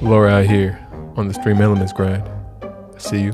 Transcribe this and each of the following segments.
Laura out here on the Stream Elements grind. I see you.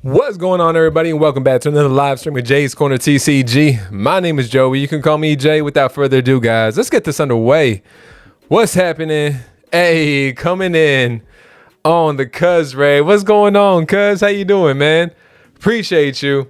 What's going on, everybody, and welcome back to another live stream with Jay's Corner TCG. My name is Joey. You can call me Jay. Without further ado, guys, let's get this underway. What's happening? Hey, coming in on the Cuz Raid. What's going on, Cuz? How you doing, man? Appreciate you.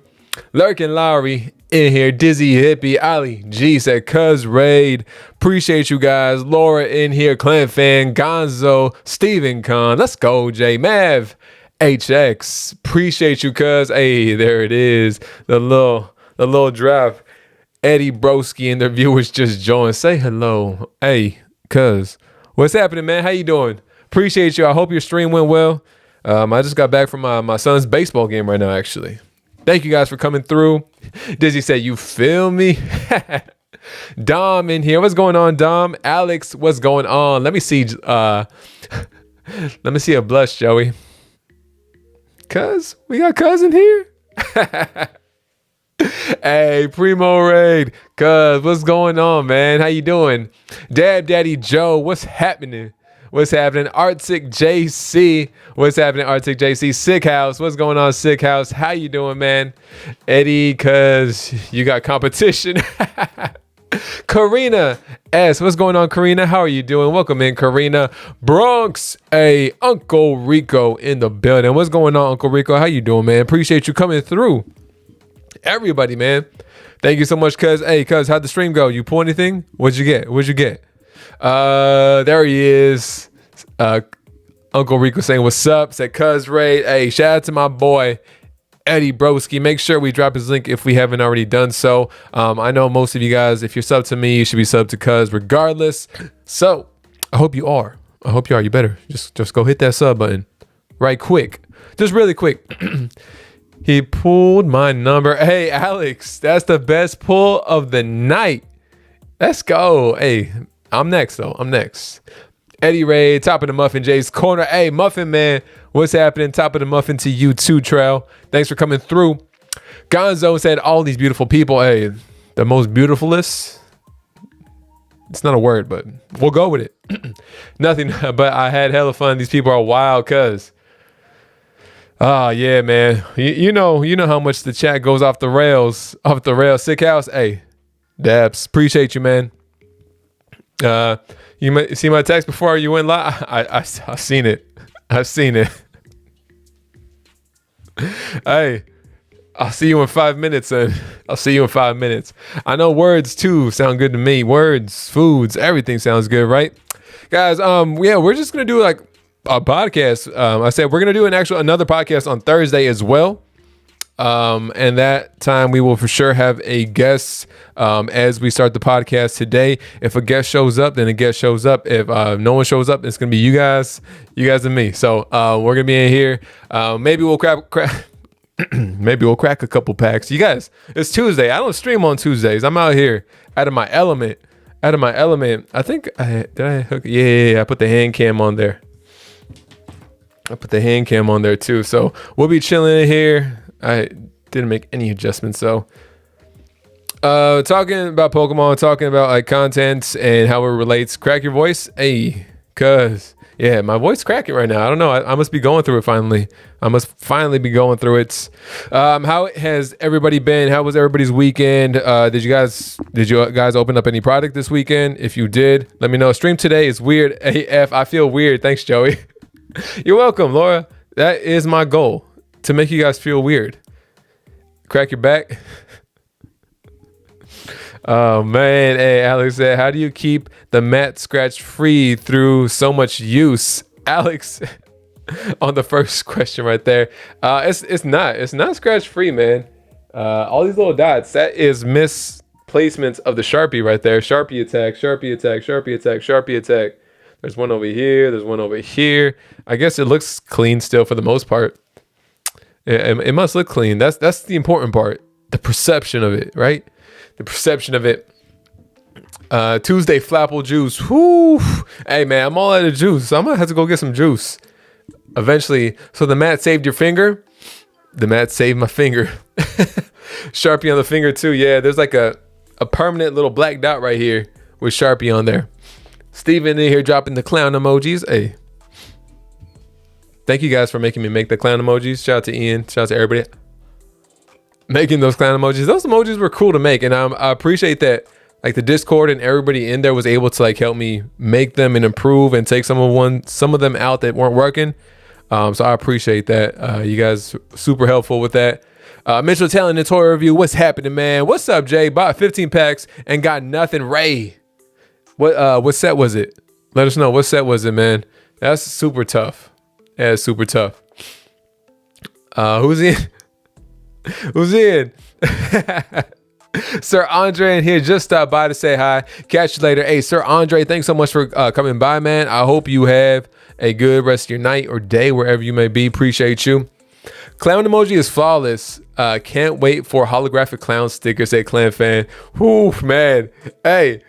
Lurkin Lowry in here. Dizzy Hippie. Ali G said Cuz Raid. Appreciate you guys. Laura in here. Clan Fan. Gonzo. Steven Khan. Let's go, Jay. Mav. HX, appreciate you, cuz. Hey, there it is. The little draft. Eddie Broski and their viewers just joined. Say hello. Hey, cuz. What's happening, man? How you doing? Appreciate you. I hope your stream went well. I just got back from my son's baseball game right now, actually. Thank you guys for coming through. Dizzy said, you feel me? Dom in here. What's going on, Dom? Alex, what's going on? Let me see. Let me see a blush, Joey. Cuz, we got Cuz in here. Hey, Primo Raid. Cuz, what's going on, man? How you doing? Dab Daddy Joe, what's happening? What's happening? Arctic JC, what's happening? Arctic JC. Sick House, what's going on, Sick House? How you doing, man? Eddie, cuz you got competition. Karina S, what's going on, Karina? How are you doing? Welcome in, Karina. Bronx, hey, Uncle Rico in the building. What's going on, Uncle Rico? How you doing, man? Appreciate you coming through. Everybody, man. Thank you so much, cuz. Hey, cuz, how'd the stream go? You pull anything? What'd you get? There he is. Uncle Rico saying what's up. Said Cuz Ray. Hey, shout out to my boy Eddie Broski. Make sure we drop his link if we haven't already done so. I know most of you guys, if you're sub to me, you should be sub to Cuz regardless. So I hope you are. You better just go hit that sub button right quick. Just really quick. He pulled my number. Hey, Alex, that's the best pull of the night. Let's go. Hey, I'm next though. Eddie Ray, top of the muffin, Jay's Corner. Hey, Muffin Man, what's happening? Top of the muffin to you too, Trail. Thanks for coming through. Gonzo said all these beautiful people. Hey, the most beautifulest. It's not a word, but we'll go with it. Nothing, but I had hella fun. These people are wild, cuz. Oh, yeah, man. You know how much the chat goes off the rails. Sick House. Hey, Dabs, appreciate you, man. You might see my text before you went live. I've seen it. Hey, I'll see you in 5 minutes, and I know words too sound good to me. Words, foods, everything sounds good, right? Guys, yeah, we're just gonna do like a podcast. I said we're gonna do another podcast on Thursday as well. And that time we will for sure have a guest as we start the podcast today. If a guest shows up, then a guest shows up. If no one shows up, it's gonna be you guys and me. So we're gonna be in here. Maybe we'll crack a couple packs. You guys, it's Tuesday. I don't stream on Tuesdays. I'm out here out of my element. I think did I hook? Yeah. I put the hand cam on there. too. So we'll be chilling in here. I didn't make any adjustments, so Talking about Pokemon, talking about like content and how it relates. Crack your voice, hey, cuz yeah, my voice cracking right now. I don't know. I must be going through it finally. I must finally be going through it. How has everybody been? How was everybody's weekend? Did you guys open up any product this weekend? If you did, let me know. Stream today is weird AF. I feel weird. Thanks, Joey. You're welcome, Laura. That is my goal, to make you guys feel weird. Crack your back. Oh man, hey, Alex said, how do you keep the mat scratch free through so much use? Alex, on the first question right there, it's not scratch free, man. All these little dots, that is misplacements of the Sharpie right there. Sharpie attack, Sharpie attack, Sharpie attack, Sharpie attack. There's one over here, there's one over here. I guess it looks clean still for the most part. It must look clean. That's the important part. The perception of it, right? The perception of it. Tuesday Flapple juice. Whoo! Hey man, I'm all out of juice. So I'm gonna have to go get some juice eventually. So the mat saved your finger. The mat saved my finger. Sharpie on the finger too. Yeah, there's like a permanent little black dot right here with Sharpie on there. Steven in here dropping the clown emojis. Hey. Thank you guys for making me make the clown emojis. Shout out to Ian. Shout out to everybody making those clown emojis. Those emojis were cool to make, and I appreciate that. Like the Discord and everybody in there was able to like help me make them and improve and take some of them out that weren't working. So I appreciate that. You guys super helpful with that. Mitchell Talent Toy Review. What's happening, man? What's up, Jay? Bought 15 packs and got nothing. Ray, what set was it? Let us know. What set was it, man? That's super tough. Yeah, it's super tough. Who's in? Who's in? Sir Andre in here just stopped by to say hi. Catch you later. Hey, Sir Andre, thanks so much for coming by, man. I hope you have a good rest of your night or day, wherever you may be. Appreciate you. Clown emoji is flawless. Can't wait for holographic clown stickers, say Clan Fan. Whoo, man. Hey,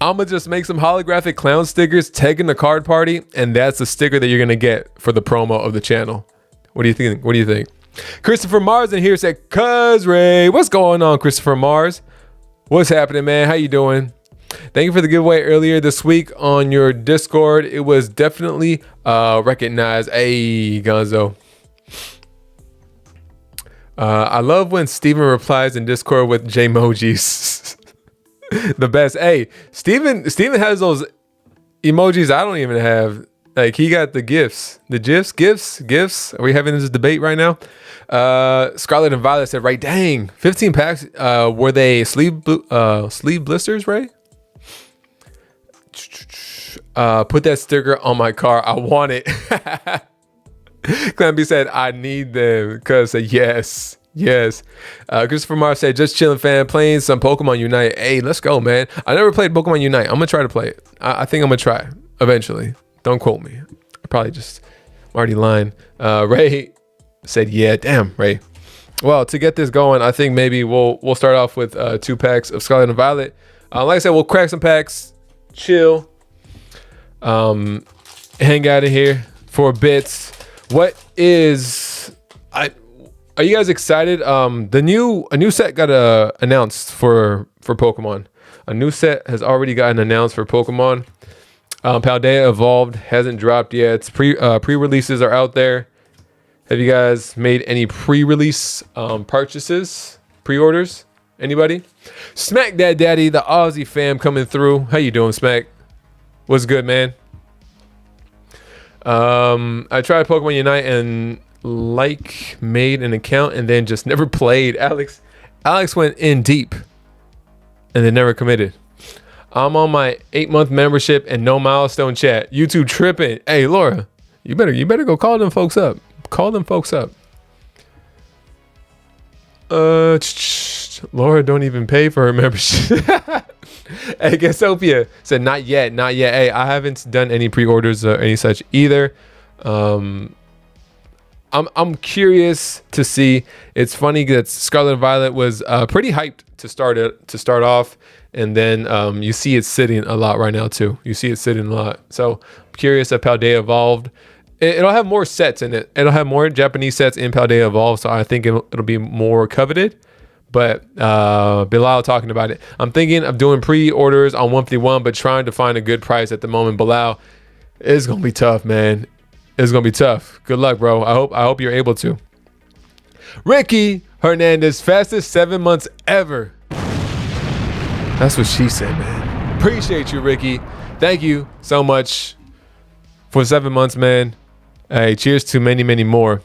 I'ma just make some holographic clown stickers, taking the card party, and that's the sticker that you're gonna get for the promo of the channel. What do you think? What do you think? Christopher Mars in here said, Cuz Ray, what's going on, Christopher Mars? What's happening, man? How you doing? Thank you for the giveaway earlier this week on your Discord. It was definitely recognized. Hey, Gonzo. I love when Steven replies in Discord with J-emojis. The best. Hey, Steven has those emojis I don't even have. Like, he got the gifts. The gifs. Are we having this debate right now? Scarlet and Violet said, right, dang, 15 packs. Were they sleeve blisters, right? Put that sticker on my car. I want it. Clamby said, I need them. Cuz said, yes. Christopher Mars said, just chilling, fan, playing some Pokemon Unite. Hey, let's go, man. I never played Pokemon Unite. I'm gonna try to play it. I think I'm gonna try eventually. Don't quote me. I probably just already lying. Ray said, yeah, damn, Ray. Well, to get this going, I think maybe we'll start off with 2 packs of Scarlet and Violet. Like I said, we'll crack some packs, chill, hang out in here for a bit. Are you guys excited? A new set got announced for Pokemon. A new set has already gotten announced for Pokemon. Paldea Evolved hasn't dropped yet. Pre-releases are out there. Have you guys made any pre-release purchases, pre-orders? Anybody? Smack That Daddy, the Aussie fam coming through. How you doing, Smack? What's good, man? I tried Pokemon Unite and made an account and then just never played. Alex went in deep and then never committed. I'm on my 8-month membership and no milestone chat. YouTube tripping. Hey, Laura, you better go call them folks up. Call them folks up. Laura don't even pay for her membership. Hey, Gasopia said not yet. Hey, I haven't done any pre-orders or any such either. I'm curious to see. It's funny that Scarlet and Violet was pretty hyped to start off, and then you see it sitting a lot right now too. You see it sitting a lot. So I'm curious if Paldea Evolved. It'll have more sets in it. It'll have more Japanese sets in Paldea Evolved, so I think it'll be more coveted. But Bilal talking about it. I'm thinking of doing pre-orders on 151, but trying to find a good price at the moment. Bilal, it's gonna be tough, man. It's gonna be tough. Good luck, bro. I hope you're able to. Ricky Hernandez, fastest 7 months ever. That's what she said, man. Appreciate you, Ricky. Thank you so much for 7 months, man. Hey, cheers to many, many more.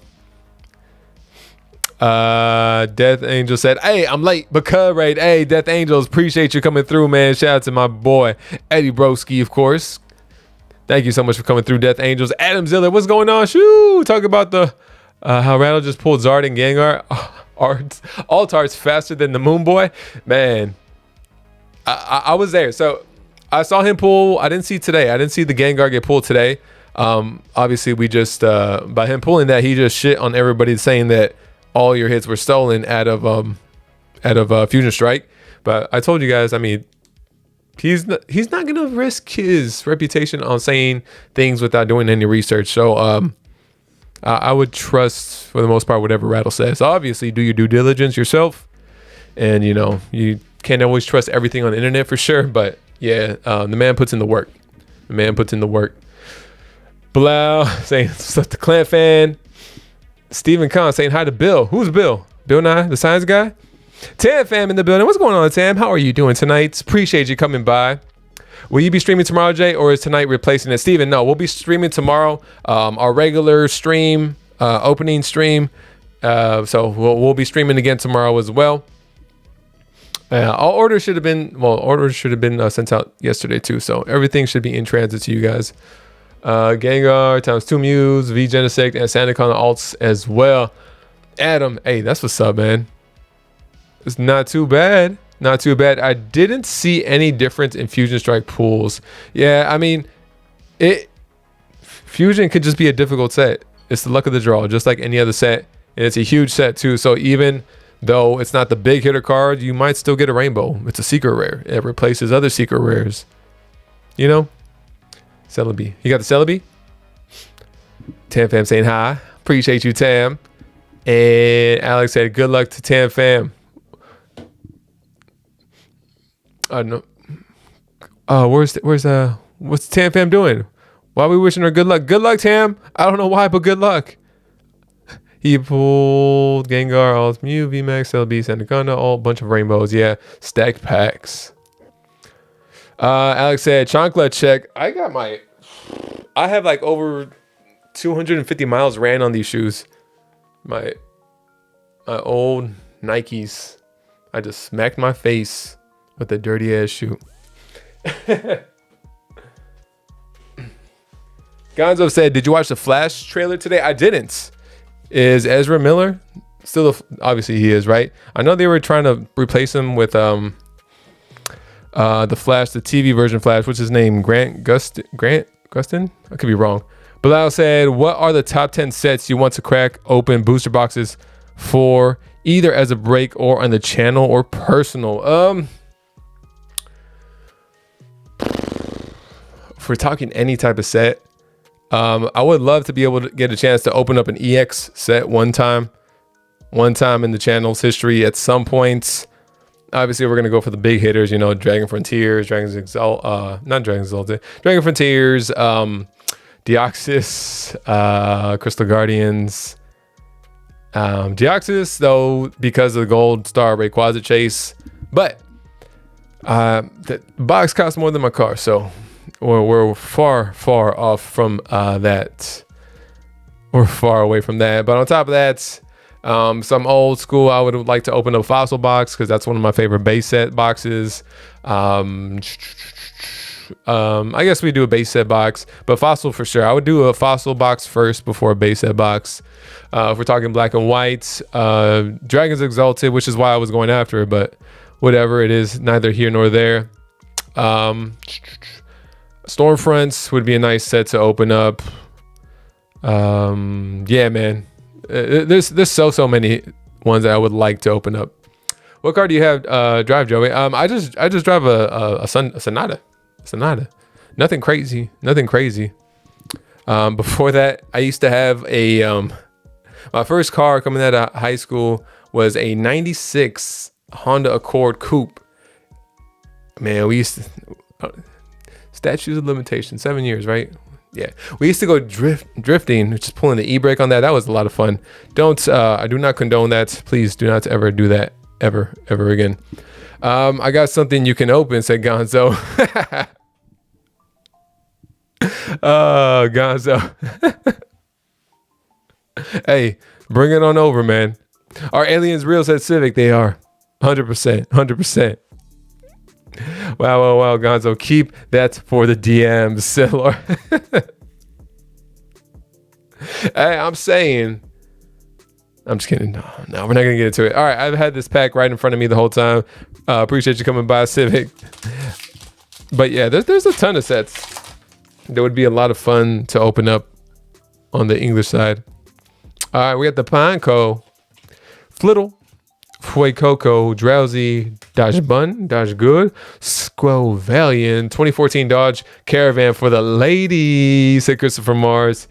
Death Angel said, hey, I'm late because right. Hey, Death Angels, appreciate you coming through, man. Shout out to my boy Eddie Broski, of course. Thank you so much for coming through, Death Angels. Adam Ziller, what's going on? Shoo, talk about the how Rattle just pulled Zard and Gengar Altar's faster than the Moon Boy. Man, I was there. So I saw him pull. I didn't see today. I didn't see the Gengar get pulled today. Obviously, we just by him pulling that, he just shit on everybody saying that all your hits were stolen out of Fusion Strike. But I told you guys, I mean, he's not gonna risk his reputation on saying things without doing any research. So I would trust for the most part whatever Rattle says. Obviously, do your due diligence yourself, and you know you can't always trust everything on the internet for sure. But yeah, the man puts in the work. The man puts in the work. Blau saying stuff to Clan Fan. Stephen Kahn saying hi to Bill. Who's Bill? Bill Nye, the science guy? Tam Fam in the building. What's going on, Tam? How are you doing tonight? Appreciate you coming by. Will you be streaming tomorrow, Jay, or is tonight replacing it? Steven, no, we'll be streaming tomorrow. Our regular stream, opening stream. So we'll be streaming again tomorrow as well. All orders should have been, sent out yesterday too. So everything should be in transit to you guys. Gengar times 2 Mews, V Genesect, and Sandaconda alts as well. Adam, hey, that's what's up, man. It's not too bad. Not too bad. I didn't see any difference in Fusion Strike pools. Yeah, I mean, Fusion could just be a difficult set. It's the luck of the draw, just like any other set. And it's a huge set too. So even though it's not the big hitter card, you might still get a rainbow. It's a secret rare. It replaces other secret rares. You know? Celebi. You got the Celebi? Tam Fam saying hi. Appreciate you, Tam. And Alex said, good luck to Tam Fam. No. What's Tam Fam doing? Why are we wishing her good luck? Good luck, Tam. I don't know why, but good luck. He pulled Gengar, Alt Mew, VMAX, LB, Sandaconda, all bunch of rainbows. Yeah, stacked packs. Alex said, Chancla check. I have like over 250 miles ran on these shoes. My old Nikes. I just smacked my face with a dirty ass shoe. Gonzo said, did you watch the Flash trailer today? I didn't. Is Ezra Miller still obviously he is, right? I know they were trying to replace him with the Flash, the TV version Flash. What's his name? Grant Gustin? I could be wrong. Bilal said, what are the top 10 sets you want to crack open booster boxes for, either as a break or on the channel or personal? If we're talking any type of set, I would love to be able to get a chance to open up an EX set one time in the channel's history at some point. Obviously, we're going to go for the big hitters, you know, Dragon Frontiers, Dragon Frontiers, Deoxys, Crystal Guardians. Deoxys, though, because of the Gold Star Rayquaza chase. But the box costs more than my car, so we're far off from that. We're far away from that. But on top of that, some old school, I would like to open a fossil box because that's one of my favorite base set boxes. I guess we do a base set box, but fossil for sure. I would do a fossil box first before a base set box. If we're talking black and white, Dragons Exalted, which is why I was going after it, but whatever, it is neither here nor there. Stormfronts would be a nice set to open up. Yeah, man. There's so many ones that I would like to open up. What car do you have drive, Joey? I just drive a Sonata. Nothing crazy. Before that, I used to have a my first car coming out of high school was a 96 Honda Accord Coupe. Man, we used to statutes of limitation, 7 years, right? Yeah, we used to go drifting, just pulling the e-brake on that. That was a lot of fun. I do not condone that. Please do not ever do that ever again. I got something you can open, said Gonzo. Oh, Gonzo. Hey, bring it on over, man. Are aliens real, said Civic? They are. 100%. 100%. Wow, Gonzo. Keep that for the DMs, Sailor. Hey, I'm saying. I'm just kidding. No, we're not going to get into it. All right, I've had this pack right in front of me the whole time. Appreciate you coming by, Civic. But yeah, there's a ton of sets that would be a lot of fun to open up on the English side. All right, we got the Pineco, Flittle, Fuecoco, Drowsy, Dodge Bun, Dodge Good, Squell Valiant, 2014 Dodge Caravan for the ladies, said Christopher Mars.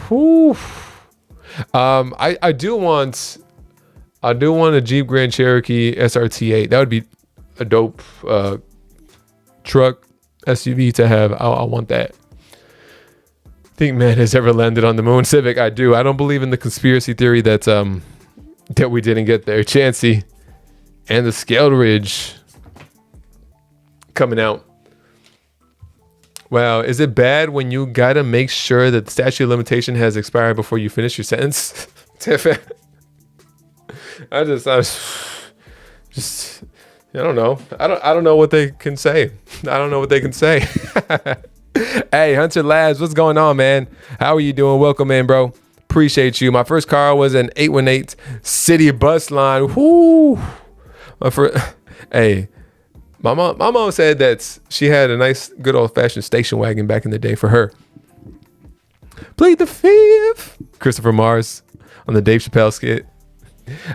Whew. I do want a Jeep Grand Cherokee SRT8. That would be a dope truck SUV to have. I want that. Think man has ever landed on the moon? Civic, I do. I don't believe in the conspiracy theory that we didn't get there. Chansey and the Scaled Ridge coming out. Wow, is it bad when you gotta make sure that the statute of limitation has expired before you finish your sentence? I don't know. I don't know what they can say. I don't know what they can say. Hey, Hunter Labs, what's going on, man? How are you doing? Welcome in, bro. Appreciate you. My first car was an 818 City Bus Line. Whoo! Hey, my mom said that she had a nice, good old-fashioned station wagon back in the day for her. Plead the fifth. Christopher Mars on the Dave Chappelle skit.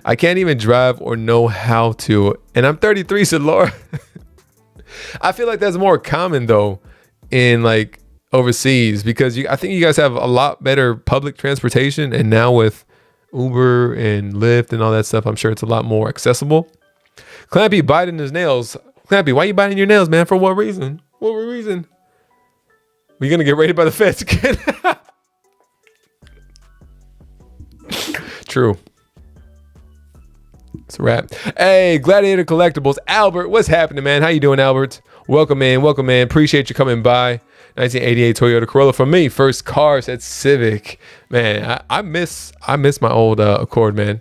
I can't even drive or know how to, and I'm 33, said Laura. I feel like that's more common though in like overseas because I think you guys have a lot better public transportation, and now with Uber and Lyft and all that stuff, I'm sure it's a lot more accessible. Clampy biting his nails. Clampy, why are you biting your nails, man? For what reason? What reason? We're gonna get raided by the feds again. True. It's a wrap. Hey, Gladiator Collectibles. Albert, what's happening, man? How you doing, Albert? Welcome in. Appreciate you coming by. 1988 Toyota Corolla for me. First car, said Civic. Man, I miss my old Accord, man.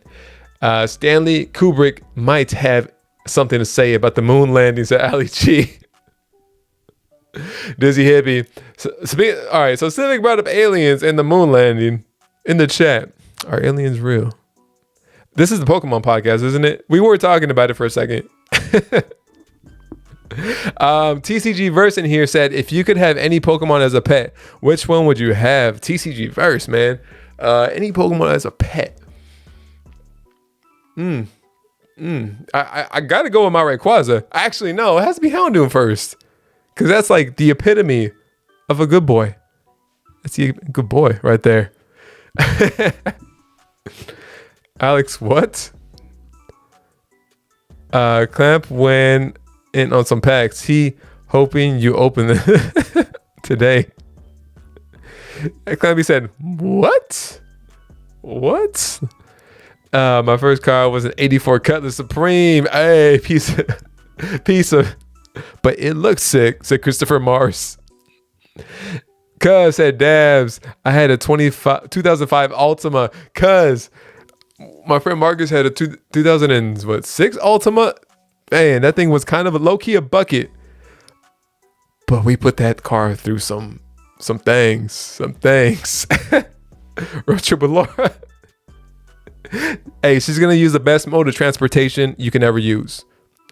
Stanley Kubrick might have something to say about the moon landings at Ali G. Dizzy Hippie. All right, so Civic brought up aliens and the moon landing in the chat. Are aliens real? This is the Pokemon podcast, isn't it? We were talking about it for a second. TCG Verse in here said, if you could have any Pokemon as a pet, which one would you have? TCG Verse, man. Any Pokemon as a pet. I gotta go with my Rayquaza. Actually, no, it has to be Houndoom first. Because that's like the epitome of a good boy. That's a good boy right there. Alex, what? Clamp went in on some packs. He hoping you open them today. Clampy said, what? What? My first car was an 84 Cutlass Supreme. Hey, piece of, but it looks sick, said Christopher Mars. Cuz said Dabs, I had a 2005 Altima. Cuz my friend Marcus had a 2006 Altima. Man, that thing was kind of a low-key a bucket. But we put that car through some things. Road trip with Laura. Hey, she's going to use the best mode of transportation you can ever use.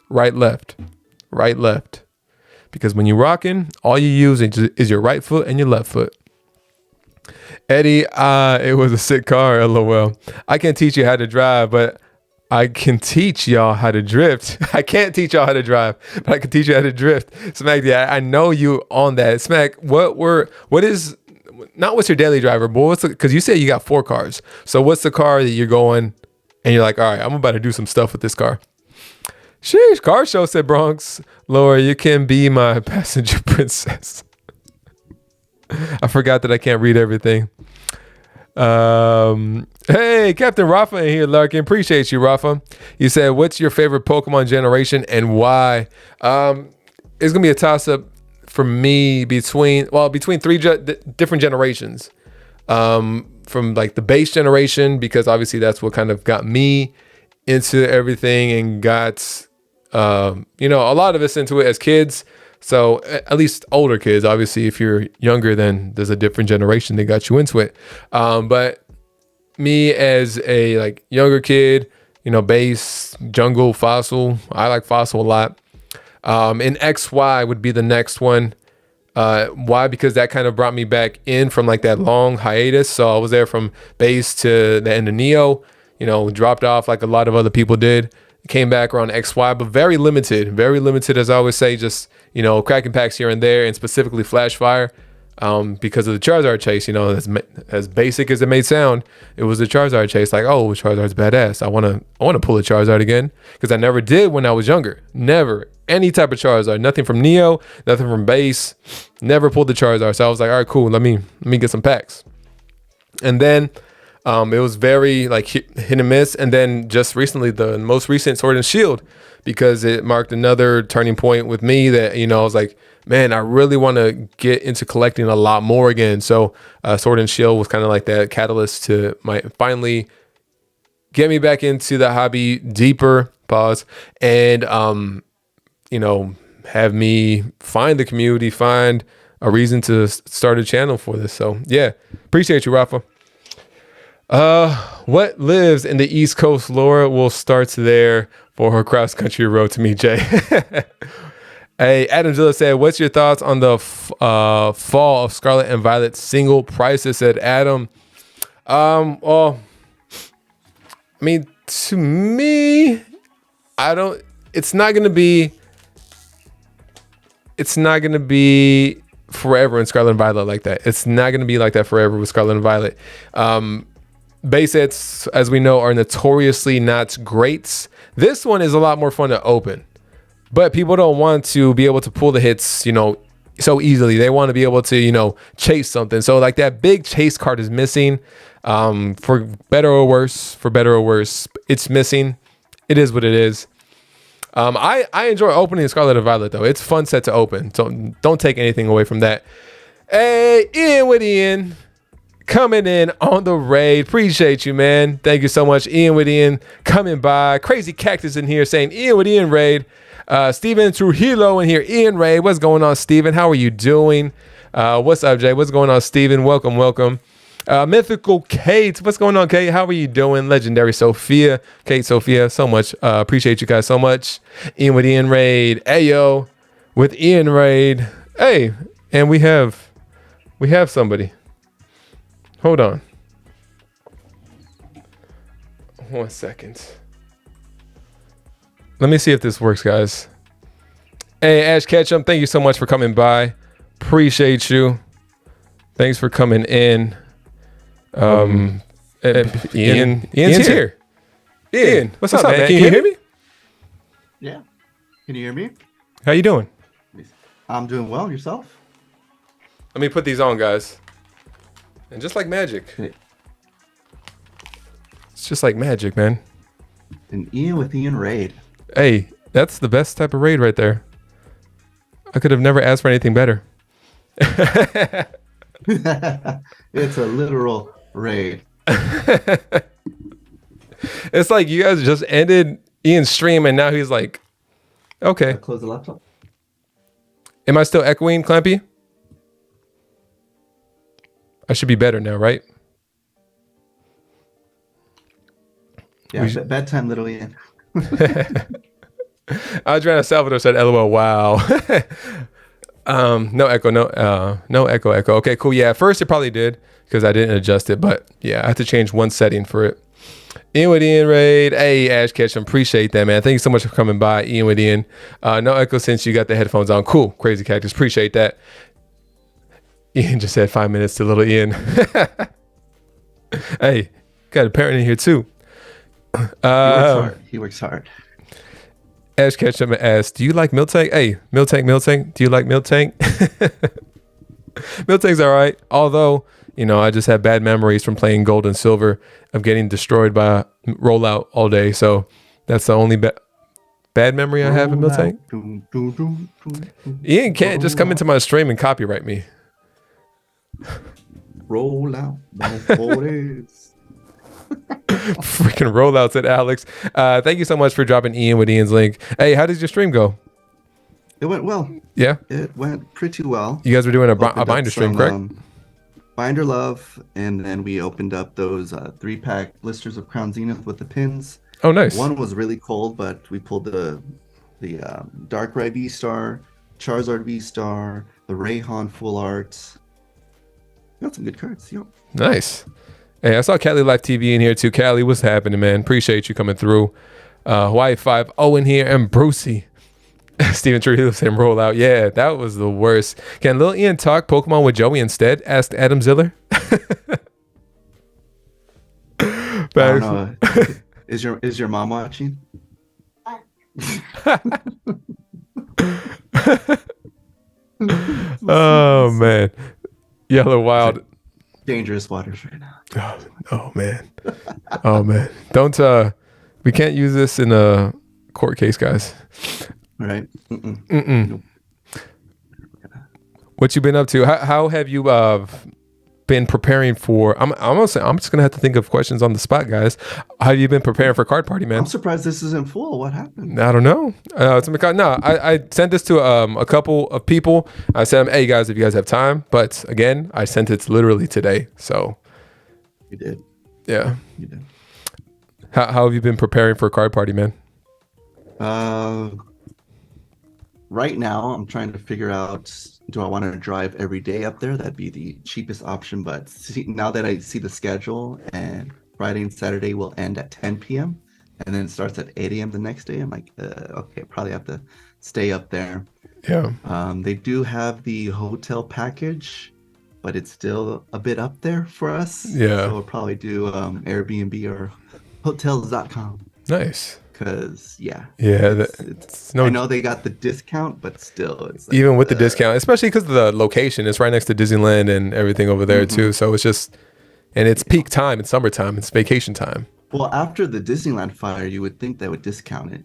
Right, left. Because when you're rocking, all you use is your right foot and your left foot. Eddie, it was a sick car, LOL. I can't teach you how to drive, but I can teach y'all how to drift. I can't teach y'all how to drive, but I can teach you how to drift. Smack, yeah, I know you on that. Smack, what is, not what's your daily driver, but because you say you got 4 cars. So what's the car that you're going and you're like, all right, I'm about to do some stuff with this car. Sheesh, car show, said Bronx. Laura, you can be my passenger princess. I forgot that I can't read everything. Hey, Captain Rafa in here, Larkin. Appreciate you, Rafa. You said, what's your favorite Pokemon generation and why? It's gonna be a toss-up for me between three different generations. From like the base generation, because obviously that's what kind of got me into everything and got a lot of us into it as kids. So at least older kids. Obviously, if you're younger, then there's a different generation that got you into it. But me as a like younger kid, base, jungle, fossil. I like fossil a lot. And XY would be the next one. Why? Because that kind of brought me back in from like that long hiatus. So I was there from base to the end of Neo, dropped off like a lot of other people did. Came back around XY, but very limited, as I always say, just, cracking packs here and there, and specifically Flash Fire, because of the Charizard chase. As basic as it may sound, it was the Charizard chase. Like, oh, Charizard's badass. I want to pull a Charizard again, because I never did when I was younger. Never. Any type of Charizard. Nothing from Neo, nothing from base. Never pulled the Charizard. So I was like, all right, cool. Let me get some packs. And then it was very like hit and miss. And then just recently, the most recent Sword and Shield, because it marked another turning point with me that, I was like, man, I really want to get into collecting a lot more again. So Sword and Shield was kind of like that catalyst to finally get me back into the hobby deeper, and, have me find the community, find a reason to start a channel for this. So yeah, appreciate you, Rafa. What lives in the East Coast? Laura will start there for her cross country road to meet Jay. Hey, Adam Zilla said, what's your thoughts on the fall of Scarlet and Violet single prices? Said Adam. Well, I mean, to me, it's not going to be forever in Scarlet and Violet like that. It's not going to be like that forever with Scarlet and Violet. Base sets, as we know, are notoriously not great. This one is a lot more fun to open, but people don't want to be able to pull the hits, so easily. They want to be able to, chase something. So like that big chase card is missing, for better or worse, it's missing. It is what it is. I enjoy opening Scarlet and Violet though. It's a fun set to open. So don't take anything away from that. Hey, Ian with Ian coming in on the raid. Appreciate you, man. Thank you so much. Ian with Ian coming by. Crazy Cactus in here saying Ian with Ian raid. Steven Trujillo in here. Ian raid. What's going on, Steven? How are you doing? What's up, Jay? What's going on, Steven? Welcome. Mythical Kate. What's going on, Kate? How are you doing? Legendary Sophia. Kate, Sophia, so much. Appreciate you guys so much. Ian with Ian raid. Ayo with Ian raid. Hey, and we have somebody. Hold on. 1 second. Let me see if this works, guys. Hey, Ash Ketchum, thank you so much for coming by. Appreciate you. Thanks for coming in. Ian's here. Ian, what's up, man? Can you hear me? Yeah. Can you hear me? How you doing? I'm doing well. Yourself? Let me put these on, guys. And just like magic. It's just like magic, man. An Ian with Ian raid. Hey, that's the best type of raid right there. I could have never asked for anything better. It's a literal raid. It's like you guys just ended Ian's stream and now he's like, okay. Close the laptop. Am I still echoing, Clampy? I should be better now, right? Yeah, bedtime, little Ian. Adriana Salvador said, LOL, wow. No echo, no echo. Okay, cool. Yeah, at first it probably did because I didn't adjust it, but yeah, I had to change one setting for it. Ian with Ian raid. Hey, Ash Ketchum, appreciate that, man. Thank you so much for coming by. Ian with Ian. No echo since you got the headphones on. Cool. Crazy Cactus, appreciate that. Ian just said 5 minutes to little Ian. Hey, got a parent in here too. He works hard. Ash Ketchum asks, do you like Milk Tank? Hey, Milk Tank, do you like Milk Tank? Milk Tank's all right. Although, I just have bad memories from playing Gold and Silver of getting destroyed by Rollout all day. So that's the only bad memory I have of Milk Tank. Ian can't just come into my stream and copyright me. Roll out. Freaking rollouts at Alex. Thank you so much for dropping Ian with Ian's link. Hey, how did your stream go? It went well. Yeah? It went pretty well. You guys were doing a binder stream, correct? Binder Love, and then we opened up those 3-pack blisters of Crown Zenith with the pins. Oh, nice. One was really cold, but we pulled the Darkrai V-Star, Charizard V-Star, the Rayhan Full Art. Got some good cards, yo. Nice. Hey, I saw Cali Life TV in here too. Cali, what's happening, man? Appreciate you coming through. Hawaii 5-0 in here, and Brucey. Steven Trujillo saying roll out. Yeah, that was the worst. Can Lil Ian talk Pokemon with Joey instead? Asked Adam Ziller. I don't know. Is your mom watching? Oh man. Yellow Wild. Dangerous waters right now. Oh man. Oh man. Don't we can't use this in a court case, guys. Right. Nope. What you been up to? How have you been preparing for? I'm just gonna have to think of questions on the spot, guys. How have you been preparing for Card Party, man? I'm surprised this isn't full. What happened? I don't know. I sent this to a couple of people. I said, hey guys, if you guys have time. But again, I sent it literally today. So You did. Yeah. You did. How have you been preparing for Card Party, man? Right now, I'm trying to figure out, do I want to drive every day up there? That'd be the cheapest option. But now that I see the schedule, and Friday and Saturday will end at 10 p.m. and then it starts at 8 a.m. the next day, I'm like, okay, probably have to stay up there. Yeah. They do have the hotel package, but it's still a bit up there for us. Yeah. So we'll probably do Airbnb or hotels.com. Nice. Because it's I know they got the discount, but still, it's like, even with the discount, especially because of the location, it's right next to Disneyland and everything over there too. So it's just, and it's peak time, it's summertime, it's vacation time. Well, after the Disneyland fire, you would think they would discount it.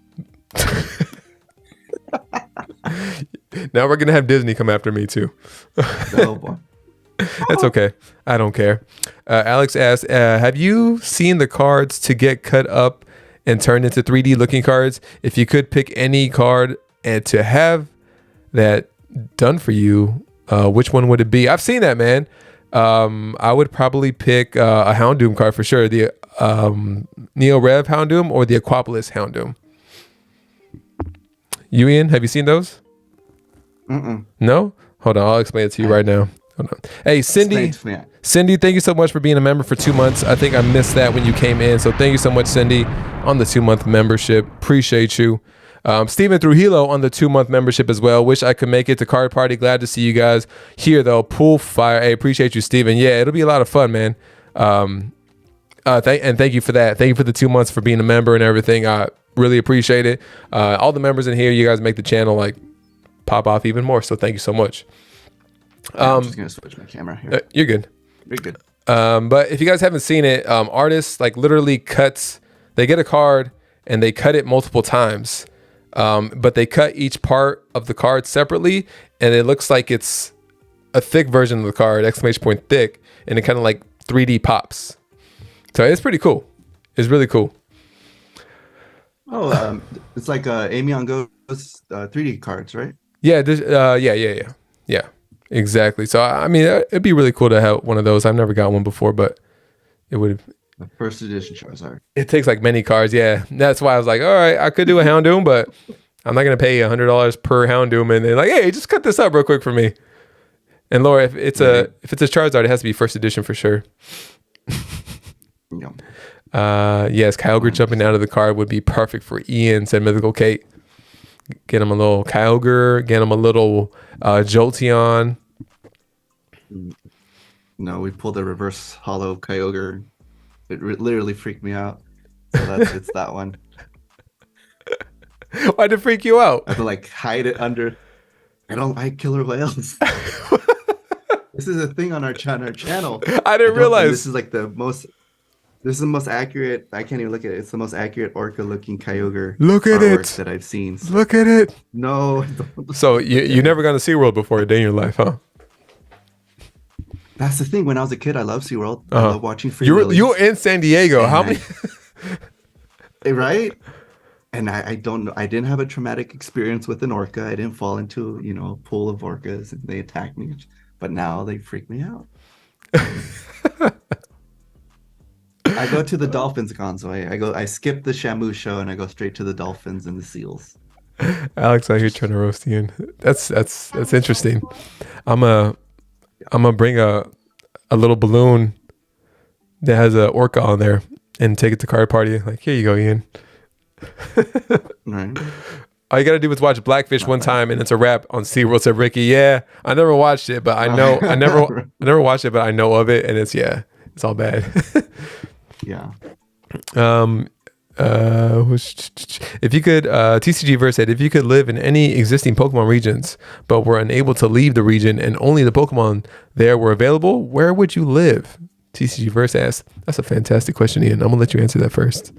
Now we're gonna have Disney come after me too. Oh boy. That's okay. I don't care. Alex asked, have you seen the cards to get cut up and turned into 3D looking cards? If you could pick any card and to have that done for you, which one would it be? I've seen that, man. I would probably pick a Houndoom card for sure. The Neo Rev Houndoom or the Aquapolis Houndoom. You, Ian, have you seen those? No? Hold on, I'll explain it to you right now. Hold on. Hey, Cindy, thank you so much for being a member for 2 months. I think I missed that when you came in. So thank you so much, Cindy, on the 2-month membership. Appreciate you. Steven Trujillo on the 2-month membership as well. Wish I could make it to Card Party. Glad to see you guys here, though. Pool Fire. Hey, appreciate you, Steven. Yeah, it'll be a lot of fun, man. Thank you for that. Thank you for the 2 months for being a member and everything. I really appreciate it. All the members in here, you guys make the channel like pop off even more. So thank you so much. I'm just gonna switch my camera here. You're good. You're good. But if you guys haven't seen it, artists like literally they get a card and they cut it multiple times. But they cut each part of the card separately, and it looks like it's a thick version of the card, exclamation point thick, and it kind of like 3D pops. So it's pretty cool. It's really cool. Oh, it's like Amy on Go's 3D cards, right? Yeah, yeah, exactly. So I mean, it'd be really cool to have one of those. I've never got one before, but it would. The first edition Charizard. It takes like many cards, yeah. That's why I was like, all right, I could do a Houndoom, but I'm not gonna pay $100 per Houndoom. And they're like, hey, just cut this up real quick for me. And Laura, if it's a Charizard, it has to be first edition for sure. Yes, Kyogre jumping out of the card would be perfect for Ian, said Mythical Kate. Get him a little Kyogre, get him a little Jolteon. No, we pulled the reverse hollow Kyogre. It literally freaked me out. So it's that one. Why'd it freak you out? I have to like hide it under. I don't like killer whales. This is a thing on our channel. I didn't And realize. this is like the most. This is the most accurate. I can't even look at it. It's the most accurate orca-looking kyogre. Look at artwork it. that I've seen. Look at it. No. So you never gone to SeaWorld before a day in your life, huh? That's the thing. When I was a kid, I loved SeaWorld. I love watching free You willies. were in San Diego. How many? Right? And I don't know. I didn't have a traumatic experience with an orca. I didn't fall into, a pool of orcas and they attacked me. But now they freak me out. I go to the dolphins, Gonzo. I skip the Shamu show and I go straight to the dolphins and the seals. Alex out here trying to roast Ian. That's interesting. I'm gonna bring a little balloon that has an orca on there and take it to card party. Like, here you go, Ian. Right. All you gotta do is watch Blackfish one time and it's a wrap on SeaWorld. Said Ricky. Yeah, I never watched it, but I know I never watched it, but I know of it, and it's all bad. Yeah. If you could, TCG Verse said, if you could live in any existing Pokemon regions, but were unable to leave the region and only the Pokemon there were available, where would you live? TCG Verse asked. That's a fantastic question, Ian. I'm gonna let you answer that first,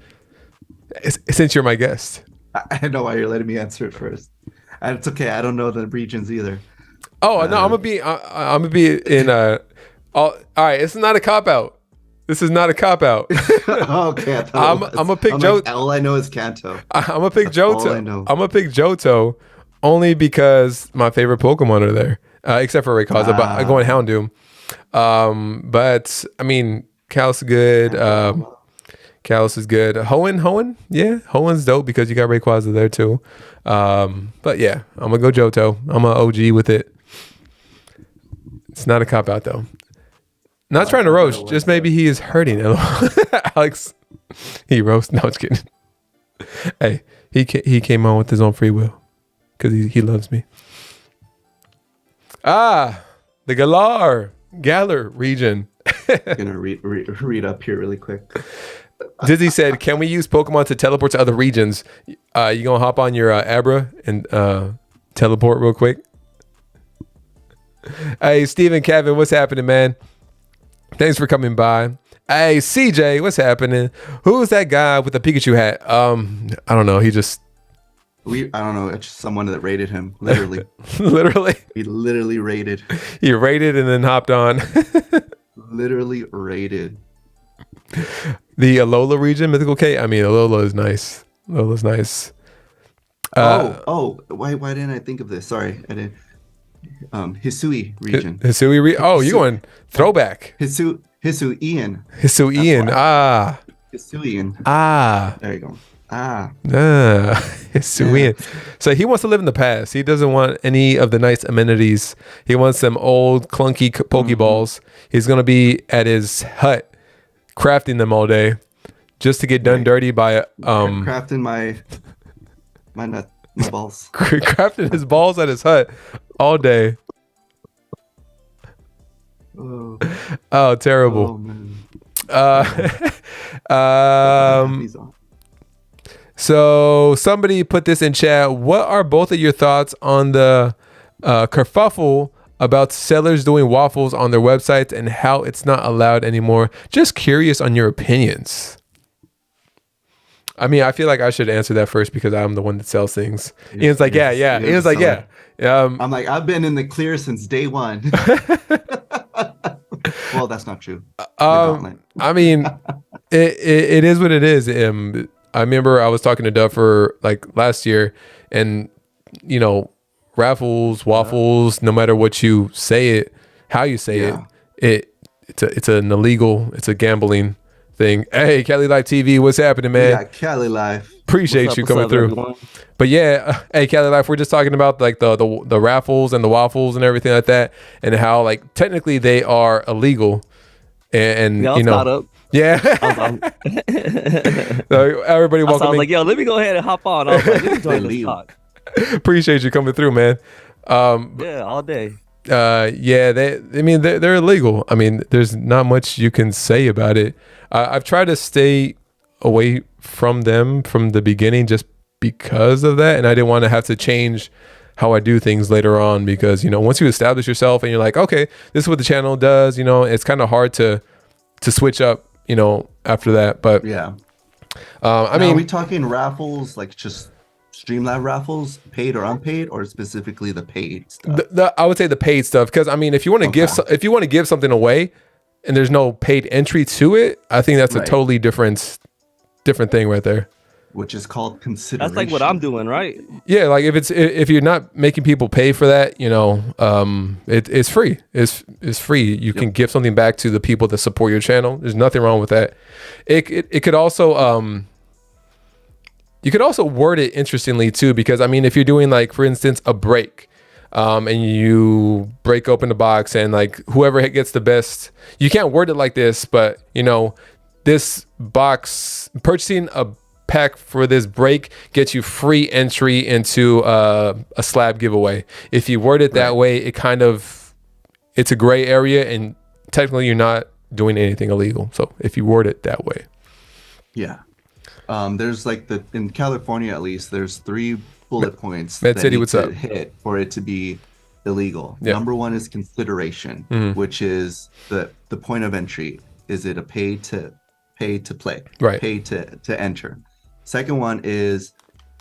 since you're my guest. I know why you're letting me answer it first. And it's okay. I don't know the regions either. Oh no, I'm gonna be in. All right, it's not a cop out. This is not a cop out. Okay, I'm gonna pick Johto. All I know is Kanto. I'm gonna pick Johto. All I know. I'm gonna pick Johto only because my favorite Pokemon are there, except for Rayquaza. But I'm going Houndoom. But I mean, Kalos is good. Kalos is good. Hoenn, yeah, Hoenn's dope because you got Rayquaza there too. But yeah, I'm gonna go Johto. I'm an OG with it. It's not a cop out though. Not trying to roast, just maybe he is hurting. Alex, he roast. No, I'm just kidding. Hey, he came on with his own free will because he loves me. The Galar region. I'm gonna read up here really quick. Dizzy said, "Can we use Pokemon to teleport to other regions? You gonna hop on your Abra and teleport real quick?" Hey, Steven, Kevin, what's happening, man? Thanks for coming by. Hey, CJ, what's happening? Who's that guy with the Pikachu hat? I don't know. He just... I don't know. It's just someone that raided him. Literally. Literally? He literally raided. He raided and then hopped on. Literally raided. The Alola region, Mythical K? I mean, Alola is nice. Alola's nice. Why didn't I think of this? Sorry, I didn't. Hisui region. Oh, you going throwback. Hisuian. Hisuian. Hisuian. There you go. Hisuian. Yeah. So he wants to live in the past. He doesn't want any of the nice amenities. He wants some old clunky Pokeballs. He's going to be at his hut crafting them all day just to get done dirty by crafting my balls. Crafting his balls at his hut all day. Oh, terrible. Oh, man. So somebody put this in chat. What are both of your thoughts on the kerfuffle about sellers doing waffles on their websites and how it's not allowed anymore? Just curious on your opinions. I mean, I feel like I should answer that first because I'm the one that sells things. Ian's like, yeah. Ian's like, yeah. I'm like, I've been in the clear since day one. Well, that's not true. I mean, it is what it is. I remember I was talking to Duffer like last year, and Raffles, waffles, no matter what you say it, how you say it's an illegal, it's a gambling thing. Hey, Cali Life TV, what's happening, man? Yeah, Cali Life. Appreciate you coming through. Everyone? But yeah, hey, Cali Life, we're just talking about like the raffles and the waffles and everything like that, and how like technically they are illegal, and caught up. Yeah. So everybody welcome. I was like, yo, let me go ahead and hop on. I was like, let me join this talk. Appreciate you coming through, man. Yeah, all day. They're illegal. I mean, there's not much you can say about it. I've tried to stay away from them from the beginning just because of that, and I didn't want to have to change how I do things later on, because once you establish yourself and you're like, okay, this is what the channel does, it's kind of hard to switch up after that. But yeah. I Now, mean, are we talking raffles, like just Streamlab raffles, paid or unpaid, or specifically the paid stuff? I would say the paid stuff, because I mean, if you want to give something away and there's no paid entry to it, I think that's a totally different thing right there. Which is called consideration. That's like what I'm doing, right? Yeah, like if you're not making people pay for that, it's free. It's free. You can give something back to the people that support your channel. There's nothing wrong with that. It could also you could also word it interestingly too, because I mean, if you're doing, like, for instance, a break, and you break open the box, and like whoever gets the best, you can't word it like this, but this box, purchasing a pack for this break gets you free entry into a slab giveaway. If you word it that way, it's a gray area, and technically you're not doing anything illegal. So if you word it that way. Yeah. There's like in California, at least, there's 3 bullet points Med that City, need what's to up? hit for it to be illegal. Yeah. Number 1 is consideration, which is the point of entry. Is it a pay to play? Right. Pay to enter. Second one is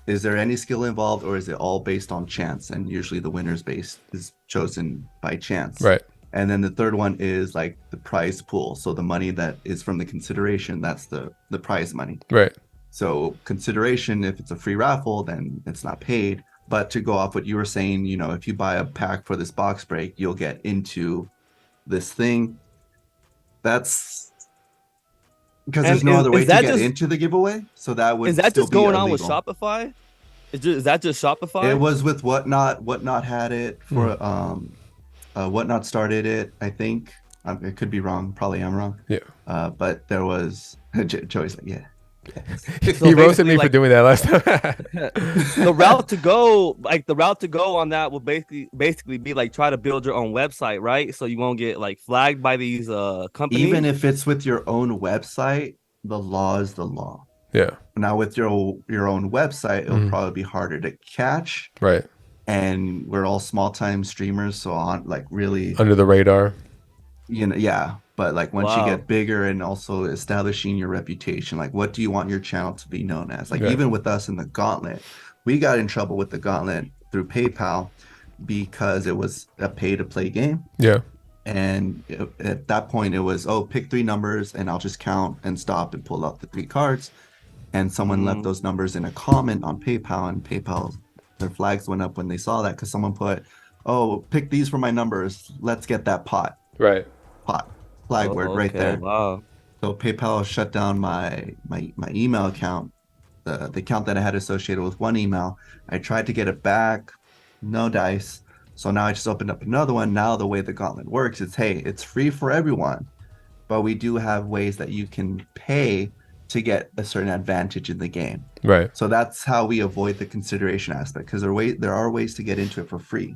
there any skill involved, or is it all based on chance? And usually the winner's base is chosen by chance. Right. And then the third one is like the prize pool. So the money that is from the consideration, that's the prize money. Right. So consideration, if it's a free raffle, then it's not paid. But to go off what you were saying, if you buy a pack for this box break, you'll get into this thing. That's because there's no other way to get into the giveaway. So that would still just be going on illegal. with Shopify? Is that just Shopify? It was with Whatnot. Whatnot had it for Whatnot started it, I think. It could be wrong. Probably am wrong. Yeah. But there was Joey's like, yeah. So he roasted me for doing that last time. the route to go on that will basically be like, try to build your own website, right? So you won't get like flagged by these companies. Even if it's with your own website, the law is the law. Yeah. Now with your own website, it'll probably be harder to catch. Right. And we're all small time streamers, so on, like, really under the radar. Yeah. But like once you get bigger, and also establishing your reputation, like what do you want your channel to be known as? Like even with us in the Gauntlet, we got in trouble with the Gauntlet through PayPal because it was a pay to play game. Yeah. And at that point it was, pick 3 numbers and I'll just count and stop and pull out the 3 cards. And someone left those numbers in a comment on PayPal, and PayPal, their flags went up when they saw that, because someone put, pick these for my numbers, let's get that pot. Right. Pot. Flag word right there. Wow. So PayPal shut down my email account, the account that I had associated with one email. I tried to get it back, no dice. So now I just opened up another one. Now the way the Gauntlet works is, hey, it's free for everyone, but we do have ways that you can pay to get a certain advantage in the game. Right. So that's how we avoid the consideration aspect, because there are ways to get into it for free.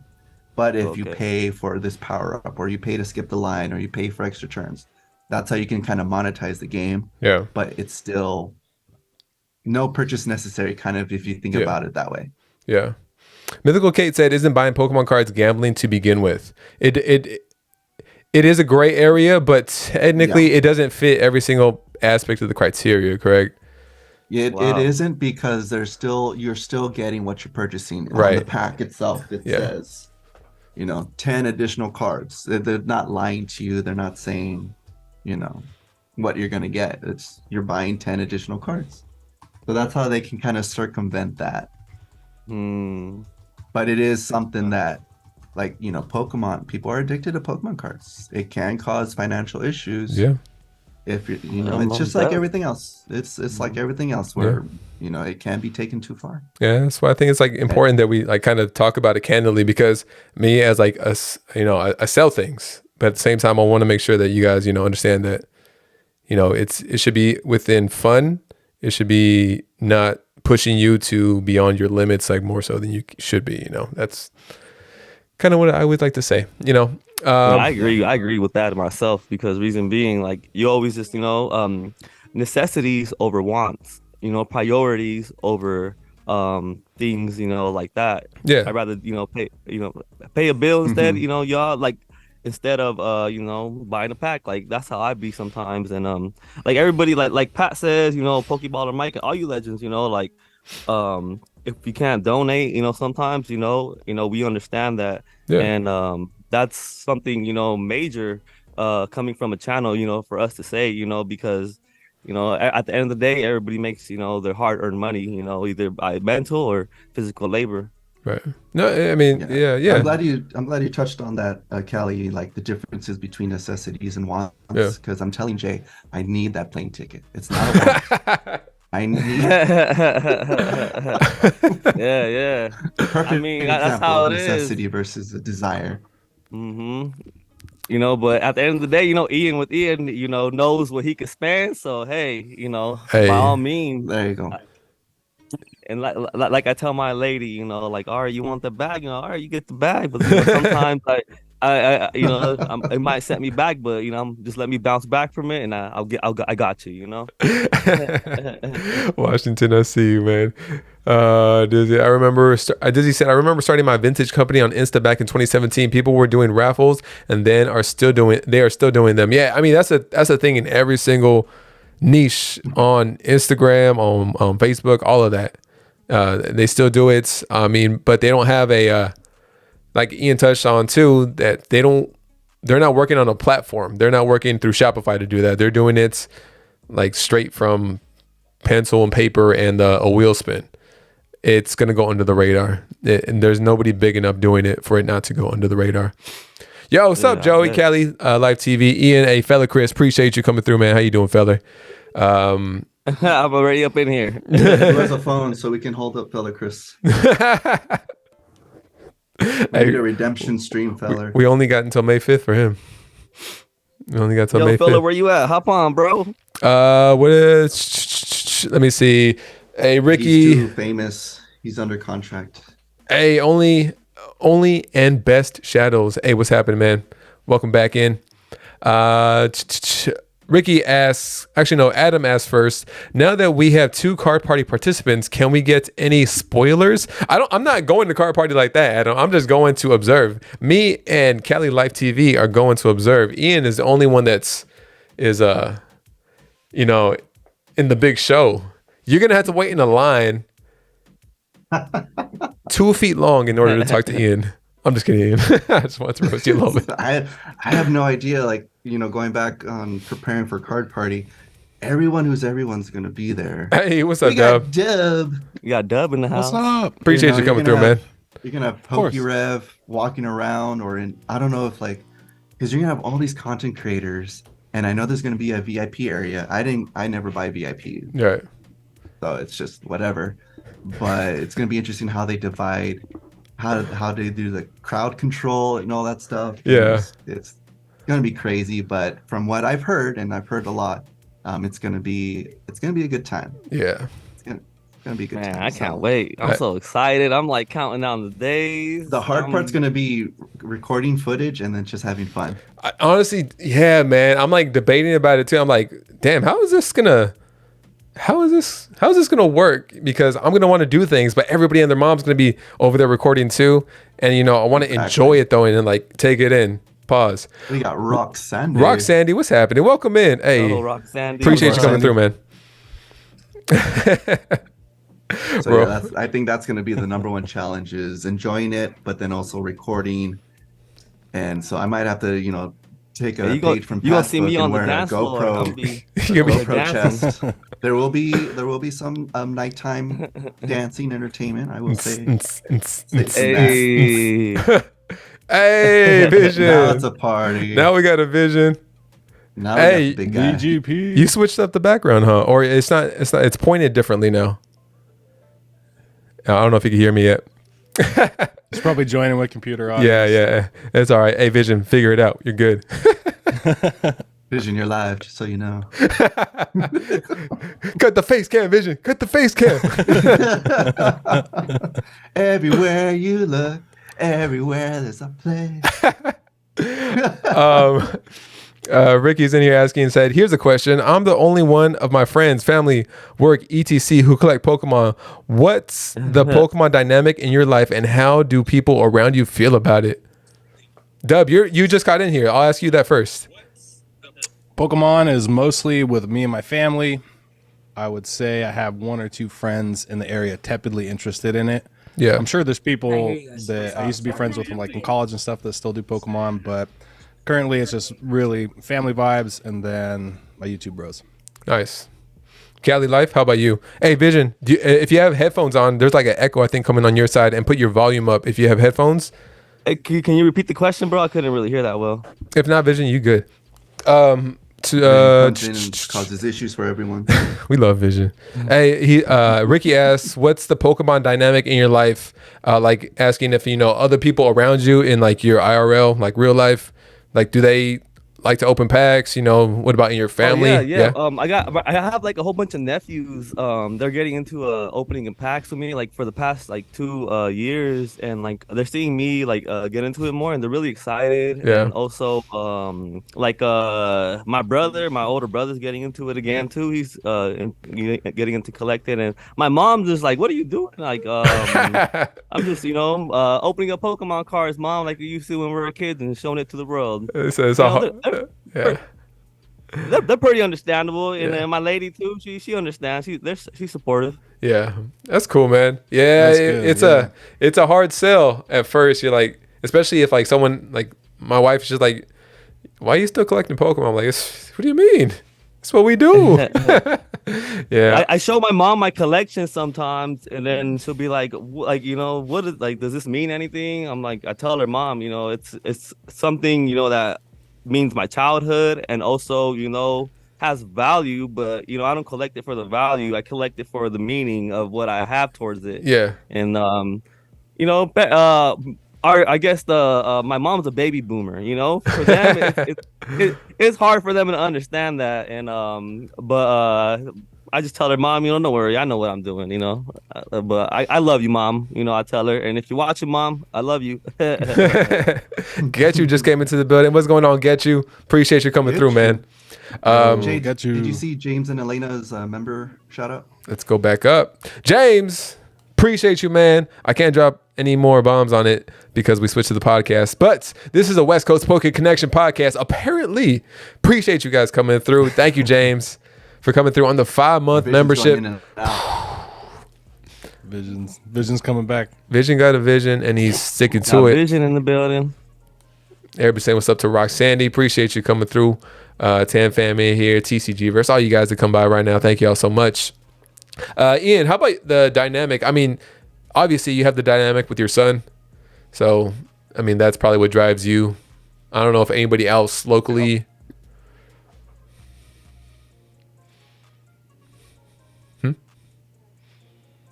But if you pay for this power up, or you pay to skip the line, or you pay for extra turns, that's how you can kind of monetize the game. Yeah. But it's still no purchase necessary, kind of, if you think about it that way. Yeah. Mythical Kate said, "Isn't buying Pokemon cards gambling to begin with?" It is a gray area, but technically it doesn't fit every single aspect of the criteria, correct? It isn't, because you're still getting what you're purchasing. On the pack itself, it says, 10 additional cards. They're not lying to you. They're not saying, what you're going to get. You're buying 10 additional cards. So that's how they can kind of circumvent that. But it is something that, like, Pokemon, people are addicted to Pokemon cards. It can cause financial issues. Yeah. If it's just like everything else. It's like everything else where, it can be taken too far. Yeah, that's why I think it's like important that we like kind of talk about it candidly, because me as like I sell things, but at the same time I want to make sure that you guys, understand that, it should be within fun. It should be not pushing you to beyond your limits, like more so than you should be, That's kind of what I would like to say, I agree with that myself, because reason being, like, you always just necessities over wants, priorities over things, like that. Yeah. I'd rather, pay a bill instead, Mhm. y'all, like, instead of buying a pack. Like, that's how I be sometimes. And like everybody, like Pat says, Pokeball or Mike and all you legends, like, if you can't donate, sometimes, we understand that. Yeah. And that's something, major coming from a channel, for us to say, because at the end of the day, everybody makes, their hard-earned money, either by mental or physical labor. Right. No, I mean, Yeah. yeah. I'm glad you touched on that, Callie, like the differences between necessities and wants. Yeah. Because I'm telling Jay, I need that plane ticket. It's not a want. I need Yeah, yeah. I perfect mean, that's example how of it is. necessity versus a desire. Hmm. But at the end of the day, Ian with Ian, knows what he can spend. So hey, by Hey. all means, There you go. and like I tell my lady, like, all right, you want the bag, all right, you get the bag, but sometimes it might set me back, but just let me bounce back from it, and I got you. Washington, I see you, man. Dizzy, Dizzy said, I remember starting my vintage company on Insta back in 2017. People were doing raffles, and they are still doing them. Yeah, I mean that's a thing in every single niche on Instagram, on Facebook, all of that. They still do it. I mean, but they don't have a like Ian touched on too, that they're not working on a platform. They're not working through Shopify to do that. They're doing it like straight from pencil and paper and a wheel spin. It's going to go under the radar. And there's nobody big enough doing it for it not to go under the radar. Yo, what's up, Joey, Kelly, Live TV, Ian, fella Chris, appreciate you coming through, man. How you doing, fella? I'm already up in here. Who has a phone so we can hold up fella Chris? We need a redemption stream, fella. We only got until May 5th for him. We only got until May 5th. Fella, where you at? Hop on, bro. What is? Let me see. Hey, Ricky. He's too famous. He's under contract. Hey, only and best shadows. Hey, what's happening, man? Welcome back in. Ricky asks, actually no, Adam asked first. Now that we have 2 card party participants, can we get any spoilers? I'm not going to card party like that, Adam. I'm just going to observe. Me and Cali Life TV are going to observe. Ian is the only one is in the big show. You're gonna have to wait in a line 2 feet long in order to talk to Ian. I'm just kidding, Ian. I just want to roast you a little bit. I have no idea. Like, going back on preparing for card party, everyone's going to be there. Hey, what's up, we got Dub? Dub. You got Dub in the house. What's up? Appreciate you coming through, man. You're gonna have PokeRev walking around, I don't know if because you're gonna have all these content creators, and I know there's gonna be a VIP area. I never buy VIP, Right. so it's just whatever. But it's gonna be interesting how they divide, how they do the crowd control and all that stuff. Yeah, it's gonna be crazy. But from what I've heard, and I've heard a lot, it's gonna be a good time. Yeah. Gonna be a good time. I can't wait. I'm so excited. I'm like counting down the days. The hard part's gonna be recording footage and then just having fun. Honestly, yeah, man. I'm like debating about it too. I'm like, damn, how is this gonna work? Because I'm gonna want to do things, but everybody and their mom's gonna be over there recording too. And I want to enjoy it though, and then like take it in. Pause. We got Rock Sandy. Rock Sandy, what's happening? Welcome in. Hey, Rock Sandy. Appreciate you coming through, man. So yeah, I think that's going to be the number one challenge, is enjoying it, but then also recording. And so I might have to, take a page from you gonna see me on the dance floor. GoPro chest. There will be some nighttime dancing entertainment, I will say. Hey. Hey, Vision. Now it's a party. Now we got a Vision. Now we got the big guy. VGP. You switched up the background, huh? Or it's not. It's pointed differently now. I don't know if you can hear me yet. It's probably joining with computer audio. Yeah. It's all right. Hey, Vision, figure it out. You're good. Vision, you're live, just so you know. Cut the face cam, Vision. Cut the face cam. Everywhere you look, everywhere there's a place. Ricky's in here asking and said, here's a question. I'm the only one of my friends, family, work, etc. who collect Pokemon. What's the Pokemon dynamic in your life and how do people around you feel about it? Dub, you just got in here. I'll ask you that first. Pokemon is mostly with me and my family. I would say I have one or two friends in the area tepidly interested in it. Yeah. I'm sure there's people that I used to be friends with from like in college and stuff that still do Pokemon, but currently it's just really family vibes and then my YouTube bros. Nice. Cali Life, how about you? Hey, Vision, if you have headphones on, there's like an echo, I think, coming on your side, and put your volume up if you have headphones. Hey, can you repeat the question, bro? I couldn't really hear that well. If not, Vision, you good. Comes in and causes issues for everyone. We love Vision. Hey, Ricky asks, what's the Pokemon dynamic in your life? Like asking if you know other people around you in like your IRL, like real life. Like, do they like to open packs? You know, what about in your family? Yeah. I have like a whole bunch of nephews. They're getting into opening and packs with me like for the past like 2 years, and like they're seeing me like get into it more, and they're really excited. Yeah. And also my older brother's getting into it again too. He's getting into collecting, and my mom's just like, "What are you doing?" Like, I'm just opening up Pokemon cards, mom, like we used to when we were kids, and showing it to the world. Yeah. They're pretty understandable, and then my lady too. She understands. She's supportive. Yeah, that's cool, man. Yeah, it's a hard sell at first. You're like, especially if like someone like my wife is just like, "Why are you still collecting Pokemon?" I'm like, "What do you mean? That's what we do." Yeah, I show my mom my collection sometimes, and then she'll be like, what is like? Does this mean anything? I'm like, I tell her, Mom, it's something that means my childhood, and also has value, but I don't collect it for the value. I collect it for the meaning of what I have towards it. Yeah. And I guess my mom's a baby boomer. For them it's hard for them to understand that, and but I just tell her, Mom, don't worry, I know what I'm doing, but I love you, Mom. I tell her, and if you're watching, Mom, I love you. Get You just came into the building. What's going on, Get You? Appreciate you coming through, man. Jay, did you see James and Elena's member shout out? Let's go back up. James, appreciate you, man. I can't drop any more bombs on it because we switched to the podcast, but this is a West Coast Poke Connection podcast. Apparently, appreciate you guys coming through. Thank you, James, for coming through on the 5-month membership. Vision's coming back. Vision got a vision, and he's sticking to it. Vision in the building. Everybody saying what's up to Roxanne. Appreciate you coming through. Tan Fam in here, TCG verse, all you guys that come by right now. Thank you all so much. Ian, how about the dynamic? I mean, obviously you have the dynamic with your son, so I mean that's probably what drives you. I don't know if anybody else locally.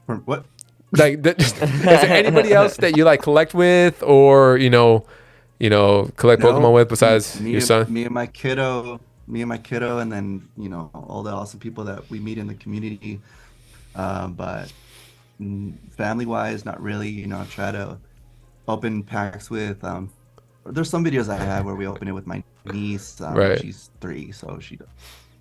What? Like, is there anybody else that you like collect with, or collect Pokemon with besides your son? Me and my kiddo, and then all the awesome people that we meet in the community. But family wise, not really. I try to open packs with. There's some videos I have where we open it with my niece. Right. She's 3, so she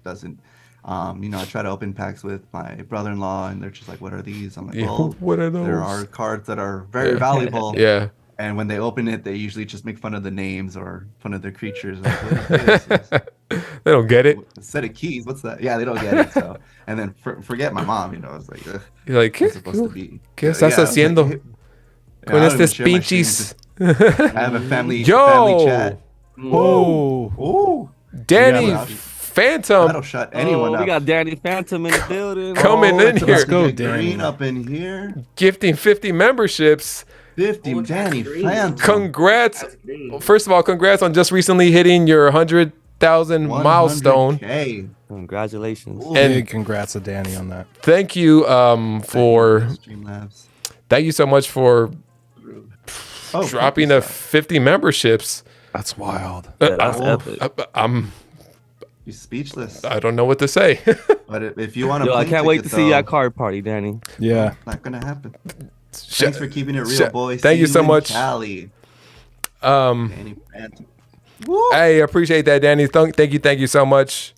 doesn't. I try to open packs with my brother-in-law, and they're just like, "What are these?" I'm like, "Well, what are those?" There are cards that are very valuable. Yeah. And when they open it, they usually just make fun of the names or fun of their creatures. Like, what is this? They don't get it. A set of keys. What's that? Yeah, they don't get it. So, and then forget my mom. I was like, you're like, "¿Qué supposed to be?" ¿Qué estás haciendo con estos pinches? I have a family chat. Oh, Danny Phantom. I don't shut anyone up. We got Danny Phantom in the building. Coming in here. Let's go, Danny. Up in here. Gifting 50 memberships. 50, Danny Phantom. Congrats. First of all, congrats on just recently hitting your 100,000 milestone. Congratulations. And congrats to Danny on that. Thank you thank you so much for dropping the 50 memberships. That's wild. That's epic. You're speechless. I don't know what to say. But if you want to, I can't wait to see you at card party, Danny. Yeah, not gonna happen. Thanks for keeping it real, boys. Thank you so much. Cali. Danny Woo. Hey, appreciate that, Danny. Thank you so much.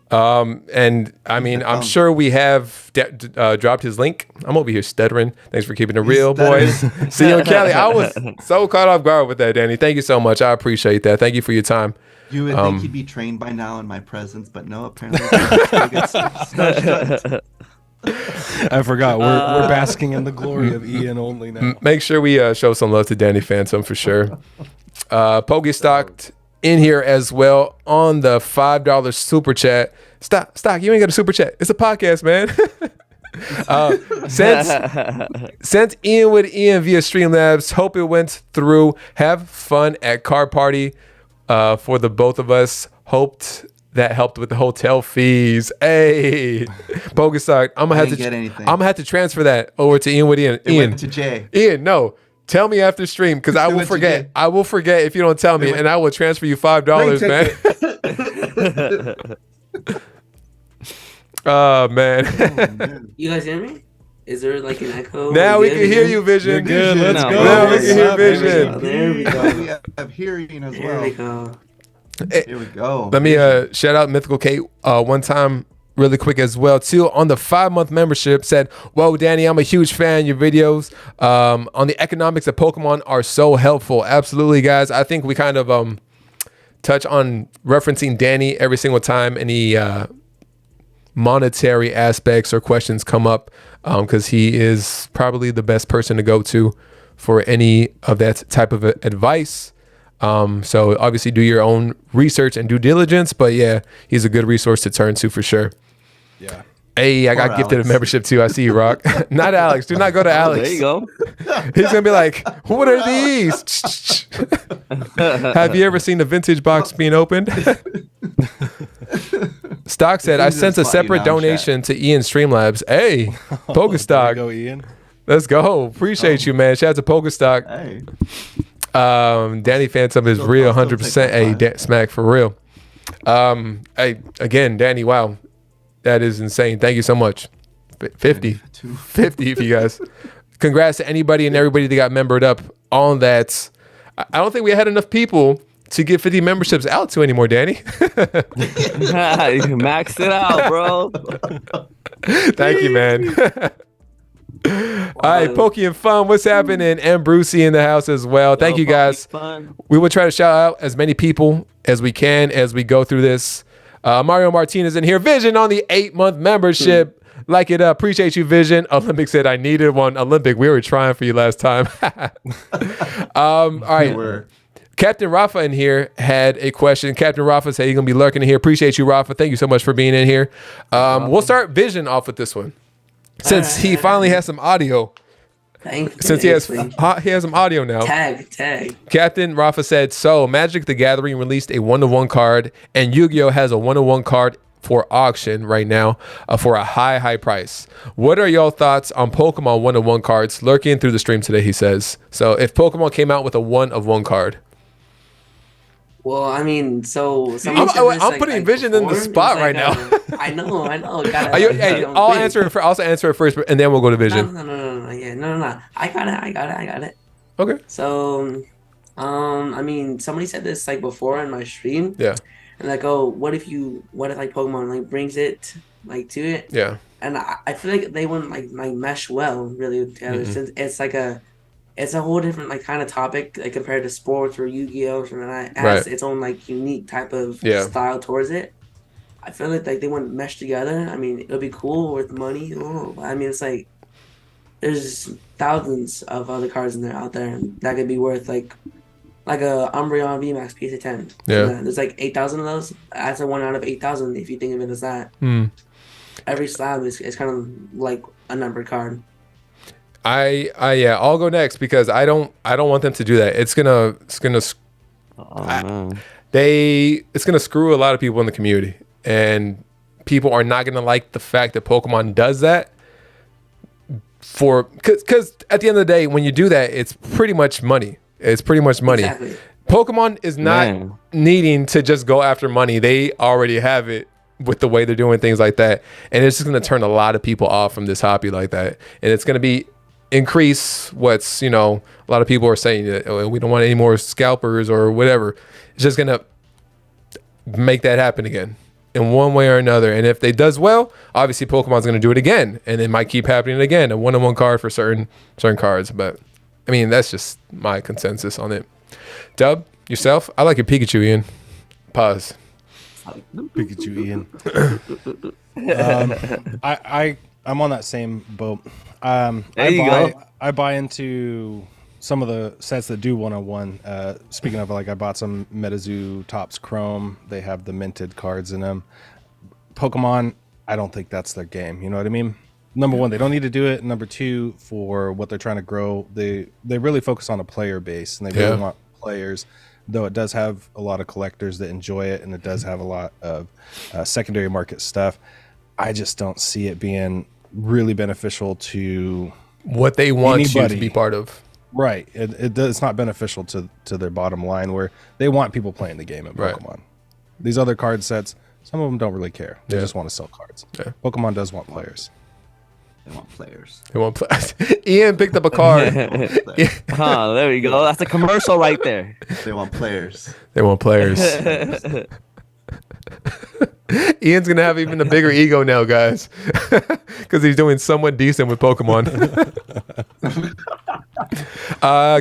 And I mean, I'm sure we have dropped his link. I'm over here stuttering. Thanks for keeping it real, boys. See you in Cali. I was so caught off guard with that, Danny. Thank you so much. I appreciate that. Thank you for your time. You would think he'd be trained by now in my presence, but no, apparently. I forgot. We're basking in the glory of Ian only now. Make sure we show some love to Danny Phantom for sure. Pokestocked in here as well on the $5 super chat. Stock, you ain't got a super chat. It's a podcast, man. Sent Ian with Ian via Streamlabs. Hope it went through. Have fun at car party for the both of us. Hoped that helped with the hotel fees. Hey, Pokestock, I'm gonna have to transfer that over to Ian with Ian. Ian went to Jay. Ian, no. Tell me after stream because I will forget. I will forget if you don't tell me, and I will transfer you $5, man. Oh man. You guys hear me? Is there like an echo? Now we can hear you, Vision. You're good. Let's go. Now we can hear Vision. There we go. We have hearing as There well. we go. Here we go. Let me shout out Mythical Kate one time really quick as well too. On the 5-month membership said, "Whoa, Danny, I'm a huge fan. Your videos on the economics of Pokemon are so helpful." Absolutely, guys. I think we kind of touch on referencing Danny every single time any monetary aspects or questions come up because he is probably the best person to go to for any of that type of advice. So obviously do your own research and due diligence, but yeah, he's a good resource to turn to for sure. Yeah. Hey, I got gifted a membership too. I see you, Rock. Not Alex. Do not go to Alex. There you go. He's gonna be like, "What are these?" Have you ever seen the vintage box being opened? Stock said, "I sent a separate donation to Ian Streamlabs." Hey, Pokestock. Go, Ian. Let's go. Appreciate you, man. Shout out to Pokestock. Hey. Danny Phantom is real, 100%. Hey, Smack for real. Hey, again, Danny. Wow, that is insane. Thank you so much. 50 if you guys. Congrats to anybody and everybody that got membered up on that. I don't think we had enough people to get 50 memberships out to anymore, Danny. Max it out, bro. Thank you, man. All right, Pokey and Fun, what's happening? And Brucey in the house as well. Thank you, guys. Fun. We will try to shout out as many people as we can as we go through this. Mario Martinez in here. Vision on the 8-month membership. Like it up. Appreciate you, Vision. Olympic said, "I needed one." Olympic, we were trying for you last time. All right. Captain Rafa in here had a question. Captain Rafa said he's going to be lurking in here. Appreciate you, Rafa. Thank you so much for being in here. We'll start Vision off with this one. Since he finally has some audio. Since he has some audio now. Tag. Captain Rafa said, "So Magic the Gathering released a 1-to-1 card, and Yu-Gi-Oh has a 1-to-1 card for auction right now for a high price. What are y'all thoughts on Pokemon 1-to-1 cards lurking through the stream today?" He says. So if Pokemon came out with a 1-of-1 card. Well, I mean, so I'm putting Vision in the spot right now. I know. I'll answer it first, and then we'll go to Vision. No. I got it. Okay. So, I mean, somebody said this like before in my stream. Yeah. And like, oh, what if like Pokemon like brings it like to it? Yeah. And I feel like they wouldn't like mesh well really together since it's a whole different like kind of topic like compared to sports or Yu-Gi-Oh! And it has its own like unique type of style towards it. I feel like they wouldn't mesh together. I mean, it would be cool with money. I mean, it's like there's thousands of other cards out there that could be worth like a Umbreon VMAX PSA 10. Yeah. There's like 8,000 of those. That's a 1 out of 8,000 if you think of it as that. Every slab is kind of like a numbered card. I'll go next because I don't want them to do that. It's gonna screw a lot of people in the community, and people are not gonna like the fact that Pokemon does that. Because at the end of the day, when you do that, it's pretty much money. Exactly. Pokemon is not needing to just go after money. They already have it with the way they're doing things like that, and it's just gonna turn a lot of people off from this hobby like that, and it's gonna be increase what's, a lot of people are saying that we don't want any more scalpers or whatever. It's just going to make that happen again in one way or another. And if they does well, obviously Pokemon's going to do it again, and it might keep happening again, a 1-on-1 card for certain cards. But I mean, that's just my consensus on it. Dub, yourself? I like your Pikachu, Ian. Pause. Pikachu, Ian. I'm on that same boat. I buy into some of the sets that do 1-on-1. Speaking of, like, I bought some Metazoo Topps Chrome. They have the minted cards in them. Pokemon, I don't think that's their game. You know what I mean? Number one, they don't need to do it. Number two, for what they're trying to grow, they really focus on a player base, and they really want players. Though it does have a lot of collectors that enjoy it, and it does have a lot of secondary market stuff. I just don't see it being really beneficial to what they want you to be part of. Right. It's not beneficial to their bottom line, where they want people playing the game of Pokemon. Right. These other card sets, some of them don't really care. They just want to sell cards. Yeah. Pokemon does want players. They want players. They want players. Ian picked up a card. There we go. That's a commercial right there. They want players. They want players. Ian's gonna have even a bigger ego now, guys, because he's doing somewhat decent with Pokemon.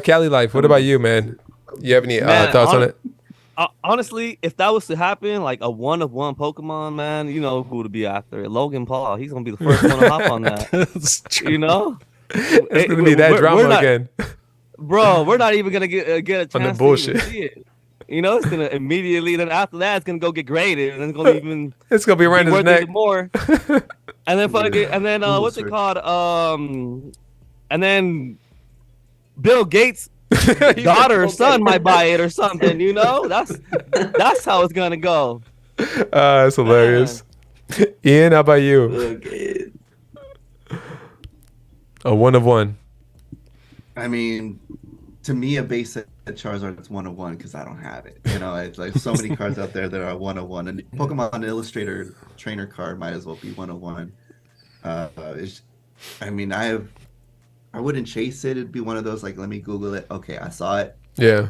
Cali Life, what about you, man? You have any thoughts on it? Honestly, if that was to happen, like a 1-of-1 Pokemon, man, you know who to be after. Logan Paul. He's gonna be the first one to hop on that. You know, it's gonna be that drama again, bro. We're not even gonna get a chance on the bullshit. To see it. You know, it's gonna immediately. Then after that, it's gonna go get graded, and it's gonna even. It's gonna be around his neck more. And then what's it called? And then Bill Gates' daughter or son might buy it or something. You know, that's how it's gonna go. That's hilarious. Ian, how about you? Okay. A 1-of-1. I mean, to me, a basic Charizard is 1-of-1 because I don't have it. You know, it's like so many cards out there that are 1-of-1. And Pokemon Illustrator trainer card might as well be 1-of-1. I mean, I wouldn't chase it. It'd be one of those, like, let me Google it. Okay, I saw it. Yeah.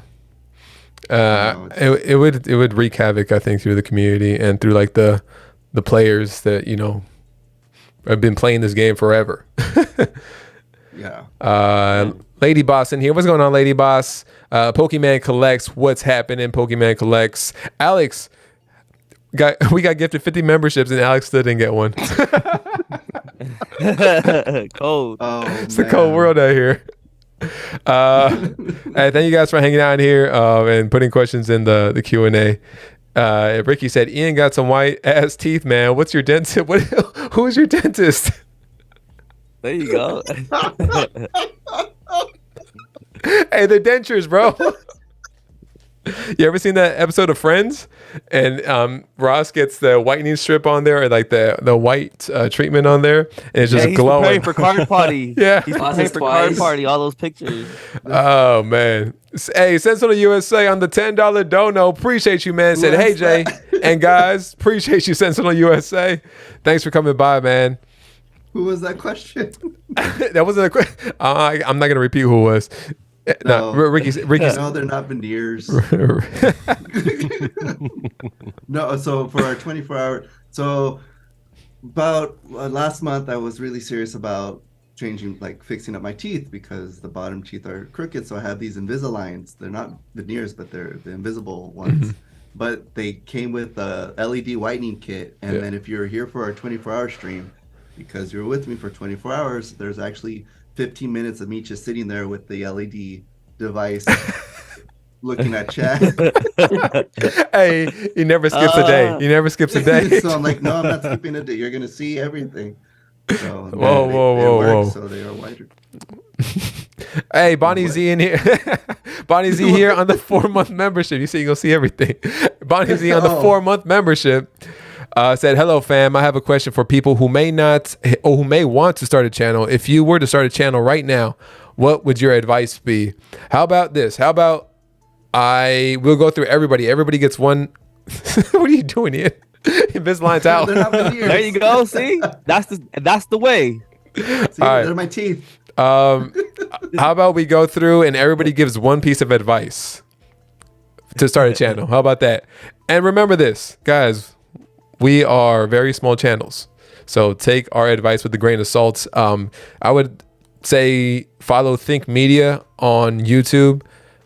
It would wreak havoc, I think, through the community and through like the players that, you know, have been playing this game forever. Yeah. Lady Boss in here. What's going on, Lady Boss? Pokemon Collects. What's happening? Pokemon Collects. Alex, we got gifted 50 memberships and Alex still didn't get one. Cold. Oh, it's the cold world out here. Hey, thank you guys for hanging out in here and putting questions in the Q&A. Ricky said, Ian got some white ass teeth, man. What's your dentist? Who is your dentist? There you go. Hey, the dentures, bro. You ever seen that episode of Friends? And Ross gets the whitening strip on there, or like the white treatment on there, and it's just glowing. He's preparing for card party. Yeah, he's preparing for card party. All those pictures. Oh man. Hey, Sentinel USA on the $10 dono. Appreciate you, man. Said, hey Jay and guys, appreciate you, Sentinel USA. Thanks for coming by, man. Who was that question? That wasn't a question. I'm not gonna repeat who it was. No, Ricky's. No, they're not veneers. No, so for our 24-hour, so about last month, I was really serious about fixing up my teeth because the bottom teeth are crooked. So I have these Invisaligns. They're not veneers, but they're the invisible ones. But they came with a LED whitening kit, and then if you're here for our 24-hour stream, because you're with me for 24 hours, there's actually 15 minutes of me just sitting there with the LED device looking at chat. Hey, he never skips a day. He never skips a day. So I'm like, no, I'm not skipping a day. You're going to see everything. So whoa. So they are wider. Hey, Bonnie Z in here. Bonnie Z here on the 4-month membership. You say you're going to see everything. Bonnie Z on the 4-month membership. Said, hello fam, I have a question for people who may not or who may want to start a channel. If you were to start a channel right now, what would your advice be? How about this? How about we'll go through everybody. Everybody gets one. What are you doing here? Invisalign's out. There you go. See, that's the way. See, they're my teeth. How about we go through and everybody gives one piece of advice to start a channel? How about that? And remember this, guys, we are very small channels, so take our advice with a grain of salt. I would say follow Think Media on YouTube.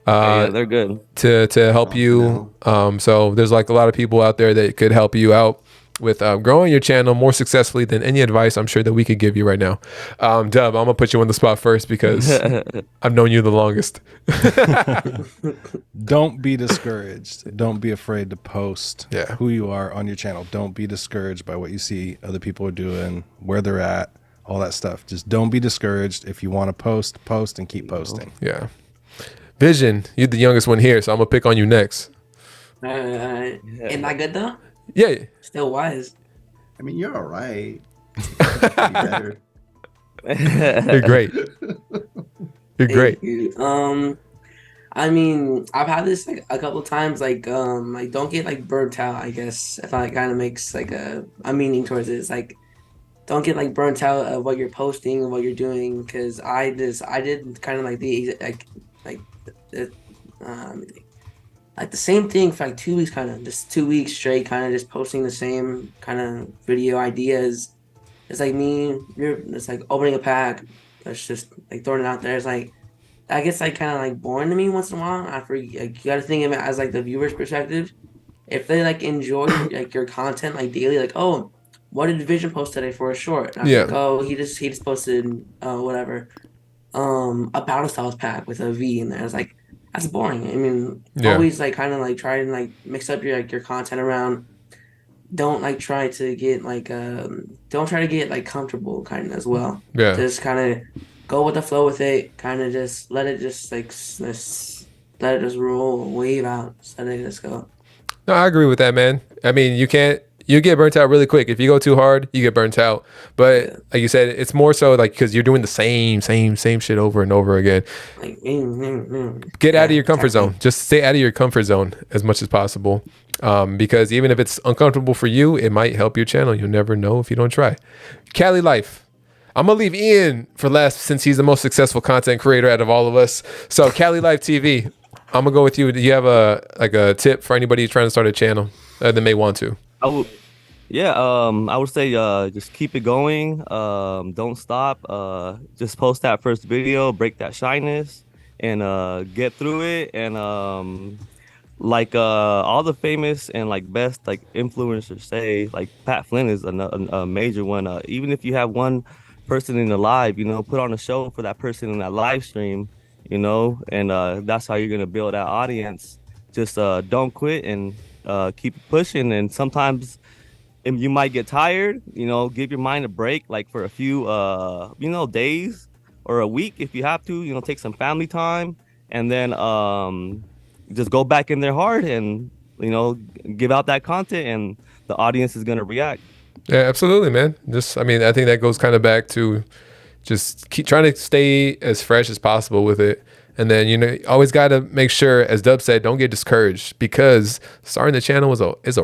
Yeah, they're good to help you. So there's like a lot of people out there that could help you out with growing your channel more successfully than any advice I'm sure that we could give you right now. Dub, I'm gonna put you on the spot first because I've known you the longest. Don't be discouraged. Don't be afraid to post Yeah. who you are on your channel. Don't be discouraged by what you see other people are doing, where they're at, all that stuff. Just don't be discouraged. If you want to post and keep posting. Yeah. Vision, you're the youngest one here, so I'm gonna pick on you next. Ain't that good though? Yeah. Still wise. I mean, you're all right. Better. You're great. You're great. Thank you. I mean, I've had this like a couple times, like don't get like burnt out, I guess, if I kind of makes like a meaning towards it. It's like, don't get like burnt out of what you're posting and what you're doing, because I did kind of like the same thing for like 2 weeks, kind of just 2 weeks straight, kind of just posting the same kind of video ideas. It's like it's like opening a pack. It's just like throwing it out there. It's like, I guess like kind of like boring to me once in a while. After like, you got to think of it as like the viewer's perspective. If they like enjoy like your content like daily, like, oh, what did Vision post today for a short? And I was like, oh, he just posted whatever, a Battle Styles pack with a V in there. It's like, that's boring. I mean, always like kind of like try and like mix up your content around. Don't like try to get like don't try to get like comfortable kind of as well. Yeah. Just kind of go with the flow with it. Kind of just let it just like let it just roll, wave out. Just let it just go. No, I agree with that, man. I mean, you get burnt out really quick. If you go too hard, you get burnt out. But like you said, it's more so like because you're doing the same shit over and over again. Like, get out of your comfort zone. Just stay out of your comfort zone as much as possible. Because even if it's uncomfortable for you, it might help your channel. You'll never know if you don't try. Cali Life. I'm gonna leave Ian for last since he's the most successful content creator out of all of us. So Cali Life TV. I'm gonna go with you. Do you have a tip for anybody trying to start a channel that may want to? I would say just keep it going. Don't stop. Just post that first video, break that shyness, and get through it. And all the famous and like best like influencers say, like Pat Flynn is a major one. Even if you have one person in the live, put on a show for that person in that live stream, and that's how you're gonna build that audience. Just don't quit and keep pushing. And sometimes you might get tired, give your mind a break, like for a few days or a week if you have to, take some family time, and then just go back in there hard and give out that content, and the audience is going to react. Yeah, absolutely, man. I think that goes kind of back to just keep trying to stay as fresh as possible with it. And then, always got to make sure, as Dub said, don't get discouraged, because starting the channel it's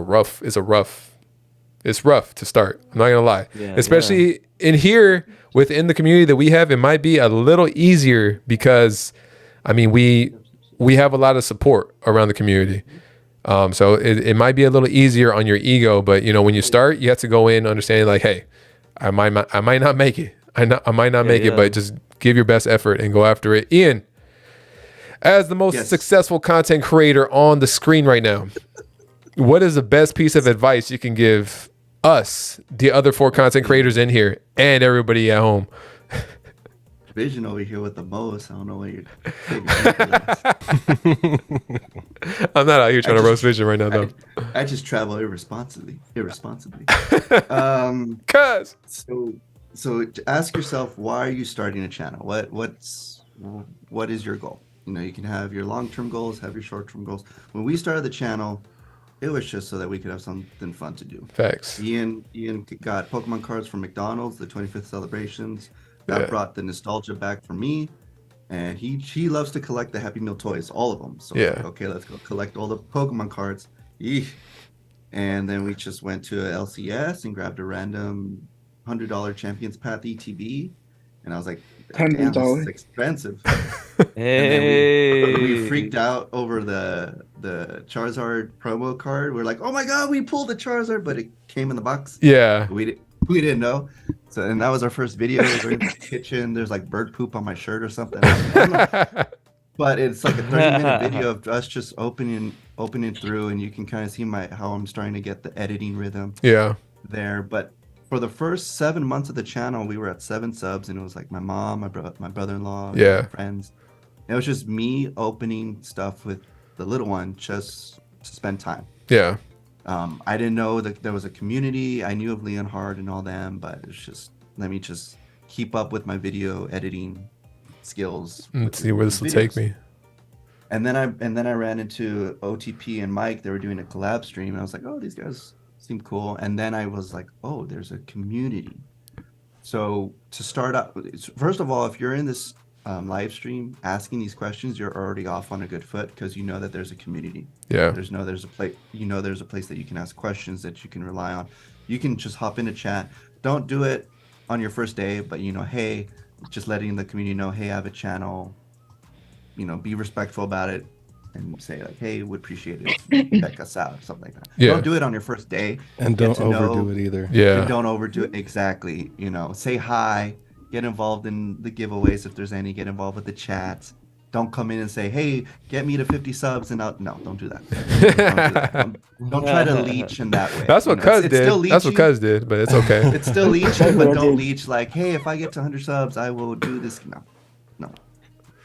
rough to start. I'm not gonna lie. Especially in here within the community that we have, it might be a little easier because we have a lot of support around the community. So it might be a little easier on your ego, but when you start, you have to go in understanding like, hey, I might not make it. I might not make it, but just give your best effort and go after it. Ian, as the most successful content creator on the screen right now, what is the best piece of advice you can give us, the other 4 content creators in here, and everybody at home? Vision over here with the most. I don't know what you're I'm not out here trying to roast Vision right now, though. I just travel irresponsibly. Cuz. So ask yourself, why are you starting a channel? What is your goal? You can have your long-term goals, have your short-term goals. When we started the channel, it was just so that we could have something fun to do. Facts. Ian got Pokemon cards from McDonald's, the 25th celebrations. That brought the nostalgia back for me. And he loves to collect the Happy Meal toys, all of them. So okay, let's go collect all the Pokemon cards. Eesh. And then we just went to a LCS and grabbed a random $100 Champions Path ETB. And I was like, $100. damn, this is expensive. Hey. And then we freaked out over the Charizard promo card. We're like, oh my god, we pulled the Charizard, but it came in the box. Yeah. We didn't know. So, and that was our first video. We're in the kitchen. There's like bird poop on my shirt or something. But it's like a 30-minute video of us just opening through, and you can kind of see how I'm starting to get the editing rhythm. Yeah. There, but for the first 7 months of the channel, we were at 7 subs, and it was like my mom, my brother-in-law, yeah, my friends. And it was just me opening stuff with the little one just to spend time. Yeah. I didn't know that there was a community. I knew of Leonhard and all them, but it's just let me just keep up with my video editing skills. Let's see where this will take me. And then I ran into OTP and Mike. They were doing a collab stream, and I was like, oh, these guys seem cool. And then I was like, oh, there's a community. So to start out, first of all, if you're in this live stream asking these questions, you're already off on a good foot because you know that there's a community. Yeah. There's a place. You know, there's a place that you can ask questions that you can rely on. You can just hop into chat. Don't do it on your first day, but hey, just letting the community know, hey, I have a channel. Be respectful about it and say like, hey, would appreciate it if check us out or something like that. Yeah. Don't do it on your first day. And don't overdo it either. Yeah. And don't overdo it. Exactly. Say hi, get involved in the giveaways if there's any, get involved with the chats. Don't come in and say, hey, get me to 50 subs and no, don't do that. Don't do that. Don't try to leech in that way. That's what Cuz did. That's what Cuz did, but it's okay. It's still leeching, but don't leech like, hey, if I get to 100 subs, I will do this. No.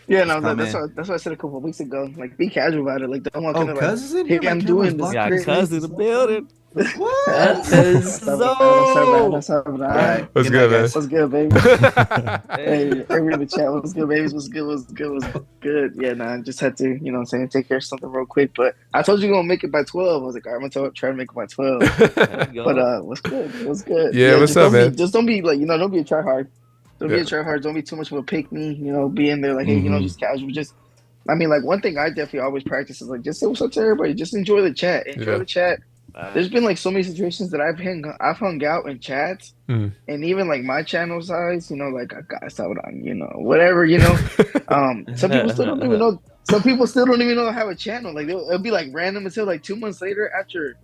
Yeah, no, that's what I said a couple of weeks ago. Like, be casual about it. Like, don't want to Cuz is in here. Hey, I'm doing this. Yeah, Cuz in the building. What? That's all right. What's good, man? What's good, baby? Hey, everybody in the chat, what's good, babies? What's good? Yeah, nah, I just had to, take care of something real quick. But I told you you're going to make it by 12. I was like, all right, I'm going to try to make it by 12. But what's good? Yeah, what's up, man? Just don't be, don't be a tryhard. Don't be a tryhard. Don't be too much of a pick me, be in there like, hey, just casual. One thing I definitely always practice is like, just say what's up to everybody. Just enjoy the chat. Enjoy the chat. There's been like so many situations that I've hung out in chats, and even like my channel size, like I got out on, whatever, some people still don't even know. Some people still don't even know I have a channel. Like it'll be like random until like 2 months later after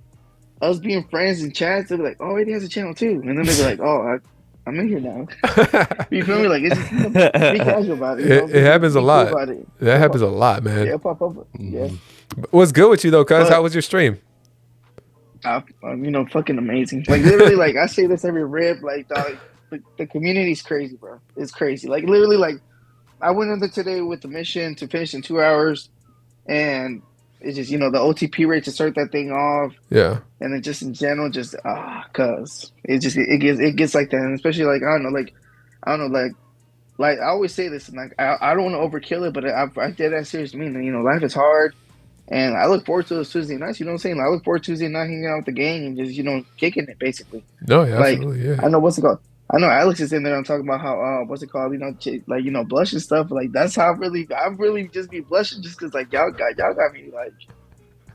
us being friends in chats. They'll be like, oh, he has a channel too, and then they'll be like, oh, I'm in here now. You feel me? Like it's just, be casual about it. It happens a lot. That happens a lot, man. Yeah, pop up. Yeah. What's good with you though, Cuz? How was your stream? Fucking amazing. Like literally, like I say this every rip. Like dog, the community's crazy, bro. It's crazy. Like literally, like I went in there today with the mission to finish in 2 hours, and it's just the OTP rate to start that thing off. Yeah. And then just in general, just cause it gets like that, and especially like I don't know, like I always say this, and like I don't want to overkill it, but I did that serious to me. Life is hard. And I look forward to those Tuesday nights. You know what I'm saying? I look forward to Tuesday night hanging out with the gang and just kicking it basically. No, yeah, absolutely, yeah. I know what's it called. I know Alex is in there. I'm talking about how what's it called? Blush and stuff. Like that's how I really just be blushing just because like y'all got me like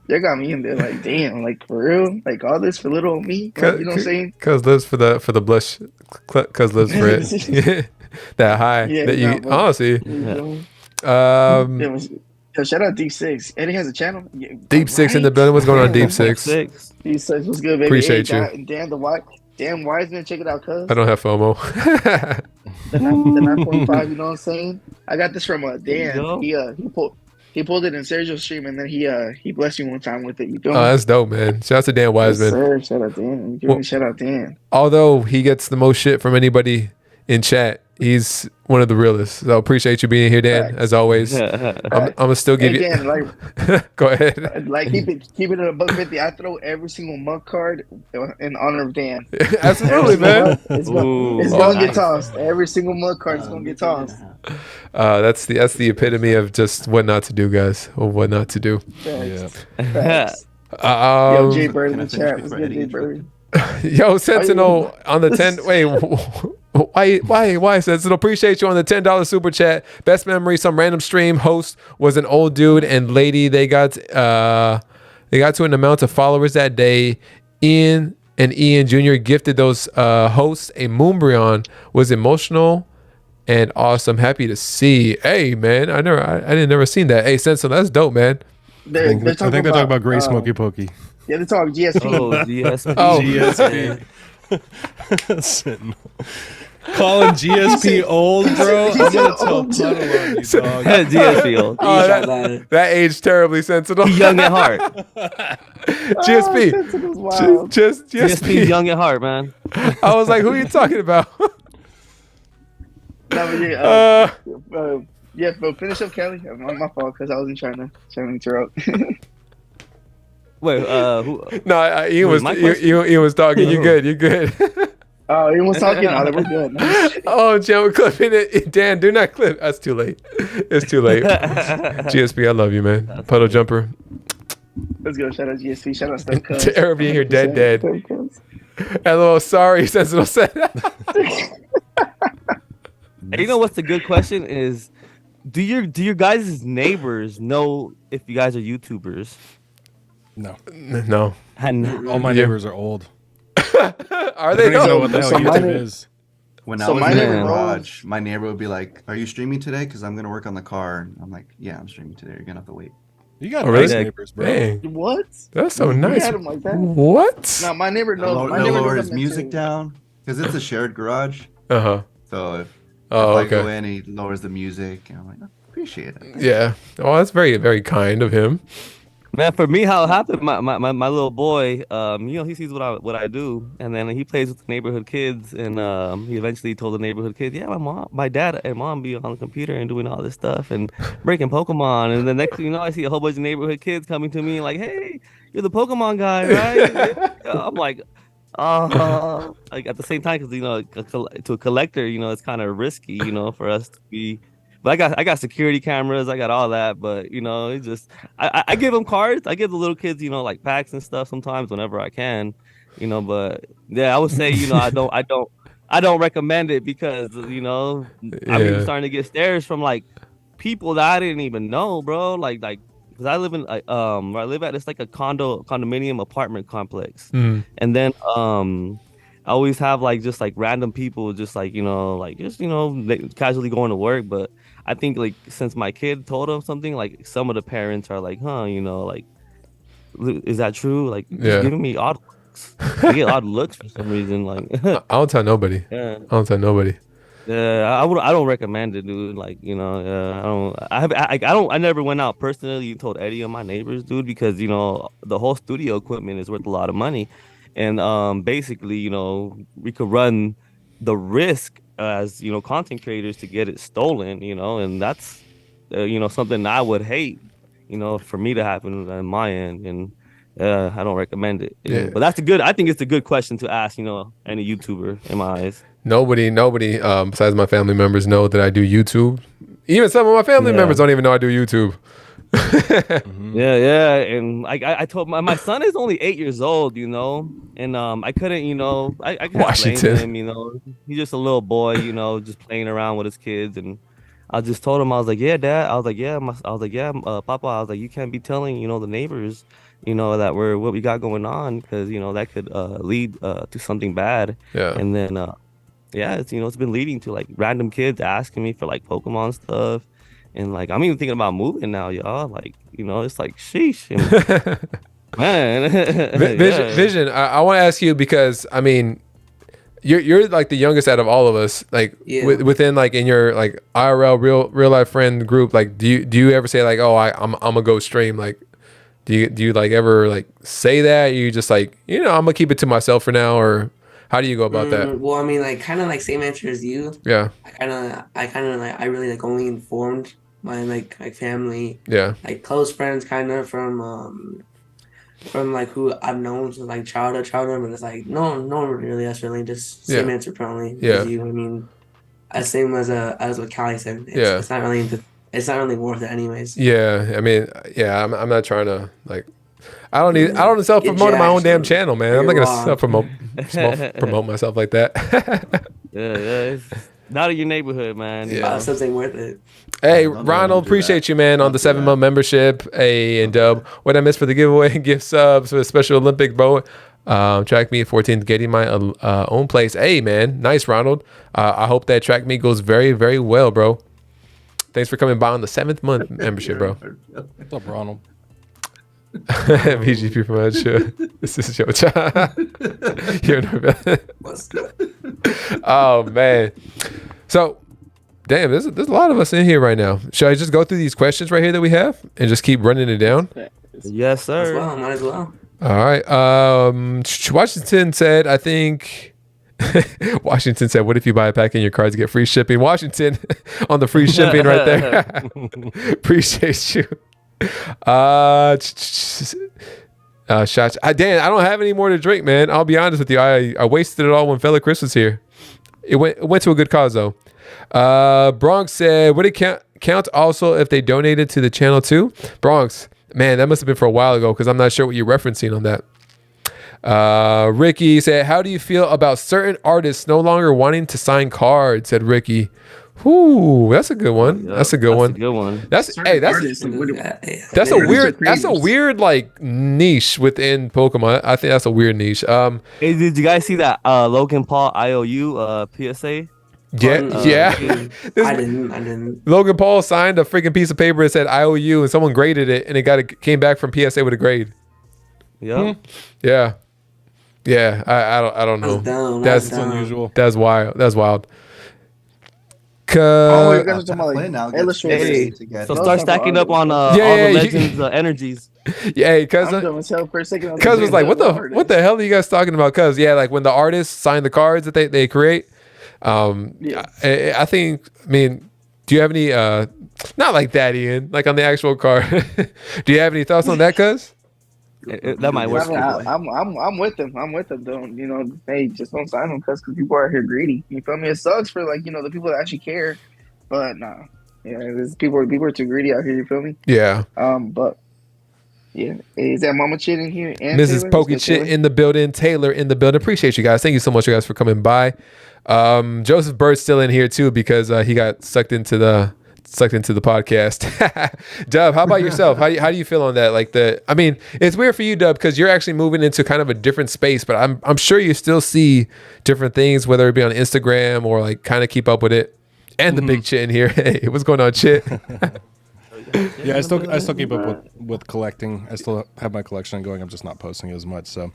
y'all got me in there like damn like for real like all this for little old me. Like, you know what I'm saying? Cuz lives for the blush. Cuz lives for it. That high that you honestly. Yo, shout out Deep Six. Eddie has a channel. Yeah, Deep Six in the building. What's going on, Deep Six? Deep Six, what's good, baby? Appreciate you. And Dan Wiseman, check it out, cuz. I don't have FOMO. the 9.5, you know what I'm saying? I got this from Dan. He pulled it in Sergio's stream, and then he blessed you one time with it. You feel me? That's dope, man. Shout out to Dan Wiseman. Yes, sir. Shout out Dan. Shout out Dan. Although he gets the most shit from anybody in chat, he's one of the realest. So appreciate you being here, Dan, as always. I'm gonna still give you. Go ahead. Like keep it at $150. I throw every single mug card in honor of Dan. Absolutely, man. It's gonna get tossed. Every single mug card is gonna get tossed. That's the epitome of just what not to do, guys, or what not to do. Facts. Yo, Jay Bird in the chat. What's good, Jay Bird? Yo, Sentinel on the 10. Wait, why Sentinel? Appreciate you on the $10 super chat. Best memory: some random stream host was an old dude and lady. They got to an amount of followers that day. Ian Jr. gifted those hosts a Moonbryon. Was emotional and awesome. Happy to see. Hey, man, I didn't never seen that. Hey, Sentinel, that's dope, man. I think they talk about Gray Smoky Pokey. Yeah, they talk GSP. Oh, GSP. Oh, GSP. Sentinel. Calling GSP old, bro. I'm gonna tell Puddle on you, dog. GSP old. Oh, that aged terribly, Sentinel. Young at heart. GSP. Just GSP young at heart, man. I was like, who are you talking about? Yeah, but finish up, Kelly. My fault, because I wasn't trying to interrupt. Wait, who? No, Ian was talking. You good? You good? Oh, Ian was talking. Oh, we're good. Oh, Jim, we're clipping it. Dan, do not clip. That's too late. It's too late. GSP, I love you, man. That's Puddle jumper. Let's go. Shout out GSP. Shout out Steph Cuz. Tara being here, dead. Hello, sorry, Sentinel said. You know what's a good question is, do your guys' neighbors know if you guys are YouTubers? No. And all my neighbors are old. Are they? I don't even know what the hell YouTube is. When I was in the garage, my neighbor would be like, "Are you streaming today? Because I'm gonna work on the car." And I'm like, "Yeah, I'm streaming today. You're gonna have to wait." You got nice neighbors, bro. Dang. What? That's so nice. Had him like that? What? No, my neighbor knows. My neighbor lower his music down because it's a shared garage. So if I go in, he lowers the music, and I'm like, appreciate it. Yeah. Oh, that's very, very kind of him. Man, for me, how it happened, my little boy, he sees what I do, and then he plays with the neighborhood kids, and he eventually told the neighborhood kids, yeah, my dad and mom be on the computer and doing all this stuff and breaking Pokemon, and the next thing you know, I see a whole bunch of neighborhood kids coming to me like, hey, you're the Pokemon guy, right? I'm like, like at the same time, because to a collector, it's kind of risky, for us to be. But I got security cameras, I got all that, but it's just I give them cards, I give the little kids, like packs and stuff sometimes whenever I can, but yeah, I would say, I don't recommend it because I've been starting to get stares from like people that I didn't even know, bro, like because I live in where I live at, it's like a condominium apartment complex, and then I always have like just like random people just like casually going to work, but I think like since my kid told him something, like some of the parents are like, like, is that true? Like, just giving me odd looks. I get odd looks for some reason. Like, I don't tell nobody. Yeah. I don't tell nobody. Yeah, I don't recommend it, dude. Like, I never went out personally and told any of my neighbors, dude, because the whole studio equipment is worth a lot of money, and basically, we could run the risk as content creators to get it stolen, and that's something I would hate, for me to happen on my end, and I don't recommend it. But I think it's a good question to ask, any YouTuber in my eyes. Nobody besides my family members know that I do YouTube. Even some of my family members don't even know I do YouTube. Yeah, and I told my son is only 8 years old, and I couldn't, I can't blame him, he's just a little boy, just playing around with his kids, and I just told him, I was like, yeah, Dad, I was like, Papa, I was like, you can't be telling, the neighbors, that what we got going on, because that could lead to something bad. And then it's been leading to like random kids asking me for like Pokemon stuff. And like I'm even thinking about moving now, y'all. Like, it's like sheesh. And, man. Vision, I want to ask you because I mean, you're like the youngest out of all of us. Like within like in your like IRL real life friend group. Like, do you ever say like, oh, I'm gonna go stream? Like, do you like ever like say that? You just like I'm gonna keep it to myself for now, or how do you go about that? Well, I mean, like kind of like same answer as you. Yeah. I really like only informed my like family, like close friends, kind of from like who I've known since like childhood, but it's like no one really. That's really just same answer probably. As you, I mean, as same as what Callie said. It's not really worth it anyways. Yeah, I mean, I'm not trying to like. I don't self promote my own damn channel, man. I'm not gonna self promote myself like that. It's not in your neighborhood, man. Something worth it. Hey, Ronald, appreciate you, man, on the 7-month membership. Hey, and Dub, what I missed for the giveaway, gift subs for the Special Olympic bow. Track meet 14th, getting my own place. Hey, man. Nice, Ronald. I hope that track meet goes very, very well, bro. Thanks for coming by on the 7th month membership, bro. What's up, Ronald? VGP from This is your child. What's good? Oh, man. So, damn, there's a lot of us in here right now. Should I just go through these questions right here that we have and just keep running it down? Yes, sir. Might as well. All right. Washington said, I think... Washington said, what if you buy a pack in your cards, get free shipping? Washington on the free shipping right there. Appreciate you. Shots. Dan, I don't have any more to drink, man. I'll be honest with you. I wasted it all when Fella Chris was here. It went to a good cause though. Bronx said, would it count also if they donated to the channel too? Bronx, man, that must have been for a while ago because I'm not sure what you're referencing on that. Ricky said, how do you feel about certain artists no longer wanting to sign cards? Said Ricky. Ooh, that's a good one. That's a good one. That's a weird like niche within Pokemon. I think that's a weird niche. Hey, did you guys see that Logan Paul IOU PSA? Yeah. I didn't. Logan Paul signed a freaking piece of paper that said IOU and someone graded it and it came back from PSA with a grade. Yeah. Yeah. Yeah. I don't know. That's unusual. That's wild. That's wild. You guys are talking about like illustrators. So start stacking up on all the legends energies. Yeah, because was like, what the hell are you guys talking about? Because like when the artists sign the cards that they create, I think. I mean, do you have any? Not like that, Ian. Like on the actual card. Do you have any thoughts on that? Cuz that might work. I'm with them. I'm with them. Don't hey, just don't sign them because people are here greedy. You feel me? It sucks for like the people that actually care, but nah. Yeah, people are too greedy out here. You feel me? Yeah. But yeah, is that Mama Chit in here? And Mrs. Pokechit in the building. Taylor in the building. Appreciate you guys. Thank you so much, you guys, for coming by. Joseph Bird's still in here too because he got sucked into the podcast. Dub, how about yourself? How do you feel on that? Like I mean, it's weird for you, Dub, because you're actually moving into kind of a different space, but I'm sure you still see different things, whether it be on Instagram or like kind of keep up with it. And the big Chit in here. Hey, what's going on, Chit? Yeah, I still keep up with collecting. I still have my collection going. I'm just not posting as much. So,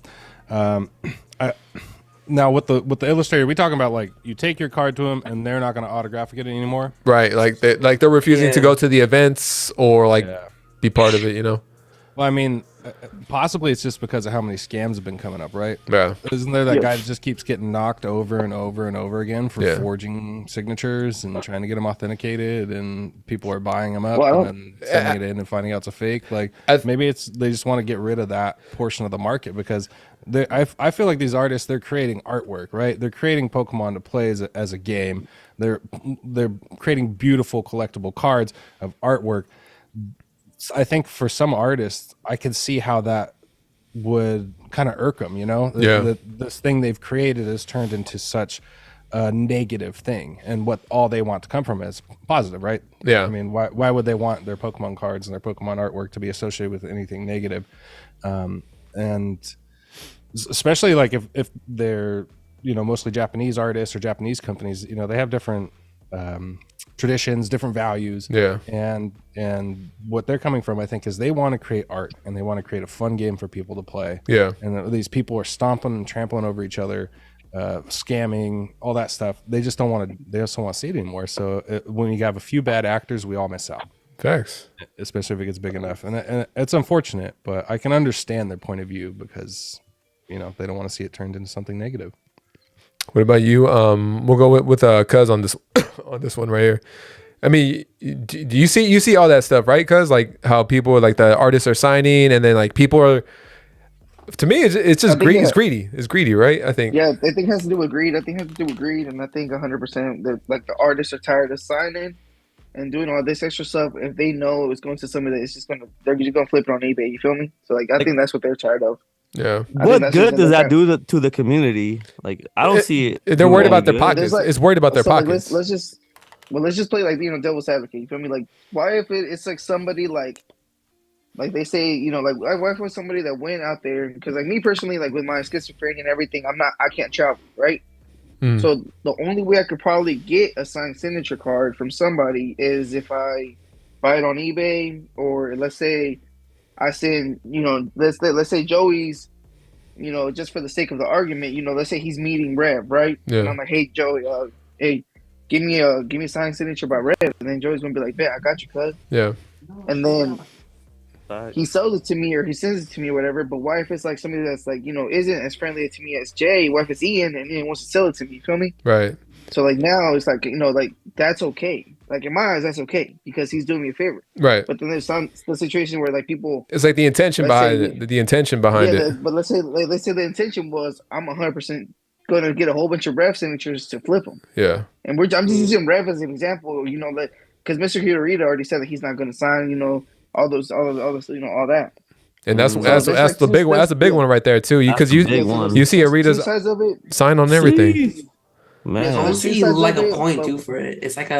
now with the illustrator, we talking about like you take your card to them and they're not going to autograph it anymore, right? Like they're refusing to go to the events or like be part of it. Well, I mean, possibly it's just because of how many scams have been coming up, right? Yeah. Isn't there that guy that just keeps getting knocked over and over and over again for forging signatures and trying to get them authenticated, and people are buying them up and then sending it in and finding out it's a fake? Like maybe they just want to get rid of that portion of the market because I feel like these artists, they're creating artwork, right? They're creating Pokemon to play as a game. They're creating beautiful collectible cards of artwork. I think for some artists, I can see how that would kind of irk them, this thing they've created has turned into such a negative thing, and all they want to come from is positive, right? Yeah. I mean, why would they want their Pokemon cards and their Pokemon artwork to be associated with anything negative? And especially like if they're, mostly Japanese artists or Japanese companies, they have different traditions, different values. Yeah. And what they're coming from, I think, is they want to create art and they want to create a fun game for people to play. Yeah. And these people are stomping and trampling over each other, scamming, all that stuff. They just don't want to see it anymore. So when you have a few bad actors, we all miss out. Facts. Especially if it gets big enough. And it's unfortunate, but I can understand their point of view because, they don't want to see it turned into something negative. What about you? We'll go with Cuz on this on this one right here. I mean, do you see all that stuff, right? Cuz like how people like the artists are signing, and then like people are. To me, it's just greedy. It's greedy. It's greedy, right? I think. Yeah, I think it has to do with greed. And I think 100% that like the artists are tired of signing and doing all this extra stuff. If they know it's going to somebody, they're just gonna flip it on eBay. You feel me? So like I think that's what they're tired of. Yeah. What good does that do to the community? Like, I don't see it. They're worried about their pockets. It's worried about their pockets. Let's just play like devil's advocate. You feel me? Like, why if it's like somebody like Like they say, you know, like I work with somebody that went out there because, like me personally, like with my schizophrenia and everything, I can't travel, right? So the only way I could probably get a signed signature card from somebody is if I buy it on eBay, or let's say I send, you know, let's say Joey's, you know, just for the sake of the argument, you know, let's say he's meeting Rev, right? Yeah. And I'm like, hey Joey, hey, give me a signed signature by Rev, and then Joey's gonna be like, man, I got you, cuz. Yeah. And then he sells it to me or he sends it to me or whatever. But what if it's like somebody that's like, you know, isn't as friendly to me as Jay? What if it's Ian and Ian wants to sell it to me? You feel me? Right. So like now it's like, you know, like that's okay. Like in my eyes, that's okay because he's doing me a favor. Right. But then there's the situation where like people. It's like the intention behind it. The intention behind it. But let's say the intention was I'm 100% going to get a whole bunch of Rev signatures to flip them. Yeah. And I'm just using Rev as an example. You know, that because Mr. Hitorita already said that he's not going to sign. You know. All those, you know, all that, and that's like the big one. That's a big one right there too. Because you see Arita's sign on everything. Man, I see like a point too for it. It's like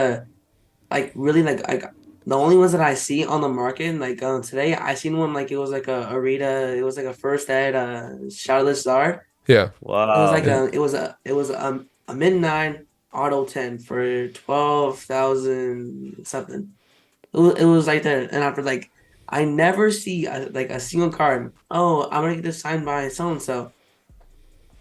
really like the only ones that I see on the market. Like today, I seen one like it was like a Arita. It was like a first ed Charlotte Star. Yeah. Wow. It was like it was a mid-9 auto 10 for 12,000 something. It was like that, and after like, I never see a single card. Oh, I'm gonna get this signed by so and so.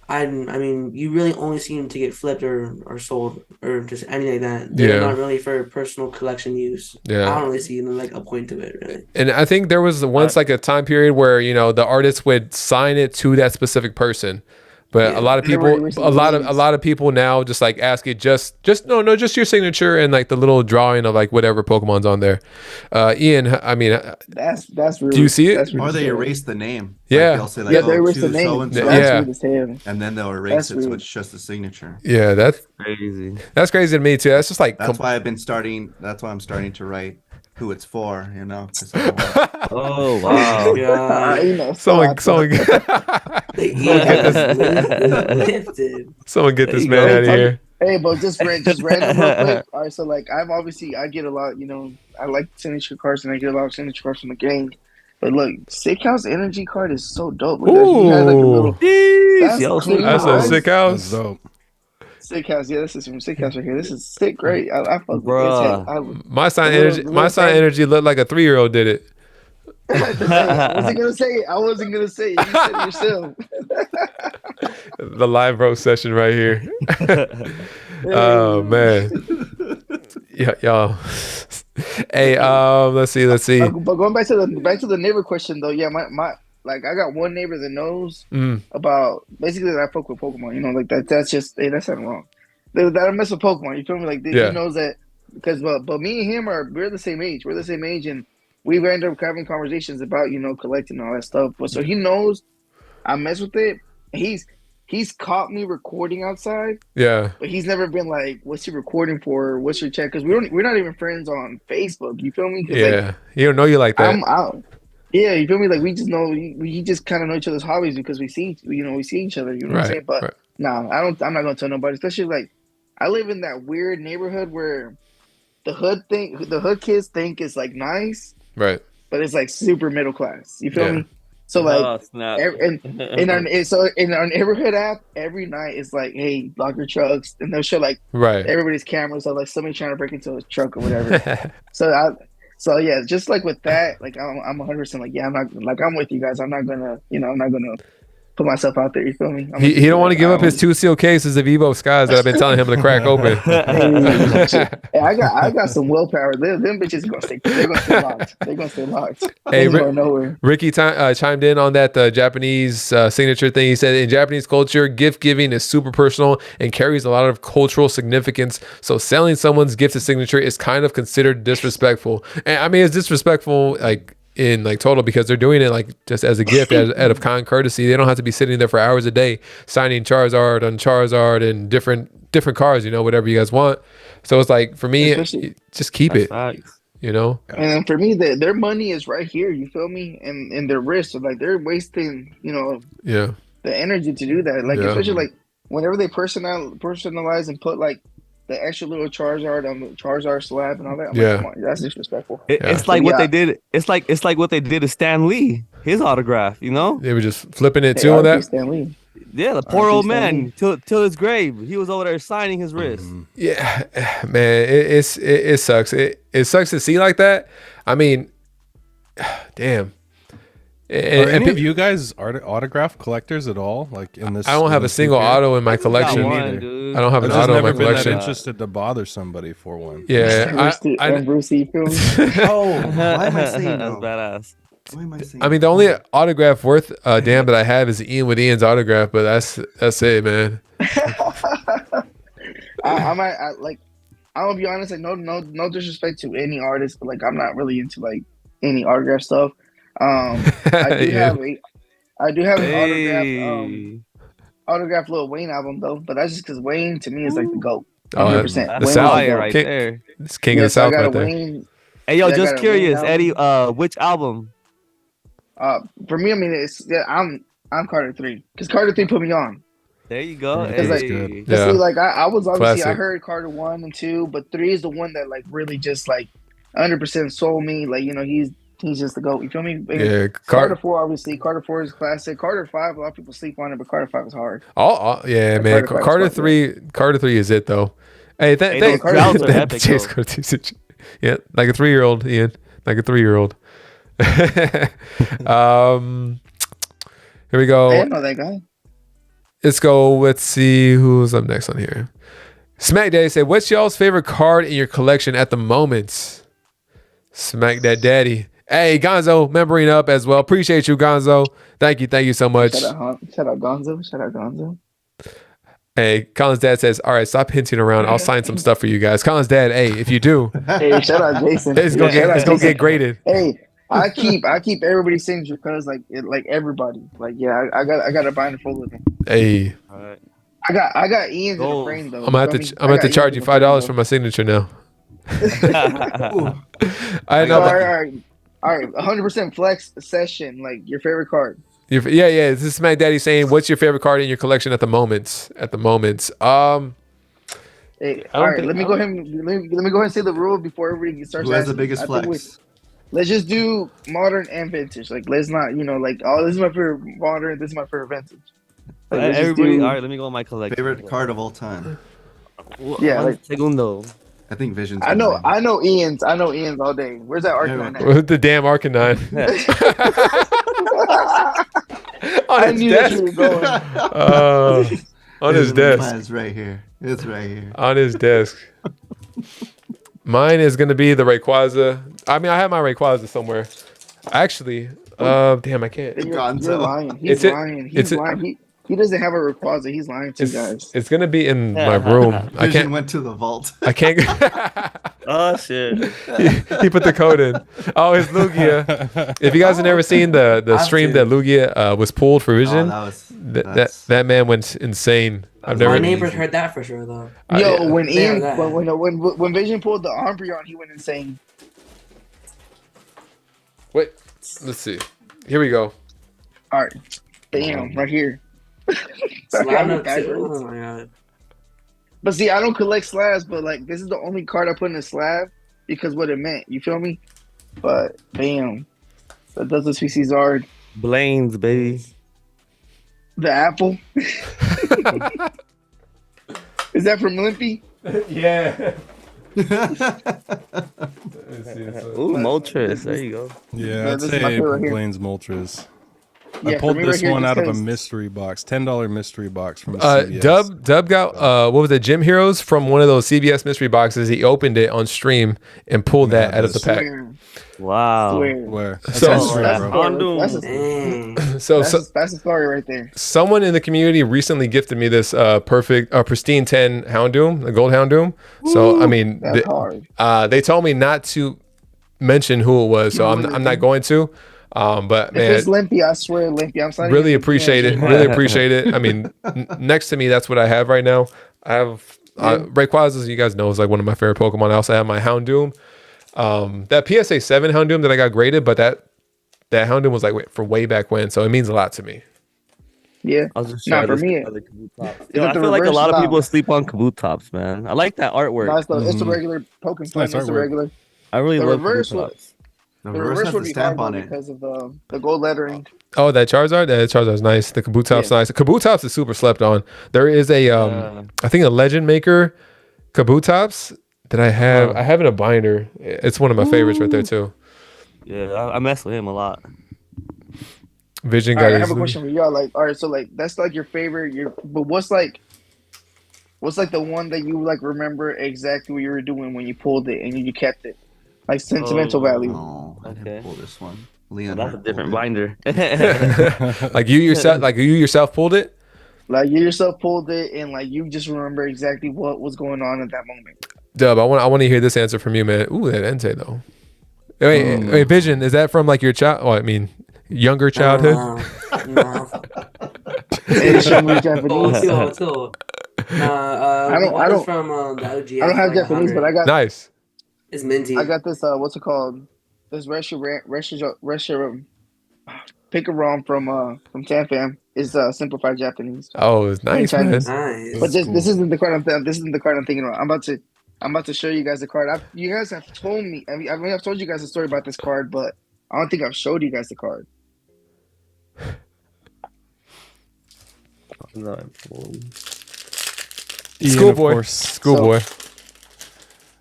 I mean, you really only see them to get flipped or sold or just anything like that. They're not really for personal collection use. Yeah, I don't really see like a point to it really. And I think there was once like a time period where you know the artist would sign it to that specific person. But a lot of people, a lot of people now just like ask it just your signature and like the little drawing of like whatever Pokemon's on there. Ian, I mean, that's really, do you see it? Or they erase the name. Yeah, like they'll say like, they erase the name. And then they'll erase it so it's just a signature. Yeah, that's crazy. That's crazy to me too. That's just like that's why I'm starting to write who it's for, you know. Oh wow! Yeah, you know, someone get this man out of here. Hey, but just random real quick. All right, so like I get a lot, you know, I like signature cards and I get a lot of signature cards from the game. But look, Sick House energy card is so dope. Look, he has like a little. That's a Sick House. Dope. Sick House, yeah, this is from Sick House right here. This is sick, great. I fuck with this. My sign energy looked like a 3-year-old did it. I wasn't gonna say it. You said it yourself. The live roast session right here. Oh man. Yeah, y'all. Hey, let's see. But going back to the neighbor question though, yeah, my like I got one neighbor that knows about basically that I fuck with Pokemon. You know, like that's just that's not wrong. That I mess with Pokemon. You feel me? Like he knows that because but me and him we're the same age. We're the same age and we've ended up having conversations about, you know, collecting all that stuff. But so he knows I mess with it. He's caught me recording outside. Yeah. But he's never been like, what's he recording for? What's your check? Because we're not even friends on Facebook. You feel me? Yeah. Like, he don't know you like that. I'm out. Yeah, you feel me? Like we just know we just kind of know each other's hobbies because we see each other. You know what I'm saying? But I'm not gonna tell nobody. Especially like I live in that weird neighborhood where the hood kids think it's like nice. Right. But it's like super middle class. You feel me? So like, in our neighborhood app, every night it's like, hey, lock your trucks, and they'll show like everybody's cameras. So like somebody trying to break into a truck or whatever. So yeah, just like with that, like I'm 100% like I'm with you guys. I'm not gonna put myself out there. You feel me? He don't want to give up his 2 sealed cases of Evo Skies that I've been telling him to crack open. Hey, I got some willpower. Them bitches are gonna stay. They're gonna stay locked. They're gonna stay locked. Hey, going nowhere. Ricky chimed in on that Japanese signature thing. He said in Japanese culture, gift giving is super personal and carries a lot of cultural significance. So selling someone's gifted signature is kind of considered disrespectful. And I mean, it's disrespectful like in like total because they're doing it like just as a gift out of kind courtesy. They don't have to be sitting there for hours a day signing Charizard and different cards, you know, whatever you guys want. So it's like for me, just keep it. Nice. You know, and for me, their money is right here. You feel me? And their wrist, so like they're wasting, you know, the energy to do that. Like especially like whenever they personalize and put like the extra little Charizard on the Charizard slab and all that. I'm Yeah. like, come on, that's disrespectful. It's like what they did. It's like what they did to Stan Lee, his autograph. You know? They were just flipping it Hey, too on RP that. Stan Lee. Yeah, the poor RP old Stan man Lee. till his grave. He was over there signing his wrist. Yeah, man, it sucks. It sucks to see like that. I mean, damn. Are any of you guys autograph collectors at all? Like in this, I don't have a single auto in my collection. One, dude. I don't have an I've just auto in my never been that collection. interested to bother somebody for one. Yeah, And Brucey films. Oh, why am I saying That's no? badass. Why am I saying I mean, the only autograph worth a damn that I have is Ian with Ian's autograph, but that's it, man. I'm gonna be honest, like no disrespect to any artist, but like I'm not really into like any autograph stuff. I do Yeah. have an Hey. autograph Lil Wayne album though, but that's just because Wayne to me is like the GOAT. Oh, 100%. the That's Wayne South. is the fire GOAT. right King- there. It's King of the Yeah, so I South got right a there. Wayne. Hey, yo, Yeah, I just got a curious, Wayne Eddie. album. Which album? For me, I mean, I'm Carter 3 because Carter 3 put me on. There you go. Yeah, that's Hey. good. Cause Yeah. see, like I was obviously Classic. I heard Carter 1 and 2, but 3 is the one that like really just like 100% sold me. Like he's just the GOAT. You feel me? And Yeah, Carter 4 obviously. Carter 4 is classic. Carter 5 a lot of people sleep on it, but Carter 5 is hard. Yeah, Like, man. Carter 5 Carter 3 is it though. Hey, Hey, those crowds are epic, Chase though. Carter, yeah, like a 3-year-old, Ian, like a 3-year-old. Here we I go. didn't know that guy. Let's go. Let's see who's up next on here. Smack Daddy said, "What's y'all's favorite card in your collection at the moment?" Smack that daddy. Hey, Gonzo, membering up as well. Appreciate you, Gonzo. Thank you so much. Shout out Gonzo. Hey, Colin's dad says, "All right, stop hinting around. I'll sign some stuff for you guys." Colin's dad, hey, if you do, Hey, shout out Jason. it's gonna get graded. Hey, I keep everybody's signature because like everybody. Like yeah, I got a binder full of them. Hey, All right. I got Ian's in Oh. the frame though. I'm gonna have to charge you $5 for my signature now. I know. All right. 100% flex session. Like your favorite card. Yeah. This is Smack Daddy saying, "What's your favorite card in your collection at the moment?" Hey, I all don't right. think- Let me go ahead and say the rule before everybody starts. Who has the asking. biggest I think flex? let's just do modern and vintage. Like let's not, like, oh, this is my favorite modern. This is my favorite vintage. Like, let's just Everybody, do- all right, let me go on my collection. Favorite card of all time? Yeah, like- Segundo. I think Vision's. I know Ian's all day. Where's that Arcanine at? With the damn Arcanine on I his knew that you desk. were going. On his desk. It's right here. It's right here. On his desk. Mine is gonna be the Rayquaza. I mean, I have my Rayquaza somewhere. Actually, damn, I can't. You're Gonzo. lying. It's He's it- lying. it's He's it- lying. He doesn't have a Rayquaza. He's lying to you guys. It's gonna be in my room. I Vision can't. went to the vault. I can't. Oh shit. he put the code in. Oh, it's Lugia. If you guys have never seen the stream that Lugia was pulled for Vision, that man went insane. I've My never. neighbors heard that for sure though. Yo, when Yeah, Ian, that. when Vision pulled the Umbreon, he went insane. Wait, let's see. Here we go. All right, bam, right here. Sorry, Slab I'm note backwards. too. Oh my god. But see, I don't collect slabs, but like this is the only card I put in a slab because what it meant. You feel me? But bam, that does the species Zard. Blaine's, baby. The apple. Is that from Limpy? Yeah. Ooh, Moltres. There you go. Yeah, I'd this is my say favorite here. Blaine's Moltres. Yeah, I for pulled me right this here, one just out of a 'cause- mystery box, $10 mystery box from CVS. Dub got what was it? Gym Heroes from one of those CBS mystery boxes. He opened it on stream and pulled that out of the pack. Swear. Wow. Swear. Where? So- That's mystery, That's bro. Houndoom. Dang. So that's a story right there. someone in the community recently gifted me this pristine 10 Houndoom, the gold Houndoom. So I mean, That's hard. they told me not to mention who it was, so I'm not going to. But If man, it's Limpy, I swear Limpy. I'm sorry. really appreciate it. Really appreciate it. I mean, next to me, that's what I have right now. I have Rayquaza, you guys know, is like one of my favorite Pokemon. I also have my Houndoom. That PSA 7 Houndoom that I got graded, but that Houndoom was like for way back when, so it means a lot to me. Yeah. I was just Nah, trying for to me, see other kaboot tops. is Yo, it I the feel like a reverse? lot of Nah. people sleep on kaboot tops, man. I like that artwork. No, it's the regular Pokemon. It's nice It's the artwork. regular. I really The love kaboot reverse would tops. The the reverse reverse has would the be hard stamp though on it. because of the gold lettering. Oh, that Charizard? That Charizard's nice. The Kabutop's nice. Kabutops is super slept on. There is a I think a Legend Maker Kabutops that I have. I have in a binder. It's one of my favorites right there too. Yeah, I mess with him a lot. Vision All got right, I his have a question for y'all. Like, all right, so like that's like your favorite. But what's like the one that you like remember exactly what you were doing when you pulled it and you kept it, like sentimental value. No, I didn't pull this one. Leon, That's a different binder. Like you yourself pulled it? Like you yourself pulled it and like you just remember exactly what was going on at that moment. Dub, I want to hear this answer from you, man. Ooh, that Entei though. Wait, Vision, is that from like your child? Oh, I mean, younger childhood? No. It's from Japanese. Nah, I don't from the OG. I don't have Japanese, but I got nice. It's minty. I got this. What's it called? This restaurant pick a ROM from San Fam is simplified Japanese. Oh, it's nice, man. Nice. But this isn't the card this isn't the card I'm thinking about. I'm about to show you guys the card. You guys have told me. I've told you guys a story about this card, but I don't think I've showed you guys the card. Schoolboy.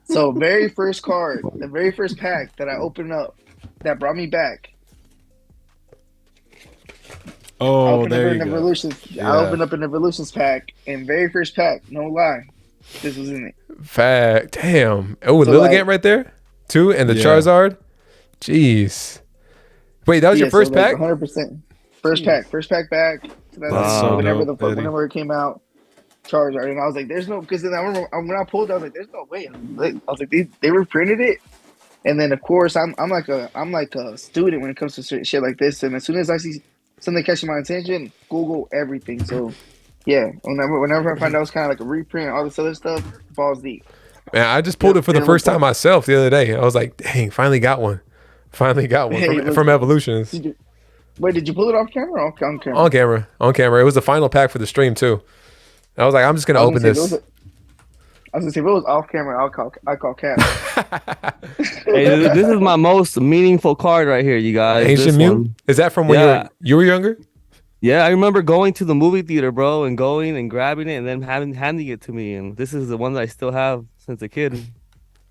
So very first card, the very first pack that I opened up that brought me back. Oh, there you go. I opened up an Evolutions pack, and very first pack, no lie, this was in it. Fact. Damn. Oh, so Lilligant right there? Too? And the Charizard? Jeez. Wait, that was your first pack? 100%. First pack back. So that's whenever it came out, Charizard. And I was like, there's no, because then I remember when I pulled, I was like, there's no way. I was like, they reprinted it. And then of course I'm like a student when it comes to shit like this. And as soon as I see something catching my attention, Google everything. So yeah, whenever I find out it's kind of like a reprint, all this other stuff, falls deep. Man, I just pulled it for the first time myself the other day. I was like, dang, finally got one from Evolutions. Did you pull it off camera or on camera? On camera. It was the final pack for the stream too. I was like, I'm just gonna open this. I was gonna say, if it was off camera, I'll call Cap. Hey, this is my most meaningful card right here, you guys. Ancient Mew? Is that from when you were younger? Yeah, I remember going to the movie theater, bro, and going and grabbing it and then handing it to me. And this is the one that I still have since a kid.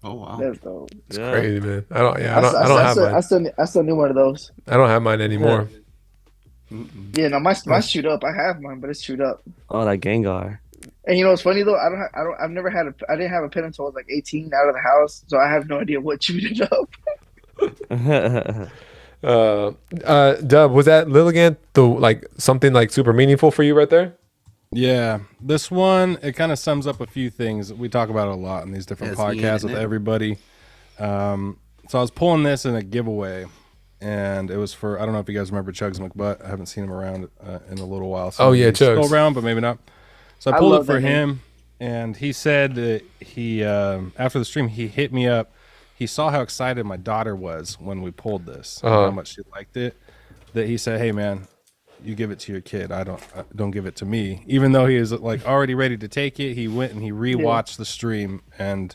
Oh wow, that's dope. It's crazy, man. I don't have mine. I still need one of those. I don't have mine anymore. Yeah, no, my shoot up. I have mine, but it's shoot up. Oh, that Gengar. And you know what's funny though? I didn't have a pen until I was like 18 out of the house, so I have no idea what chewed it up. Dub, was that Lilligant something like super meaningful for you right there? Yeah, this one, it kind of sums up a few things. We talk about it a lot in these different podcasts with everybody. So I was pulling this in a giveaway, and it was for, I don't know if you guys remember Chugs McButt. I haven't seen him around in a little while. So Chugs. Still around, but maybe not. So I pulled it for him, and he said that he, after the stream, he hit me up. He saw how excited my daughter was when we pulled this, and how much she liked it, that he said, hey, man, you give it to your kid. Don't give it to me. Even though he was like already ready to take it, he went and he rewatched the stream, and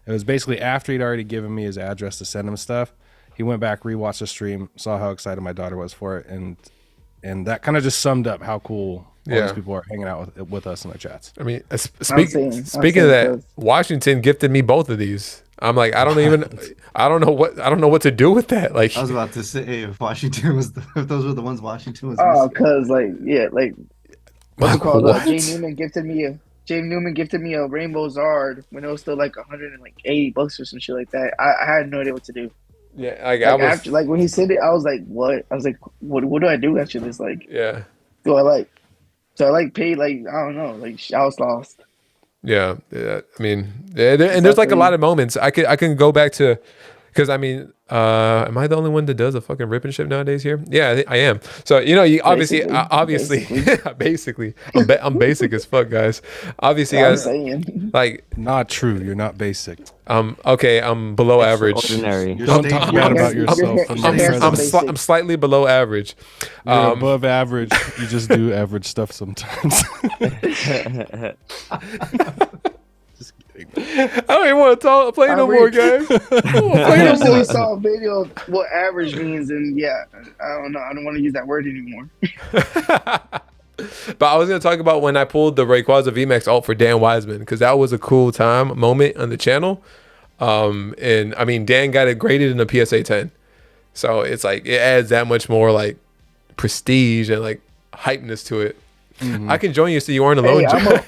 it was basically after he'd already given me his address to send him stuff. He went back, rewatched the stream, saw how excited my daughter was for it, and that kind of just summed up how cool all these people are hanging out with us in our chats. I mean, speaking of that, Washington gifted me both of these. I'm like, I don't know what to do with that. Like, I was about to say, if those were the ones Washington was. Oh, because what's it called? Jay Newman gifted me a Rainbow Zard when it was still like $180 or some shit like that. I had no idea what to do. Yeah, after when he said it, I was like, what? I was like, what do I do after this? Like, yeah. Do I paid I don't know, I was lost. Yeah. I mean, and there's like a lot of moments I can go back to, because I mean, Am I the only one that does a fucking rip and ship nowadays here? Yeah, I am. So you obviously, basically, I'm basic as fuck, guys. Obviously, I'm guys, saying. like, not true. You're not basic. Okay, I'm below average. Ordinary. Don't talk bad about yourself. I'm slightly below average. You're above average. You just do average stuff sometimes. Just kidding. I don't even want to play no more, guys. I recently saw a video of what average means, and yeah, I don't know. I don't want to use that word anymore. But I was going to talk about when I pulled the Rayquaza VMAX ult for Dan Wiseman, because that was a cool moment on the channel. And I mean, Dan got it graded in a PSA 10. So it's like, it adds that much more like prestige and like hypeness to it. Mm-hmm. I can join you so you aren't alone. Hey,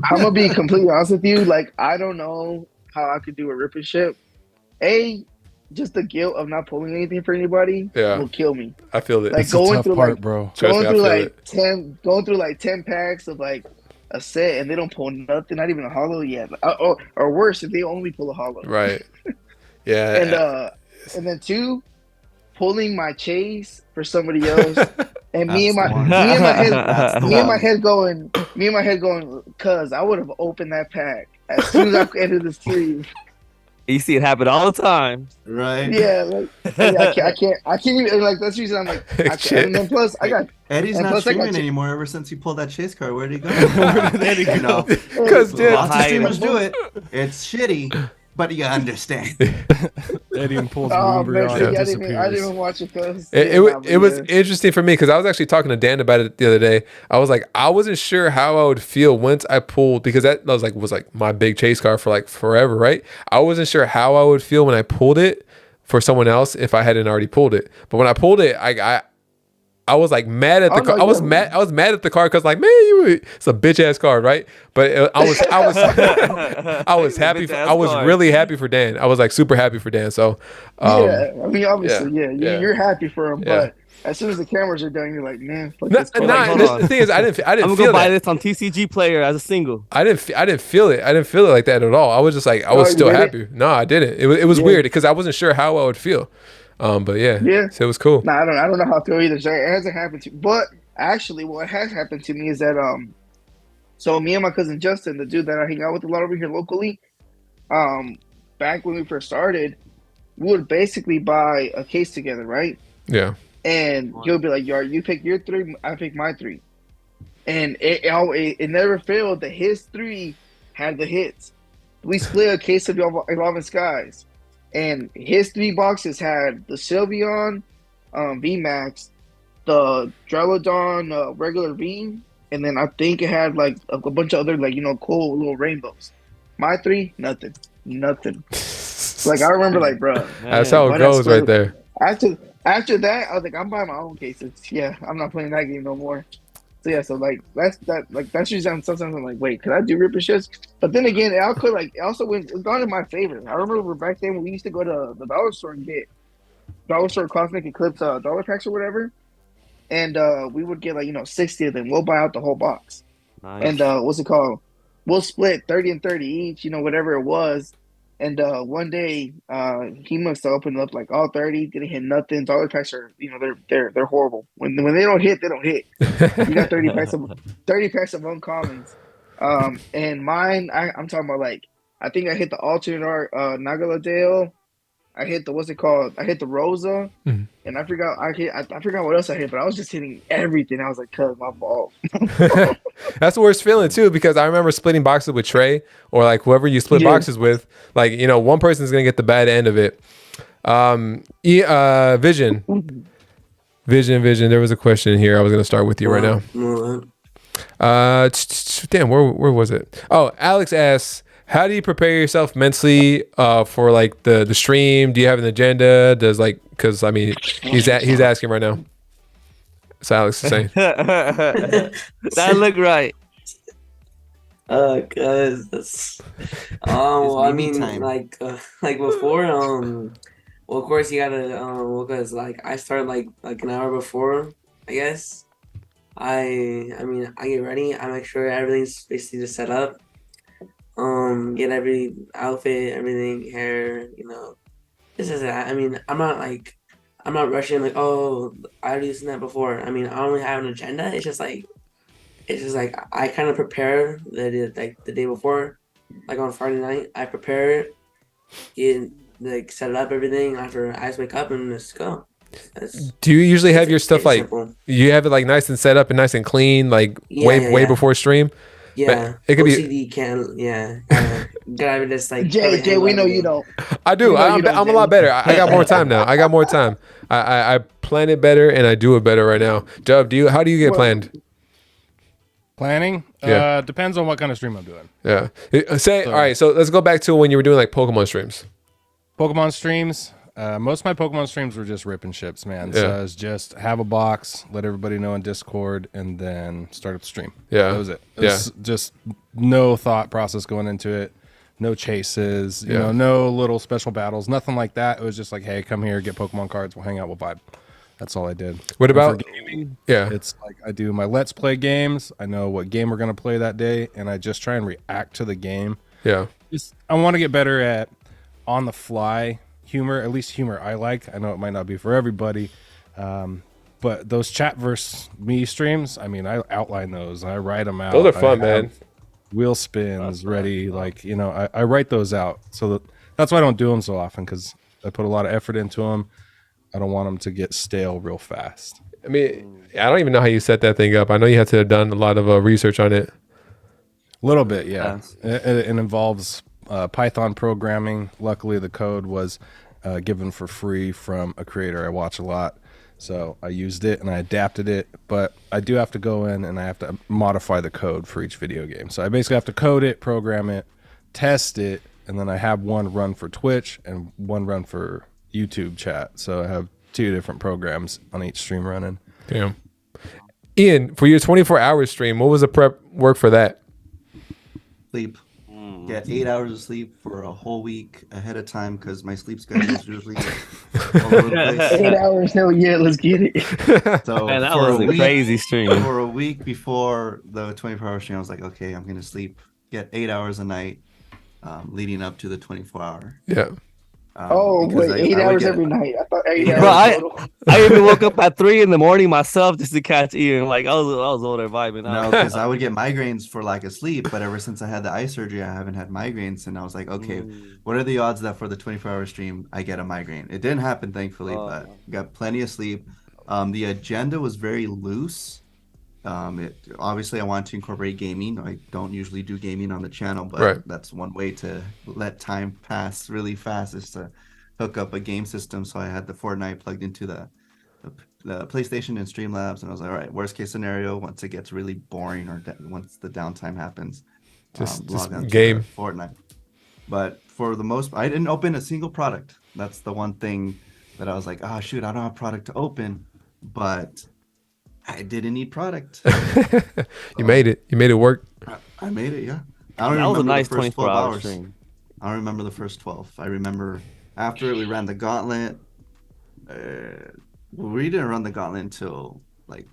I'm gonna be completely honest with you. Like, I don't know how I could do a rip and ship. Just the guilt of not pulling anything for anybody will kill me. I feel it. Like, going through part, bro. Going through like 10 packs of like a set and they don't pull nothing, not even a holo yet. Or worse, if they only pull a holo. Right. Yeah. And then 2, pulling my chase for somebody else. And me in my head going, cuz I would have opened that pack as soon as I entered the series. You see it happen all the time, right? Yeah, like I can't even, like, that's the reason I'm like, I can't. And then plus I got Eddie's not streaming anymore ever since he pulled that chase card. Where'd he go? Because lots of streamers do it. It's shitty, but you understand. Eddie and pulls I didn't even watch it. It was interesting for me because I was actually talking to Dan about it the other day. I was like, I wasn't sure how I would feel once I pulled, because that was like my big chase card for like forever, right? I wasn't sure how I would feel when I pulled it for someone else if I hadn't already pulled it. But when I pulled it, I was like mad at the card. I was mad at the card because, like, man, it's a bitch ass card, right? But I was happy. I was really happy for Dan. I was like super happy for Dan. So I mean, obviously, you're happy for him, but as soon as the cameras are done, you're like, man, fuck this card. The thing is, I didn't. I'm gonna feel go buy this on TCG Player as a single. I didn't feel it. I didn't feel it like that at all. I was just like, I was still happy. No, I didn't. It was weird because I wasn't sure how I would feel. But so it was cool. No, I don't know how to feel either. So it hasn't happened to me. But actually, what has happened to me is that so me and my cousin Justin, the dude that I hang out with a lot over here locally, back when we first started, we would basically buy a case together, right? Yeah. And he'll be like, you pick your 3, I pick my 3, and it never failed that his 3 had the hits. We split a case of Evolving Skies. And his 3 boxes had the Sylveon VMAX, the Drelodon regular V, and then I think it had like a bunch of other, like, cool little rainbows. My 3, nothing. Like, I remember, like, bro. That's how it goes right there. After that, I was like, I'm buying my own cases. Yeah, I'm not playing that game no more. So that's usually sometimes I'm like, wait, could I do rip and ships? But then again, it also went gone in my favor. I remember back then when we used to go to the dollar store and get dollar store Cosmic Eclipse dollar packs or whatever, and we would get 60 of them. We'll buy out the whole box. Nice. And what's it called? We'll split 30 and 30 each, whatever it was. And one day, he must have opened up like all 30, didn't hit nothing. Dollar packs are, they're horrible. When they don't hit, they don't hit. You got 30 packs of uncommons. And mine, I'm talking about, like, I think I hit the alternate art Nagaladale. I hit the I hit the Rosa, and I forgot what else I hit, but I was just hitting everything. I was like, "Cuz, my fault." That's the worst feeling too, because I remember splitting boxes with Trey or like whoever you split boxes with. Like, one person's gonna get the bad end of it. Vision. There was a question here. I was gonna start with you right now. Damn, where was it? Oh, Alex asks, how do you prepare yourself mentally for like the stream? Do you have an agenda? Because I mean, he's asking right now. So Alex is saying that look right. Cause that's I mean, like before, well, of course you gotta because like I start like an hour before, I guess. I get ready. I make sure everything's basically just set up. Get every outfit, everything, hair, this is that. I mean, I'm not rushing like, oh, I already seen that before. I mean, I don't really have an agenda. It's just like I kind of prepare the day before, like on Friday night. I prepare, get like set it up everything after I just wake up and let's go. Do you usually have your stuff like simple. you have it like nice and set up and nice and clean, like way before stream? Yeah, but it could OCD can gotta just like Jay, we know you don't. I do. I'm a lot better. I got more time now. I got more time. I plan it better and I do it better right now. Dub, how do you get planned? Planning? Yeah. Depends on what kind of stream I'm doing. Yeah. All right, so let's go back to when you were doing like Pokemon streams. Pokemon streams. Most of my Pokemon streams were just ripping ships, man. Yeah. So it's just have a box, let everybody know in Discord, and then start up the stream. Yeah. That was it. It was just no thought process going into it. No chases, you know, no little special battles, nothing like that. It was just like, hey, come here, get Pokemon cards, we'll hang out, we'll vibe. That's all I did. What about gaming? Yeah. It's like I do my Let's Play games. I know what game we're going to play that day, and I just try and react to the game. Yeah. I want to get better at on the fly humor, at least humor I like. I know it might not be for everybody, but those chat versus me streams, I mean, I outline those. I write them out. Those are fun, man. Wheel spins ready. Like, you know, I write those out. So that's why I don't do them so often, because I put a lot of effort into them. I don't want them to get stale real fast. I mean, I don't even know how you set that thing up. I know you had to have done a lot of research on it. A little bit, yeah. It involves Python programming. Luckily, the code was given for free from a creator I watch a lot. So I used it and I adapted it. But I do have to go in and I have to modify the code for each video game. So I basically have to code it, program it, test it, and then I have one run for Twitch and one run for YouTube chat. So I have 2 different programs on each stream running. Damn. Ian, for your 24-hour stream, what was the prep work for that? Sleep. Get 8 hours of sleep for a whole week ahead of time, because my sleep schedule is usually all over the place. 8 hours, hell yeah, let's get it. So Man, that was a crazy stream. For a week before the 24-hour stream, I was like, okay, I'm going to sleep, get 8 hours a night leading up to the 24-hour. Yeah. Wait, 8 hours every night. I thought 8 hours. Bro, I even woke up at 3 a.m. myself just to catch Ian. Like I was over there vibing. No, because I would get migraines for lack of sleep, but ever since I had the eye surgery, I haven't had migraines, and I was like, okay, what are the odds that for the 24-hour stream I get a migraine? It didn't happen, thankfully, but got plenty of sleep. The agenda was very loose. Obviously I want to incorporate gaming. I don't usually do gaming on the channel, but that's one way to let time pass really fast, is to hook up a game system. So I had the Fortnite plugged into the PlayStation and Streamlabs, and I was like, all right, worst case scenario, once it gets really boring or once the downtime happens, just log on game to Fortnite. But for the most, I didn't open a single product. That's the one thing that I was like, oh shoot, I don't have a product to open, but I didn't need product. You made it. You made it work. I made it, yeah. I don't that was a remember nice the first 12 24-hour hours. stream. I don't remember the first 12. I remember after it, we ran the gauntlet. We didn't run the gauntlet until like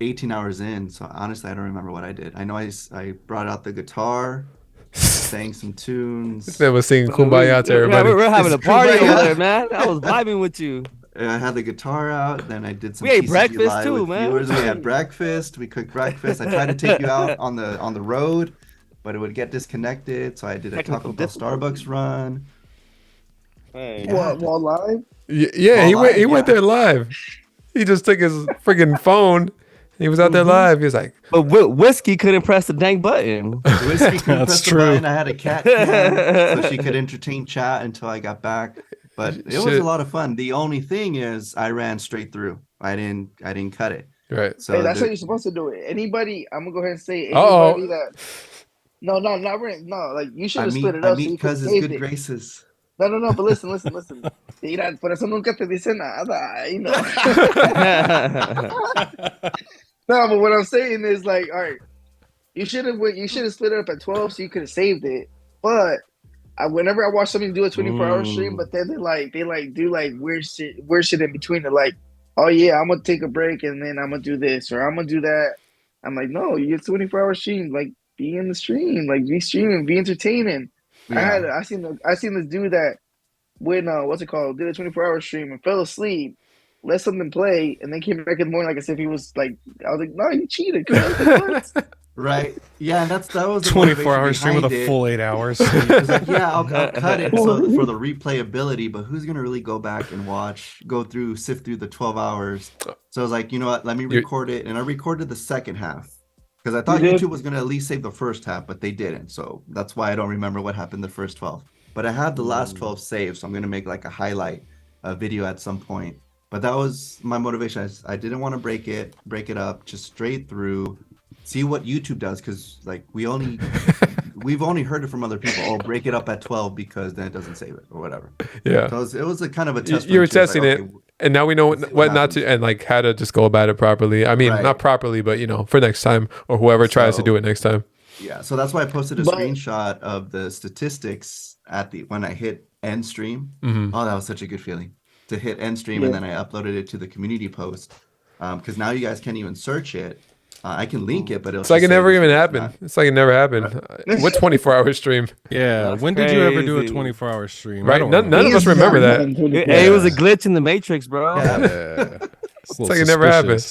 18 hours in. So honestly, I don't remember what I did. I know I brought out the guitar, sang some tunes. This man was singing Kumbaya to everybody. We're having a party over there, man. I was vibing with you. I had the guitar out, then I did some. We ate TCG breakfast Live too, with man. viewers. We had breakfast. We cooked breakfast. I tried to take you out on the road, but it would get disconnected. So I did a Taco Bell Starbucks run. Hey. While live? Yeah, he went there live. He just took his freaking phone. He was out there live. He was like, but Whiskey couldn't press the dang button. Whiskey couldn't press the button. I had a cat cam so she could entertain chat until I got back. But it was a lot of fun. The only thing is I ran straight through. I didn't cut it. Right. So that's how you're supposed to do it. Anybody, I'm gonna go ahead and say anybody that no, like you should have split it up. Because it's good graces. No, but listen. Mira, por eso nunca te dice nada, you know. No, but what I'm saying is like, all right, you should have split it up at 12 so you could have saved it. But whenever I watch somebody do a 24-hour stream, but then they do like weird shit in between. They're like, oh yeah, I'm gonna take a break and then I'm gonna do this or I'm gonna do that. I'm like, no, you get 24-hour stream, like be in the stream, like be streaming, be entertaining. Yeah. I seen this dude that when what's it called? Did a 24-hour stream and fell asleep, let something play, and then came back in the morning like as if he was like. I was like, no, you cheated. Right. Yeah, that was the 24-hour stream with a full 8 hours. It's like, yeah, I'll cut it for the replayability, but who's gonna really go back and sift through the 12 hours? So I was like, you know what? Let me record it, and I recorded the second half because I thought YouTube was gonna at least save the first half, but they didn't. So that's why I don't remember what happened the first 12. But I have the last 12 saved, so I'm gonna make like a highlight video at some point. But that was my motivation. I didn't want to break it up, just straight through. See what YouTube does, because like we've only heard it from other people. Oh, break it up at 12 because then it doesn't save it or whatever. Yeah. So it was a kind of a test. You were testing it, and now we know what not to, and like how to just go about it properly. I mean, not properly, but for next time, or whoever tries to do it next time. Yeah. So that's why I posted a screenshot of the statistics when I hit end stream. Mm-hmm. Oh, that was such a good feeling to hit end stream, and then I uploaded it to the community post because now you guys can't even search it. I can link it, but it's like it never even happened. It's like it never happened. Right. What 24-hour stream? Yeah. When did you ever do a 24-hour stream? Right. None of us remember that. It was a glitch in the Matrix, bro. Yeah. It's like it never happened.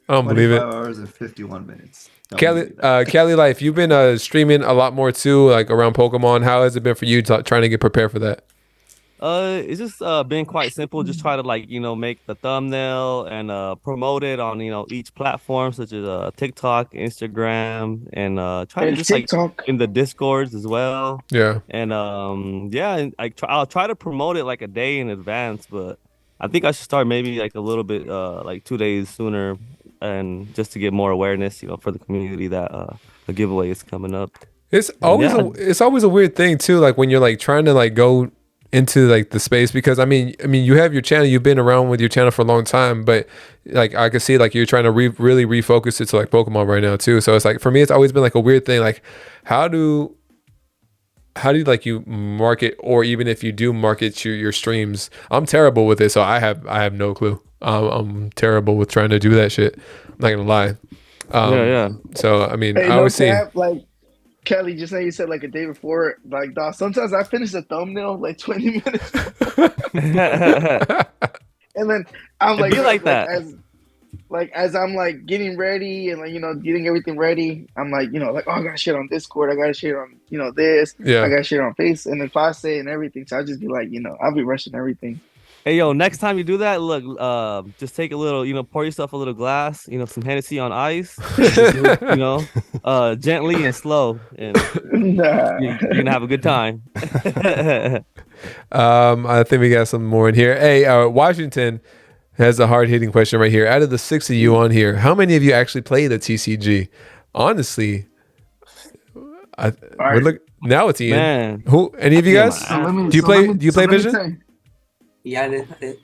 I don't believe it. 25 hours and 51 minutes. Cali Life, you've been streaming a lot more too, like around Pokemon. How has it been for you trying to get prepared for that? It's just been quite simple. Just try to make the thumbnail and promote it on each platform such as TikTok, Instagram, and try to just TikTok. In the Discords as well. Yeah. And I'll try to promote it like a day in advance, but I think I should start maybe like a little bit like 2 days sooner, and just to get more awareness, for the community that a giveaway is coming up. It's always a weird thing too, like when you're like trying to like go into like the space, because I mean you have your channel, you've been around with your channel for a long time, but like I can see like you're trying to really refocus it to like Pokemon right now too. So it's like for me it's always been like a weird thing, like how do you like you market, or even if you do market your streams? I'm terrible with it, so I have no clue. I'm terrible with trying to do that shit. I'm not gonna lie. Yeah. So I mean, I always see like Kelly, just like you said, like a day before, like, dog, sometimes I finish the thumbnail like 20 minutes before. And then I'm like, as I'm like getting ready and like, getting everything ready, I'm like, like, oh, I got shit on Discord, I got shit on, this, I got shit on Face, and then Face and everything. So I just be like, I'll be rushing everything. Hey, yo, next time you do that, look, just take a little, pour yourself a little glass, some Hennessy on ice, gently and slow, and you're going to have a good time. I think we got some more in here. Hey, Washington has a hard-hitting question right here. Out of the 6 of you on here, how many of you actually play the TCG? Honestly, now it's Ian. Man. Who? Any of you guys? Do you play Vision? Yeah, I did.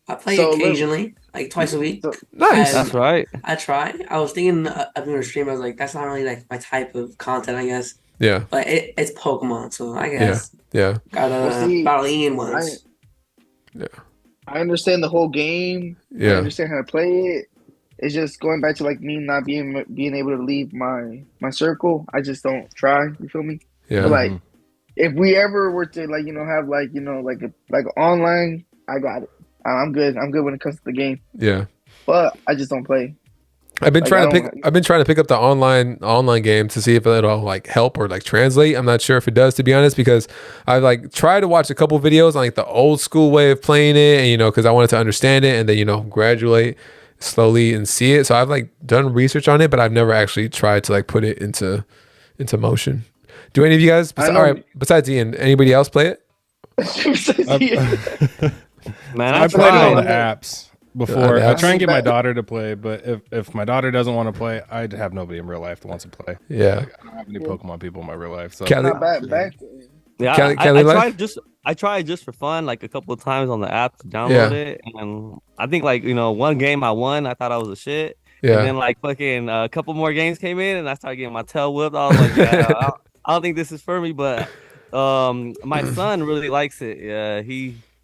I play occasionally, like twice a week. Nice. That's right. I try. I was thinking of doing a stream. I was like, that's not really like my type of content, I guess. Yeah. But it's Pokemon, so I guess. Yeah. Gotta battle Ian once. I understand the whole game. Yeah. I understand how to play it. It's just going back to like me not being able to leave my circle. I just don't try. You feel me? Yeah. But, like, if we ever were to like have like online, I got it. I'm good. I'm good when it comes to the game. Yeah. But I just don't play. I've been trying to pick up the online game to see if it'll like help or like translate. I'm not sure if it does, to be honest, because I like tried to watch a couple videos on like the old school way of playing it, and because I wanted to understand it and then graduate slowly and see it. So I've like done research on it, but I've never actually tried to like put it into motion. Do any of you guys, besides Ian, anybody else play it? Man, I played it on the apps before. I try and get my daughter to play, but if my daughter doesn't want to play, I'd have nobody in real life that wants to play. Yeah, like, I don't have any Pokemon people in my real life. So I tried just for fun, like a couple of times on the app to download it, and I think like one game I won, I thought I was a shit. Yeah. And then like fucking a couple more games came in, and I started getting my tail whipped. I was like, I don't think this is for me, but my son really likes it.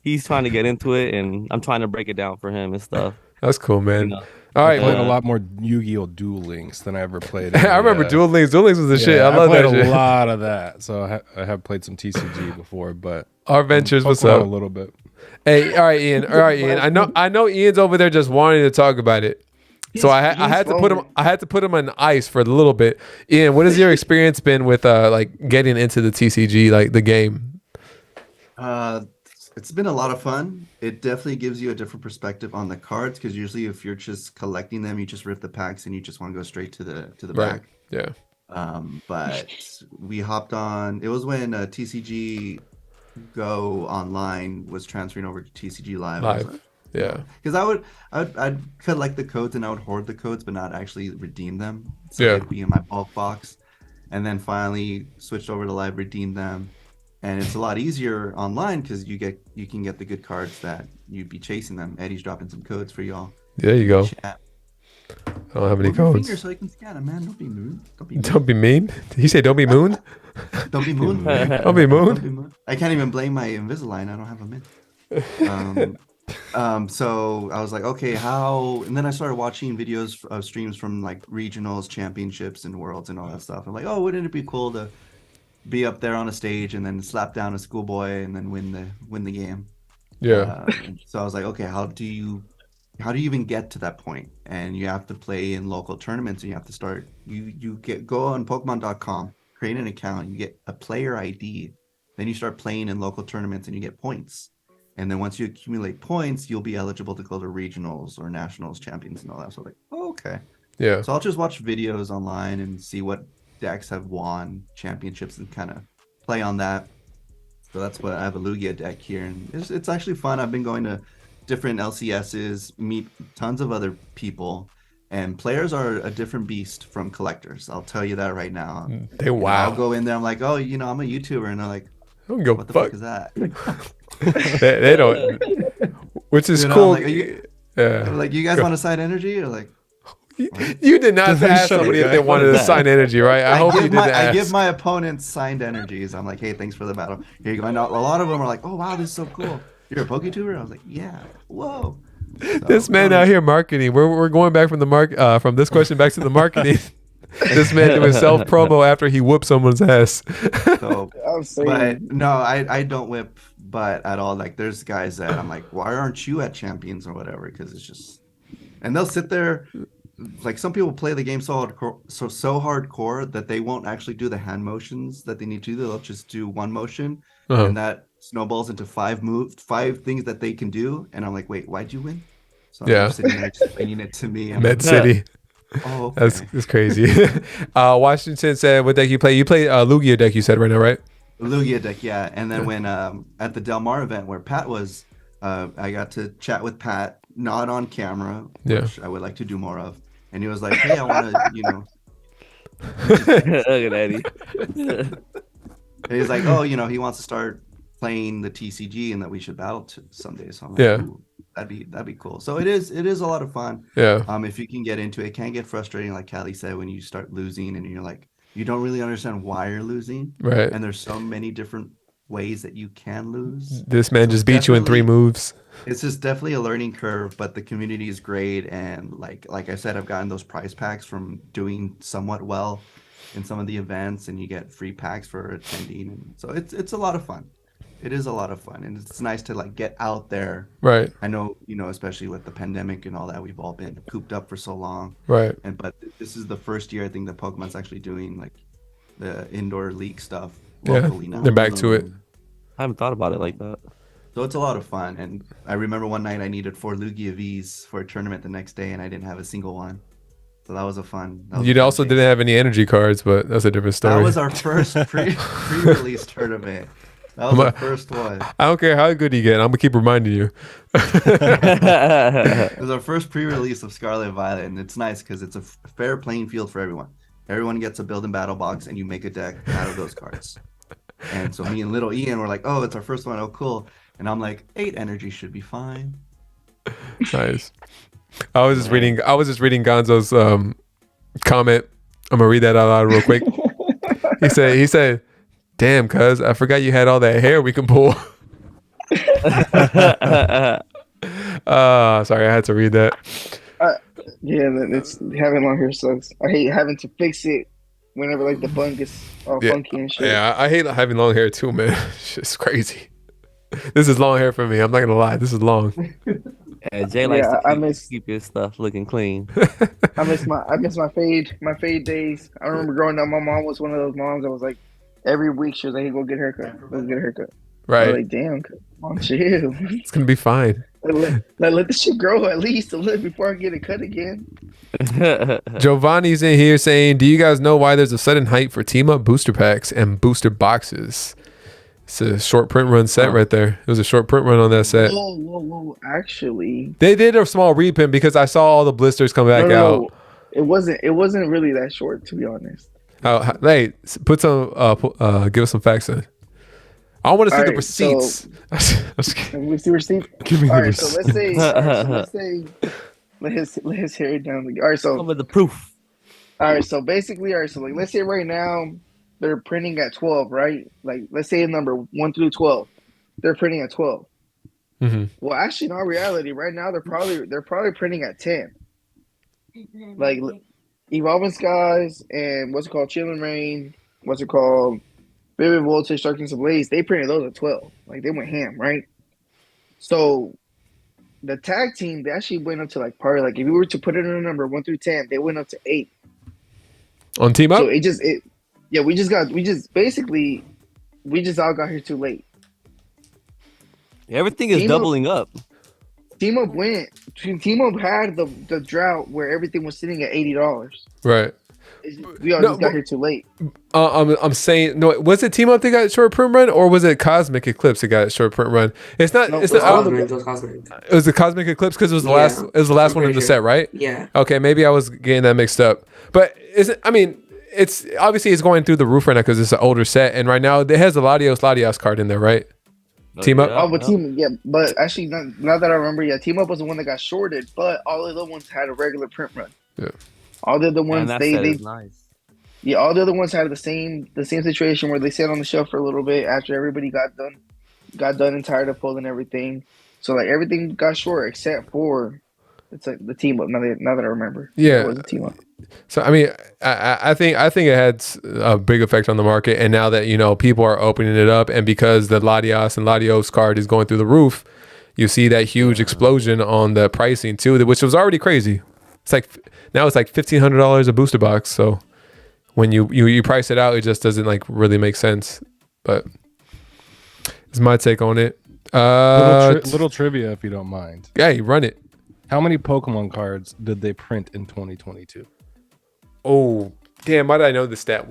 He's trying to get into it, and I'm trying to break it down for him and stuff. That's cool, man. All right, I played a lot more Yu-Gi-Oh! Duel Links than I ever played. I remember Duel Links. Duel Links was the shit. I love played that shit. a lot of that. So I have played some TCG before, but Our ventures, what's up? A little bit. Hey, all right, Ian. All right, Ian. I know Ian's over there just wanting to talk about it. So I had to put him on ice for a little bit. Ian, what has your experience been with like getting into the TCG, like the game? It's been a lot of fun. It definitely gives you a different perspective on the cards, because usually if you're just collecting them, you just rip the packs and you just want to go straight to the back. Yeah. But we hopped on. It was when TCG Go Online was transferring over to TCG Live. Yeah. Because I'd collect the codes and I would hoard the codes, but not actually redeem them. So they'd be in my bulk box, and then finally switched over to Live, redeemed them. And it's a lot easier online because you can get the good cards that you'd be chasing them. Eddie's dropping some codes for y'all. There you go. Chat. I don't have any codes. So I can scan them, man. Don't be mean. Don't be mean. Did he say don't be moon? Don't be moon. Don't be moon. I can't even blame my Invisalign. I don't have them in. So I was like, okay, how? And then I started watching videos of streams from like regionals, championships, and worlds and all that stuff. I'm like, oh, wouldn't it be cool to be up there on a stage and then slap down a schoolboy and then win the game? Yeah. So I was like, okay, how do you even get to that point? And you have to play in local tournaments, and you have to start. Go on Pokemon.com, create an account, you get a player ID, then you start playing in local tournaments and you get points. And then once you accumulate points, you'll be eligible to go to regionals or nationals, champions, and all that. So like, oh, okay. Yeah. So I'll just watch videos online and see what decks have won championships and kind of play on that. So that's what I have, a Lugia deck here, and it's actually fun. I've been going to different LCSs, meet tons of other people, and players are a different beast from collectors. I'll tell you that right now. I'll go in there, I'm like, oh, I'm a YouTuber, and they're like, what the fuck is that? they don't, which is cool. Like, you guys want to side energy, or like? You did not ask somebody if they wanted to sign energy, right? I hope you didn't ask. I give my opponents signed energies. I'm like, hey, thanks for the battle. Here you go. And a lot of them are like, oh wow, this is so cool. You're a Poketuber? I was like, yeah. Whoa. So, this man out here marketing. We're going back from from this question back to the marketing. This man doing self promo after he whooped someone's ass. So, but no, I don't whip butt at all. Like, there's guys that I'm like, why aren't you at champions or whatever? Because it's just, and they'll sit there. Like, some people play the game so hardcore that they won't actually do the hand motions that they need to do. They'll just do one motion, and that snowballs into 5 things that they can do. And I'm like, wait, why'd you win? So I'm sitting there explaining it to me. Med City. Oh, okay. That's crazy. Washington said, what deck you play? You play Lugia deck, you said right now, right? Lugia deck, yeah. And then when at the Del Mar event where Pat was, I got to chat with Pat, not on camera, which I would like to do more of. And he was like, hey, I want to, Look at Eddie. He's like, oh, he wants to start playing the TCG and that we should battle someday. So I'm like, ooh, that'd be cool. So it is a lot of fun. Yeah. If you can get into it. It can get frustrating, like Callie said, when you start losing and you're like, you don't really understand why you're losing. Right. And there's so many different ways that you can lose. This man just beat you in 3 moves. It's just definitely a learning curve, but the community is great. And like I said, I've gotten those prize packs from doing somewhat well in some of the events, and you get free packs for attending. And so it's a lot of fun. It is a lot of fun, and it's nice to like get out there. Right. I know, especially with the pandemic and all that, we've all been cooped up for so long. Right. But this is the first year I think that Pokemon's actually doing like the indoor league stuff locally now. They're back to it. I haven't thought about it like that. So it's a lot of fun. And I remember one night I needed 4 Lugia Vs for a tournament the next day, and I didn't have a single one. So that was a fun. You also didn't have any energy cards, but that's a different story. That was our first pre-release tournament. That was the first one. I don't care how good you get. I'm going to keep reminding you. It was our first pre-release of Scarlet and Violet, and it's nice because it's a fair playing field for everyone. Everyone gets a build and battle box, and you make a deck out of those cards. And so me and little Ian were like, oh, it's our first one. Oh, cool. And I'm like, 8 energy should be fine. Nice. I was just reading Gonzo's comment. I'm gonna read that out loud real quick. He said, "Damn, cuz I forgot you had all that hair we can pull." Sorry, I had to read that. Yeah, it's having long hair sucks. I hate having to fix it whenever like the bun gets all funky and shit. Yeah, I hate having long hair too, man. It's just crazy. This is long hair for me. I'm not gonna lie. This is long. Yeah, Jay likes to keep his stuff looking clean. I miss my fade days. I remember growing up, my mom was one of those moms that was like, every week she was like, hey, go get a haircut. Let's get a haircut. Right. I was like, damn, mom, chill. It's gonna be fine. Let this shit grow at least a little before I get it cut again. Giovanni's in here saying, do you guys know why there's a sudden hype for team up booster packs and booster boxes? It's a short print run set right there. It was a short print run on that set. Whoa. Actually, they did a small reprint because I saw all the blisters come back out. It wasn't really that short, to be honest. Hey, put some give us some facts in. I want to see the receipts. Let me see receipts. Give me all the right, receipts. so let's say let's hear it down. All right, so with the proof. All right, so basically, so like let's say right now they're printing at 12, right? Like let's say number 1 through 12, they're printing at 12. Mm-hmm. Well, actually, in all reality, right now they're probably printing at 10. Like Evolving Skies and what's it called, Chillin' Rain, what's it called, Vivid Voltage, Darkness Ablaze, they printed those at 12. Like they went ham, right? So the tag team, they actually went up to like probably like if you were to put it in a number 1 through 10, they went up to 8. On team up? So we just all got here too late. Everything is doubling up. Team Up had the drought where everything was sitting at $80. Right. We all just got here too late. I'm saying, no, was it Team Up that got short print run, or was it Cosmic Eclipse that got short print run? It's not. No, it's it not. was Cosmic. It was the Cosmic Eclipse because it was the last. It was the last one in the set, right? Yeah. Okay, maybe I was getting that mixed up. But I mean, it's obviously it's going through the roof right now because it's an older set, and right now it has the Latios card in there, right? Team Up. But actually, now that I remember, Team Up was the one that got shorted, but all the other ones had a regular print run. Yeah. All the other ones, nice. Yeah, all the other ones had the same situation where they sat on the shelf for a little bit after everybody got done and tired of pulling everything. So like everything got short except for it's like the Team Up. Now that I remember, yeah, it was a Team Up. So I mean, I think it had a big effect on the market, and now that people are opening it up, and because the Latios card is going through the roof, you see that huge explosion on the pricing too, which was already crazy. It's like now it's like $1,500 a booster box. So when you price it out, it just doesn't like really make sense. But it's my take on it. Little trivia, if you don't mind. Yeah, you run it. How many Pokemon cards did they print in 2022? Oh, damn. Why do I know this stat?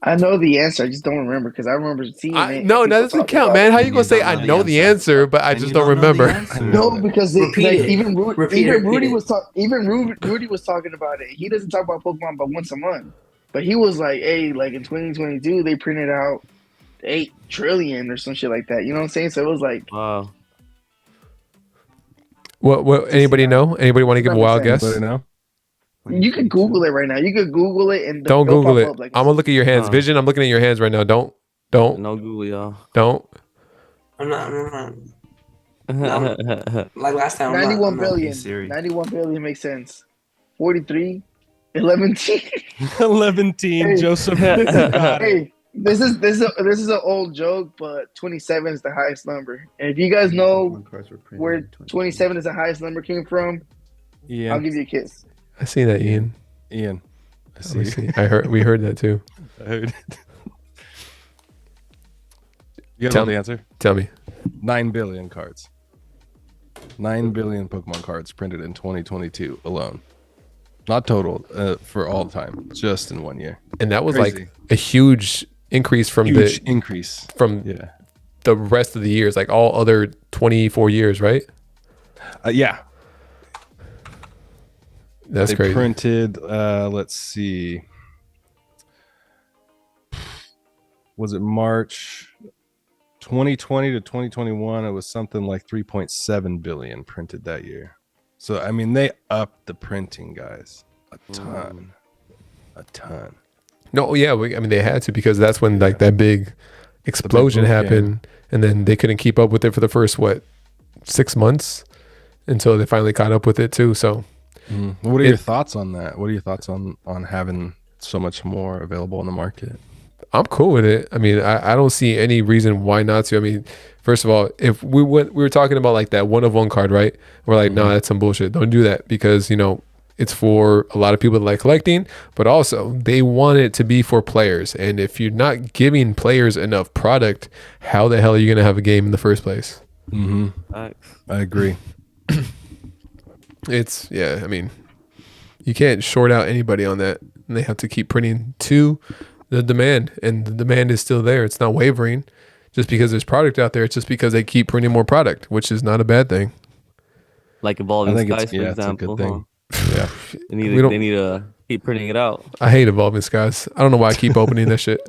I know the answer. I just don't remember because I remember seeing it. No, that doesn't count, man. How you going to say I know the answer, but I just don't remember? No, because even Rudy was talking about it. He doesn't talk about Pokemon but once a month. But he was like, hey, like in 2022, they printed out 8 trillion or some shit like that. You know what I'm saying? So it was like, wow. What? Anybody know? Anybody want to give a wild guess? Know? You could Google it right now. You could Google it and don't Google it. I'm gonna look at your hands. Vision, I'm looking at your hands right now. Don't. No Google, y'all. Don't. I'm not. No, like last time. 91 billion. 91 billion makes sense. 43. 11 team. 11 team. Hey, Joseph. Hey, this is an old joke, but 27 is the highest number. And if you guys know where 27 is the highest number came from, I'll give you a kiss. I see that, Ian. I see. We heard that too. I heard it. You know the answer? Tell me. 9 billion cards. 9 billion Pokemon cards printed in 2022 alone. Not total, for all time, just in 1 year. And that was like a huge increase from the rest of the years, like all other 24 years, right? Yeah. That's crazy. They printed, let's see. Was it March 2020 to 2021? It was something like 3.7 billion printed that year. So, I mean, they upped the printing, guys. A ton. No, yeah. They had to because that's when like that big explosion happened. And then they couldn't keep up with it for the first, 6 months until they finally caught up with it too. So What are your thoughts on that? What are your thoughts on having so much more available in the market? I'm cool with it. I mean, I don't see any reason why not to. I mean, first of all, if we were talking about like that 1 of 1 card, right? We're like, no, that's some bullshit. Don't do that, because it's for a lot of people that like collecting, but also they want it to be for players. And if you're not giving players enough product, how the hell are you going to have a game in the first place? I agree. I mean, you can't short out anybody on that. And they have to keep printing to the demand, and the demand is still there. It's not wavering just because there's product out there. It's just because they keep printing more product, which is not a bad thing. Like Evolving Skies, for example. It's a good thing. Yeah. They need to keep printing it out. I hate Evolving Skies. I don't know why I keep opening that shit.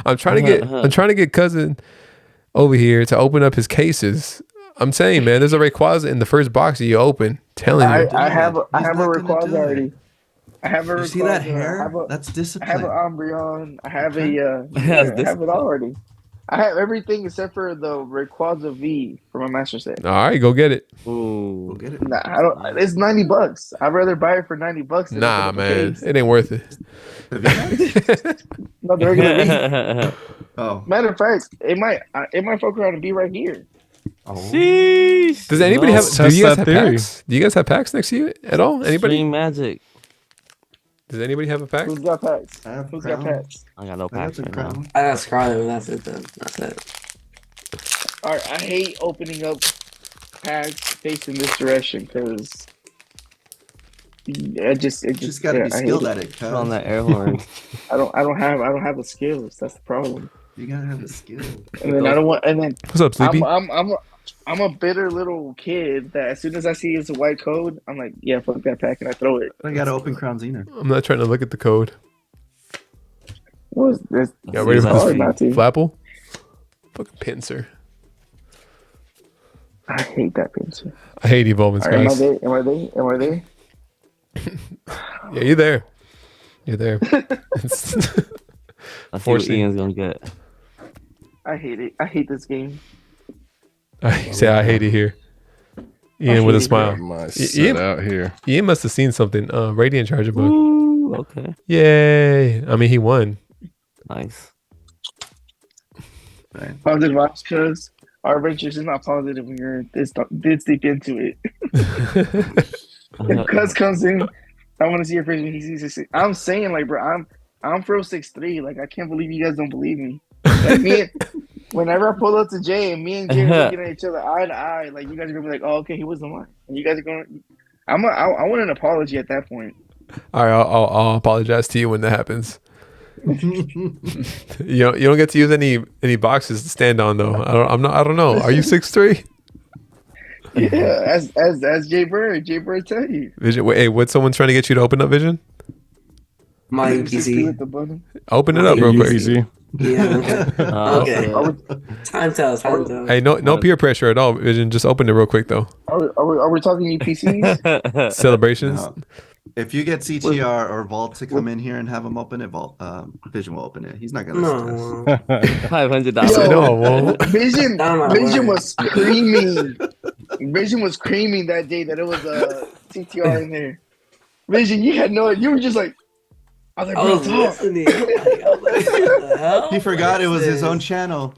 I'm trying to get cousin over here to open up his cases. I'm saying, man, there's a Rayquaza in the first box that you open. Telling you, I have a Rayquaza already. I have a Rayquaza. You see that hair? That's discipline. I have an Umbreon. I have I have it already. I have everything except for the Rayquaza V from a master set. All right, go get it. Ooh, go get it. Nah, I don't. It's $90. I'd rather buy it for $90. Nah, man, it ain't worth it. No, the regular V. Oh, matter of fact, it might fuck around and be right here. Oh. Sheesh. Does anybody have? Do you guys have packs? Do you guys have packs next to you at all? Anybody? Stream Magic. Does anybody have a pack? Who's got packs? Who's got packs? I got no packs right now. I got Scarlet, but that's it then. That's it. All right, I hate opening up packs facing this direction because it just got to be skilled at it. On that air horn. I don't have the skills. That's the problem. You gotta have the skill. And then I don't want. And then what's up, Sleepy? I'm a bitter little kid that as soon as I see it's a white code, I'm like, yeah, fuck that pack, and I throw it. I gotta open Crown Xena. I'm not trying to look at the code. What is this? Yeah, ready for this Flapple? Fucking pincer. I hate that pincer. I hate Evolving Skies. Am I there? Yeah, you're there. You're there. I see what Ian's gonna get. I hate it. I hate this game. I say I hate it here. Ian with a smile. Ian out here. Ian must have seen something. Radiant Charger book. Ooh, okay. Yay! I mean, he won. Nice. Right. Positive vibes, because our adventures is not positive when you're this deep into it. If Cuz comes in, I want to see your face when he sees it. I'm saying, like, bro, I'm pro 6'3". Like, I can't believe you guys don't believe me. Like, whenever I pull up to Jay and me and Jay are looking at each other eye to eye, like, you guys are gonna be like, "Oh, okay, he was the one," and you guys are going. I want an apology at that point. All right, I'll apologize to you when that happens. You don't get to use any boxes to stand on though. I don't know. Are you 6'3"? Yeah, as Jay Bird tell you. Vision, wait, hey, what's someone trying to get you to open up Vision? My PC. Open it up real quick. Easy. Yeah. Okay. Time tells. Hey, no peer pressure at all, Vision. Just open it real quick though. Are we talking UPCs? Celebrations. No. If you get CTR or Vault to come in here and have him open it, Vision will open it. He's not gonna listen to us. $500. No, it won't. Vision was screaming. Vision was screaming that day that it was a CTR in there. Vision, you had no. You were just like. I was like, He forgot it was his own channel.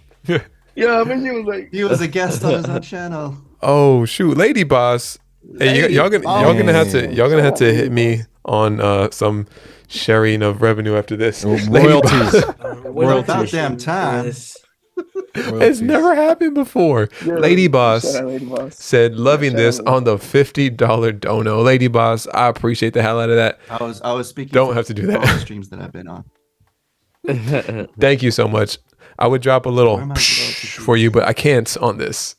Yeah, Vision was like. He was a guest on his own channel. Oh shoot, Lady Boss. Hey, y'all gonna have to hit me on some sharing of revenue after this. Royalties. About damn time. It's never happened before. Yeah, Lady Boss said, loving Shout this out. on the $50 dono. Lady Boss, I appreciate the hell out of that. I was speaking. Don't have to do that. All the streams that I've been on. Thank you so much. I would drop a little Where am I for you, but I can't on this.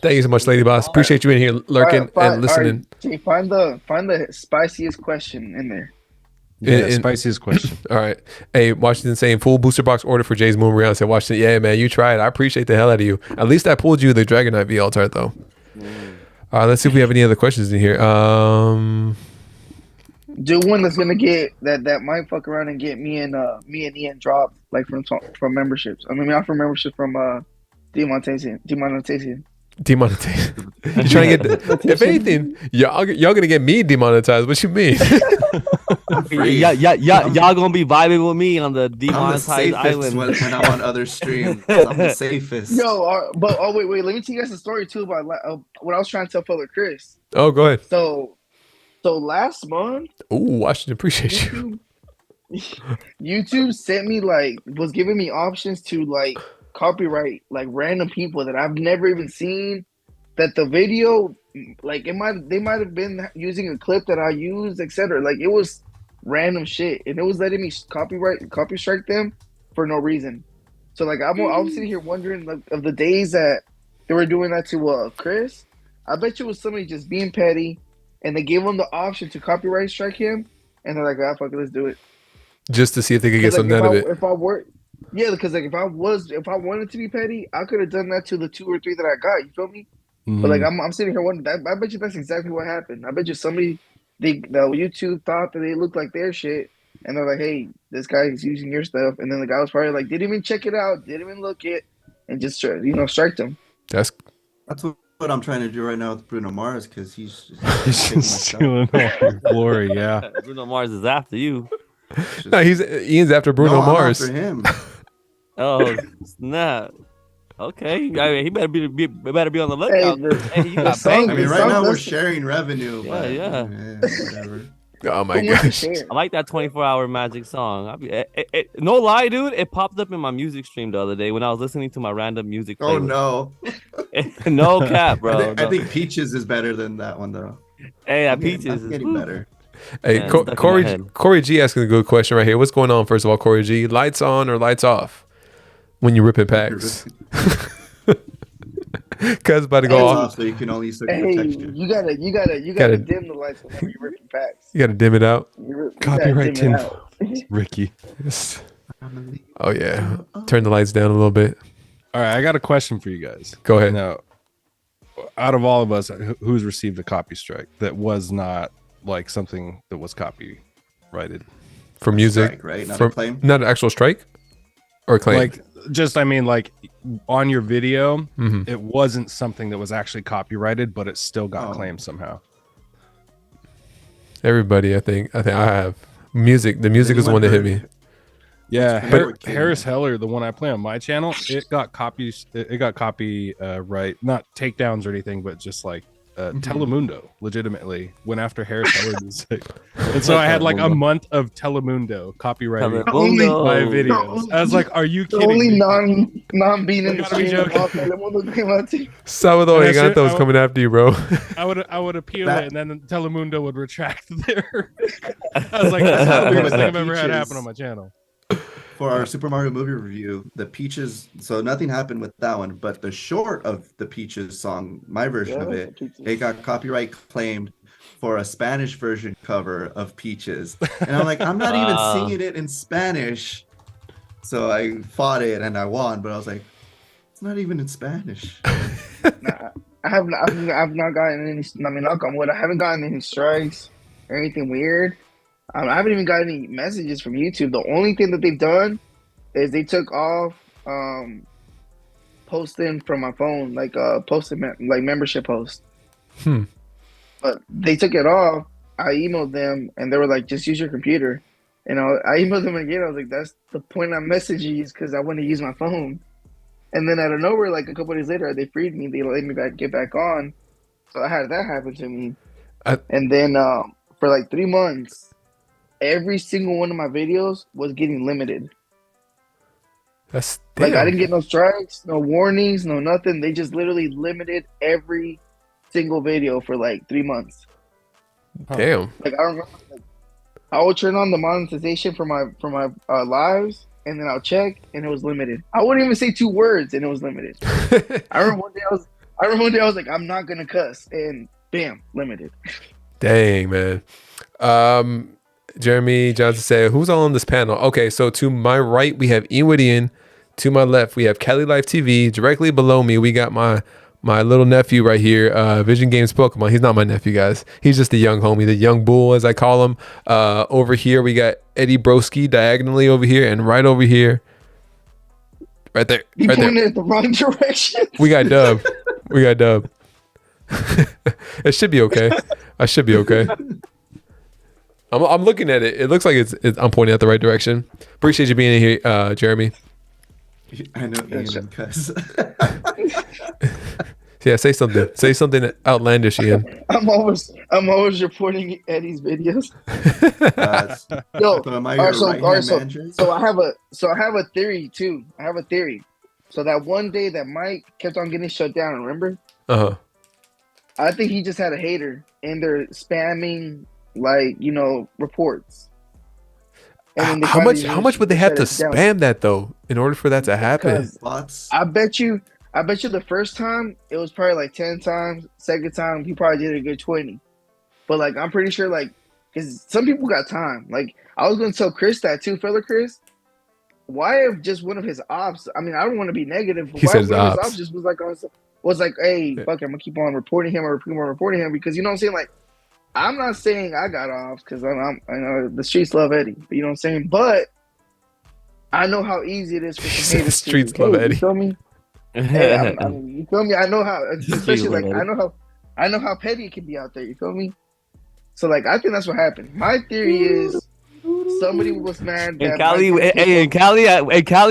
Thank you so much, Lady Boss. Appreciate you in here lurking and listening. Right, find the spiciest question in there. Yeah, spiciest question. All right. Hey, Washington saying full booster box order for Jay's Moon Real. I said, Washington, yeah, man, you tried. I appreciate the hell out of you. At least I pulled you the Dragonite VL Tart, though. All right, let's see if we have any other questions in here. Do one that's gonna get that might fuck around and get me and Ian dropped like from memberships. I mean, not from membership, from demonetization. Demonetization. You trying to get? If anything, y'all gonna get me demonetized. What you mean? Y'all gonna be vibing with me on the demonetized island when I'm on other streams. I'm the safest. Yo, but wait. Let me tell you guys a story too about what I was trying to tell fellow Chris. Oh, go ahead. So last month. Ooh, Washington, appreciate you. YouTube sent me was giving me options to copyright random people that I've never even seen. That the video they might have been using a clip that I used, etc. It was random shit, and it was letting me copy strike them for no reason. So I'm sitting here wondering of the days that they were doing that to Chris. I bet you it was somebody just being petty, and they gave him the option to copyright strike him, and they're like, "Ah, fuck it, let's do it." Just to see if they could get something out of it. If I were, yeah, because if I wanted to be petty, I could have done that to the 2 or 3 that I got. You feel me? Mm-hmm. But I'm sitting here wondering. I bet you that's exactly what happened. I bet you the YouTube thought that they looked like their shit, and they're like, "Hey, this guy is using your stuff," and then the guy was probably like, didn't even check it out, didn't even look it, and just strike them. That's what I'm trying to do right now with Bruno Mars, because he's just stealing all your glory. Yeah, Bruno Mars is after you. No, Ian's after Bruno Mars. I'm after him. Oh snap! Okay, I mean, he better be on the lookout. Hey, you got I mean, right now we're sharing revenue. Yeah. Whatever. Oh my gosh! I like that 24-hour magic song. No lie, dude. It popped up in my music stream the other day when I was listening to my random music. Oh no! No cap, bro. I think Peaches is better than that one though. Hey, Peaches is getting better. Hey, yeah, Corey G asking a good question right here. What's going on? First of all, Corey G, lights on or lights off when you ripping packs? Cuz about to go off. So you can only look at the texture. You gotta dim the lights whenever you're ripping packs. You gotta dim it out. Copyright Tim Ricky. Oh yeah. Turn the lights down a little bit. All right, I got a question for you guys. Go ahead. Now, out of all of us, who's received a copy strike that was not something that was copyrighted for music, strike, right? Not a claim, not an actual strike or claim. On your video, mm-hmm. It wasn't something that was actually copyrighted, but it still got claimed somehow. Everybody, I think I have music. The music is the one that hit me. Yeah, Harris Heller, the one I play on my channel, it got copyright, not takedowns or anything, but just Telemundo legitimately went after Harris Heller music. And so I had a month of Telemundo copyrighted my videos. I was like, are you kidding me? non-being in the Telemundo came out too. Salvador Giganto's coming after you, bro. I would appeal it, and then Telemundo would retract their I was like, that's not the weirdest thing I've ever had happen on my channel. For our Super Mario movie review, the Peaches, so nothing happened with that one, but the short of the Peaches song, my version of it got copyright claimed for a Spanish version cover of Peaches. And I'm like, I'm not even singing it in Spanish. So I fought it and I won, but I was like, it's not even in Spanish. Nah, I've not gotten any, knock on wood, I haven't gotten any strikes or anything weird. I haven't even got any messages from YouTube. The only thing that they've done is they took off posting from my phone, membership post. But they took it off. I emailed them and they were like, just use your computer. And I emailed them again. I was like, that's the point I'm messaging you, because I want to use my phone. And then out of nowhere, a couple of days later, they freed me. They let me get back on. So I had that happen to me. And then for 3 months, every single one of my videos was getting limited. That's I didn't get no strikes, no warnings, no nothing. They just literally limited every single video for 3 months. Damn. I remember, I would turn on the monetization for my lives, and then I'll check, and it was limited. I wouldn't even say 2 words, and it was limited. I remember one day I was like, I'm not gonna cuss, and bam, limited. Dang, man. Jeremy Johnson said, who's all on this panel? Okay, so to my right, we have Ian. To my left, we have Kelly Life TV. Directly below me, we got my little nephew right here, Vision Games Pokemon. He's not my nephew, guys. He's just the young homie, the young bull, as I call him. Over here, we got Eddie Broski diagonally over here, and right over here, right there. You pointed at the wrong direction. We got Dub. We got Dub. It should be okay. I should be okay. I'm looking at it. It looks like I'm pointing at the right direction. Appreciate you being in here, Jeremy. I know Ian, cuz. Yeah, say something. Say something outlandish, Ian. I'm always reporting Eddie's videos. Yo, so I have a theory too. I have a theory. So that one day that Mike kept on getting shut down, remember? I think he just had a hater and they're spamming reports. And how much would they have to spam that though in order for that to happen? I bet you the first time it was probably like 10 times. Second time he probably did a good 20. But like I'm pretty sure because some people got time. Like I was gonna tell Chris that too, fella Chris. Why if just one of his ops? I mean, I don't want to be negative. But why if one of his ops just was like, hey, fuck, I'm gonna keep on reporting him because you know what I'm saying? Like, I'm not saying I got off because I know the streets love Eddie. You know what I'm saying? But I know how easy it is for some haters. Streets love Eddie. You feel me? Hey, you feel me? I know how, especially like I know how petty it can be out there. You feel me? So like I think that's what happened. My theory is somebody was mad. In Cali,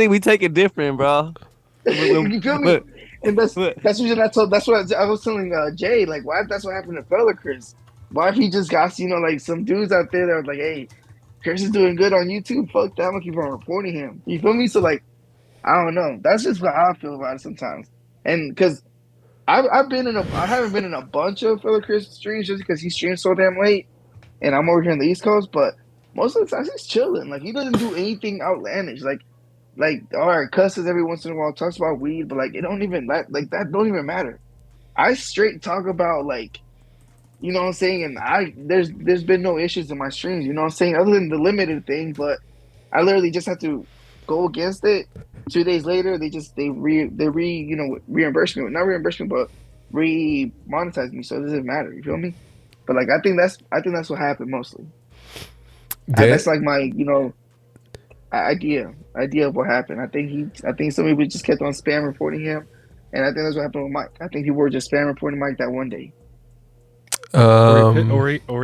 we take it different, bro. You feel me? And that's what I was telling Jay. Like, why if that's what happened to fella Chris? Why if he just got like some dudes out there that were like, hey, Chris is doing good on YouTube. Fuck that, I'm gonna keep on reporting him. You feel me? So like, I don't know. That's just what I feel about it sometimes. And because I haven't been in a bunch of fella Chris streams just because he streams so damn late, and I'm over here on the East Coast. But most of the time he's chilling. Like he doesn't do anything outlandish. Like all right, cusses every once in a while, talks about weed, but like it don't even that don't even matter. I straight talk about like, you know what I'm saying, and there's been no issues in my streams, you know what I'm saying, other than the limited thing, but I literally just have to go against it. 2 days later, they reimburse me, not reimbursement, but re-monetize me, so it doesn't matter. You feel me? But like I think that's what happened mostly. That's like my idea of what happened. I think some people just kept on spam reporting him, and I think that's what happened with Mike. I think people were just spam reporting Mike that one day. Or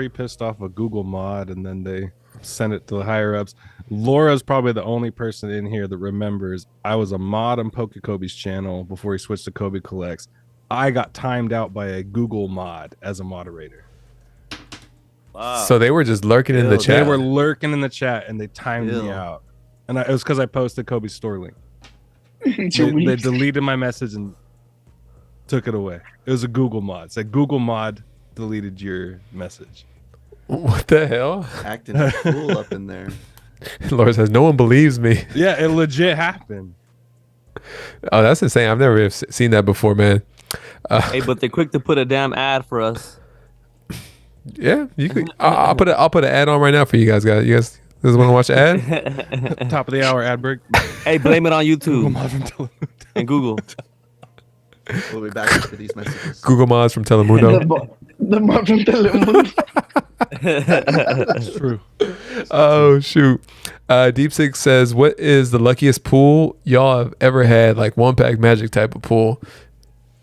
he pissed off a Google mod, and then they sent it to the higher ups. Laura's probably the only person in here that remembers I was a mod on Pokekobe's channel before he switched to Kobe Collects. I got timed out by a Google mod as a moderator. Wow. So they were just lurking in the chat. They were lurking in the chat, and they timed me out. And it was because I posted Kobe's store link. They deleted my message and took it away. It was a Google mod. It said Google mod deleted your message. What the hell? Acting a fool up in there. Laura says, no one believes me. Yeah, it legit happened. Oh, that's insane. I've never seen that before, man. Hey, but they're quick to put a damn ad for us. Yeah, you could. I'll put an ad on right now for you guys. You guys want to watch the ad? Top of the hour ad break. Hey, blame it on YouTube and Google. We'll be back after these messages. Google mods from Telemundo. The mod from Telemundo. That's true. Oh shoot. Deep Six says, what is the luckiest pool y'all have ever had? Like one pack magic type of pool.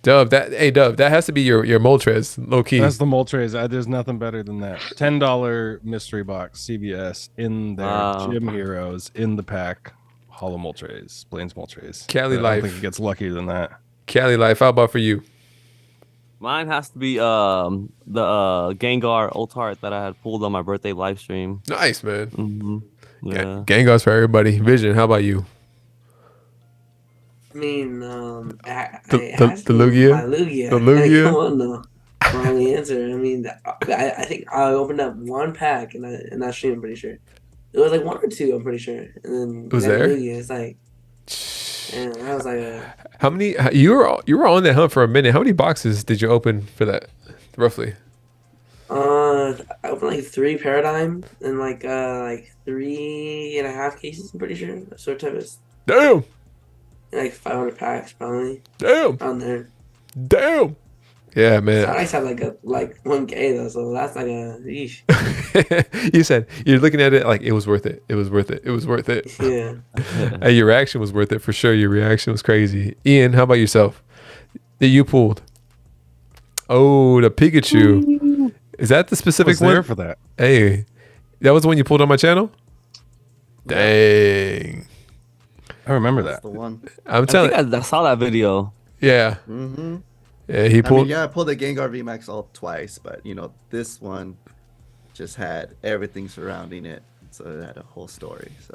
Dub, that has to be your Moltres, low key. That's the Moltres. There's nothing better than that. $10 mystery box, CVS in there. Gym Heroes in the pack. Hollow Moltres, Blaine's Moltres. Cali Life. I don't think it gets luckier than that. Cali Life. How about for you? Mine has to be the Gengar Ultart that I had pulled on my birthday live stream. Nice, man. Mm-hmm. Yeah. Gengar's for everybody. Vision. How about you? I mean, the Lugia? Lugia. The Lugia? Come on, though. Wrong answer. I mean, I think I opened up one pack in that stream, I'm pretty sure. It was like one or two, I'm pretty sure. And then was there? Lugia, it's like, and I was like, how many? You were on that hunt for a minute. How many boxes did you open for that, roughly? I opened like 3 Paradigm and like 3.5 cases, I'm pretty sure. Sort of is. Damn. Like 500 packs, probably. Damn. On there. Damn. Yeah, man. So I just have like 1K though, so that's like a yeesh. You said you're looking at it like it was worth it. It was worth it. It was worth it. Yeah. Hey, your reaction was worth it for sure. Your reaction was crazy. Ian, how about yourself? That you pulled? Oh, the Pikachu. Is that the specific one? There for that. Hey, that was the one you pulled on my channel? Dang. I remember That's that. the one. I'm I telling think I saw that video. Yeah. Mm-hmm. Yeah, he pulled. I pulled the Gengar VMAX all twice, but this one just had everything surrounding it, so it had a whole story. So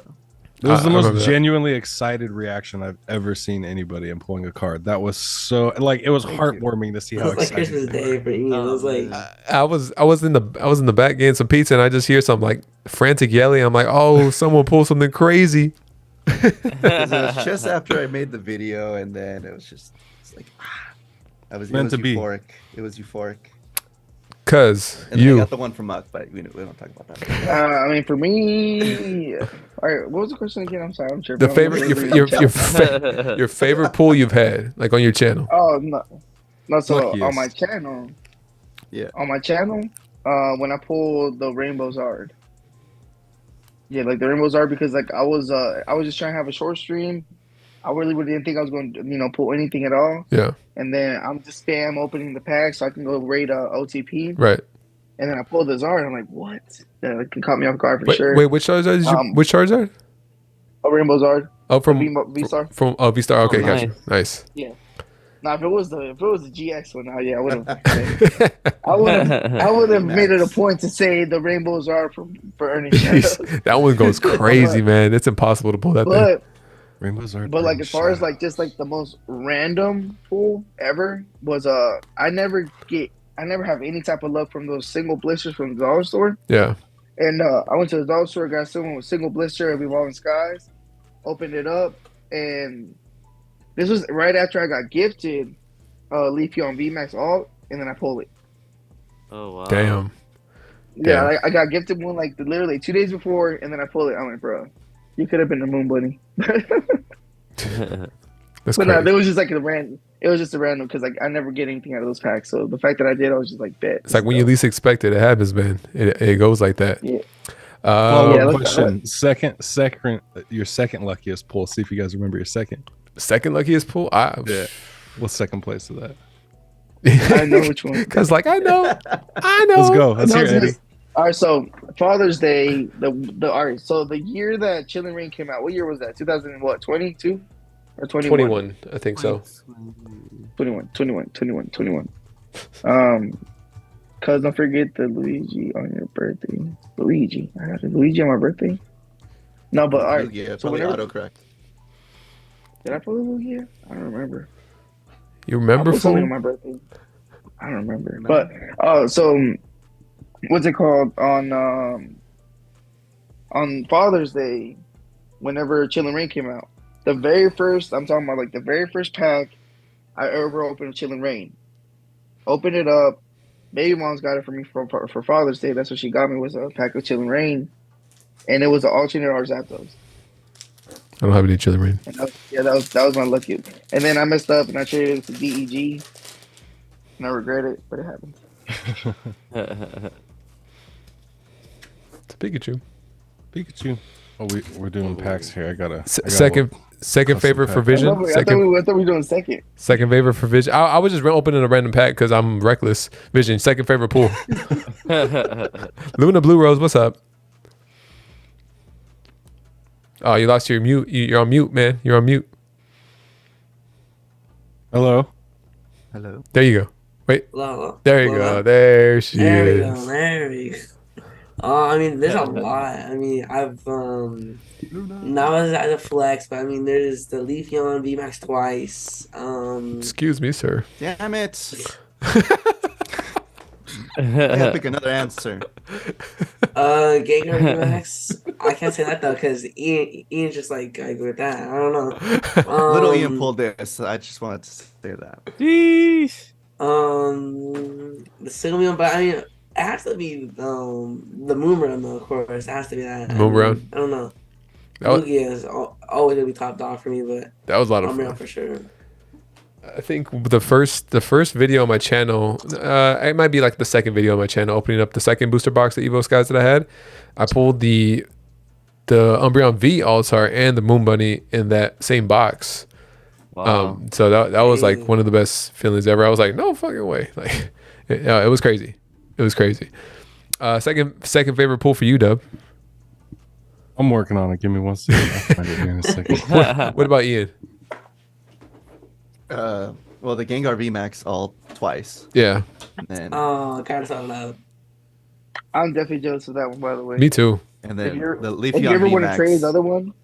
It was the I remember most that. genuinely excited reaction I've ever seen anybody in pulling a card. That was so it was heartwarming to see It how was like excited Christmas they were. Day for Ian. It was like I was in the back getting some pizza, and I just hear some like frantic yelling. I'm like, oh, someone pulled something crazy. 'cause it was just after I made the video, and then it was like it was euphoric. It was euphoric. Cause And then I you got the one from Muck, but we don't talk about that. I mean, for me, all right. What was the question again? I'm sorry, I'm sure. the favorite your favorite pull you've had like on your channel. Oh no. So Luckiest. on my channel, when I pulled the Rainbow Zard. Yeah, like the Rainbow Zard, because like I was just trying to have a short stream. I really didn't think I was going to pull anything at all. Yeah. And then I'm just spam opening the pack so I can go raid OTP. Right. And then I pulled the Zard. I'm like, what? That like, can caught me off guard for sure. Wait, which Charizard did you? Which Charizard? A Rainbow Zard. Oh, from V-Star. From V-Star. Okay, Oh, gotcha. Nice. Yeah. Now if it was the GX one, yeah, I would have made it a point to say the Rainbow Zard for earning shadows. That one goes crazy, man. It's impossible to pull that thing. Rainbows are. But like as far as like just like the most random pull ever was I never have any type of luck from those single blisters from the dollar store. Yeah. And I went to the dollar store, got someone with single blister of Evolving Skies, opened it up, and this was right after I got gifted Leafeon VMAX Alt, and then I pulled it. Oh wow. Damn. Yeah, I got gifted one like literally 2 days before, and then I pulled it. I'm like, bro, you could have been the Moon Bunny. That's But crazy. no, it was just like a random. It was just a random because like I never get anything out of those packs. So the fact that I did, I was just like, bet. It's like when you least expect it, it happens, man. It goes like that. Yeah. Question. Your second luckiest pull. See if you guys remember your second. Second luckiest pull? Yeah. What's second place to that? I know which one. Cause like I know. Let's go. Let's hear it, Eddie. All right, so Father's Day, all right, so the year that Chilling Reign came out, what year was that? 2022 or 21? 21, I think so. 21. Cause don't forget the Luigi on your birthday. Luigi, I got the Luigi on my birthday. No, but all right. Yeah, so probably whenever, autocorrect. did I pull a Luigi? I don't remember. You remember I pulled something fool? on my birthday. I don't remember. But so what's it called on Father's Day? Whenever Chilling Reign came out, I'm talking about like the very first pack I ever opened of Chilling Reign. Opened it up. Baby mom's got it for me for Father's Day. That's what she got me, was a pack of Chilling Reign, and it was an alternate or Zapdos. I don't have any Chilling Reign. That was my lucky. And then I messed up and I traded it to DEG. And I regret it, but it happens. It's a Pikachu. Oh, we're doing packs here. I gotta Second favorite for Vision. I thought we were doing second. Second favorite for Vision. I was just opening a random pack because I'm reckless. Vision. Second favorite pool. Luna Blue Rose. What's up? Oh, you lost your mute. You're on mute, man. You're on mute. Hello. There you go. Wait. Hello. There you go. There she is. There we go. I mean, there's a lot. I mean, I've not as a flex, but I mean, there's the Leafeon VMAX twice. Excuse me, sir. Damn it! I gotta pick another answer. Gengar VMAX. I can't say that though, because Ian's just like I go with that. I don't know. Little Ian pulled this. I just wanted to say that. Jeez. The Silmion, but I mean, it has to be the Moonbrown though. Of course, it has to be that. Moonbrown. I don't know. That Lugia is always gonna be top dog for me, but was a lot of Moonbrown fun. for sure. I think the first video on my channel, it might be like the second video on my channel, opening up the second booster box of Evo Skies that I had. I pulled the Umbreon V All-Star and the Moon Bunny in that same box. Wow. So that was like one of the best feelings ever. I was like, no fucking way. Like It was crazy. It was crazy. Second favorite pool for you, Dub. I'm working on it. Give me 1 second. I'll find it here in a second. What about Ian? Well, the Gengar VMAX all twice. Yeah. And then, kind of loud. I'm definitely jealous of that one, by the way. Me too. and then the If Leafeon you ever want to VMAX. trade the other one,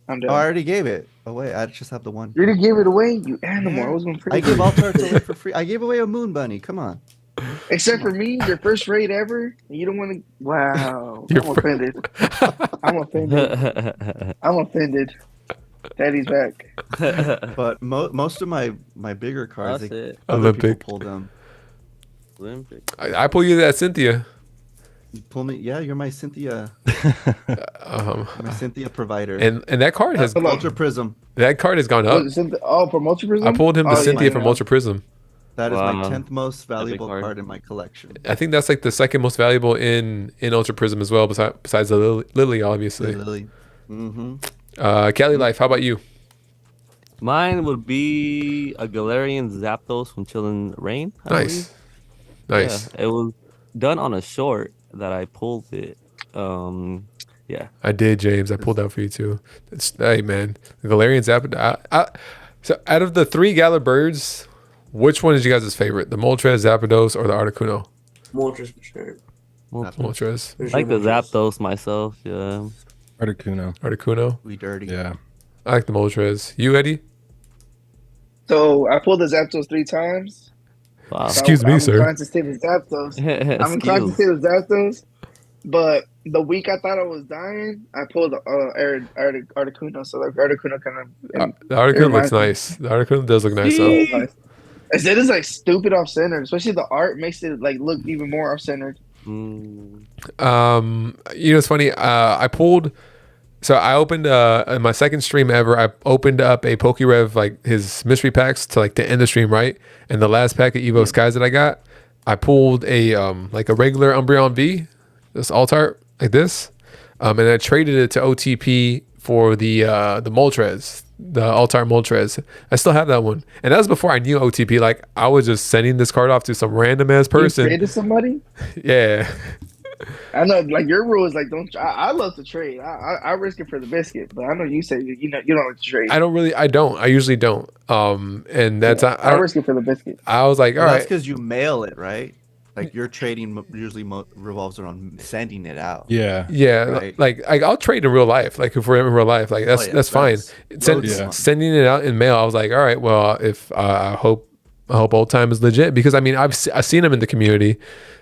I'm Oh, down. I already gave it. Oh wait, I just have the one. You already gave it away, you animal. I was going to I give all turrets away for free. I gave away a Moon Bunny. Come on. Except for me, your first raid ever. And you don't want to. Wow. Your I'm offended. I'm offended. I'm offended. Daddy's back. But most of my bigger cards, That's it. other people Olympic. pull them. Olympic. I pull you that Cynthia. You pull me. Yeah, you're my Cynthia. My Cynthia provider. And that card has Ultra Prism. that card has gone up. For Multi Prism? I pulled him the Cynthia yeah. from Ultra Prism. That is my Wow. 10th most valuable card. card in my collection. I think that's like the second most valuable in Ultra Prism as well, besides the Lily, obviously. Lily. Mm-hmm. Cali Life, how about you? Mine would be a Galarian Zapdos from Chillin' Rain. I Nice. believe. Nice. Yeah, it was done on a short that I pulled it. Yeah. I did, James. I pulled out for you too. Hey, man. The Galarian Zapdos. So out of the 3 Galar birds, which one is you guys' favorite? The Moltres, Zapdos, or the Articuno? Moltres for sure. Moltres. For I sure like the Moltres. Zapdos myself. Yeah. Articuno. Articuno. We dirty. Yeah. I like the Moltres. You, Eddie? So I pulled the Zapdos 3 times. Wow. So Excuse me, I'm sir. inclined to say the Zapdos. I'm inclined to say the Zapdos. But the week I thought I was dying, I pulled Articuno. So like Articuno kind of. The Articuno looks reminds me. nice. The Articuno does look nice, though. Nice. It is like stupid off centered, especially the art makes it like look even more off centered. Mm. You know, it's funny. I pulled. So I opened in my second stream ever. I opened up a PokeRev, like his mystery packs to like to end the stream, right? And the last pack of Evo Skies that I got, I pulled a like a regular Umbreon V, this Altart like this, and I traded it to OTP for the Moltres, the Altart Moltres. I still have that one, and that was before I knew OTP. Like I was just sending this card off to some random ass person. You traded somebody? Yeah. I know, like your rule is like don't. I love to trade. I risk it for the biscuit, but I know you say you don't like to trade. I usually don't. And that's I risk it for the biscuit. I was like, all That's right. because you mail it, right? Like your trading usually revolves around sending it out. Yeah. Yeah, Right. like I'll trade in real life. Like if we're in real life, like that's fine. Yeah. Sending it out in mail, I was like, all right, well, if I hope Old Time is legit, because I mean I've seen him in the community,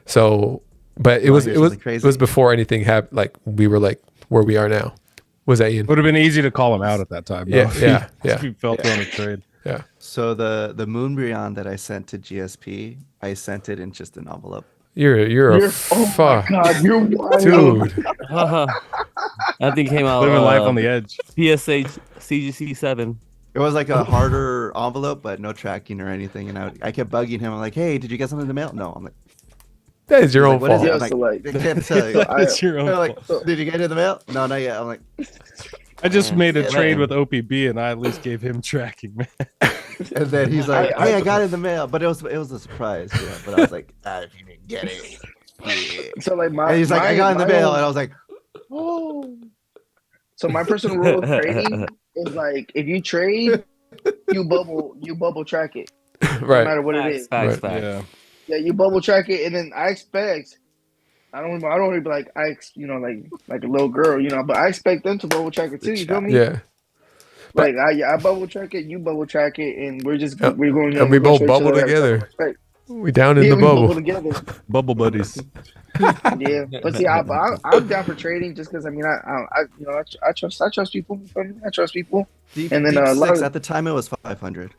so. But it was before anything happened. Like we were like where we are now. Was that Ian? Would have been easy to call him out at that time. Yeah, though. yeah, If you felt on a trade. Yeah. So the Moonbreon that I sent to GSP, I sent it in just an envelope. You're a oh my god, you're wild. dude. That thing came out. Living life on the edge. PSH CGC 7. It was like a harder envelope, but no tracking or anything. And I kept bugging him. I'm like, hey, did you get something in the mail? No. I'm like, That is your own what is fault. it? Yeah, I'm like, so like, I can't tell you. It's your own They're like, fault. did you get it in the mail? No, not yet. I'm like, I just made a Yeah. trade with OPB, and I at least gave him tracking, man. and then he's like, hey, I got it in the mail, but it was a surprise. Yeah. But I was like, if you didn't get it. Yeah. so like my. And he's like, I got it in the my mail, own- and I was like, Oh. So my personal rule of trading is like if you trade, you bubble track it, no Right. matter what it is. Facts, Right. facts. Yeah. Yeah, you bubble track it, and then I expect. I don't want to be like like a little girl, but I expect them to bubble track it too. You feel me? Yeah. Like I bubble track it, you bubble track it, and we're Yep. going. And we we're gonna both show each bubble other together. respect. We down in Yeah, the we bubble. together. Bubble buddies. Yeah, but see, I'm down for trading just because I mean I trust people. You feel me? I trust people. And then, Deep a lot Six, of- at the time it was 500.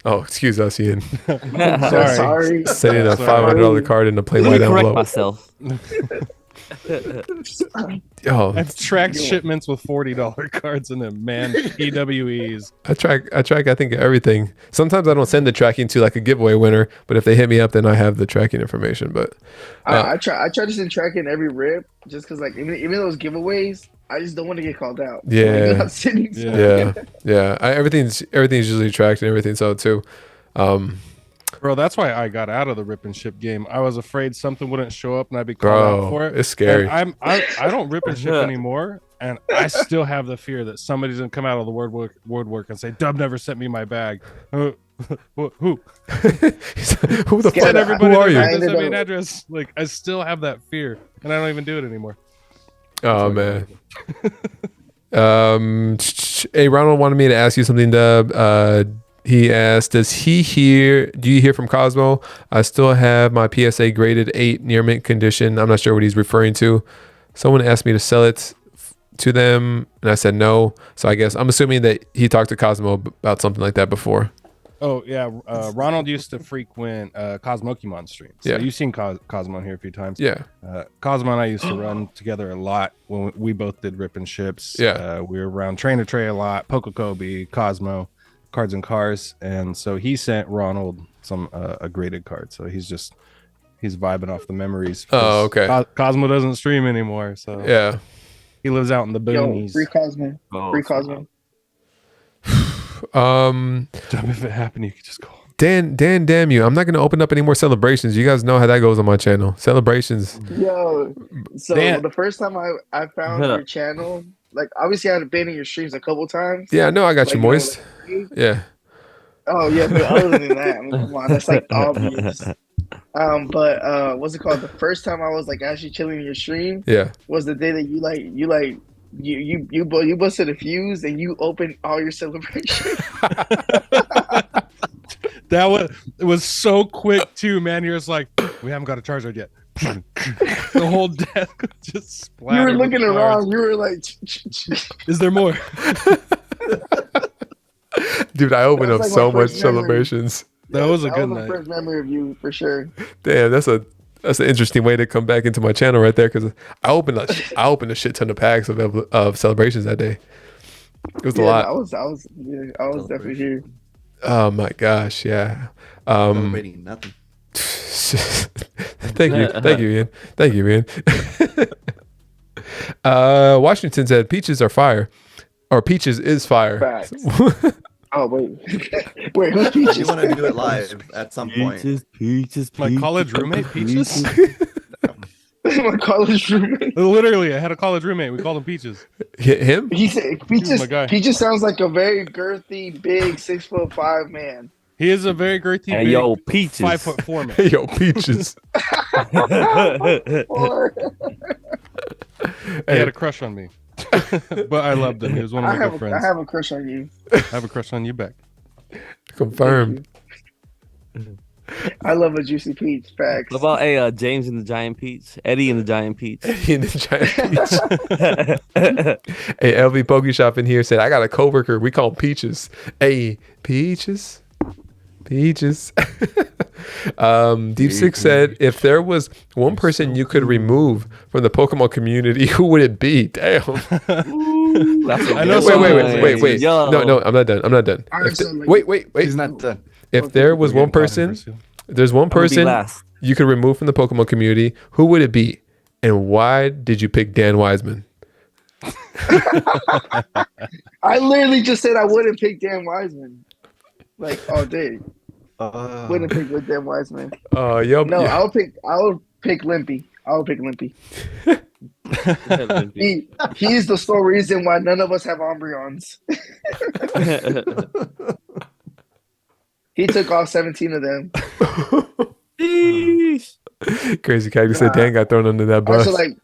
Oh, excuse us, Ian. Sorry. Sending a Sorry. $500 card in a plain Let me white correct envelope. myself. Oh, I've tracked shipments with $40 cards in them, man. PWEs. I track. I think everything. Sometimes I don't send the tracking to like a giveaway winner, but if they hit me up, then I have the tracking information. But I try to send tracking every rip just because like even those giveaways, I just don't want to get called out. So, Yeah. like, I'm sending Yeah. yeah. Everything's usually tracked and everything. So too. Bro, Bro, that's why I got out of the rip and ship game. I was afraid something wouldn't show up and I'd be called out for it. It's scary. And I don't rip and ship anymore, and I still have the fear that somebody's gonna come out of the woodwork and say, "Dub never sent me my bag." Who? Who the fuck? Everybody who are you? sent me an address. Like, I still have that fear, and I don't even do it anymore. Oh man. Hey, Ronald wanted me to ask you something, Dub. He asked, do you hear from Cosmo? I still have my PSA graded 8 near mint condition. I'm not sure what he's referring to. Someone asked me to sell it to them, and I said no. So I guess I'm assuming that he talked to Cosmo about something like that before. Oh yeah, Ronald used to frequent Cosmokimon streams. So you've seen Cosmo here a few times. Yeah. Cosmo and I used to run together a lot when we both did rip and ships. Yeah. We were around Trainer Tray a lot, Pokekobe, Cosmo, Cards and Cars, and so he sent Ronald a graded card. So he's vibing off the memories. Oh, okay. Cosmo doesn't stream anymore, so yeah, he lives out in the boonies. Free Cosmo. Free Cosmo. If it happened, you could just call. Dan, damn you! I'm not gonna open up any more celebrations. You guys know how that goes on my channel. Celebrations. Yo, so Dan. the first time I found your channel, like obviously I'd been in your streams a couple times. Yeah, I know I got you moist. Yeah. Oh yeah, but other than that, I mean, come on, that's like obvious. But what's it called? The first time I was like actually chilling in your stream, was the day that you busted a fuse and you opened all your celebrations. It was so quick too, man. You're just like, we haven't got a charger yet. The whole desk just splattered. You were looking around. You were like, is there more? Dude, I opened up so much celebrations. That was a good night. First memory of you for sure. Damn, that's an interesting way to come back into my channel right there, because I opened a shit ton of packs of celebrations that day. It was a lot. I was definitely here. Oh my gosh, yeah. Celebrating nothing. Thank you, Ian. Washington said peaches are fire, or peaches is fire. Facts. Oh wait, who's Peaches? You want to do it live at some point? Peaches. My college roommate, Peaches. My college roommate. Literally, I had a college roommate. We called him Peaches. Him? He said Peaches. My guy. Peaches sounds like a very girthy, big 6'5" man. He is a very girthy, hey, big, yo, Peaches. 5'4" man. Hey, yo, peaches. He had a crush on me. But I loved him. He was one of my good friends. I have a crush on you. I have a crush on you back. Confirmed. I love a juicy peach. Facts. What about James and the Giant Peach? Eddie and the Giant Peach. Hey, LV Poke Shop in here said, I got a coworker. We call him Peaches. Hey, Peaches. Deep Six said, if there was one person you could remove from the Pokemon community, who would it be? Damn. Ooh, wait. Yo. No, I'm not done. Wait. He's not done. If there was one person, there's one person you could remove from the Pokemon community, who would it be? And why did you pick Dan Wiseman? I literally just said I wouldn't pick Dan Wiseman. Like all day. Wouldn't pick with Dan Wiseman. No, I would pick Limpy. He's the sole reason why none of us have Umbreons. He took off 17 of them. Crazy Cactus said Dan got thrown under that bus. So what's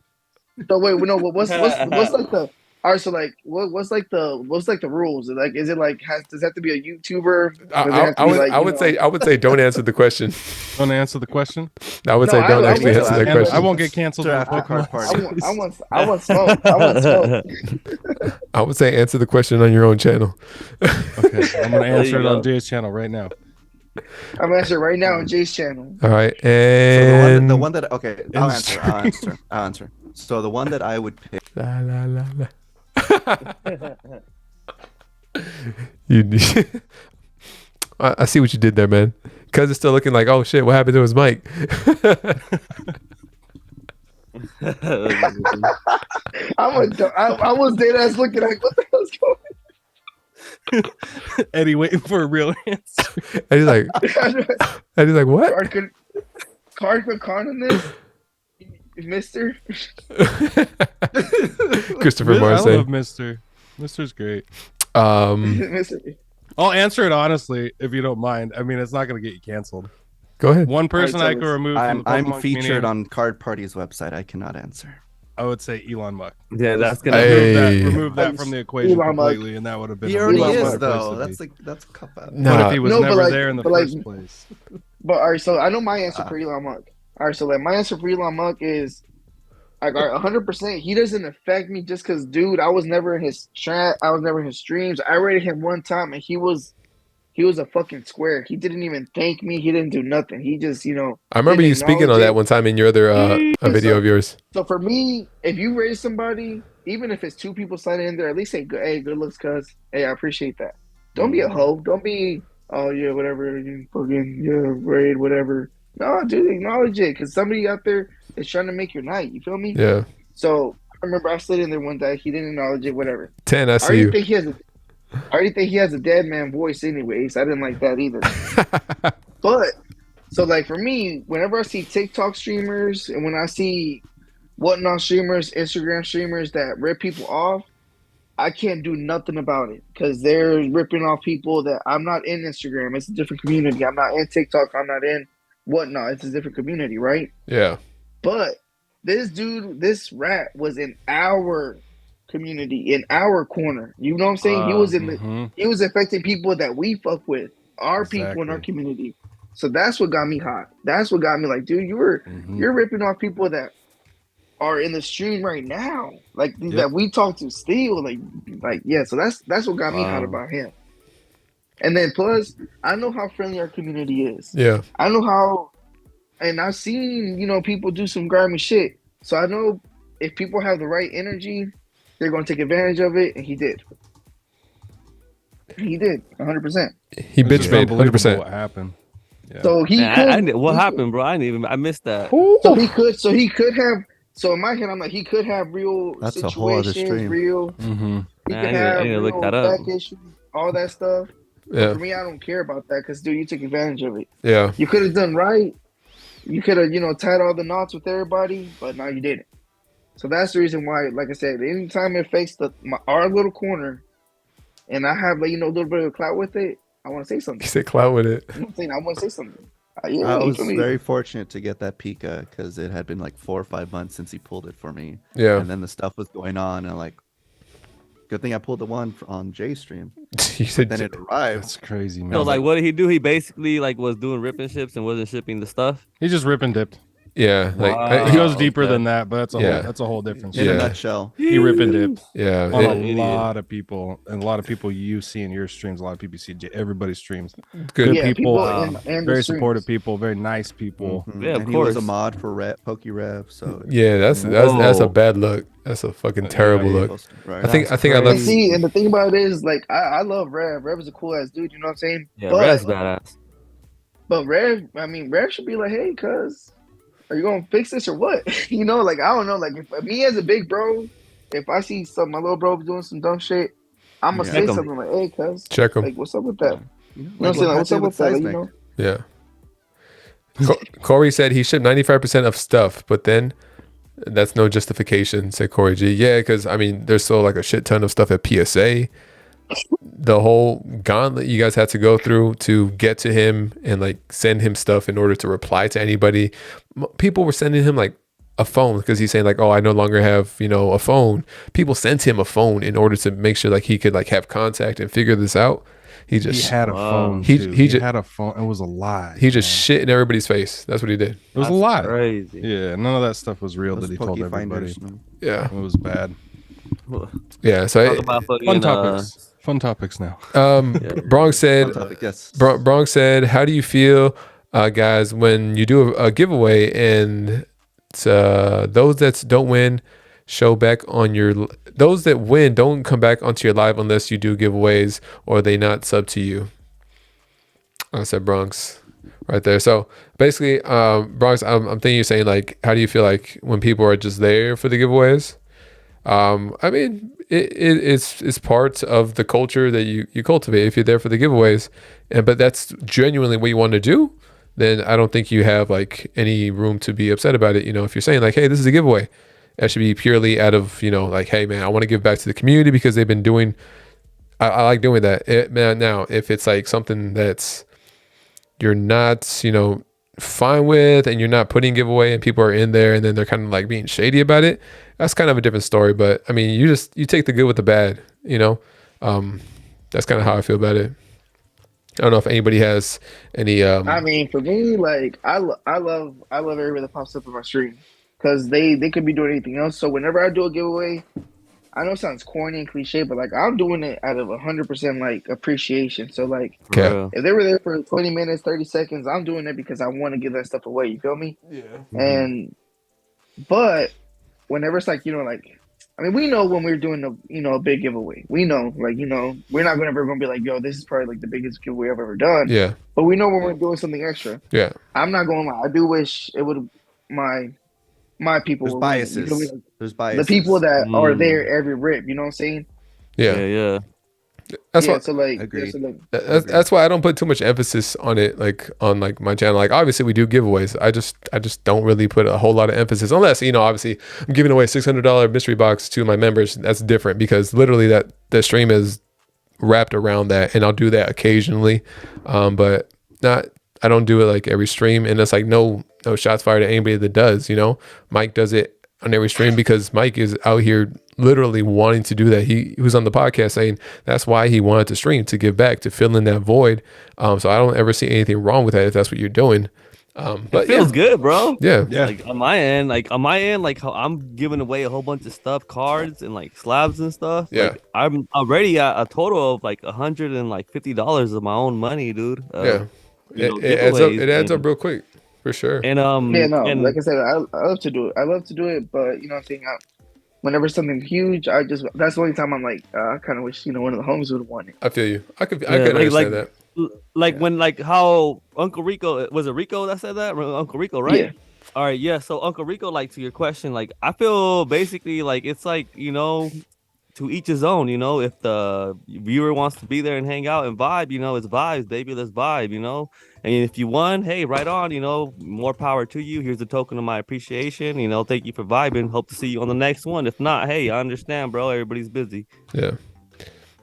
like the all right, so like what's like the rules? Like, is it like does it have to be a YouTuber? I would say don't answer the question. Don't answer the question. I would say don't actually answer that question. I won't get canceled. I want smoke. I would say answer the question on your own channel. Okay, I'm gonna answer it on Jay's channel right now. I'm gonna answer right now on Jay's channel. All right, and so the one that okay, I'll answer. So the one that I would pick. I see what you did there, man. Cuz it's still looking like, oh shit, what happened to his mic? I was dead ass looking like, what the hell's going on? Eddie waiting for a real answer. And he's like, what? Card could con in this, Mister. Christopher I Marseille. love Mister. Mister's great. Mister. I'll answer it honestly if you don't mind. I mean, it's not going to get you canceled. Go ahead. One person All right, I could remove. From the I'm Pokemon featured community, on Card Party's website. I cannot answer. I would say Elon Musk. Yeah, that's gonna. Hey. Remove that from the equation Elon Musk. completely, and that would have been. He a already much is better though. place to be. That's a cop out. Nah. But if he was No, but never like- there in the but like- first place, But all right, so I know my answer for Elon Musk. All right, so like my answer for Elon Musk is like 100%. He doesn't affect me just because, dude, I was never in his chat. I was never in his streams. I rated him one time, and he was a fucking square. He didn't even thank me. He didn't do nothing. He just, I remember you speaking on that one time in your other a video of yours. So for me, if you raise somebody, even if it's two people signing in there, at least say, "Hey, good looks, cuz. Hey, I appreciate that." Don't be a hoe. Don't be, oh yeah, whatever, you fucking raid, whatever. No, dude, acknowledge it, because somebody out there is trying to make your night. You feel me? Yeah. So I remember I slid in there one day. He didn't acknowledge it. Whatever. 10, I I see already you. think he has a dead man voice, anyways. I didn't like that either. But so like for me, whenever I see TikTok streamers and when I see whatnot streamers, Instagram streamers that rip people off, I can't do nothing about it because they're ripping off people that I'm not in Instagram. It's a different community. I'm not in TikTok. I'm not in whatnot. It's a different community, right? Yeah. But this dude, this rat was in our community, in our corner. You know what I'm saying? He was in the he was affecting people that we fuck with, our people in our community. So that's what got me hot. That's what got me like, dude, you're ripping off people that are in the stream right now, like that we talk to still, like yeah. So that's what got me hot about him. And then plus, I know how friendly our community is. Yeah. I know how, and I've seen people do some grimy shit. So I know if people have the right energy, they're going to take advantage of it, and he did. He did 100%. He bitch made 100%. What happened? Yeah. So he could. What happened, bro? I missed that. So he could have. So in my head, I'm like, he could have real That's situations, a whole other stream. real. He could have real look that up. back issues, all that stuff. Yeah. For me, I don't care about that because, dude, you took advantage of it. Yeah. You could have done right. You could have, tied all the knots with everybody, but no, you didn't. So that's the reason why, like I said, anytime it affects our little corner, and I have a little bit of clout with it, I want to say something. He said clout with it. You know what I'm saying? I want to say something. I was very fortunate to get that Pika because it had been like 4 or 5 months since he pulled it for me. Yeah. And then the stuff was going on, and like, good thing I pulled the one on Jay's stream. He said Then it arrived. That's crazy, man. So like, what did he do? He basically was doing ripping ships and wasn't shipping the stuff. He just rip and dipped. Yeah. Like Wow. He goes deeper okay. than that, but that's a whole different In shit. a nutshell. He rip and dipped. Yeah. On It- a lot of people, and a lot of people you see in your streams, a lot of people see everybody's streams. good. Yeah, people, and the very streams. supportive people, very nice people. Mhm. Yeah, of and he was a course. mod for PokeRev, so Yeah, that's a Whoa. bad look. That's a fucking terrible look. right. I think I And left. see, and the thing about it is, like, I love Rev. Rev is a cool ass dude. You know what I'm saying? Yeah, but, Red's badass. But Rev, Rev should be like, hey, cuz, are you gonna fix this or what? I don't know. Like, if me as a big bro, if I see my little bro doing some dumb shit, I'm gonna say Check 'em. something like, hey, cuz, Check him. like, what's up with that? You know You know what I'm saying? Like, what's up with that? Seismic. Yeah. Corey said he shipped 95% of stuff, but then that's no justification, said Corey G. Yeah, because there's still like a shit ton of stuff at PSA. The whole gauntlet you guys had to go through to get to him and like send him stuff in order to reply to anybody. People were sending him like a phone because he's saying like, oh, I no longer have, a phone. People sent him a phone in order to make sure like he could like have contact and figure this out. He had a phone. He had a phone. It was a lie. He just shit in everybody's face. That's what he did. It was a lie. Crazy. Yeah, none of that stuff was real Those that he told everybody. Pokefinders, man. Yeah. It was bad. Yeah. So Talk about Fun fucking, topics. Fun topics now. Bronx said, Topic, yes. Bronx said, how do you feel, guys, when you do a giveaway and those that don't win those that win don't come back onto your live unless you do giveaways or they not sub to you? I said Bronx right there. So basically, Bronx, I'm thinking you're saying like, how do you feel like when people are just there for the giveaways? I mean, it's parts of the culture that you cultivate if you're there for the giveaways, but that's genuinely what you want to do. Then I don't think you have like any room to be upset about it. If you're saying like, hey, this is a giveaway, that should be purely out of like, hey man, I want to give back to the community because they've been doing. I like doing that. Man, now if it's like something that's you're not fine with and you're not putting giveaway and people are in there and then they're kind of like being shady about it, that's kind of a different story. But I mean, you take the good with the bad, that's kind of how I feel about it. I don't know if anybody has any I mean, for me, like I love everybody that pops up in my stream because they could be doing anything else. So whenever I do a giveaway, I know it sounds corny and cliche, but like I'm doing it out of 100% like appreciation. So like, if they were there for 20 minutes, 30 seconds, I'm doing it because I want to give that stuff away. You feel me? Yeah. But whenever it's like I mean, we know when we're doing a big giveaway, we know like we're not ever gonna be like, yo, this is probably like the biggest giveaway I've ever done. Yeah. But we know when we're doing something extra. Yeah. I'm not going to lie. I do wish it would my people. There's were biases. Like, there's biases. The people that are there every rip. You know what I'm saying? Yeah. That's why. So like, Agreed. That's why I don't put too much emphasis on it, like on like my channel. Like obviously we do giveaways. I just don't really put a whole lot of emphasis unless obviously I'm giving away $600 mystery box to my members. That's different because literally that the stream is wrapped around that, and I'll do that occasionally, but not. I don't do it like every stream, and it's like no shots fired at anybody that does. Mike does it on every stream because Mike is out here literally wanting to do that. He was on the podcast saying that's why he wanted to stream, to give back, to fill in that void. So I don't ever see anything wrong with that if that's what you're doing. But it feels good, bro. Yeah. Like on my end, like how I'm giving away a whole bunch of stuff, cards and like slabs and stuff. Yeah. Like, I'm already at a total of like $150 of my own money, dude. It adds up real quick. For sure. And like I said, I love to do it. I love to do it, but what I'm saying, whenever something huge, that's the only time I'm like, I kind of wish one of the homies would have won it. I feel you. I could understand that. Like when how Uncle Rico, was it Rico that said that? Uncle Rico, right? Yeah. All right, yeah. So Uncle Rico, like to your question, like I feel basically like it's like to each his own. If the viewer wants to be there and hang out and vibe, it's vibes, baby. Let's vibe, And if you won, hey, right on, more power to you. Here's a token of my appreciation. Thank you for vibing. Hope to see you on the next one. If not, hey, I understand, bro. Everybody's busy. Yeah.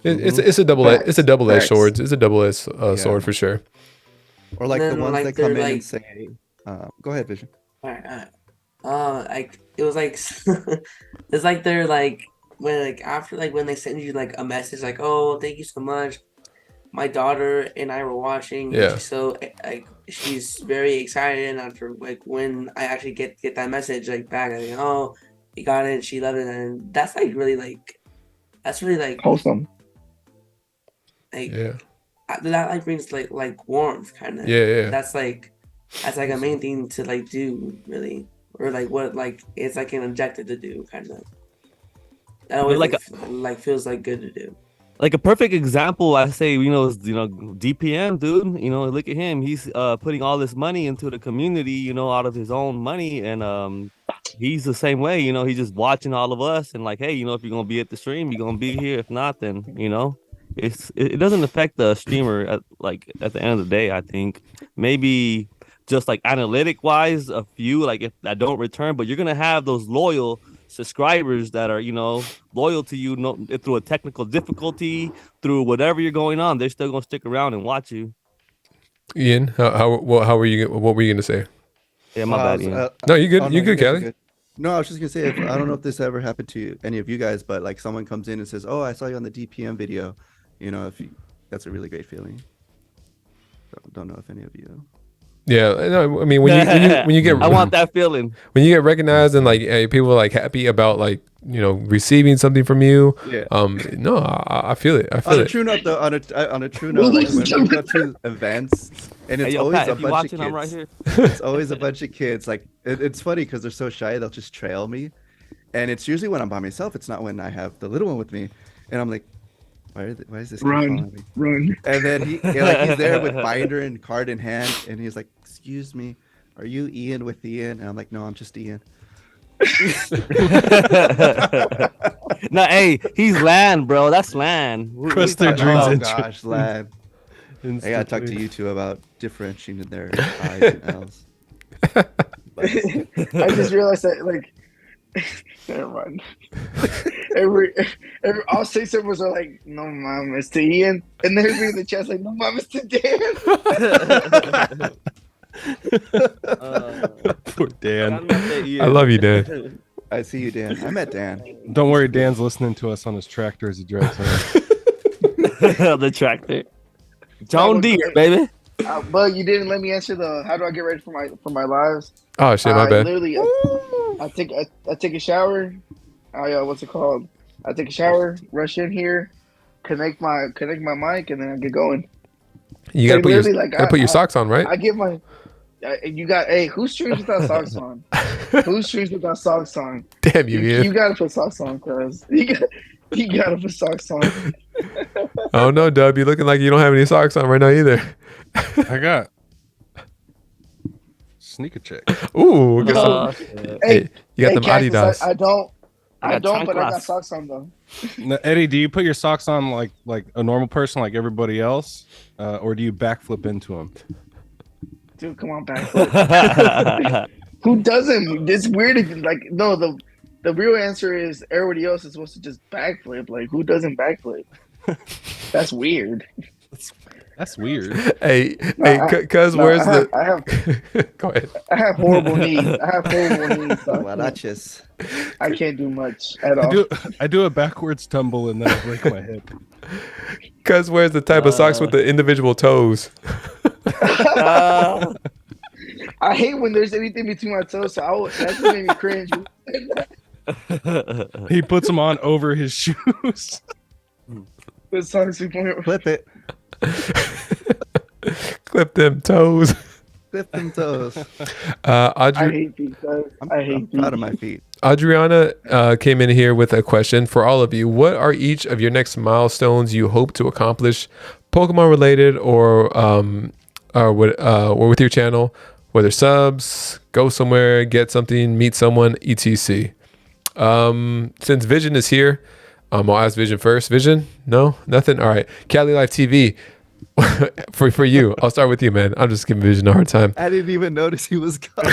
It's a double-edged sword. It's a double-edged sword for sure. Or like the ones that come in and say, go ahead, Vision. All right. Like it was like it's like they're like when they send you like a message like, oh, thank you so much. My daughter and I were watching. Yeah. So she's very excited, and after like when I actually get that message like back, I think, oh, you got it. She loved it, and that's like really like wholesome. Like that like brings like warmth kind of. Yeah. That's like a main thing to like do really, or like what like it's like an objective to do kind of. That always feels like good to do. Like a perfect example, I say, is DPM, dude. Look at him. He's putting all this money into the community, out of his own money, and he's the same way. He's just watching all of us and like, hey, if you're gonna be at the stream, you're gonna be here. If not, then it doesn't affect the streamer at the end of the day. I think maybe just like analytic wise, a few like if that don't return, but you're gonna have those loyal subscribers that are loyal to you through a technical difficulty, through whatever you're going on. They're still gonna stick around and watch you. Ian, what were you gonna say? Yeah, my bad, Ian. No, you good. You good, Kelly? No, I was just gonna say, I don't know if this ever happened to any of you guys, but like someone comes in and says, oh, I saw you on the DPM video, that's a really great feeling. Don't know if any of you. Yeah, no, I mean when you get I want that feeling when you get recognized and like people are like happy about like receiving something from you. Yeah. No, I feel it. On a true note, though, on a true note, like when we go to events and it's always Pat, a bunch of kids. I'm right here. It's always a bunch of kids. Like it's funny because they're so shy, they'll just trail me, and it's usually when I'm by myself. It's not when I have the little one with me, and I'm like, why is this kid following me? Run. And then he's there with binder and card in hand, and he's like, excuse me, are you Ian with Ian? And I'm like, no, I'm just Ian. No, hey, he's land, bro. That's land. Crush their dreams Oh into gosh, lad. I gotta talk to you two about differentiating their I's and L's. I just realized that, like, never mind. every all 6 of us are like, no mames to Ian, and then everybody in the chat's like, no mames to Dan. Poor Dan. I love you, Dan. I see you, Dan. I met Dan. Don't worry, Dan's listening to us on his tractor as he drives home. The tractor. John Deere, baby. But you didn't let me answer the how do I get ready for my lives? Oh shit, my bad. Literally, I take a shower. What's it called? I take a shower, rush in here, connect my mic, and then I get going. You gotta put your socks on, right? I get my. Who streams without socks on? Who streams without socks on? Damn you, Ian. You gotta put socks on, cuz. You gotta put socks on. Oh no, Dub, you looking like you don't have any socks on right now either. I got sneaker check. Ooh, get Oh, hey, you got them Cactus, Adidas. I don't, I got but I got chanclas. socks on though. Now, Eddie, do you put your socks on like a normal person, like everybody else, or do you backflip into them? Dude, come on, backflip. Who doesn't? It's weird. Like, no, the real answer is everybody else is supposed to just backflip. Like, who doesn't backflip? That's weird. That's weird. Hey, cuz where's the? I have. Go ahead. I have horrible knees. So Guarachas. I can't do much at all. I do a backwards tumble and then I break my hip. Cuz where's the type of socks with the individual toes? I hate when there's anything between my toes. So that just made me cringe. He puts them on over his shoes. The socks before. Clip it. Clip them toes. Clip them toes. I hate feet, guys. I hate I'm feet. proud of my feet. Adriana came in here with a question for all of you. What are each of your next milestones you hope to accomplish, Pokemon related or with your channel? Whether subs, go somewhere, get something, meet someone, etc. Since Vision is here, I'll ask Vision first. Vision? No? Nothing? All right. Cali Life TV. for you. I'll start with you, man. I'm just giving Vision a hard time. I didn't even notice he was gone.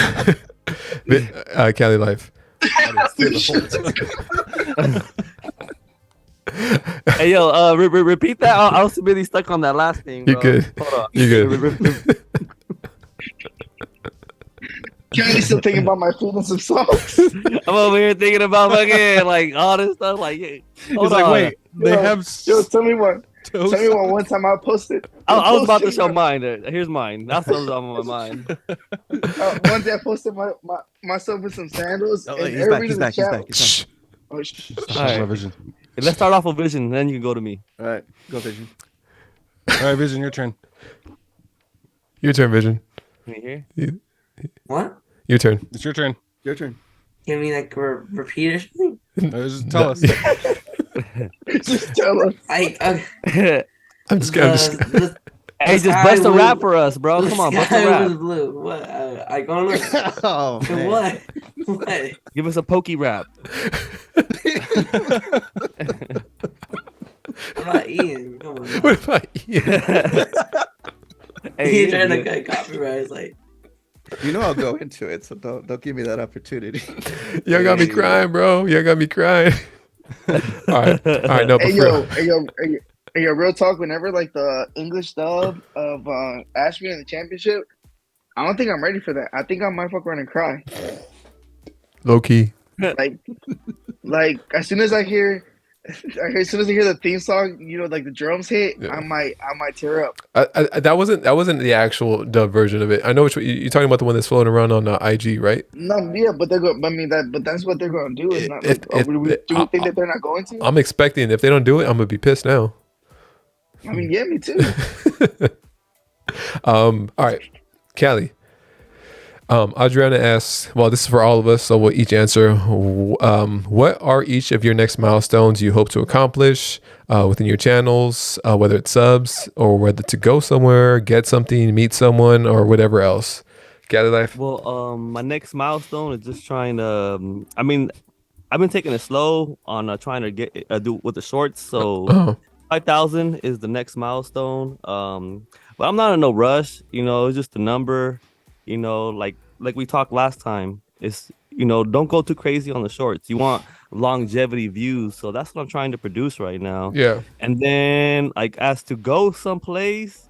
Cali Life. Hey, yo, repeat that. I was really stuck on that last thing, bro. You good. Hold on. You good. Kelly's still thinking about my feet and some socks. I'm over here thinking about fucking like all this stuff. Like, yeah, He's like, wait, they have. Tell me one. toes. Tell me one time I posted. I was about to show mine. Here's mine. That's what was on my mind. One day I posted myself with some sandals. Oh, and he's everybody back. in He's the back. chat- He's back. Oh, Stop All right. my Vision. Let's start off with Vision, then you can go to me. All right, go Vision. All right, Vision, your turn. Your turn, Vision. Can you hear? What? Your turn. It's your turn. Your turn. Can we like repeat or something? Just tell us. just tell us. I'm just kidding. Hey, just bust a rap for us, bro. Come on, bust a Sky was rap. blue. What? I gonna Oh man. what? What? Give us a pokey rap. What about Ian? Come on. What about you? Hey, He's trying to Ian, get copyright. It's like, You know I'll go into it, so don't give me that opportunity. Y'all got me crying, bro. Y'all got me crying. All right. No, but Hey for yo, real talk. Whenever like the English dub of Ashby in the championship, I don't think I'm ready for that. I think I might fuck around and cry. low key. Like as soon as I hear the theme song, you know, like the drums hit, Yeah. I might tear up. That wasn't the actual dub version of it. I know which you're talking about, the one that's floating around on IG, right? No, yeah, but they're going. I mean but that's what they're going to do. Is not like, do we think that they're not going to? I'm expecting if they don't do it, I'm gonna be pissed now. I mean, yeah, me too. All right, Callie. Adriana asks, well, this is for all of us, so we'll each answer. What are each of your next milestones you hope to accomplish within your channels, whether it's subs or whether to go somewhere, get something, meet someone, or whatever else? Cali life. Well, my next milestone is just trying to. I've been taking it slow on trying to get do with the shorts. So Oh, 5,000 is the next milestone. But I'm not in no rush. It's just a number. Like we talked last time. It's don't go too crazy on the shorts. You want longevity views. So that's what I'm trying to produce right now. yeah. And then like as to go someplace.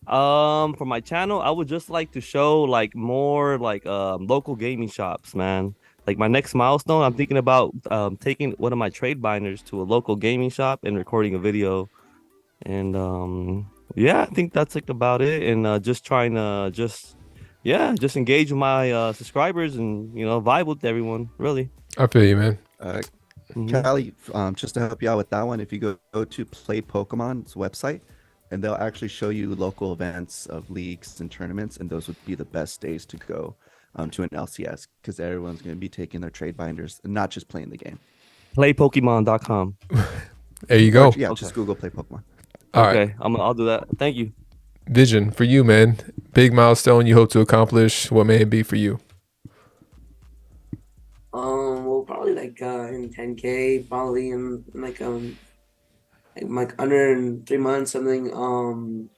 For my channel, I would just like to show like more like local gaming shops, man. Like my next milestone, I'm thinking about taking one of my trade binders to a local gaming shop and recording a video. And yeah, I think that's like about it. And just trying to just engage with my subscribers and vibe with everyone, really. I feel you, man. Callie, just to help you out with that one, if you go to Play Pokemon's website, and they'll actually show you local events of leagues and tournaments, and those would be the best days to go to an LCS, because everyone's going to be taking their trade binders and not just playing the game. Playpokemon.com. There you go. Yeah, just Google Play Pokemon. All Okay, right. I'll do that. Thank you. Vision for you, man. Big milestone you hope to accomplish. What may it be for you? Well, probably like in 10K, probably in like under in 3 months, something.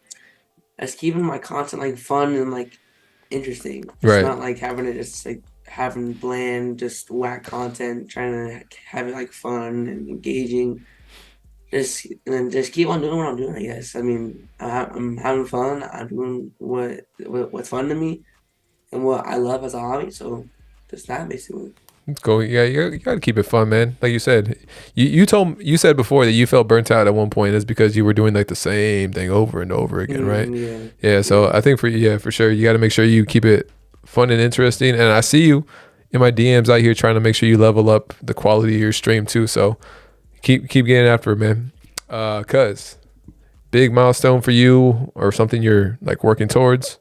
That's keeping my content like fun and like interesting. It's Right. not like having it just like having bland, just whack content. Trying to have it like fun and engaging. Just keep on doing what I'm doing. I guess. I mean, I'm having fun. I'm doing what's fun to me, and what I love as a hobby. So, just that basically. Let's go. Yeah, you got to keep it fun, man. Like you said, you said before that you felt burnt out at one point. It's because you were doing like the same thing over and over again, right? Yeah. Yeah. So I think for sure, you got to make sure you keep it fun and interesting. And I see you in my DMs out here trying to make sure you level up the quality of your stream too. So keep getting after it, man. Cuz big milestone for you or something you're like working towards.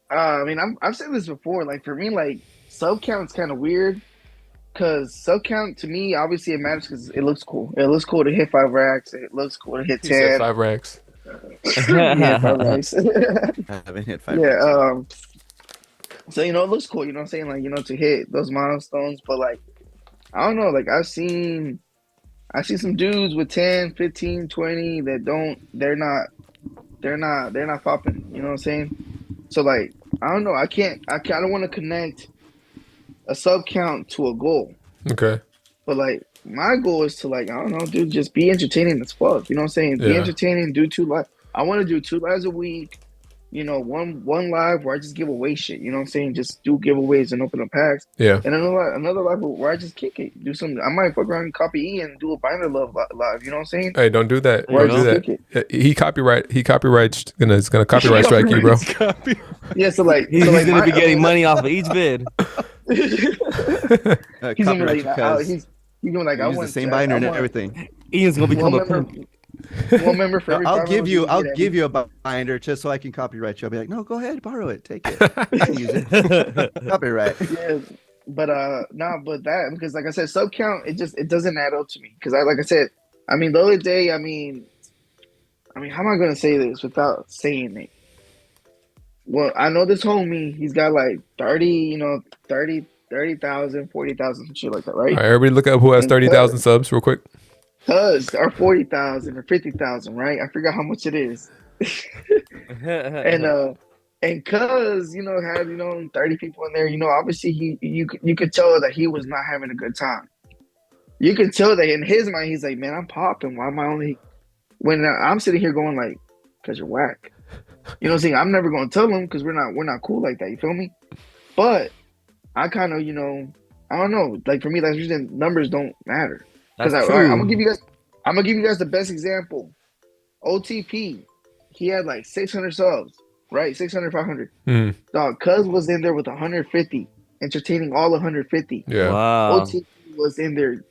I mean, I've said this before. Like for me, like sub count's kind of weird because sub count to me, obviously it matters because it looks cool. It looks cool to hit 5 racks. It looks cool to hit You said 10. 5 racks. Yeah, 5 racks. I haven't hit 5. Yeah. So it looks cool. You know what I'm saying? Like to hit those milestones. But like, I don't know. Like I see some dudes with 10, 15, 20 that they're not popping. You know what I'm saying? So like, I don't know. I don't want to connect a sub count to a goal. Okay. But like, my goal is to like, I don't know, dude, just be entertaining as fuck. You know what I'm saying? Be entertaining. Do 2 live. I want to do 2 lives a week. One live where I just give away shit. You know what I'm saying? Just do giveaways and open up packs. Yeah. And another live where I just kick it. Do something. I might fuck around and copy Ian and do a binder love live. You know what I'm saying? Hey, don't do that. Where Don't do kick that. He copyrights gonna copyright strike you, bro. Yeah, so like He's gonna be getting money off of each bid. He's gonna be like, he's gonna be like, I want the same binder and everything. Ian's gonna become a pimp. One member for every I'll give you a binder just so I can copyright you. I'll be like, no, go ahead, borrow it, take it, use it. Copyright. Yeah, but but that because like I said, sub count it doesn't add up to me because like I said, I mean the other day, I mean how am I gonna say this without saying it? Well, I know this homie, he's got like 30,000, 40,000, shit like that, right? All right, everybody look up who has 30,000 subs real quick. Or 40,000 or 50,000, right? I forgot how much it is. And cuz had 30 people in there, obviously you could tell that he was not having a good time. You could tell that in his mind he's like, man, I'm popping. Why am I only when I'm sitting here going like, cuz you're whack. You know what I'm saying? I'm never going to tell him because we're not cool like that. You feel me? But I kind of, I don't know. Like for me, that's reason numbers don't matter. Because I'm gonna give you guys the best example. OTP, he had like 600 subs, right? 600, 500. Dog, Cuz was in there with 150, entertaining all 150. Yeah. Wow. OTP was in there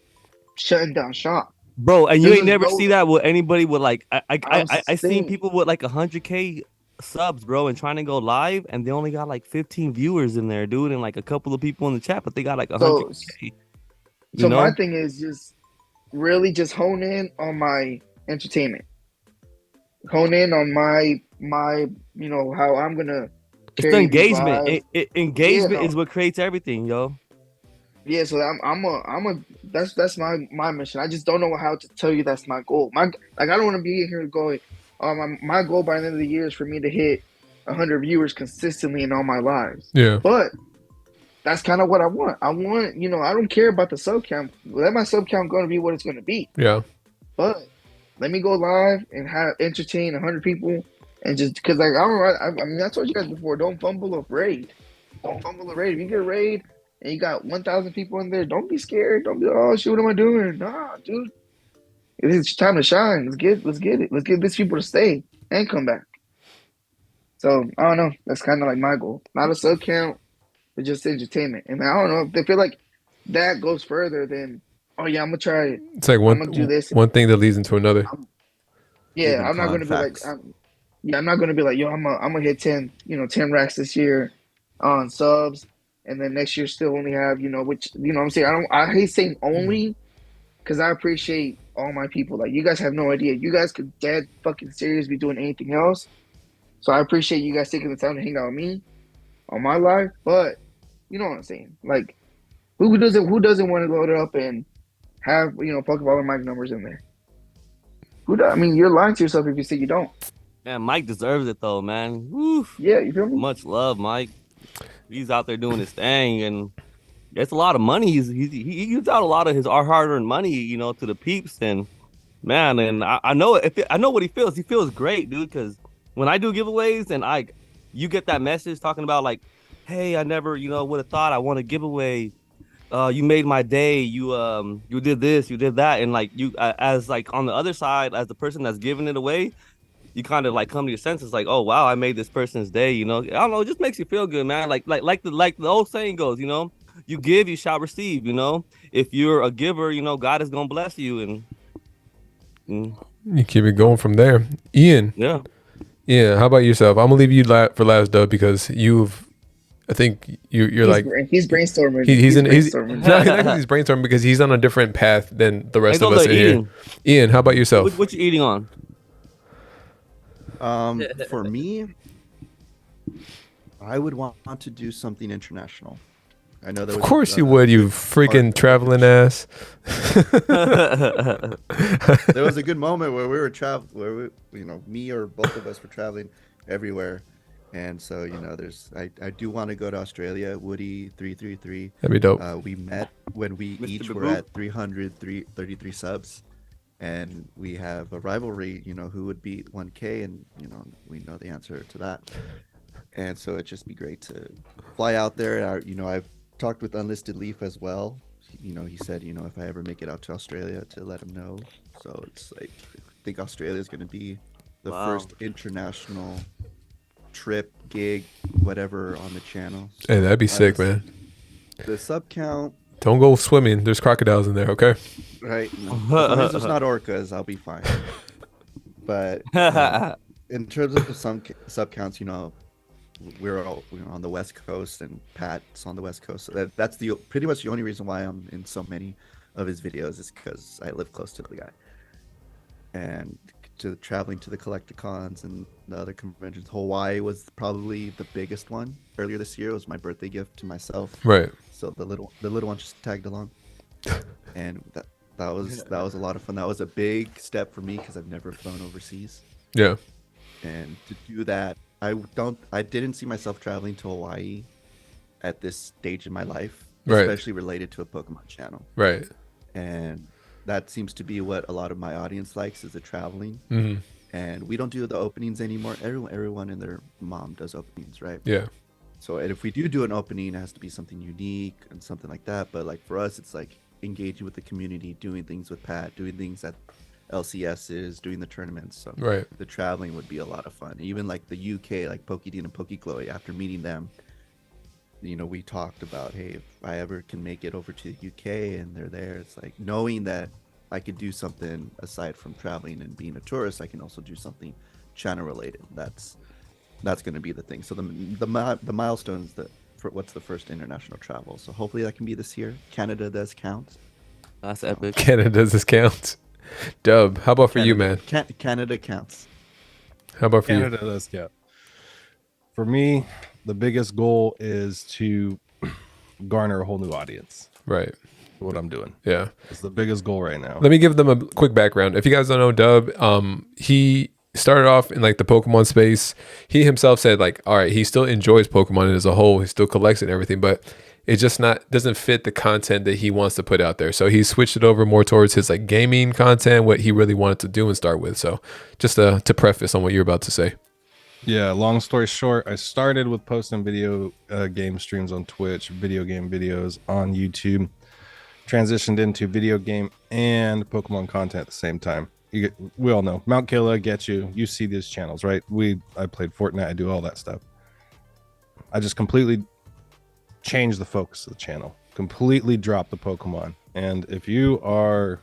shutting down shop. Bro, and you ain't never see that with anybody with like I seen people with like 100K subs, bro, and trying to go live, and they only got like 15 viewers in there, dude, and like a couple of people in the chat, but they got like 100K. So my thing is just really just hone in on my entertainment. Hone in on my how I'm gonna It's the engagement. Engagement is what creates everything, yo. Yeah, so that's my mission. I just don't know how to tell you that's my goal. I don't want to be here going, my goal by the end of the year is for me to hit 100 viewers consistently in all my lives. Yeah. But that's kind of what I want. I want, I don't care about the sub count. Let my sub count going to be what it's going to be. Yeah. But let me go live and entertain 100 people, and just because I told you guys before, don't fumble a raid. Don't fumble a raid. If you get a raid and you got 1,000 people in there, don't be scared. Don't be, oh shit, what am I doing? Nah, dude. It's time to shine. Let's get it. Let's get these people to stay and come back. So I don't know. That's kind of like my goal. Not a sub count, but just entertainment. And I don't know. They feel like that goes further than, oh yeah, I'm gonna try it. It's like one thing that leads into another. I'm not gonna be like, I'm not gonna be like, yo, I'm gonna hit 10 racks this year on subs, and then next year still only have, which, what I'm saying, I hate saying only, because I appreciate all my people. Like, you guys have no idea. You guys could dead fucking serious be doing anything else. So I appreciate you guys taking the time to hang out with me on my life. But you know what I'm saying? Like, who doesn't want to load it up and have, Pokeball and Mike numbers in there? You're lying to yourself if you say you don't. Man, Mike deserves it though, man. Woo. Yeah, you feel me? Much love, Mike. He's out there doing his thing, and it's a lot of money. He gives out a lot of our hard-earned money, to the peeps. And man, and I know I know what he feels. He feels great, dude. Because when I do giveaways, and you get that message talking about like, hey, I never, would have thought I want a giveaway. You made my day. You did this, you did that, and like you as like on the other side, as the person that's giving it away, you kind of like come to your senses, like, oh wow, I made this person's day. I don't know, it just makes you feel good, man. Like the old saying goes, you give, you shall receive. If you're a giver, God is gonna bless you, and you keep it going from there. Ian. Yeah. How about yourself? I'm gonna leave you for last, Dub, because I think you're he's brainstorming. He's brainstorming because he's on a different path than the rest of us in here. Ian, how about yourself? What you eating on? For me, I would want to do something international. I know that. Of course you would, you freaking traveling ass. There was a good moment where we were me or both of us were traveling everywhere. And so, I do want to go to Australia. Woody 333. That'd be dope. We met when we each were at 333 subs, and we have a rivalry. Who would beat 1K, and we know the answer to that. And so it'd just be great to fly out there. I've talked with Unlisted Leaf as well. He said, if I ever make it out to Australia, to let him know. So it's like, I think Australia is going to be the first international trip, gig, whatever on the channel. Hey, that'd be sick, man. The sub count. Don't go swimming. There's crocodiles in there, okay? Right. As long as there's not orcas, I'll be fine. But in terms of the sub counts, we're all on the West Coast, and Pat's on the West Coast. So that's pretty much the only reason why I'm in so many of his videos, is because I live close to the guy. And traveling to the Collecticons and the other conventions. Hawaii was probably the biggest one earlier this year. It was my birthday gift to myself. Right. So the little one just tagged along, and that was a lot of fun. That was a big step for me because I've never flown overseas. Yeah. And to do that, I didn't see myself traveling to Hawaii at this stage in my life, especially related to a Pokemon channel. Right. And that seems to be what a lot of my audience likes, is the traveling. Mm-hmm. And we don't do the openings anymore. Everyone and their mom does openings, right? Yeah. So, and if we do an opening, it has to be something unique and something like that. But like for us, it's like engaging with the community, doing things with Pat, doing things at LCSs, doing the tournaments. So the traveling would be a lot of fun. Even like the UK, like Pokedean and Pokechloe, after meeting them, we talked about, hey, if I ever can make it over to the UK and they're there, it's like knowing that I could do something aside from traveling and being a tourist, I can also do something channel related. That's going to be the thing. So the milestones, what's the first international travel. So hopefully that can be this year. Canada does count. That's epic. Canada does count. Dub, how about for you, man? Canada counts. How about for Canada does count. For me, the biggest goal is to garner a whole new audience. Right. What I'm doing. Yeah. It's the biggest goal right now. Let me give them a quick background. If you guys don't know Dub, he started off in like the Pokemon space. He himself said like, all right, he still enjoys Pokemon as a whole. He still collects it and everything, but it just doesn't fit the content that he wants to put out there. So he switched it over more towards his like gaming content, what he really wanted to do and start with. So just to preface on what you're about to say. Yeah, long story short, I started with posting video game streams on Twitch, video game videos on YouTube, transitioned into video game and Pokemon content at the same time. We all know Mount Killa, Get You see these channels, right? I played Fortnite, I do all that stuff. I just completely changed the focus of the channel, completely dropped the Pokemon. And if you are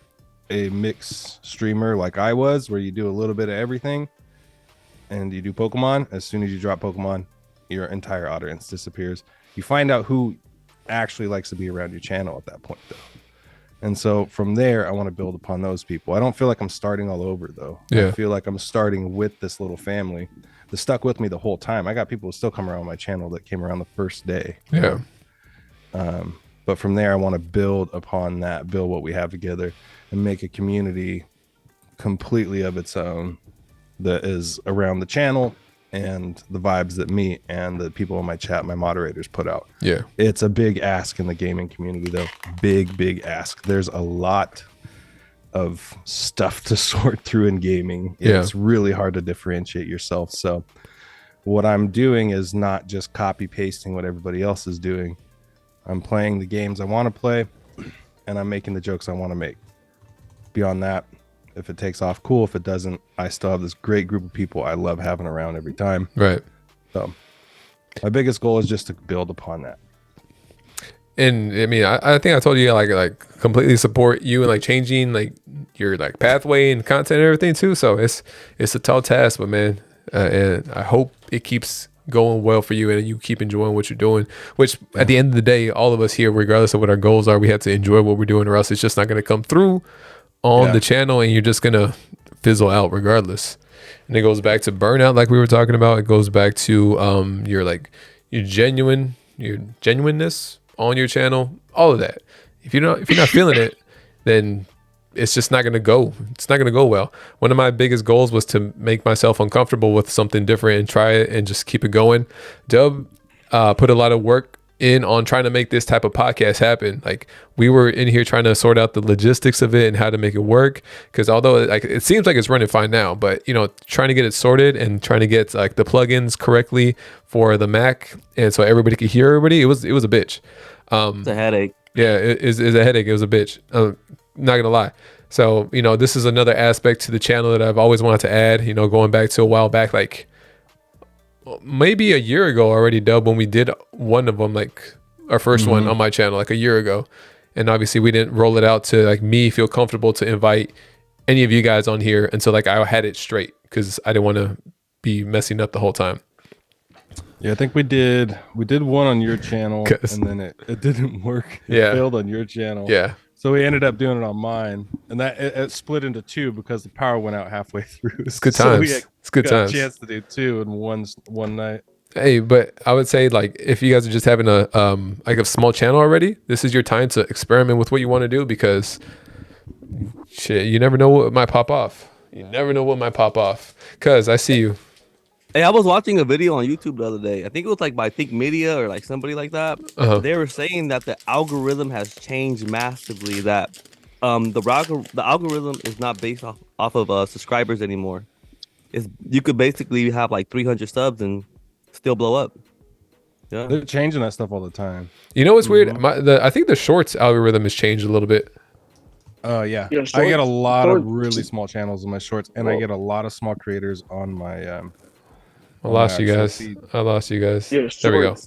a mix streamer like I was, where you do a little bit of everything and you do Pokemon, as soon as you drop Pokemon, your entire audience disappears. You find out who actually likes to be around your channel at that point, though. And so from there, I want to build upon those people. I don't feel like I'm starting all over, though. Yeah. I feel like I'm starting with this little family that stuck with me the whole time. I got people who still come around my channel that came around the first day. Yeah. But from there, I want to build upon that, build what we have together, and make a community completely of its own that is around the channel and the vibes that me and the people in my chat, my moderators, put out. Yeah. It's a big ask in the gaming community, though. Big ask. There's a lot of stuff to sort through in gaming. It's really hard to differentiate yourself. So what I'm doing is not just copy pasting what everybody else is doing. I'm playing the games I want to play, and I'm making the jokes I want to make. Beyond that, if it takes off, cool. If it doesn't, I still have this great group of people I love having around every time. Right. So my biggest goal is just to build upon that. And I mean, I think I told you like completely support you and like changing like your like pathway and content and everything too. So it's a tall task, but man, and I hope it keeps going well for you and you keep enjoying what you're doing, which at the end of the day, all of us here, regardless of what our goals are, we have to enjoy what we're doing, or else it's just not going to come through on the channel and you're just going to fizzle out regardless. And it goes back to burnout, like we were talking about. It goes back to your genuineness on your channel, all of that. If you're not feeling it, then it's just not going to go. It's not going to go well. One of my biggest goals was to make myself uncomfortable with something different and try it and just keep it going. Dub put a lot of work in on trying to make this type of podcast happen. Like we were in here trying to sort out the logistics of it and how to make it work, because although like it seems like it's running fine now, but trying to get it sorted and trying to get like the plugins correctly for the Mac and so everybody could hear everybody, it was a bitch. It's a headache. Yeah, it is a headache. It was a bitch. Not gonna lie. So this is another aspect to the channel that I've always wanted to add, going back to a while back, like maybe a year ago already, Dub, when we did one of them, like our first one on my channel, like a year ago. And obviously we didn't roll it out to like me feel comfortable to invite any of you guys on here until like I had it straight, because I didn't want to be messing up the whole time. Yeah, I think we did one on your channel and then it didn't work. It failed on your channel. Yeah. So we ended up doing it on mine, and that it split into two because the power went out halfway through. It's good times. It's good times. A chance to do two in one night. Hey, but I would say like if you guys are just having a small channel already, this is your time to experiment with what you want to do, because shit, you never know what might pop off. Because I see you. Hey, I was watching a video on YouTube the other day. I think it was like by Think Media or like somebody like that. They were saying that the algorithm has changed massively. That the algorithm is not based off of subscribers anymore. You could basically have like 300 subs and still blow up. Yeah, they're changing that stuff all the time. You know what's weird? I think the shorts algorithm has changed a little bit. Yeah. I get a lot of really small channels in my shorts, and I get a lot of small creators on my I lost you guys. Yeah, there we go.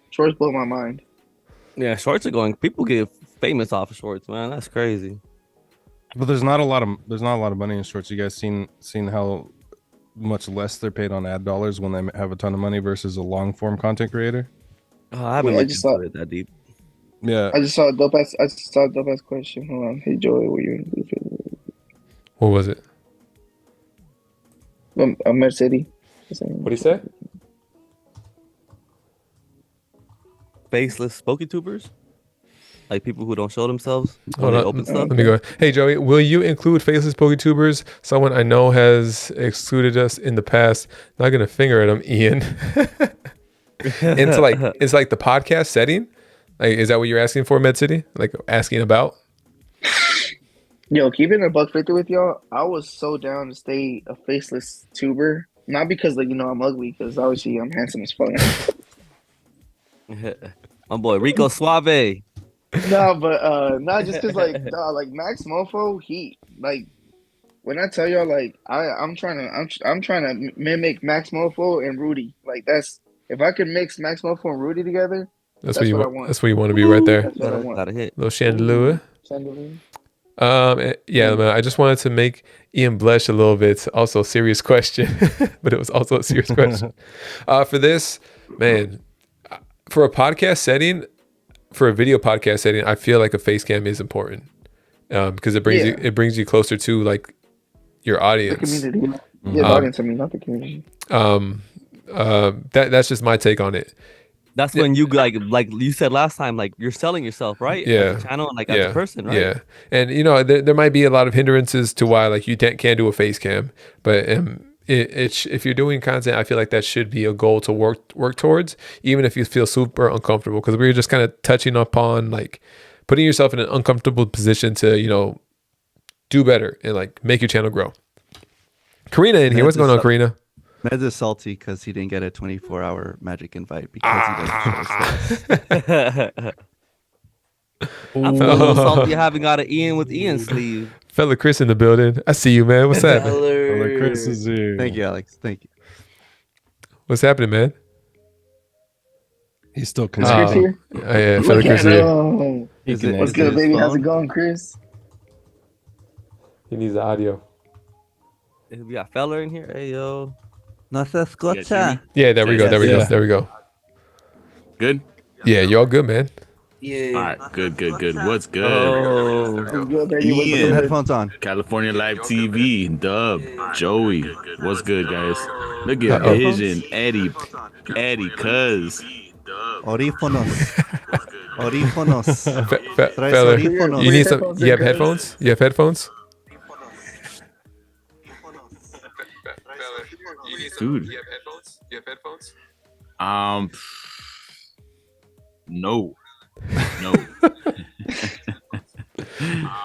Shorts blow my mind. Yeah, shorts are going. People get famous off of shorts, man. That's crazy. But there's not a lot of money in shorts. You guys seen how much less they're paid on ad dollars when they have a ton of money versus a long form content creator? I haven't looked into it that deep. Yeah, I just saw a dope ass question. Hold on, hey Joey, were you in? What was it? A Mercedes. What do you say? faceless Poketubers, like people who don't show themselves Hold when they on. open stuff. Let me go. Hey Joey, will you include faceless Poketubers? Someone I know has excluded us in the past. Not gonna finger at him, Ian. Into like it's like the podcast setting. Like, is that what you're asking for, Med City? Like asking about? Yo, keeping a $1.50 with y'all, I was so down to stay a faceless tuber. Not because like I'm ugly, because obviously I'm handsome as fuck. My boy Rico Suave. No, but not just because like Max Mofo, he like when I tell y'all like I'm trying to mimic Max Mofo and Rudy. Like that's if I could mix Max Mofo and Rudy together, that's what I want. That's what you want to be right there. That's what I want. Got a hit. Little chandelier. Chandelier. Yeah, man, I just wanted to make Ian blush a little bit. Also, serious question, but it was also a serious question. For this, man, for a podcast setting, for a video podcast setting, I feel like a face cam is important because it brings you closer to like your audience. The community. Yeah, the audience. I mean, not the community. That's just my take on it. That's when you like you said last time, like you're selling yourself, right? Yeah. As a channel and like as a person, right? Yeah. And there might be a lot of hindrances to why like you can't do a face cam, but if you're doing content, I feel like that should be a goal to work towards, even if you feel super uncomfortable, because we were just kind of touching upon like putting yourself in an uncomfortable position to do better and like make your channel grow. Karina in here. What's going on, Karina? Meds is salty because he didn't get a 24-hour magic invite because he doesn't show his face. I feel a little salty having got an Ian with Ian sleeve. Fella Chris in the building. I see you, man. What's happening? Fella Chris is here. Thank you, Alex. Thank you. What's happening, man? He's still Is Chris here? Yeah, Fella Chris is here. What's good, baby? How's it going, Chris? He needs the audio. We got Fella in here. Hey yo. No se escucha. Yeah, there we go. There we go. Good? Yeah, you all good, man. Yeah. All right, good. What's good? What's good, baby? What's Ian. good? Headphones on. California Live TV, Dub, Joey. What's good, guys? Look at Vision, Eddie, Cuz. Audífonos. Fella, audífonos. you need some. You have headphones? You have headphones? Dude. You have headphones? No.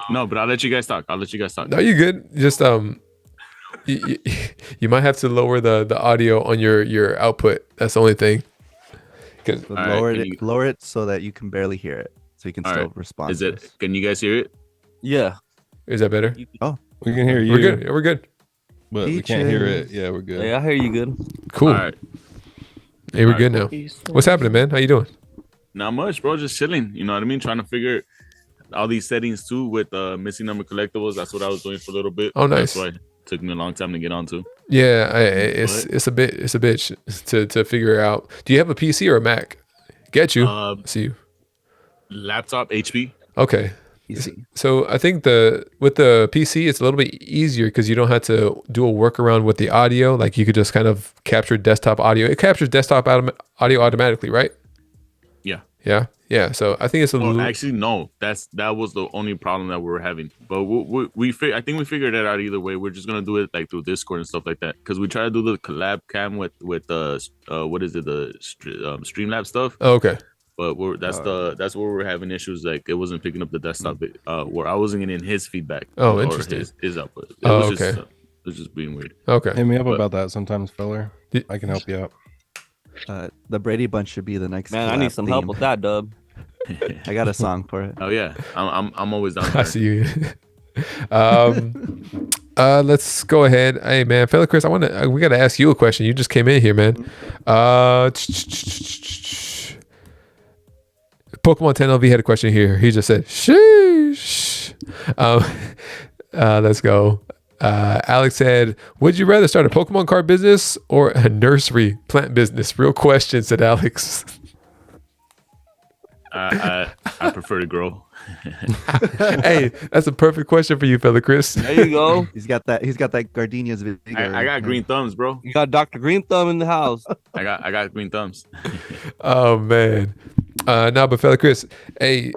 No, but I'll let you guys talk. No, you good. Just you might have to lower the audio on your output. That's the only thing. Lower it so that you can barely hear it, so you can still respond. Is it? Can you guys hear it? Yeah. Is that better? Oh, we can hear you. We're good. Yeah, we're good. But we can't hear it. Yeah, we're good. Yeah, I hear you good. Cool. All right. Hey, we're good now. What's happening, man? How you doing? Not much, bro. Just chilling. You know what I mean? Trying to figure all these settings too with missing number collectibles. That's what I was doing for a little bit. Oh, nice. That's why it took me a long time to get onto. Yeah, it's a bitch to figure out. Do you have a PC or a Mac? Get you. See you. Laptop, HP. Okay. Easy. So I think with the PC, it's a little bit easier because you don't have to do a workaround with the audio. Like you could just kind of capture desktop audio. It captures desktop audio automatically, right? Yeah. So I think it's a little. Actually, no. That was the only problem that we were having. But I think we figured that out either way. We're just gonna do it like through Discord and stuff like that. Because we tried to do the collab cam with what is it, the Streamlabs stuff. Oh, okay. But that's where we're having issues. Like it wasn't picking up the desktop where I wasn't getting his feedback. Oh, interesting. His output. Okay. It was just being weird. Okay. Hit me up about that sometimes, feller. I can help you out. The Brady Bunch should be the next. Man, I need some help with that, Dub. I got a song for it. Oh yeah, I'm always down there. I see you. Let's go ahead. Hey man, Fella Chris, we gotta ask you a question. You just came in here, man. Pokemon 10 LV had a question here. He just said, sheesh. Let's go. Alex said, would you rather start a Pokemon card business or a nursery plant business? Real question, said Alex. I prefer to grow. Hey, that's a perfect question for you, Fella Chris. There you go. He's got that gardenia's vigor. I got green thumbs, bro. You got Dr. Green Thumb in the house. I got green thumbs. Oh man. No, but fella Chris, hey,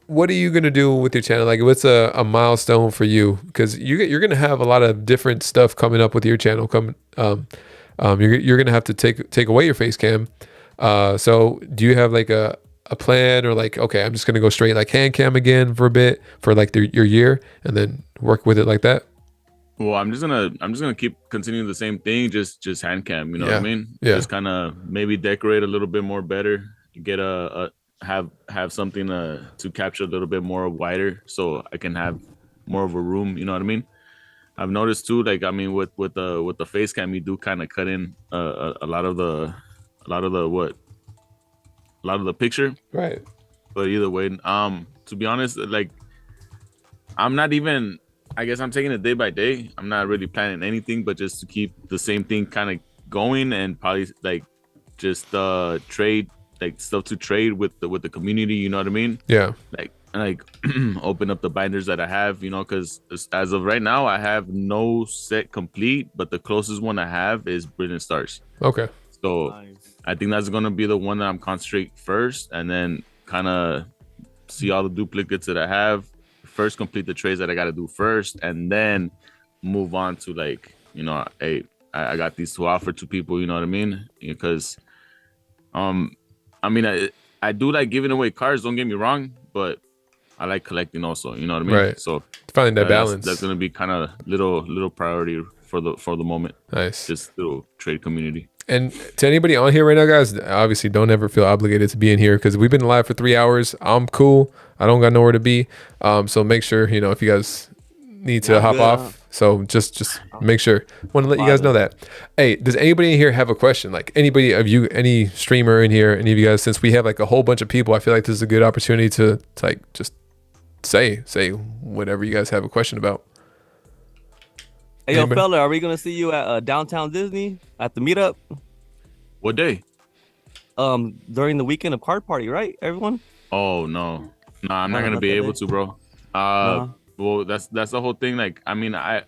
what are you gonna do with your channel? Like, what's a milestone for you? Because you're gonna have a lot of different stuff coming up with your channel. You're gonna have to take away your face cam. So do you have like a plan, or like, okay, I'm just gonna go straight like hand cam again for a bit for like your year, and then work with it like that? Well, I'm just gonna keep continuing the same thing, just hand cam. You know what I mean? Yeah. Just kind of maybe decorate a little bit more better. Get have something to capture a little bit more wider, so I can have more of a room. You know what I mean? I've noticed too, like, I mean, with the face cam, you do kind of cut in a lot of the picture. Right. But either way, to be honest, like, I'm not even. I guess I'm taking it day by day. I'm not really planning anything, but just to keep the same thing kind of going, and probably like just trade, like stuff to trade with the community. You know what I mean? Yeah. Like open up the binders that I have, you know, because as of right now, I have no set complete, but the closest one I have is Brilliant Stars. Okay. So Nice. I think that's gonna be the one that I'm concentrate first, and then kind of see all the duplicates that I have. First complete the trades that I got to do first, and then move on to, like, you know, hey, I got these to offer to people, you know what I mean? Because I mean, I do like giving away cards, don't get me wrong, but I like collecting also, you know what I mean? Right. So Finding that balance. that's gonna be kind of little priority for the moment. Nice. Just little trade community. And to anybody on here right now, guys, obviously don't ever feel obligated to be in here, because we've been live for 3 hours. I'm cool. I don't got nowhere to be. So make sure, you know, if you guys need to hop off. So just make sure. Want to let you guys know that. Hey, does anybody in here have a question? Like, anybody of you, any streamer in here, any of you guys, since we have like a whole bunch of people, I feel like this is a good opportunity to like just say whatever you guys have a question about. Hey, yo, fella, are we gonna see you at downtown Disney at the meetup? What day? During the weekend of Card Party, right? Everyone? Oh no, I'm not gonna be able to, bro. Well, that's the whole thing. Like, I mean, I'm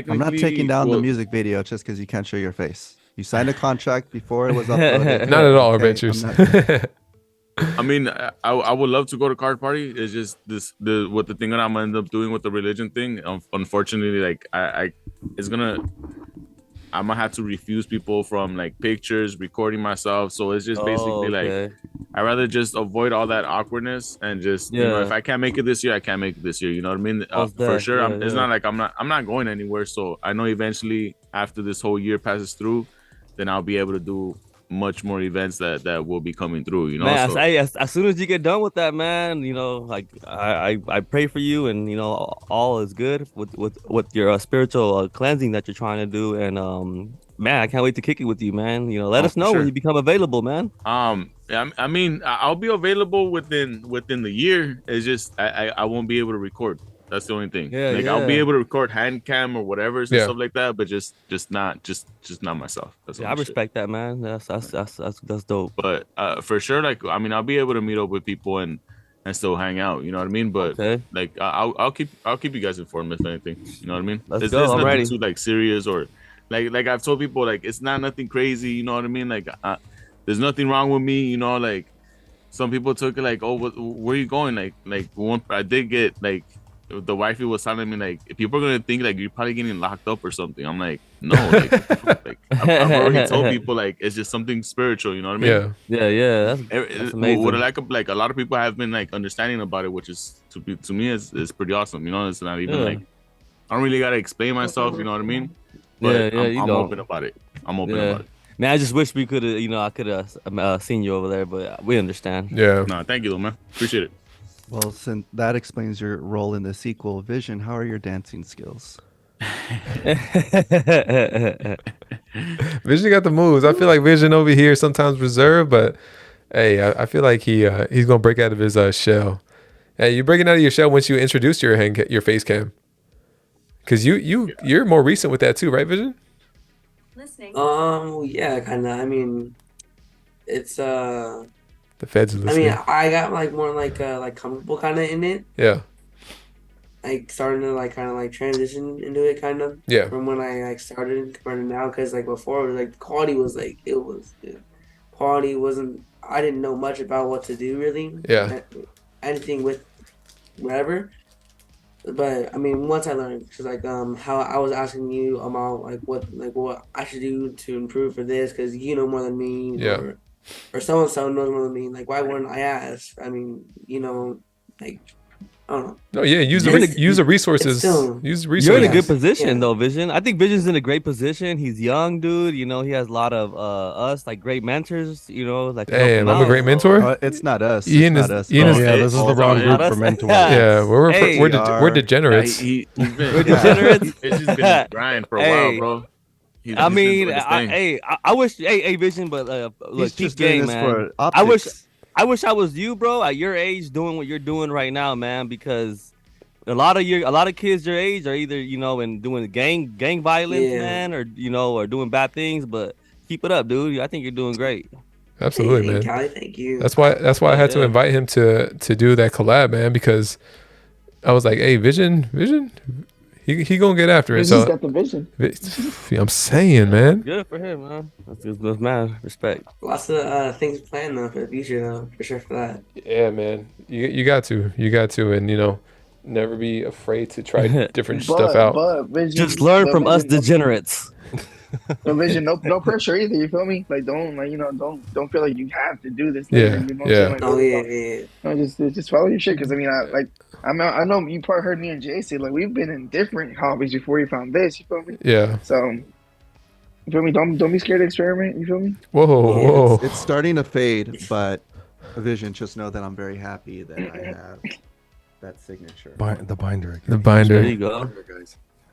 not taking down the music video just because you can't show your face. You signed a contract before it was uploaded. Not at all, Adventures. I mean, I would love to go to Card Party. It's just what the thing that I'm gonna end up doing with the religion thing. Unfortunately, like I'm gonna have to refuse people from like pictures, recording myself. So it's just basically like I rather just avoid all that awkwardness and just you know, if I can't make it this year, I can't make it this year. You know what I mean? For sure. It's not like I'm not going anywhere. So I know eventually after this whole year passes through, then I'll be able to do much more events that will be coming through, you know. Man, as soon as you get done with that, man, you know, like I pray for you, and you know, all is good with your spiritual cleansing that you're trying to do, and man, I can't wait to kick it with you, man. You know, let us know when you become available, man. I mean, I'll be available within the year. It's just I won't be able to record. That's the only thing. I'll be able to record hand cam or whatever and stuff like that, but just not myself. That's I respect that, man. That's dope. But for sure, like, I mean, I'll be able to meet up with people and still hang out. You know what I mean? But like, I'll keep you guys informed if anything. You know what I mean? Let's go. I'm ready. Too like serious or like I've told people, like, it's not nothing crazy. You know what I mean? Like, there's nothing wrong with me. You know, like some people took it like, oh, where are you going? Like one, I did get like. The wifey was telling me, like, if people are gonna think like you're probably getting locked up or something. I'm like, no, like I've already told people, like, it's just something spiritual. You know what I mean? Yeah. That's amazing. What I like a lot of people have been like understanding about it, which is to me is pretty awesome. You know, it's not even like I don't really gotta explain myself. You know what I mean? But I'm open about it. I'm open about it. Man, I just wish we could have, you know, I could have seen you over there, but we understand. Yeah. No, thank you, though, man. Appreciate it. Well, since that explains your role in the sequel, Vision, how are your dancing skills? Vision got the moves. I feel like Vision over here sometimes reserved, but hey, I feel like he's gonna break out of his shell. Hey, you're breaking out of your shell once you introduce your face cam, because you're more recent with that too, right, Vision? Listening. Yeah, kind of. I mean, it's The feds are listening. I mean, I got like more like comfortable kind of in it. Yeah. Like starting to like kind of like transition into it kind of. Yeah. From when I like started compared to now, because like before, like the quality was like it was. quality wasn't. I didn't know much about what to do really. Yeah. Anything with whatever. But I mean, once I learned, cause like how I was asking you about like what I should do to improve for this, cause you know more than me, Yeah. or so and so knows more than me. Like, why wouldn't I ask? I mean, like I don't know. No, yeah, use the resources. Use the resources. You're in a good position Yeah. though, Vision. I think Vision's in a great position. He's young, dude. You know, he has a lot of us like great mentors. You know, like to help Hey, him I'm a out. great mentor. It's not us. Ian it's is- not us. Ian is- Yeah, this is the wrong group for mentors. Yeah, we're Hey. we're degenerates. He's been, We're degenerates. It's just been a grind for a while, Hey. bro. He's I been mean, doing his thing. I wish, hey, Vision, but look, He's keep just doing game, this man. for I wish optics. I was you, bro, at your age, doing what you're doing right now, man. Because a lot of kids your age are either and doing gang violence, Yeah. man, or or doing bad things. But keep it up, dude. I think you're doing great. Absolutely, man. Callie, thank you. That's why I had to invite him to do that collab, man, because I was like, hey, Vision, he gonna get after it. He's So got the vision. I'm saying, man. Good for him, man. That's man. Respect. Lots of things planned though for the future though, for sure for that. Yeah, man. You got to, and never be afraid to try different stuff out. But Vision, Just learn but from us Vision, degenerates. But Vision, no pressure either. You feel me? Like don't feel like you have to do this. Yeah, you know yeah. What Oh I'm saying? yeah. Like, no, just follow your shit. Because I mean, I know you probably heard me and Jay say like we've been in different hobbies before you found this. You feel me? Yeah. So you feel me? Don't be scared to experiment. You feel me? Whoa. It's starting to fade, but Vision, just know that I'm very happy that I have that signature. The binder. The binder. There you go.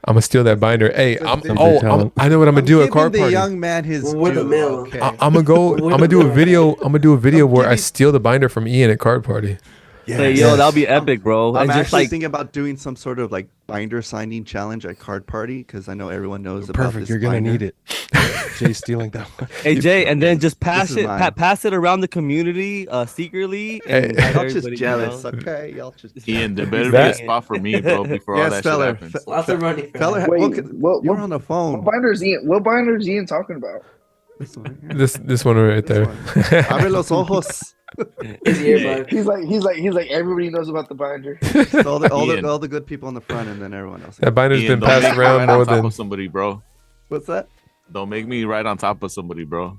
I'm gonna steal that binder. Hey, I know what I'm gonna do at Giving card the party. young man his With the due, mill. okay? I'm gonna do a video. I'm gonna do a video where I steal the binder from Ian at card party. Hey, yo, that'll be epic, bro. I'm And just actually like thinking about doing some sort of like binder signing challenge at card party because I know everyone knows about Perfect. this. You're gonna binder. need it. Jay stealing that one. Hey Jay, and then just pass is it, mine. pass it around the community secretly. And Hey. let Y'all just everybody, jealous, okay? Y'all just Ian, there better be That- a spot for me, bro, before all Yes, that fella. shit happens. Lots of running. For Fella, that. Wait, look, you're on the phone. What binder's Ian talking about? This one here. This one right there. Abre los ojos. His earbud. He's like everybody knows about the binder. Ian. all the good people in the front, and then everyone else. That binder's Ian, been don't make passed me around right more on top than. of somebody, bro. What's that? Don't make me right on top of somebody, bro.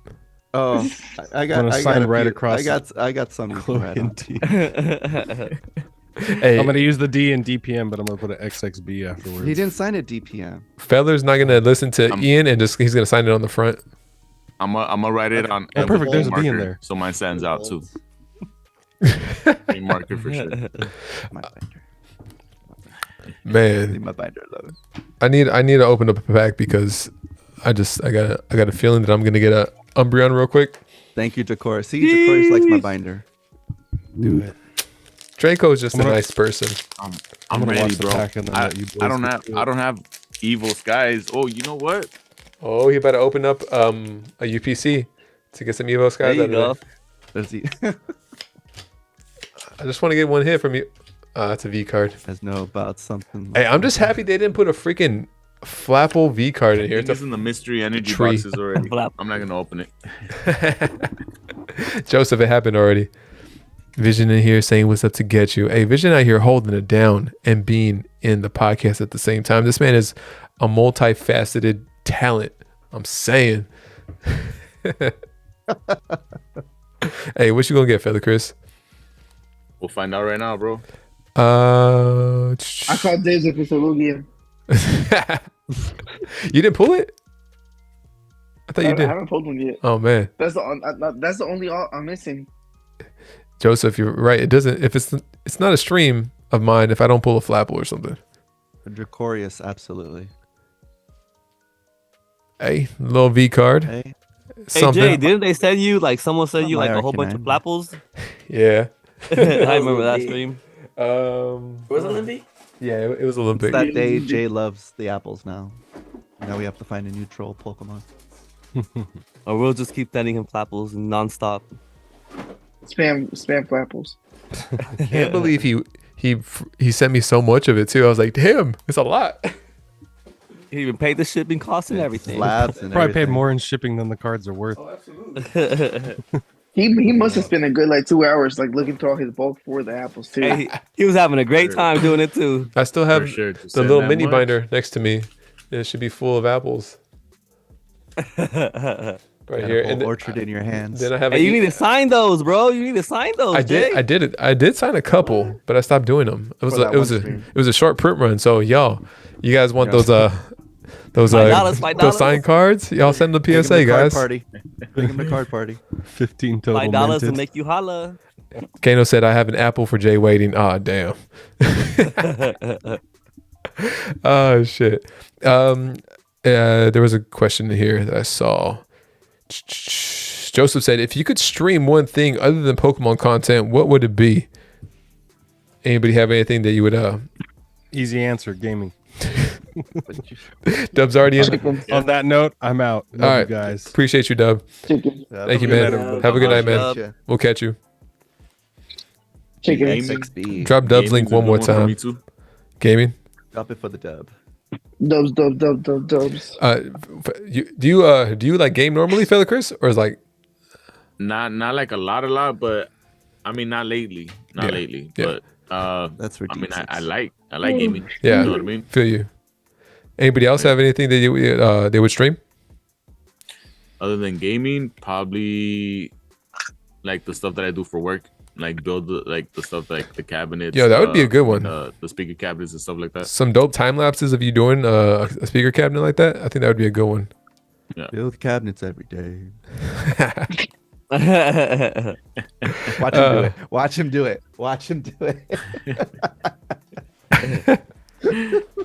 Oh, I got. I'm gonna I sign got a right few- across I got some. you can Chloe write and on. T. Hey, I'm gonna use the D in DPM, but I'm gonna put an XXB afterwards. He didn't sign a DPM. Feller's not gonna listen to Ian and he's gonna sign it on the front. I'm gonna write it on. Oh, perfect. There's a B in marker, there. so mine stands out too. A marker for sure. My binder. Man, Leave my binder alone. I need to open up a pack because I got a feeling that I'm gonna get a Umbreon real quick. Thank you, Jakor. See, Jakor likes my binder. Do it. Draco's just a nice person. I'm gonna ready, watch the bro. pack and then let you boys I don't get to have. it. I don't have evil skies. Oh, you know what? Oh, he about to open up a UPC to get some Evo Skies There out you of go. there. Does he? I just want to get one hit from you. That's a V card. Does know about something. Hey, I'm just happy they didn't put a freaking Flapple V card in here. It's in the mystery energy tree. boxes already. Flap. I'm not gonna open it. Joseph, it happened already. Vision in here saying what's up to get you. Hey, Vision out here holding it down and being in the podcast at the same time. This man is a multifaceted talent. I'm saying. Hey, what you gonna get, Feather Chris? We'll find out right now, bro. I called Days if it's a Lugia. You didn't pull it? I thought you I did. haven't pulled one yet. Oh man, That's the only all I'm missing. Joseph, you're right. It doesn't. If it's not a stream of mine if I don't pull a Flapple or something. Dracorius, absolutely. Hey, little V card. Hey, Hey Something. Jay, didn't they send you like someone sent you like a whole American bunch of flapples? Yeah. I remember that stream. Was it Limpy? Yeah, it was a little it's bit. that day Jay loves the apples now. Now we have to find a new troll Pokemon. Or we'll just keep sending him flapples nonstop. Spam flapples. I can't believe he sent me so much of it too. I was like, damn, it's a lot. He even paid the shipping costs and everything. Slabs and Probably paid everything. more in shipping than the cards are worth. Absolutely. He must have spent a good like 2 hours like looking through all his bulk for the apples too. Hey, he was having a great time doing it too. I still have sure, the little mini binder next to me. It should be full of apples. Right here, and orchard in your hands. Then I have. Hey, you need to sign those, bro. You need to sign those. I did. I did sign a couple, but I stopped doing them. It was a short print run. So y'all, you guys want those signed cards? Y'all send the PSA, guys. Bring them to card party. 15 total. $5 to make you holla. Kano said, "I have an apple for Jay waiting." Ah, damn. Oh shit. There was a question here that I saw. Joseph said, "If you could stream one thing other than Pokemon content, what would it be?" Anybody have anything that you would? Easy answer: gaming. Dub's already in. On that note, I'm out. Love All right, you guys. Appreciate you, Dub. Thank you, man. Have a good night, man. We'll catch you. Chicken. Drop Dub's link one more time. Gaming. Drop it for the dub. Dubs. Do you like game normally, Philip Chris, or is like not like a lot, but I mean not lately, but that's ridiculous. I mean I like gaming. Yeah, you know what I mean. Feel you. Anybody else have anything that they would stream? Other than gaming, probably like the stuff that I do for work. Like build the stuff like the cabinets. Yeah, that would be a good one. The speaker cabinets and stuff like that. Some dope time lapses of you doing a speaker cabinet like that. I think that would be a good one. Yeah. Build cabinets every day. Watch him do it.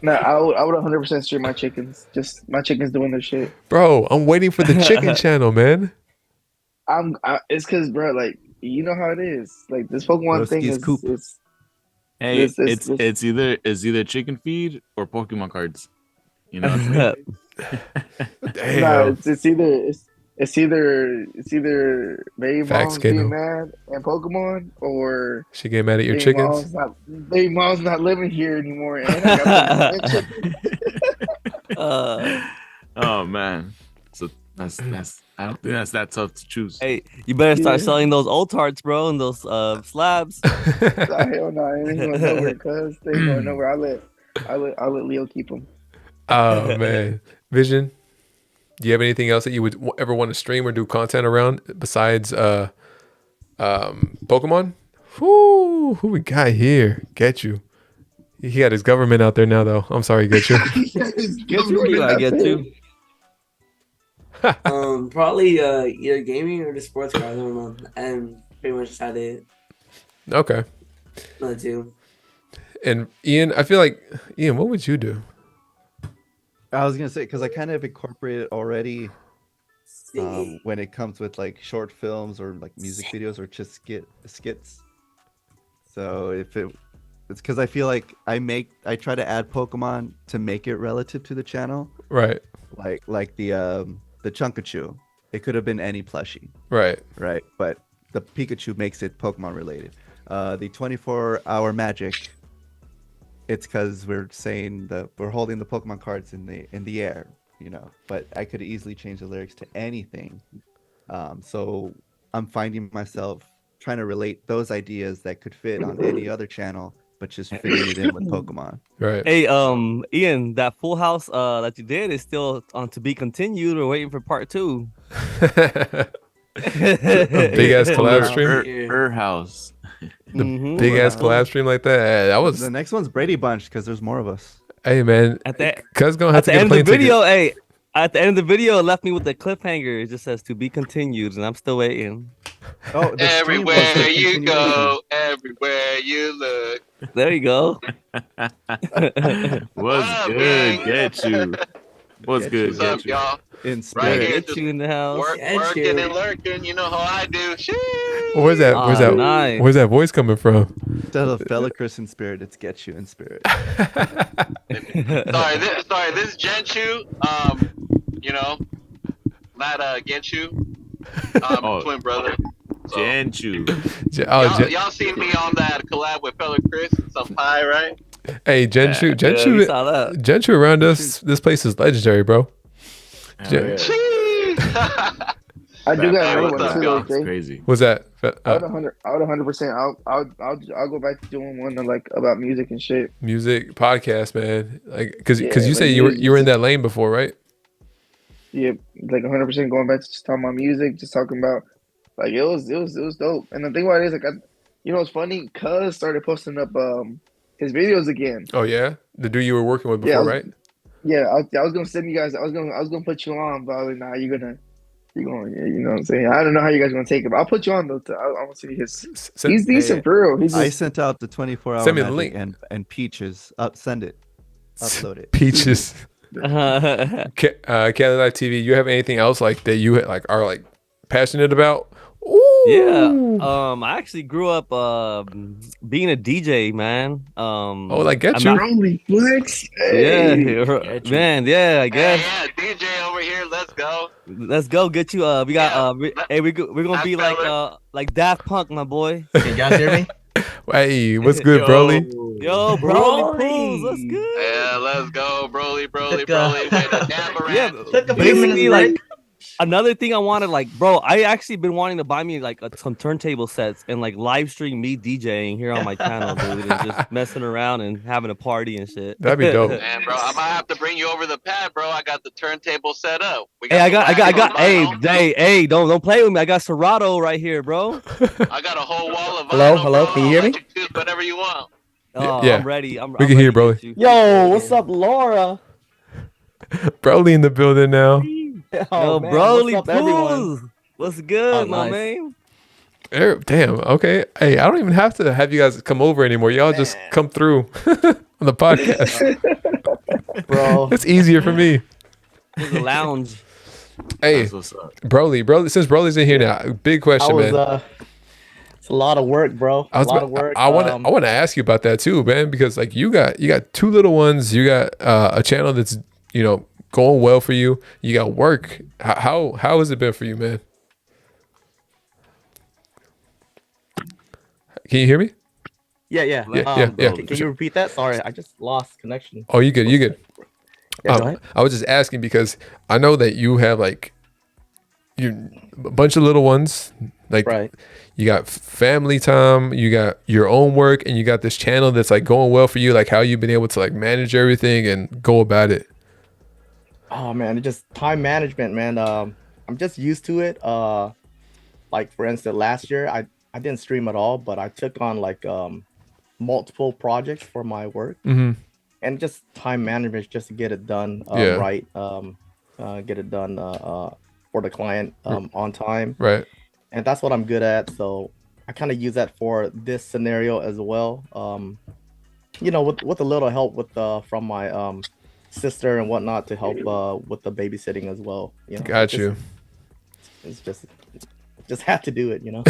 No, I would 100% stream my chickens. Just my chickens doing their shit. Bro, I'm waiting for the chicken channel, man. It's because, bro, like, you know how it is. Like, this Pokemon thing is it's either chicken feed or Pokemon cards. You know. Damn. No, it's either Baby Mom's getting mad at Pokemon, or she get mad at your chickens. Baby Mom's not living here anymore, and I got oh man, so that's I don't think that's that tough to choose. Hey, you better start selling those old tarts, bro, and those slabs. Hell no, I ain't going nowhere, cuz they ain't going nowhere. I'll let Leo keep them. Oh man, Vision. Do you have anything else that you would ever want to stream or do content around besides Pokemon? Who we got here? Get you. He got his government out there now, though. I'm sorry, get you. I get you. Probably either gaming or the sports car. I don't know, and pretty much decided. Okay. Another two. And Ian, I feel like what would you do? I was gonna say, because I kind of incorporate it already when it comes with like short films or like music videos or just skits. So it's because I feel like I try to add Pokemon to make it relative to the channel. Right. Like the Chunkachu. It could have been any plushie. Right. Right. But the Pikachu makes it Pokemon related. The 24-hour magic. It's because we're saying that we're holding the Pokemon cards in the air, you know. But I could easily change the lyrics to anything. So I'm finding myself trying to relate those ideas that could fit on any other channel, but just fitting it in with Pokemon. Right. Hey, Ian, that Full House that you did is still on to be continued. We're waiting for part 2. Big ass collab stream. Her house. The big ass collab stream like that. That was the next one's Brady Bunch because there's more of us. Hey man, cuz gonna have to get a plane ticket. Hey, at the end of the video, it left me with the cliffhanger. It just says to be continued, and I'm still waiting. Oh, everywhere you go, everywhere you look. There you go. What's good? Get you. What's good? What's up, y'all? In right here, get you in the house. Working and lurking. You know how I do. Where's that? Nice. Where's that voice coming from? Instead of Fellicris in spirit, it's Get You in spirit. Sorry, this is Genshu. You know, not Genshu. Twin brother. So, Genshu. Y'all seen me on that collab with Fellicris? Some pie, right? Hey, Genshu around us. This place is legendary, bro. I I do got another what's one up, too, y'all? though, It's Jay. crazy. What's that? I would 100%. I'll go back to doing one like about music and shit. Music podcast, man. Like, cause Yeah, you like say you were in that lane before, right? Yeah, like 100% going back to just talking about music, just talking about like it was dope. And the thing about it is like it's funny. Cuz started posting up his videos again. Oh yeah, the dude you were working with Yeah, before, right? I was gonna send you guys. I was gonna put you on, but I was like, nah, you're gonna. Yeah, you know what I'm saying? I don't know how you guys are gonna take it, but I'll put you on though. I want to see his. He's decent for real. I sent out the 24-hour Send me the magic link. and Peaches. Send it. Upload it. Peaches. Cali Live TV. You have anything else like that you like are like passionate about? Ooh. Yeah. I actually grew up being a DJ, man. Oh, like get you. Holy flex. Yeah, Hey. man. Yeah, I guess. Yeah, DJ over here. Let's go. Let's go get you. We got. We're gonna be like Daft Punk, my boy. Can you guys hear me? Hey, what's good, Broly? Yo, Broly Pools, what's good? Yeah, let's go, Broly. Took, With a dapper Yeah, Took a few basically, minutes like break. another thing I wanted, like, bro, I actually been wanting to buy me like some turntable sets and like live stream me DJing here on my channel, dude, and just messing around and having a party and shit. That'd be dope. Man, bro, I might have to bring you over the pad, bro. I got the turntable set up. Hey, I got. Hey, don't play with me. I got Serato right here, bro. I got a whole wall of Hello, vinyl, hello, bro. can you hear I'll me? let you choose whatever you want. Oh, Yeah. I'm ready. We I'm can hear you, ready to Broly. get you. Yo, what's up, Laura? Broly in the building now. Yo, man, Broly what's up, everyone? Pools. What's good, Oh, my nice. man? Damn. Okay. Hey, I don't even have to have you guys come over anymore. Y'all just come through on the podcast. Bro. It's easier for me. It's a lounge. Hey, That's what's up. Broly. Since Broly's in here now, big question, man. It's a lot of work, bro. A lot of work. I want to ask you about that too, man, because like you got two little ones. You got a channel that's going well for you. You got work. How has it been for you, man? Can you hear me? Yeah. Yeah. Can you repeat that? Sorry, I just lost connection. Oh, you good? Yeah, go ahead. I was just asking because I know that you have like a bunch of little ones. Like Right. you got family time, you got your own work, and you got this channel that's like going well for you. Like how you've been able to like manage everything and go about it. Oh man, it's just time management, man. I'm just used to it. Like for instance, last year I didn't stream at all, but I took on like multiple projects for my work, and just time management just to get it done right. Get it done for the client on time. Right. And that's what I'm good at. So I kind of use that for this scenario as well. With a little help from my sister and whatnot to help with the babysitting as well. Got you. It's just have to do it, No,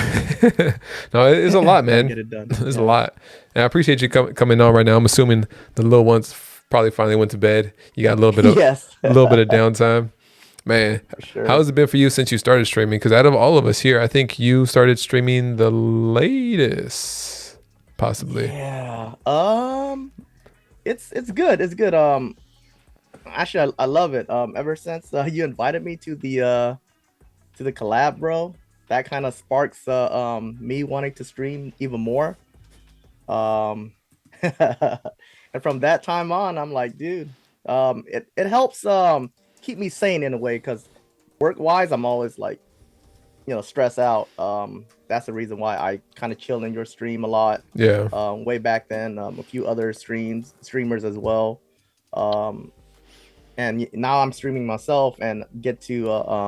it's a lot, man. Get it done. It's a lot. And I appreciate you coming on right now. I'm assuming the little ones probably finally went to bed. You got a little bit of a little bit of downtime. Man, sure. How has it been for you since you started streaming? Because out of all of us here, I think you started streaming the latest, possibly. Yeah. It's good. It's good. Actually, I love it. Ever since you invited me to the collab, bro, that kind of sparks me wanting to stream even more. And from that time on, I'm like, dude, it helps keep me sane in a way, because work-wise, I'm always like, stress out. That's the reason why I kind of chill in your stream a lot. Yeah. Way back then, a few other streamers as well. And now I'm streaming myself and get to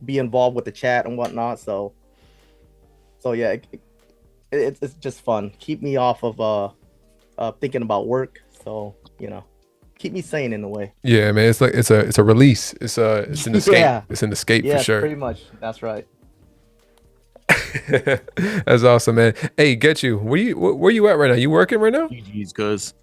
be involved with the chat and whatnot. So yeah, it's just fun. Keep me off of thinking about work. So keep me sane in a way. Yeah, man. It's like it's a release. It's an escape. Yeah. It's an escape Yeah, for sure. pretty much. That's right. That's awesome, man. Hey, get you. Where you at right now? You working right now? GG's, cuz.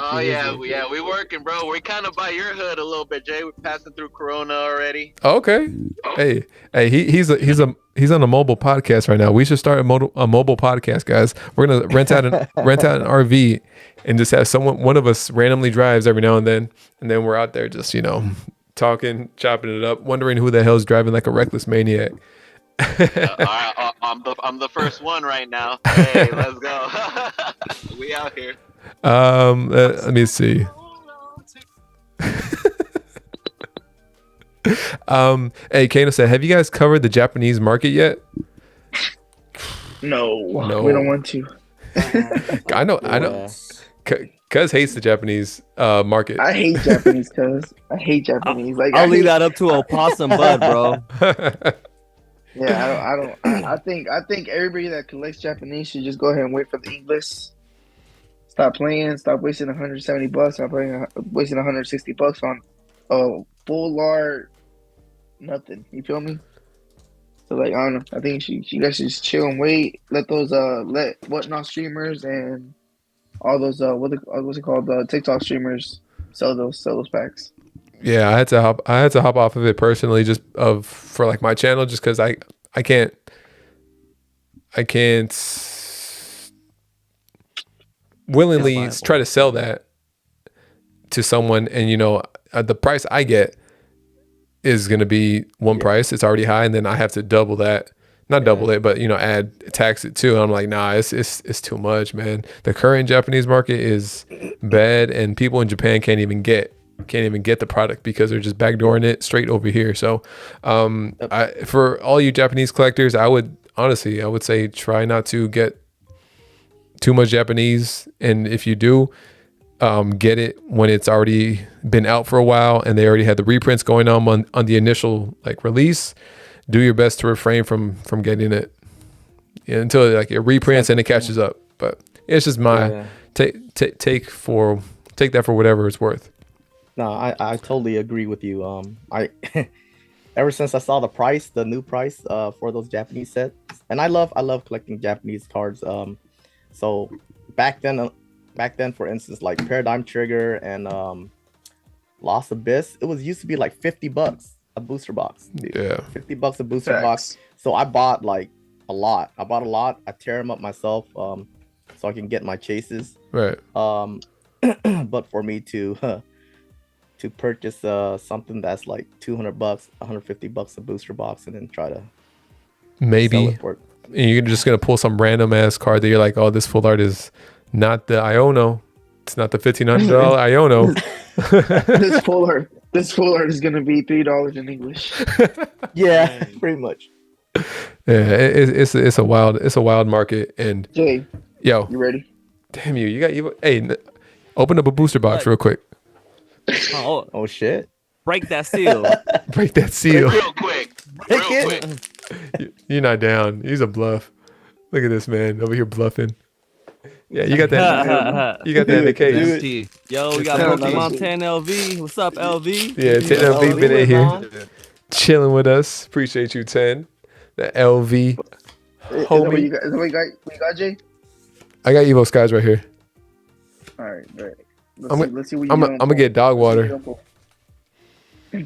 Oh yeah, we working, bro. We're kind of by your hood a little bit, Jay. We're passing through Corona already. Oh, okay. Hey, he's on a mobile podcast right now. We should start a mobile podcast, guys. We're gonna rent out an RV and just have one of us randomly drives every now and then we're out there just talking, chopping it up, wondering who the hell's driving like a reckless maniac. I'm the first one right now. Hey, let's go. We out here. Let me see. Hey, Kano said, have you guys covered the Japanese market yet? No, we don't want to. I know. Cuz hates the Japanese market. I hate Japanese, cuz. I hate Japanese. Like I'll leave that up to Opossum Bud, bro. Yeah, I think everybody that collects Japanese should just go ahead and wait for the English. Stop playing. Stop wasting $170. Stop wasting $160 on a full art nothing. You feel me? So like, I don't know. I think you guys should just chill and wait. Let those let whatnot streamers and all those what's it called, TikTok streamers sell those packs. Yeah, I had to hop off of it personally, just for like my channel, just because I can't willingly try to sell that to someone, and the price I get is gonna be one price. It's already high, and then I have to double that. Not double it, but tax it too. And I'm like, nah, it's too much, man. The current Japanese market is bad, and people in Japan can't even get the product because they're just backdooring it straight over here. So, for all you Japanese collectors, I would say try not to get too much Japanese, and if you do, get it when it's already been out for a while and they already had the reprints going on the initial like release. Do your best to refrain from getting it until like it reprints and it catches up. But it's just my take that for whatever it's worth. No, I totally agree with you. I ever since I saw the new price for those Japanese sets, and I love collecting Japanese cards. So back then, for instance, like Paradigm Trigger and Lost Abyss, it used to be like $50 a booster box. Dude. Yeah, $50 a booster box. So I bought like a lot. I tear them up myself, so I can get my chases. Right. But for me to purchase something that's like $200, $150 a booster box, and then try to maybe and you're just gonna pull some random ass card that you're like, oh, this full art is not the Iono. It's not the $1,500 Iono. This full art is gonna be $3 in English. Yeah, pretty much. Yeah, it's a wild market. And Jay, yo, you ready? Damn you got Evo. Hey, open up a booster box real quick. Oh shit! Break that seal. Break that seal. Real quick. You're not down. He's a bluff. Look at this man over here bluffing. Yeah, you got that. You got that in the case. Yo, we got Pokemon 10 LV. What's up, LV? Yeah, 10 LV been in here chilling with us. Appreciate you, 10. The LV homie. Is that what you got, Jay? I got Evo Skies right here. All right. Let's see what I'm gonna get dog water.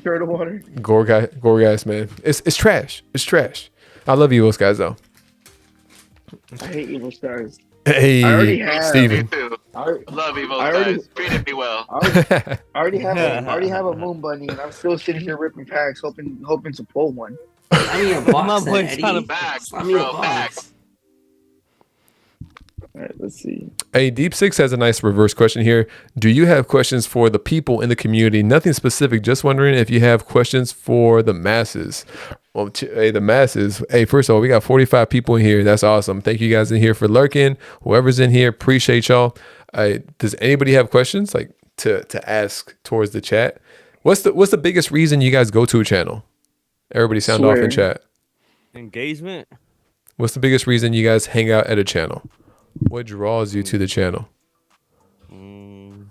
Turtle water. Gorgeous, man. It's trash. It's trash. I love Evo Skies though. I hate Evo Skies. Hey, I already have. Steven. I love Evo Skies. Treated me well. I already have a moon bunny, and I'm still sitting here ripping packs, hoping to pull one. I mean, a box. Facts, I mean, bro. Facts. All right, let's see. Hey, Deep Six has a nice reverse question here. Do you have questions for the people in the community? Nothing specific. Just wondering if you have questions for the masses. Well, hey, the masses. Hey, first of all, we got 45 people in here. That's awesome. Thank you guys in here for lurking. Whoever's in here, appreciate y'all. Does anybody have questions like to ask towards the chat? What's the biggest reason you guys go to a channel? Everybody sound off in chat. Engagement. What's the biggest reason you guys hang out at a channel? What draws you to the channel? You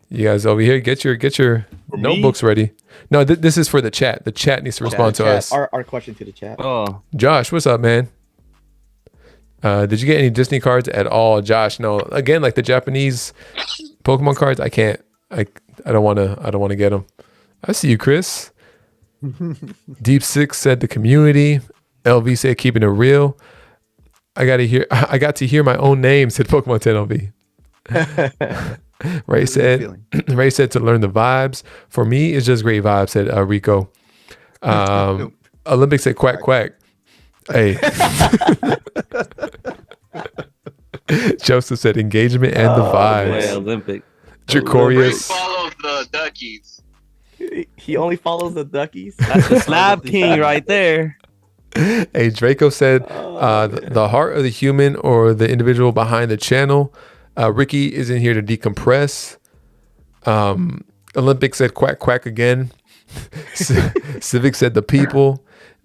guys over here, get your notebooks ready. No, this is for the chat. The chat needs to respond to us. Our question to the chat. Oh, Josh, what's up, man? Did you get any Disney cards at all, Josh? No. Again, like the Japanese Pokemon cards, I can't. I don't want to get them. I see you, Chris. Deep Six said the community. LV said keeping it real. I got to hear my own name, said Pokemon 10 LV. Ray said Ray said to learn the vibes. For me, it's just great vibes, said Rico. Olympic said quack quack. Hey. Joseph said engagement and the vibes. Yeah, Olympic. Jacorius follows the duckies. He only follows the duckies. That's the slab king right there. Hey, Draco said the heart of the human or the individual behind the channel. Ricky is in here to decompress. Olympic said quack quack again. Civic said the people.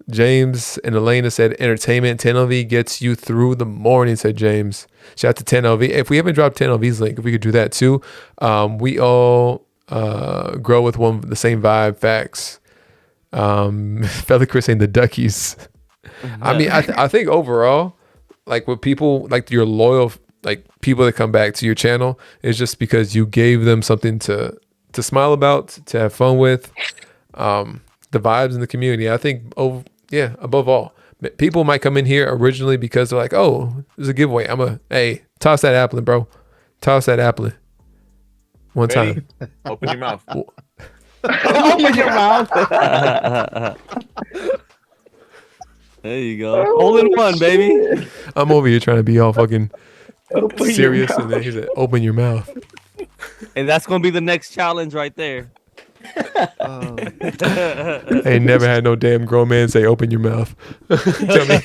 James and Elena said entertainment. 10LV gets you through the morning, said James. Shout out to 10LV. If we haven't dropped 10LV's link, if we could do that too. We all grow with the same vibe. Facts. Fella Chris saying the duckies. I mean, I think overall, like with people, like your loyal, like people that come back to your channel, is just because you gave them something to smile about, to have fun with. The vibes in the community. I think, above all, people might come in here originally because they're like, oh, there's a giveaway. Hey, toss that appling, bro. Toss that appling. One time. Open your mouth. Open your mouth. There you go. Hole in one, baby. I'm over here trying to be all fucking serious, and then he said, open your mouth. And that's going to be the next challenge right there. Ain't never had no damn grown man say open your mouth. Tell me.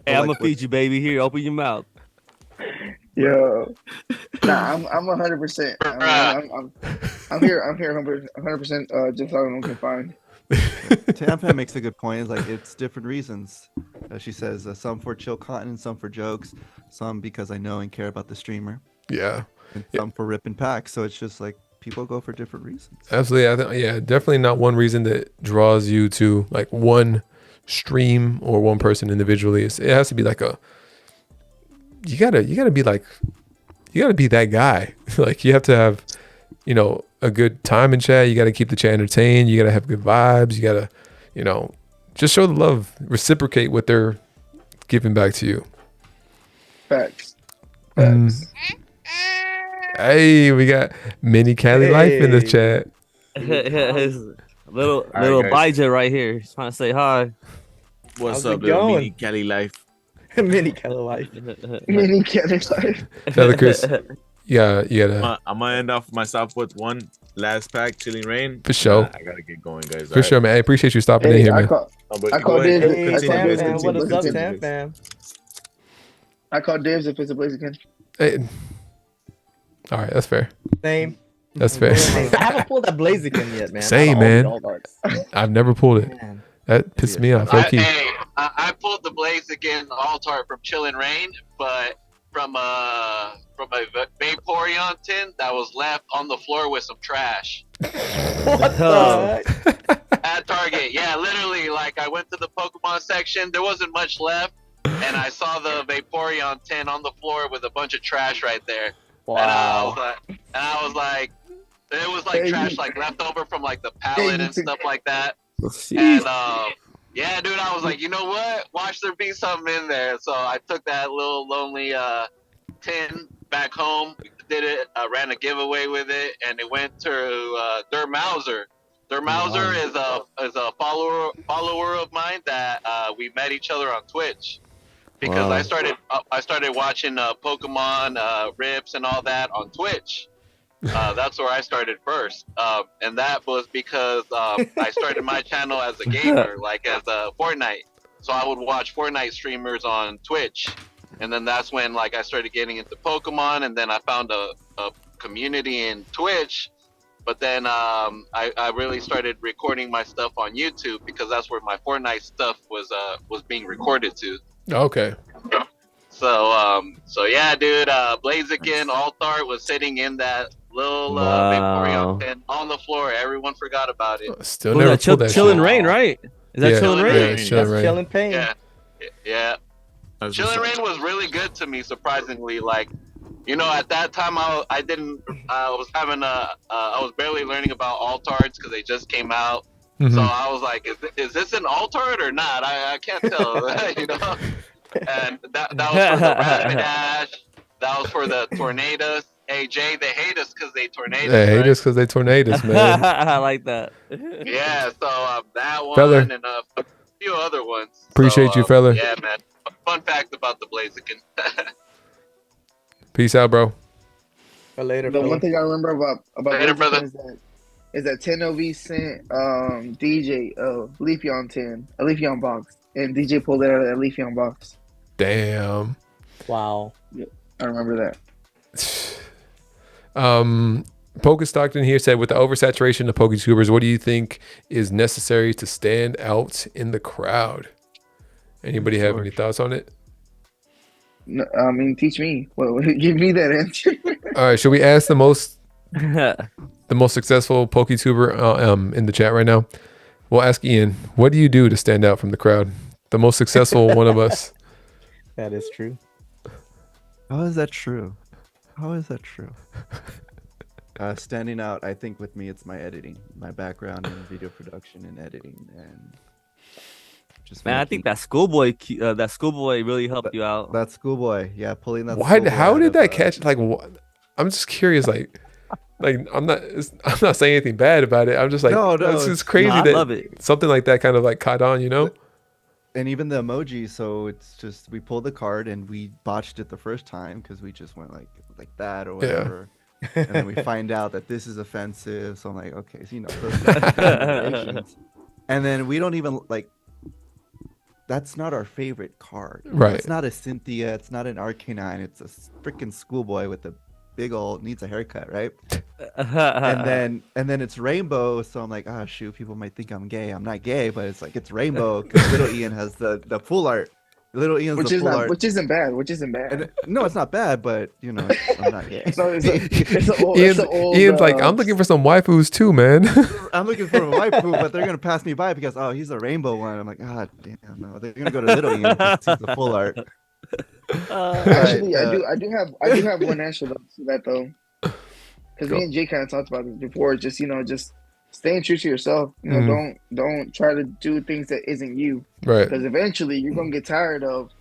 Hey, I'm gonna feed you, baby. Here, open your mouth. Yo, nah, I'm 100%. I'm here 100%. Just so I'm confined. Tampa makes a good point. It's like it's different reasons. She says some for chill content, some for jokes, some because I know and care about the streamer. Yeah, and some for rip and pack. So it's just like people go for different reasons. Absolutely. Definitely not one reason that draws you to like one stream or one person individually. It has to be like you gotta be that guy. Like you have to have, a good time in chat. You got to keep the chat entertained. You got to have good vibes. You got to, just show the love, reciprocate what they're giving back to you. Facts. Hey, we got Mini Cali Life in the chat. little Abijah right here. He's trying to say hi. What's up, little Mini Cali Life? Mini Cali Life. Mini Cali Life. Fella Chris. Yeah, you gotta. I'm gonna end off myself with one last pack, Chilling Rain. For sure. I gotta get going, guys. For sure, man. I appreciate you stopping in here, man. I called Dibs. What is up, Tam fam? I called Dibs if it's a Blaziken. Hey. All right, that's fair. Same. That's fair. I haven't pulled that Blaziken yet, man. Same, man. I've never pulled it. Man. That pissed me off. I pulled the Blaziken Altar from Chillin' Rain, but from a Vaporeon tin that was left on the floor with some trash. What the heck? At Target, yeah, literally. Like I went to the Pokemon section, there wasn't much left, and I saw the Vaporeon tin on the floor with a bunch of trash right there. Wow. And I was like, it was like trash, like leftover from like the pallet and stuff like that. And yeah, dude, I was like, you know what? Watch there be something in there. So I took that little lonely tin back home, did it, ran a giveaway with it, and it went to Der Mauser. Der Mauser is a follower of mine that we met each other on Twitch. Because I started watching Pokemon rips and all that on Twitch. That's where I started first, and that was because I started my channel as a gamer, like as a Fortnite. So I would watch Fortnite streamers on Twitch, and then that's when like I started getting into Pokemon, and then I found a community in Twitch. But then I really started recording my stuff on YouTube because that's where my Fortnite stuff was being recorded to. Okay. So yeah, dude, Blaziken Altar was sitting in that little Vaporeon pen on the floor. Everyone forgot about it. Still never pulled that Chillin' Rain, right? Is that Chillin' Rain? Yeah, Chillin' Pain. Yeah. Chillin' Rain was really good to me, surprisingly. Like, at that time I was barely learning about altards because they just came out. Mm-hmm. So I was like, is this an altart or not? I can't tell, And that was for the Rapidash. That was for the Tornadoes. Hey Jay, they hate us because they tornadoes. They hate right? us because they tornadoes, man. I like that. Yeah, so that one Feller. and a few other ones. Appreciate you, Feller. Yeah, man. Fun fact about the Blaziken. Peace out, bro. Later, the fella. one thing I remember about Later, brother. is that 10OV sent DJ Leafeon 10, a Leafeon box, and DJ pulled it out of that Leafeon box. Damn. Wow. Yep, I remember that. Poke Stockton here said, with the oversaturation of Poketubers, what do you think is necessary to stand out in the crowd? Anybody have any thoughts on it? No, I mean, teach me. Well, give me that answer. All right, should we ask the most successful Poketuber in the chat right now? We'll ask Ian, what do you do to stand out from the crowd? The most successful one of us. That is true. How is that true? How is that true? Standing out, I think with me, it's my editing, my background in video production and editing, and just man, I think that schoolboy really helped you out. That schoolboy, yeah, pulling that. Why? How did that catch? Like, I'm just curious. Like I'm not saying anything bad about it. I'm just like, no, it's just crazy I that love it. something like that kind of like caught on, you know? And even the emoji, so it's just we pulled the card and we botched it the first time because we just went like that or whatever. Yeah. And then we find out that this is offensive. So I'm like, okay, so, you know, those and then we don't even like. That's not our favorite card. Right. It's not a Cynthia. It's not an Arcanine. It's a freaking schoolboy with a big old needs a haircut, right? and then it's rainbow. So I'm like, oh shoot, people might think I'm gay. I'm not gay, but it's like it's rainbow because little Ian has the full art. Little Ian's which the is full not, art. which isn't bad. Which isn't bad. And no, it's not bad, but you know, I'm not gay. Ian's like, I'm looking for some waifus too, man. I'm looking for a waifu, but they're gonna pass me by because he's a rainbow one. I'm like, damn, no, they're gonna go to Little Ian because he's the full art. Actually, I do have one answer to that though, because me and Jay kind of talked about this before. Just just staying true to yourself. You know, don't try to do things that isn't you. Right. Because eventually you're gonna get tired of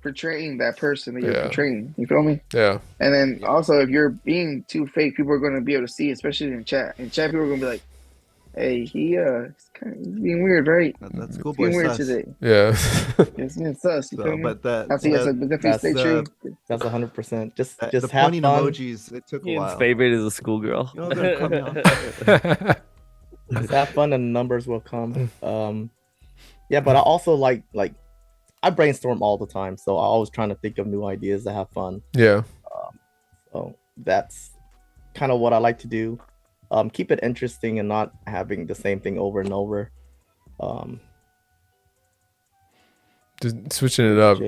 portraying that person that you're portraying. You feel me? Yeah. And then also, if you're being too fake, people are gonna be able to see, especially in chat. In chat, people are gonna be like, "Hey, he's being weird, right? That's cool, being boy. Weird Sus. today." Yeah. It's being sus. You feel me? But that's 100%. Just the have pointing fun. emojis. It took a while. His favorite is a schoolgirl. You know, come Just have fun and numbers will come. Yeah, but I also like I brainstorm all the time, so I always trying to think of new ideas to have fun. Yeah. So that's kind of what I like to do. Keep it interesting and not having the same thing over and over. Just switching it up.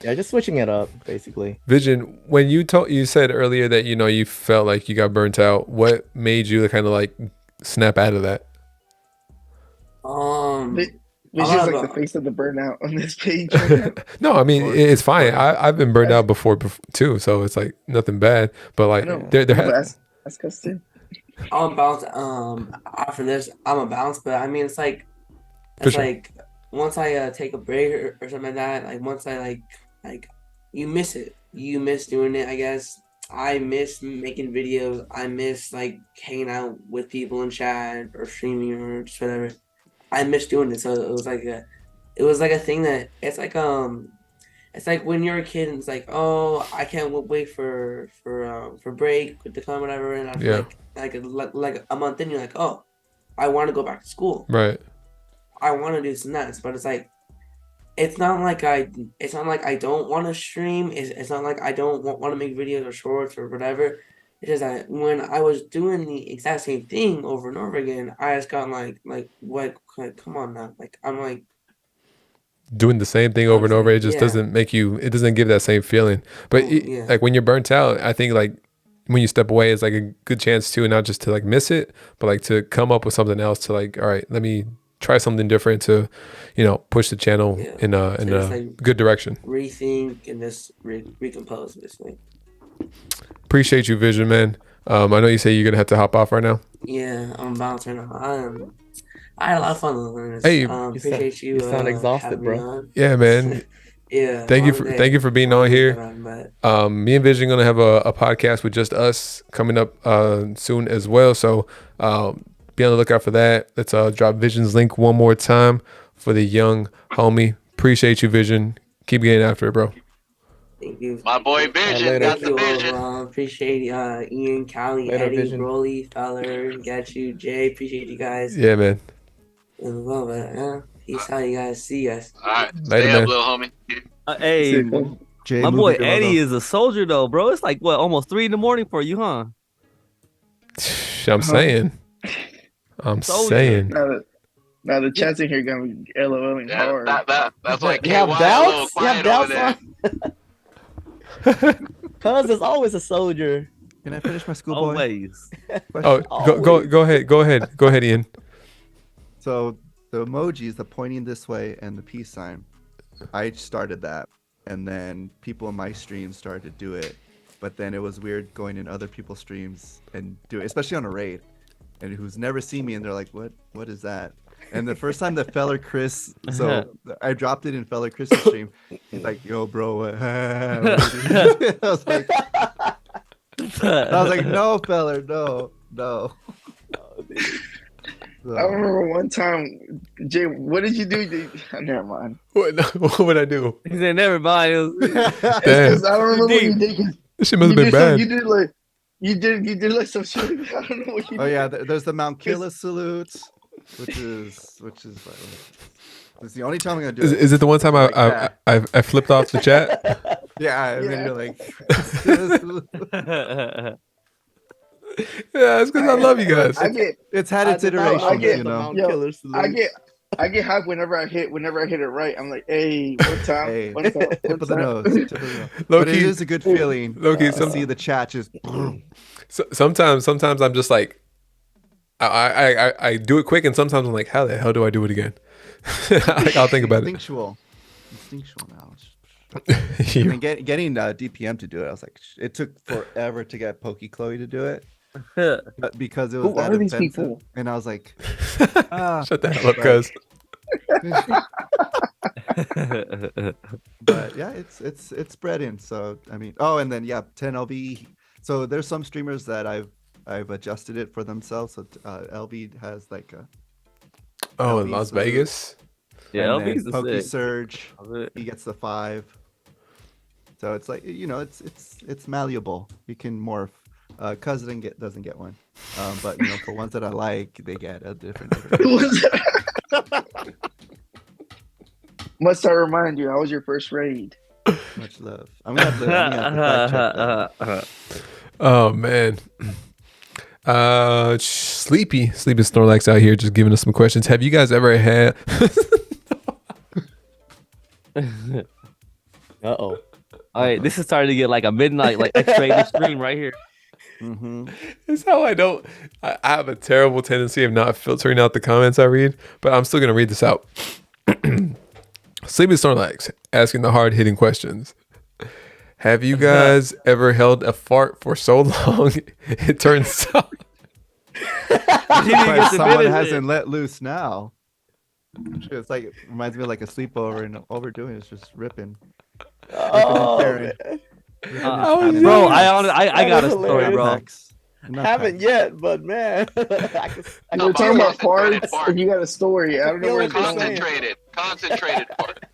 Yeah, just switching it up, basically. Vision, when you said earlier that you felt like you got burnt out, what made you kind of like snap out of that? It's just like the face of the burnout on this page. No, I mean it's fine. I've been burned out before too, so it's like nothing bad. But like that's cause too. I'm balanced. After this, I'm a balance, but I mean it's like like once I take a break or something like that. Like once I like you miss it. You miss doing it. I guess I miss making videos. I miss like hanging out with people in chat or streaming or just whatever. I miss doing it, so it was like a thing that it's like when you're a kid and it's like, oh, I can't wait for break to come whatever, and after like a month in, you're like, oh, I want to go back to school, right? I want to do some nuts, but it's like it's not like I don't want to stream. It's not like I don't want to make videos or shorts or whatever. It's just that when I was doing the exact same thing over and over again, I just got like what? Come on now, like I'm like doing the same thing over and over. It just doesn't make you. It doesn't give that same feeling. But like when you're burnt out, I think like when you step away, it's like a good chance too, not just to like miss it, but like to come up with something else to like, all right, let me try something different to, push the channel in a like good direction. Rethink and just recompose basically. Appreciate you, Vision, man. I know you say you're gonna have to hop off right now. Yeah, I'm bouncing now. I had a lot of fun with this. Hey, appreciate you. You sound exhausted, bro. Yeah, man. Yeah. Thank you for being on here. Me and Vision gonna have a podcast with just us coming up soon as well. So be on the lookout for that. Let's drop Vision's link one more time for the young homie. Appreciate you, Vision. Keep getting after it, bro. Thank you. My boy Vision got the vision. Appreciate Ian, Callie, Later, Eddie, Vision. Broly, Feller, got you, Jay. Appreciate you guys. Yeah, man. Peace out, you guys. See you guys. All right. Later, Stay man. up, little homie. Hey, Jay, my move boy your Eddie logo. is a soldier though, bro. It's like what, almost 3 a.m. for you, huh? I'm saying. Now the chats in here gonna be LOLing hard. That's like You have KY, a doubts? little You quiet have over doubts, there. Cuz is always a soldier. Can I finish my schoolboy? Always. Oh, go ahead, Ian. So the emojis, the pointing this way and the peace sign, I started that, and then people in my stream started to do it, but then it was weird going in other people's streams and do it, especially on a raid, and who's never seen me, and they're like, what is that? And the first time that Feller Chris, so I dropped it in Feller Chris's stream, he's like, yo, bro, I was like, no, Feller, no. So, I remember one time, Jay, what did you do? Never mind. What would I do? He said, never mind. Damn. I don't remember what you did. This shit must have been bad. You did like some shit. I don't know what you did. oh yeah, there's the Mount Killa salute, which is like, it's the only time I'm gonna do it. Is it the one time I flipped off the chat? Yeah, and then you're like, yeah, it's because I love you guys. it's had its iterations, you know. I get hyped whenever I hit it right. I'm like, hey, one time, Hey, one time, tip of the nose. Low But it key- is a good feeling low-key, to see the chat just. Sometimes I'm just like, I do it quick, and sometimes I'm like, how the hell do I do it again? I'll think about it. Instinctual now. You- And getting DPM to do it, I was like, it took forever to get Pokey Chloe to do it, but because it was Who that are these offensive, people? and I was like, Shut the hell up, cuz. but yeah, it's bred in. So I mean, and then 10LB. So there's some streamers that I've adjusted it for themselves. So LB has like a. Oh, in LB Las salute. Vegas. Yeah, And then LB's the Pokey sick. Surge, he gets the 5. So it's like, it's malleable. You can morph. Cuz doesn't get one. But for ones that I like, they get a different. Must I remind you, I was your first raid. Much love. I'm gonna have to fact check that. Oh man. Sleepy Snorlax out here just giving us some questions. Have you guys ever had All right, this is starting to get like a midnight, like X-rated stream right here. It's how I have a terrible tendency of not filtering out the comments I read, but I'm still gonna read this out. Sleepy Snorlax asking the hard-hitting questions. Have you guys ever held a fart for so long it turns sour? But someone hasn't let loose now. It's like, it reminds me of like a sleepover, and all we're doing is just ripping. Oh, Bro, I got a story, bro. Haven't yet, but man, We're talking about farts, and you got a story. I don't know where it's going. Concentrated part.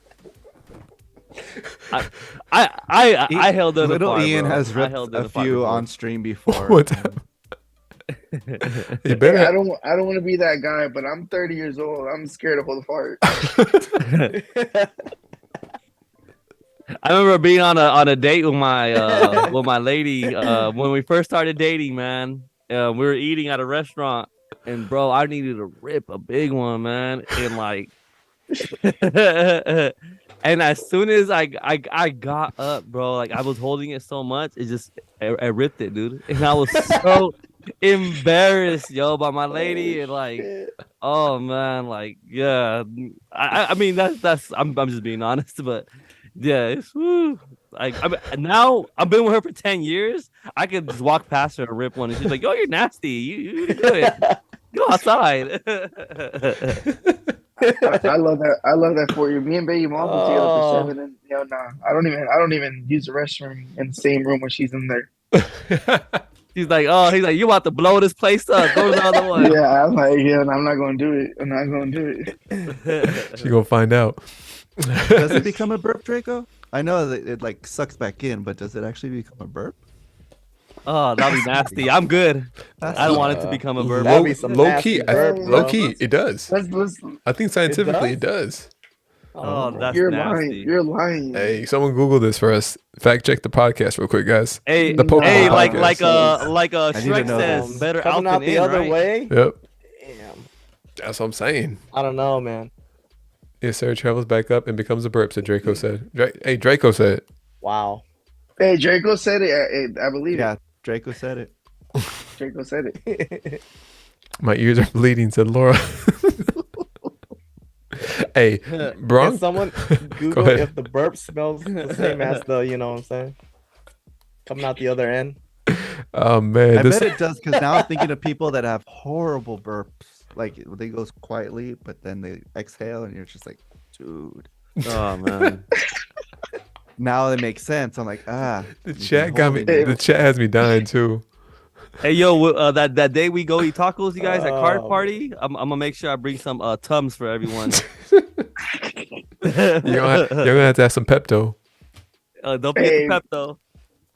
I held it. Little apart, Ian bro. has I ripped held it a apart few before. on stream before. What? You better. I don't want to be that guy, but I'm 30 years old. I'm scared to hold a fart. I remember being on a date with my lady when we first started dating, man. We were eating at a restaurant, and bro, I needed to rip a big one, man, and like, and as soon as I got up, bro, like I was holding it so much, I ripped it, dude, and I was so embarrassed, yo, by my lady, and like, oh man, like, yeah, I mean that's I'm just being honest, but. Yeah, it's woo. Like now I've been with her for 10 years. I could just walk past her and rip one, and she's like, "Yo, you're nasty. You do it. Go outside." I love that. I love that for you. Me and Baby Mom were together for 7 and Hell nah. I don't even use the restroom in the same room when she's in there. He's like, you about to blow this place up. Go to the other one. Yeah, I'm like, yeah, I'm not gonna do it. I'm not gonna do it. She gonna find out. Does it become a burp, Draco? I know that it like sucks back in, but does it actually become a burp? Oh, that'd be nasty. I'm good. I don't want it to become a burp. Low key, it does. I think scientifically it does. Oh, that's You're nasty. lying. You're lying. Hey, someone Google this for us. Fact check the podcast real quick, guys. Hey, the Pokemon podcast. like Shrek says, better coming out out than the in, other right? way. Yep. Damn. That's what I'm saying. I don't know, man. Yes, sir. Travels back up and becomes a burp. Said Draco said. Hey, Draco said it. Wow. Hey, Draco said it. I believe Yeah, it. Draco said it. Draco said it. My ears are bleeding, said Laura. Hey, bro. Can someone Google if the burp smells the same as the, you know what I'm saying? Coming out the other end. Oh, man. I bet it does, because now I'm thinking of people that have horrible burps. Like, they go quietly, but then they exhale, and you're just like, dude. Oh, man. Now it makes sense. I'm like, The chat got me. The chat has me dying, too. Hey, yo, that day we go eat tacos, you guys, at card party, I'm gonna make sure I bring some Tums for everyone. You're gonna have to have some Pepto. Don't forget the Pepto.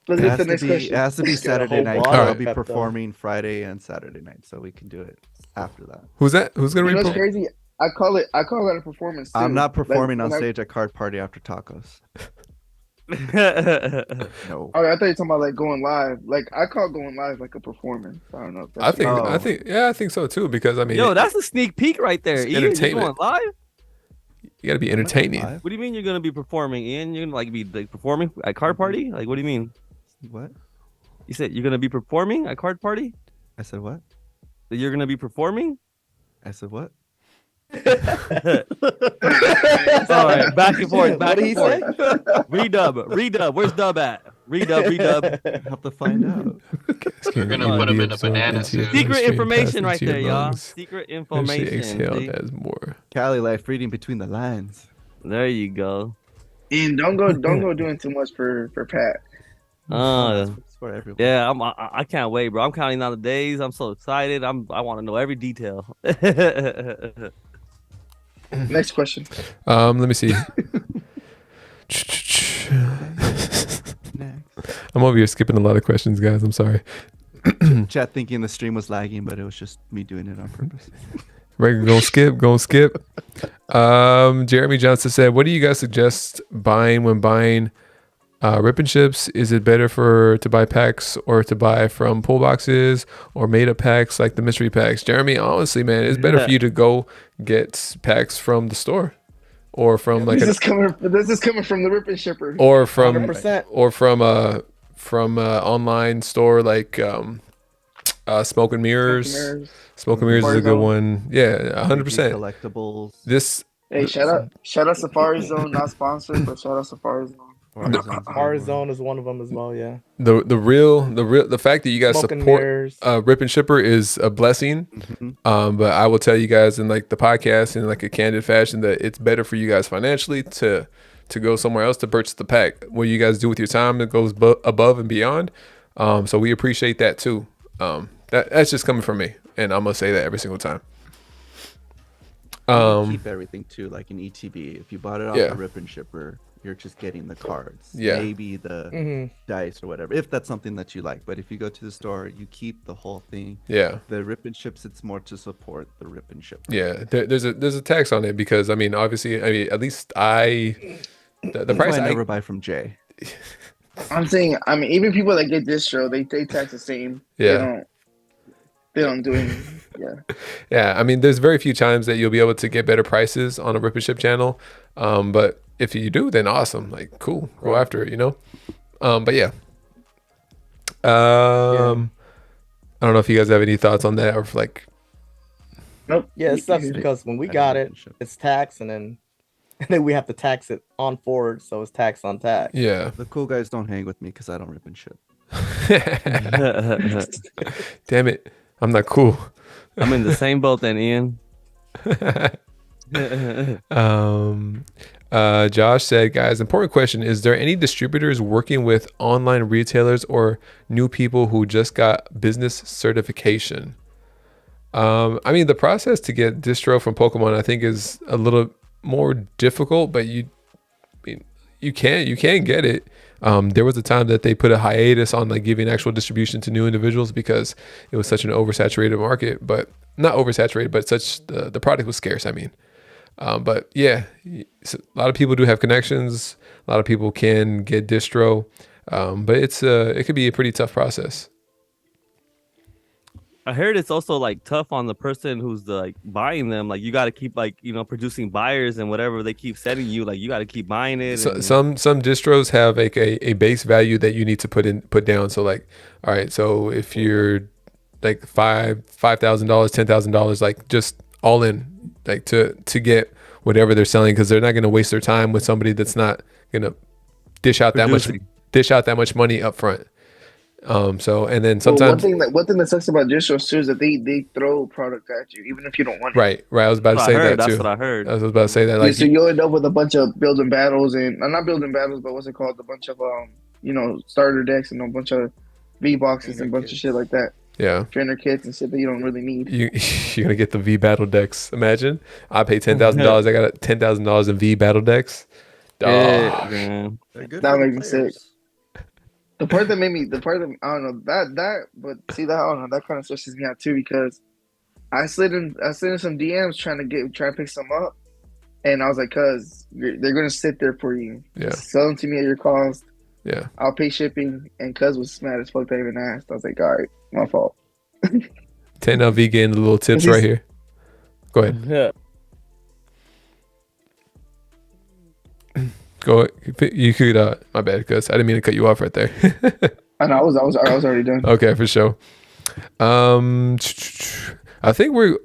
It has to be Saturday night. I'll be Pepto. performing Friday and Saturday night, so we can do it after that. Who's that? Who's gonna be? What's crazy? I call it a performance. Too. I'm not performing like, on stage at card party after tacos. No. Oh, I thought you were talking about like going live. Like I call going live like a performance. I don't know. If that's I think so too. Because I mean, yo, that's a sneak peek right there. Ian, you going live? You gotta be entertaining. What do you mean you're gonna be performing, Ian? You're gonna like be like performing at card party? Like, what do you mean? What? You said you're gonna be performing at card party? I said what? That you're gonna be performing? I said what? All right, back and forth, back and forth. Redub. Where's Dub at? Redub. Have to find out. We're gonna put him in a banana suit. Secret information right there, y'all. Secret information. She exhaled as more. Cali life reading between the lines. There you go. And don't go doing too much for Pat. For everyone. Yeah, I can't wait, bro. I'm counting down the days. I'm so excited. I want to know every detail. Next question. Let me see. I'm over here skipping a lot of questions, guys. I'm sorry. Chat thinking the stream was lagging, but it was just me doing it on purpose. Right, go skip. Jeremy Johnson said, "What do you guys suggest buying when buying rip and ships? Is it better to buy packs or to buy from pull boxes or made up packs like the mystery packs?" Jeremy, honestly, man, it's better for you to go get packs from the store or from like this is coming from the rip and shipper or from 100%. or from online store like Smoke and Mirrors. Smoke and Mirrors is a good one. Yeah, 100%. Collectibles. Hey, shout out Safari Zone, not sponsored, but shout out Safari Zone. Warzone is one of them as well. Yeah. The fact that you guys Smoke and support Mirrors. Rip and Shipper is a blessing. But I will tell you guys in like the podcast in like a candid fashion that it's better for you guys financially to go somewhere else to purchase the pack. What you guys do with your time that goes above and beyond. So we appreciate that too. That's just coming from me, and I'm gonna say that every single time. Keep everything too, like an ETB. If you bought it off the Rip and Shipper, you're just getting the cards, maybe the dice or whatever, if that's something that you like. But if you go to the store, you keep the whole thing. Yeah, the Rip and Ships, it's more to support the Rip and Ship. Yeah, there's a tax on it because I mean, obviously, at least the price I never buy from Jay. I'm saying, I mean, even people that get distro, they tax the same. Yeah, they don't do anything. Yeah. Yeah, I mean, there's very few times that you'll be able to get better prices on a Rip and Ship channel, but if you do, then awesome. Like, cool, go after it, you know. But yeah. I don't know if you guys have any thoughts on that or if like. Nope. Yeah, it sucks because when we got it, it's tax, and then we have to tax it on forward, so it's tax on tax. Yeah. The cool guys don't hang with me because I don't rip and ship. Damn it, I'm not cool. I'm in the same boat then, Ian. Josh said, guys, important question. Is there any distributors working with online retailers or new people who just got business certification? I mean, the process to get distro from Pokemon, I think, is a little more difficult, but you can get it. There was a time that they put a hiatus on like giving actual distribution to new individuals because it was such an oversaturated market, but not oversaturated, but such the product was scarce. I mean, but yeah, a lot of people do have connections. A lot of people can get distro, but it could be a pretty tough process. I heard it's also like tough on the person who's like buying them. Like you got to keep like producing buyers and whatever they keep setting you. Like you got to keep buying it. So, some distros have like a base value that you need to put down. So like, all right, so if you're like $5,000, $10,000, like just all in, like to get whatever they're selling, because they're not going to waste their time with somebody that's not going to dish out that much money up front. So and then sometimes one thing that sucks about distros too is that they throw product at you even if you don't want it. Right. I was about to say that too. That's what I heard. I was about to say that. Like, so you'll end up with a bunch of building battles and not building battles, but what's it called? A bunch of starter decks and a bunch of V boxes and a bunch of shit like that. Yeah. Trainer kits and shit that you don't really need. You're gonna get the V battle decks. Imagine I pay $10,000. I got $10,000 in V battle decks. Yeah, man. That makes me sick. The part that I don't know but see that I don't know, that kind of stresses me out too, because I slid in some DMs trying to pick some up, and I was like, "Cuz they're gonna sit there for you. Yeah, sell them to me at your cost. Yeah, I'll pay shipping." And Cuz was mad as fuck that I even asked. I was like, "All right, my fault." 10 LV getting the little tips right here. Go ahead. Yeah. Go. You could. My bad, cuz I didn't mean to cut you off right there. I know. I was already done. Okay, for sure. I think we're.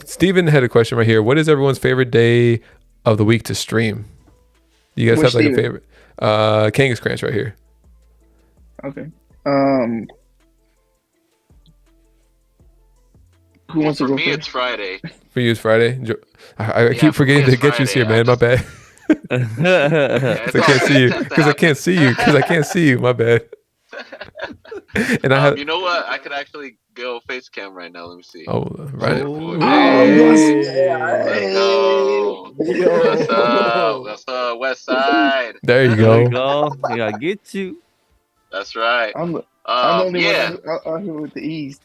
Steven had a question right here. What is everyone's favorite day of the week to stream? You guys have like a favorite? Kangas Crunch right here. Okay. Who wants to go first? It's Friday. For you, it's Friday. I keep forgetting to get you here, man. My bad. Because I can't see you. My bad. And I have. You know what? I could actually go face cam right now. Let me see. Oh, right. What's up, West Side? There you go. Yeah, I get you. That's right. I'm the only one out here with the East.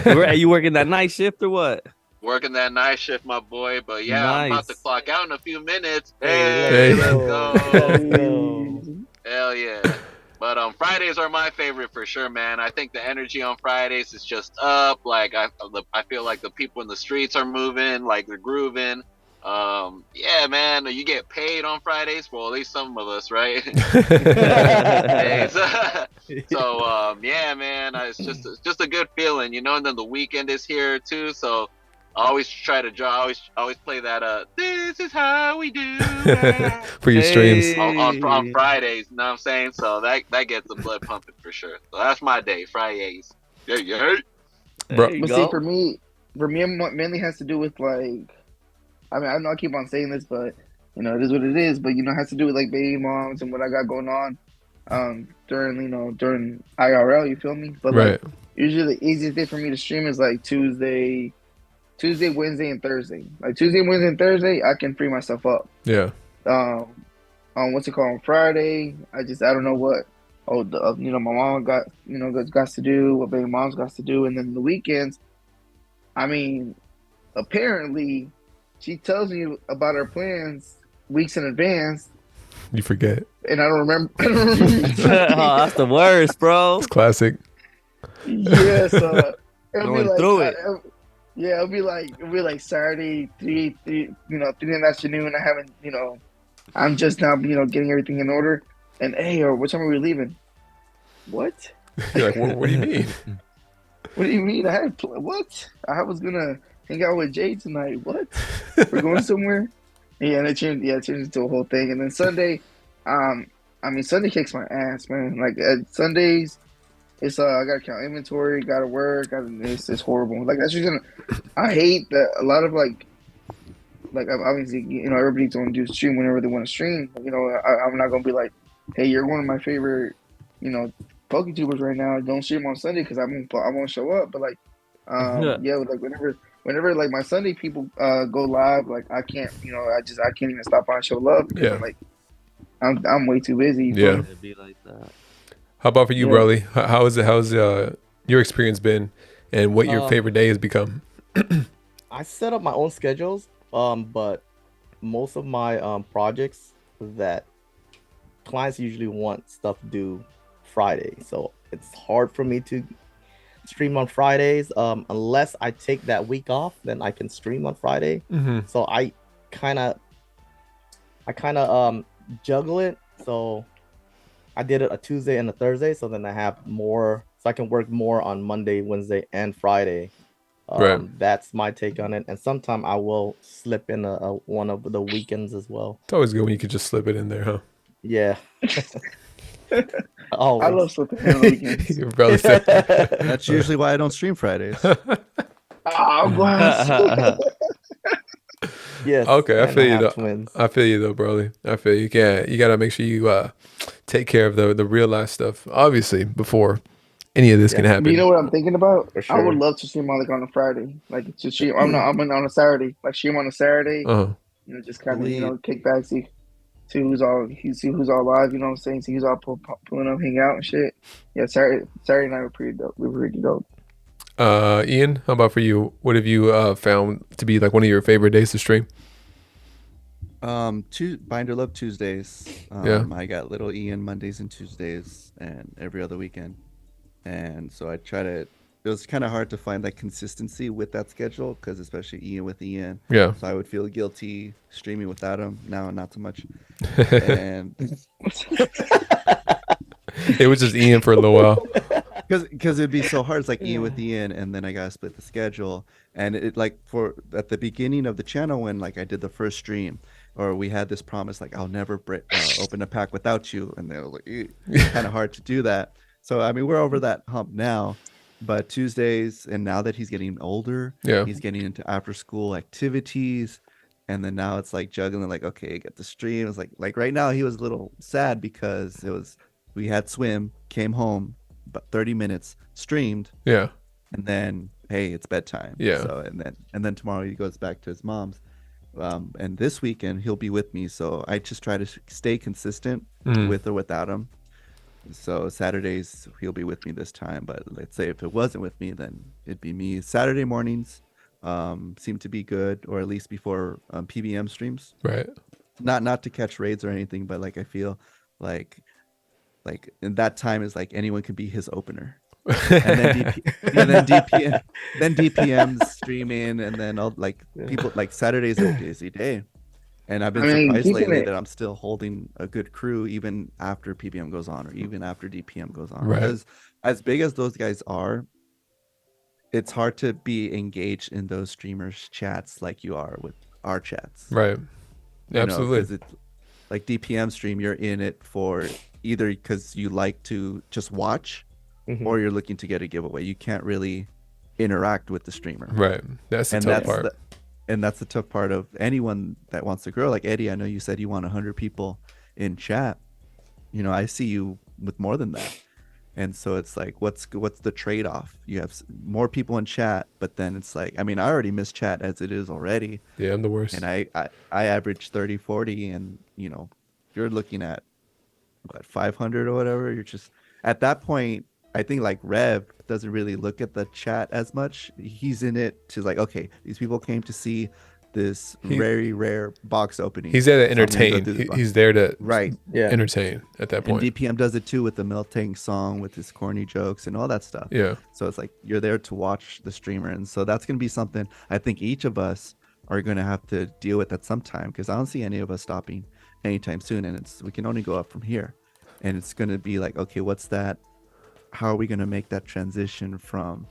Are you working that night shift or what? Working that night shift, my boy. But yeah, nice. I'm about to clock out in a few minutes. Hey. Let's go. Hell yeah. But Fridays are my favorite for sure, man. I think the energy on Fridays is just up. Like I feel like the people in the streets are moving, like they're grooving. Yeah, man. You get paid on Fridays. Well, at least some of us, right? So yeah, man. It's just a good feeling, you know. And then the weekend is here too, so. I always try to draw. Always play that. This is how we do for your streams on Fridays. You know what I'm saying? So that gets the blood pumping for sure. So that's my day, Fridays. Yeah. Bro. But see, for me, it mainly has to do with like. I mean, I know I keep on saying this, but it is what it is. But it has to do with like baby moms and what I got going on, during IRL. You feel me? But right. Like, usually the easiest day for me to stream is like Tuesday, Wednesday, and Thursday. Like Tuesday, Wednesday, and Thursday, I can free myself up. Yeah. On what's it called on Friday? I don't know what. My mom got to do what baby mom's got to do, and then the weekends. I mean, apparently, she tells me about her plans weeks in advance. You forget. And I don't remember. That's the worst, bro. It's classic. Yeah, so it'll be like through it. Yeah, it'll be like Saturday, 3 in the afternoon. I haven't, I'm just now, getting everything in order. And hey, or what time are we leaving? What? You're like, what do you mean? What do you mean? What? I was gonna hang out with Jay tonight. What? We're going somewhere? Yeah, and it changed into a whole thing. And then Sunday, Sunday kicks my ass, man. Like Sundays. It's I gotta count inventory, gotta work, it's horrible. Like that's just I hate that a lot of like like obviously, everybody's going to do stream whenever they want to stream. I'm not going to be like, hey, you're one of my favorite, Poketubers right now. Don't stream on Sunday because I won't show up. But like, yeah, like whenever like my Sunday people go live, like I can't, I can't even stop by and show love because I'm like, I'm way too busy. Yeah. It'd be like that. How about for you, Broly? How's your experience been, and what your favorite day has become? I set up my own schedules, but most of my projects that clients usually want stuff due Friday, so it's hard for me to stream on Fridays unless I take that week off. Then I can stream on Friday. So I kind of juggle it. So I did it a Tuesday and a Thursday, so then I have more, so I can work more on Monday, Wednesday, and Friday. That's my take on it. And sometimes I will slip in a one of the weekends as well. It's always good when you could just slip it in there, huh? Yeah. I love slipping in on the weekends. Your brother said That's usually why I don't stream Fridays. I'm glad. Yes. Okay, I feel you though. I feel you though, Broly. I feel you. You gotta make sure you take care of the real life stuff, obviously, before any of this can happen. You know what I'm thinking about? For sure. I would love to stream on a Friday, like to stream. I'm on a Saturday, like stream on a Saturday. Just kind of kick back, see who's all live. You know what I'm saying? See who's all pulling up, hang out and shit. Yeah, Saturday night were pretty dope. We were pretty dope. Ian, how about for you? What have you found to be like one of your favorite days to stream? Binder Love Tuesdays. I got little Ian Mondays and Tuesdays, and every other weekend. And so I try to. It was kind of hard to find that consistency with that schedule because especially Ian with Ian. Yeah. So I would feel guilty streaming without him. Now not so much. And it was just Ian for a little while. Because it'd be so hard. It's like Ian with Ian, and then I gotta split the schedule. And it like at the beginning of the channel when like I did the first stream, or we had this promise like I'll never open a pack without you, and they were like kind of hard to do that. So I mean we're over that hump now. But Tuesdays, and now that he's getting older, he's getting into after school activities, and then now it's like juggling like okay, get the stream. It's like right now he was a little sad because we had swim, came home. About 30 minutes streamed, and then hey, it's bedtime. So and then tomorrow he goes back to his mom's, and this weekend he'll be with me. So I just try to stay consistent with or without him. So Saturdays he'll be with me this time, but let's say if it wasn't with me, then it'd be me. Saturday mornings seem to be good, or at least before PBM streams. Right. Not to catch raids or anything, but like I feel like in that time is like anyone could be his opener, and then DPM's streaming, and then all like people like Saturday's a busy day, and I've been surprised lately that I'm still holding a good crew even after PBM goes on or even after DPM goes on. Right. Because as big as those guys are, it's hard to be engaged in those streamers' chats like you are with our chats. Right. Absolutely. Because it's like DPM stream, you're in it for either because you like to just watch or you're looking to get a giveaway. You can't really interact with the streamer. Right. That's the tough part. And that's the tough part of anyone that wants to grow. Like Eddie, I know you said you want 100 people in chat. I see you with more than that. And so it's like, what's the trade-off? You have more people in chat, but then it's like, I mean, I already miss chat as it is already. Yeah, I'm the worst. And I average 30, 40, and you're looking at what 500 or whatever. You're just at that point. I think like Rev doesn't really look at the chat as much. He's in it to like, okay, these people came to see this very rare box opening. He's there to entertain. He's there to entertain at that point. And DPM does it too with the Melting song, with his corny jokes and all that stuff. Yeah. So it's like you're there to watch the streamer, and so that's gonna be something I think each of us are gonna have to deal with at some time, because I don't see any of us stopping anytime soon, and we can only go up from here. And it's gonna be like, okay, what's that? How are we gonna make that transition from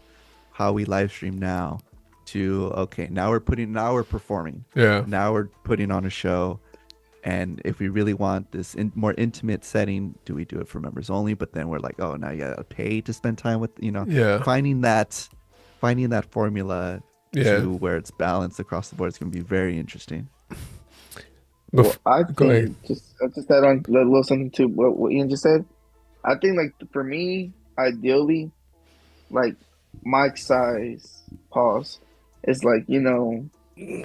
how we live stream now to okay, now we're performing. Yeah. Now we're putting on a show, and if we really want this more intimate setting, do we do it for members only? But then we're like, oh, now you gotta pay to spend time with finding that formula to where it's balanced across the board. It's going to be very interesting. Well, I think just add on a little something to what Ian just said. I think like for me, ideally, like Mike size pause is like, you know,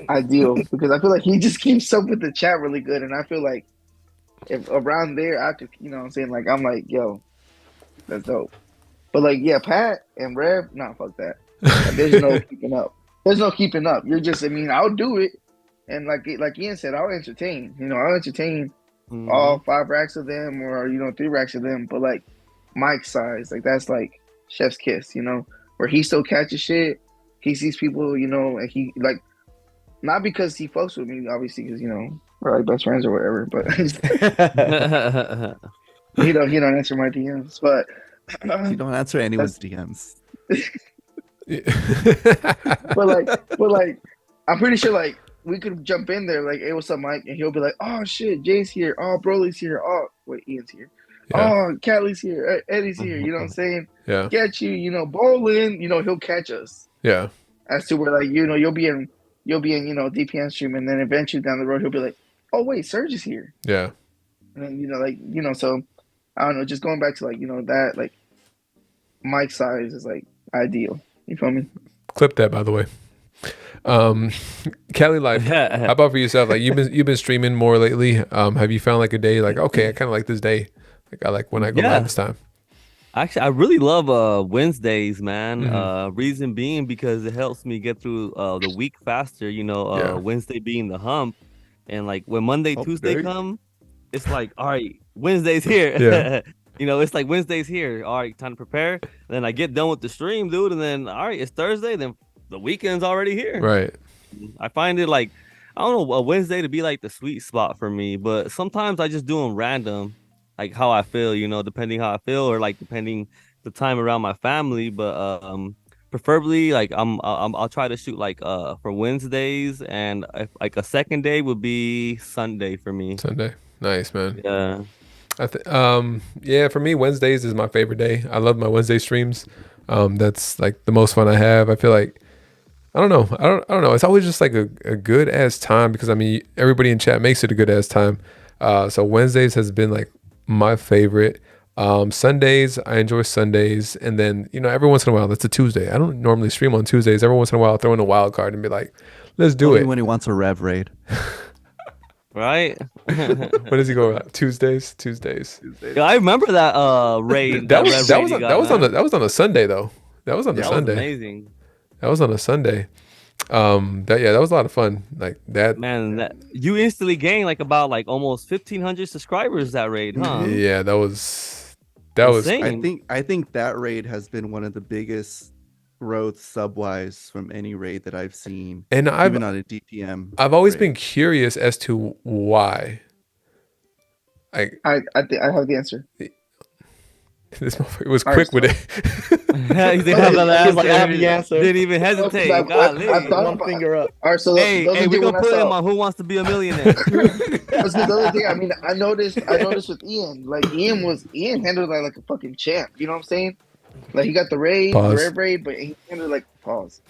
ideal because I feel like he just keeps up with the chat really good, and I feel like if around there I could, you know what I'm saying, like I'm like, yo, that's dope. But like, yeah, Pat and Rev, nah, fuck that. Like, there's no keeping up. There's no keeping up. You're just, I mean, I'll do it. And like Ian said, I'll entertain. You know, I'll entertain all 5 racks of them or, you know, 3 racks of them. But like Mike's size, like that's like chef's kiss, you know, where he still catches shit. He sees people, you know, and he like, not because he fucks with me, obviously, because, you know, we're like best friends or whatever, but he don't answer my DMs, but you don't answer anyone's DMs. but like, I'm pretty sure like we could jump in there, like, hey, what's up, Mike? And he'll be like, oh shit, Jay's here. Oh, Broly's here. Oh, wait, Ian's here. Yeah. Oh, Callie's here. Eddie's here. You know what I'm saying? Yeah. Get you, you know, bowling. You know, he'll catch us. Yeah. As to where like, you know, you'll be in, you know, DPN stream, and then eventually down the road he'll be like, oh wait, Serge is here. Yeah. And then, you know, like, you know, so I don't know, just going back to like, you know, that like Mike size is like ideal. You feel me? Clip that, by the way. Cali Life, how about for yourself? Like you've been streaming more lately. Have you found like a day like, okay, I kind of like this day. Like I like when I go live this time. Actually, I really love Wednesdays, man. Reason being because it helps me get through the week faster. You know, Wednesday being the hump, and like when Monday, Tuesday come, it's like, all right, Wednesday's here. Yeah. You know, it's like Wednesday's here. All right, time to prepare. Then I get done with the stream, dude, and then all right, it's Thursday. Then the weekend's already here. Right. I find it like, I don't know, a Wednesday to be like the sweet spot for me. But sometimes I just do them random, like how I feel, you know, depending how I feel or like depending the time around my family. But preferably like I'll try to shoot like for Wednesdays, and like a second day would be Sunday for me. Sunday. Nice, man. Yeah. Yeah, for me, Wednesdays is my favorite day. I love my Wednesday streams. That's like the most fun I have. I feel like, I don't know. It's always just like a good ass time because I mean, everybody in chat makes it a good ass time. So Wednesdays has been like my favorite. Sundays, I enjoy Sundays. And then, you know, every once in a while, that's a Tuesday. I don't normally stream on Tuesdays. Every once in a while, I'll throw in a wild card and be like, let's do it. When he wants a rev raid. Right? What does he go about? Tuesdays. Yeah, I remember that raid. That was on a Sunday though. That was on a Sunday. Was amazing. That was on a Sunday. That was a lot of fun. Like that. Man, that you instantly gained like about like almost 1,500 subscribers that raid, huh? Yeah, that was. Insane. I think that raid has been one of the biggest growth subwise from any raid that I've seen, and even on a DPM. I've always been curious as to why. I have the answer. This motherfucker was quick with it. I have the answer. Didn't even hesitate. I thought one finger up. All right, so hey, we're gonna put him on Who Wants to Be a Millionaire. That's the other thing. I mean, I noticed with Ian. Like Ian handled like a fucking champ. You know what I'm saying? Like he got the rev raid, but he handled like pause.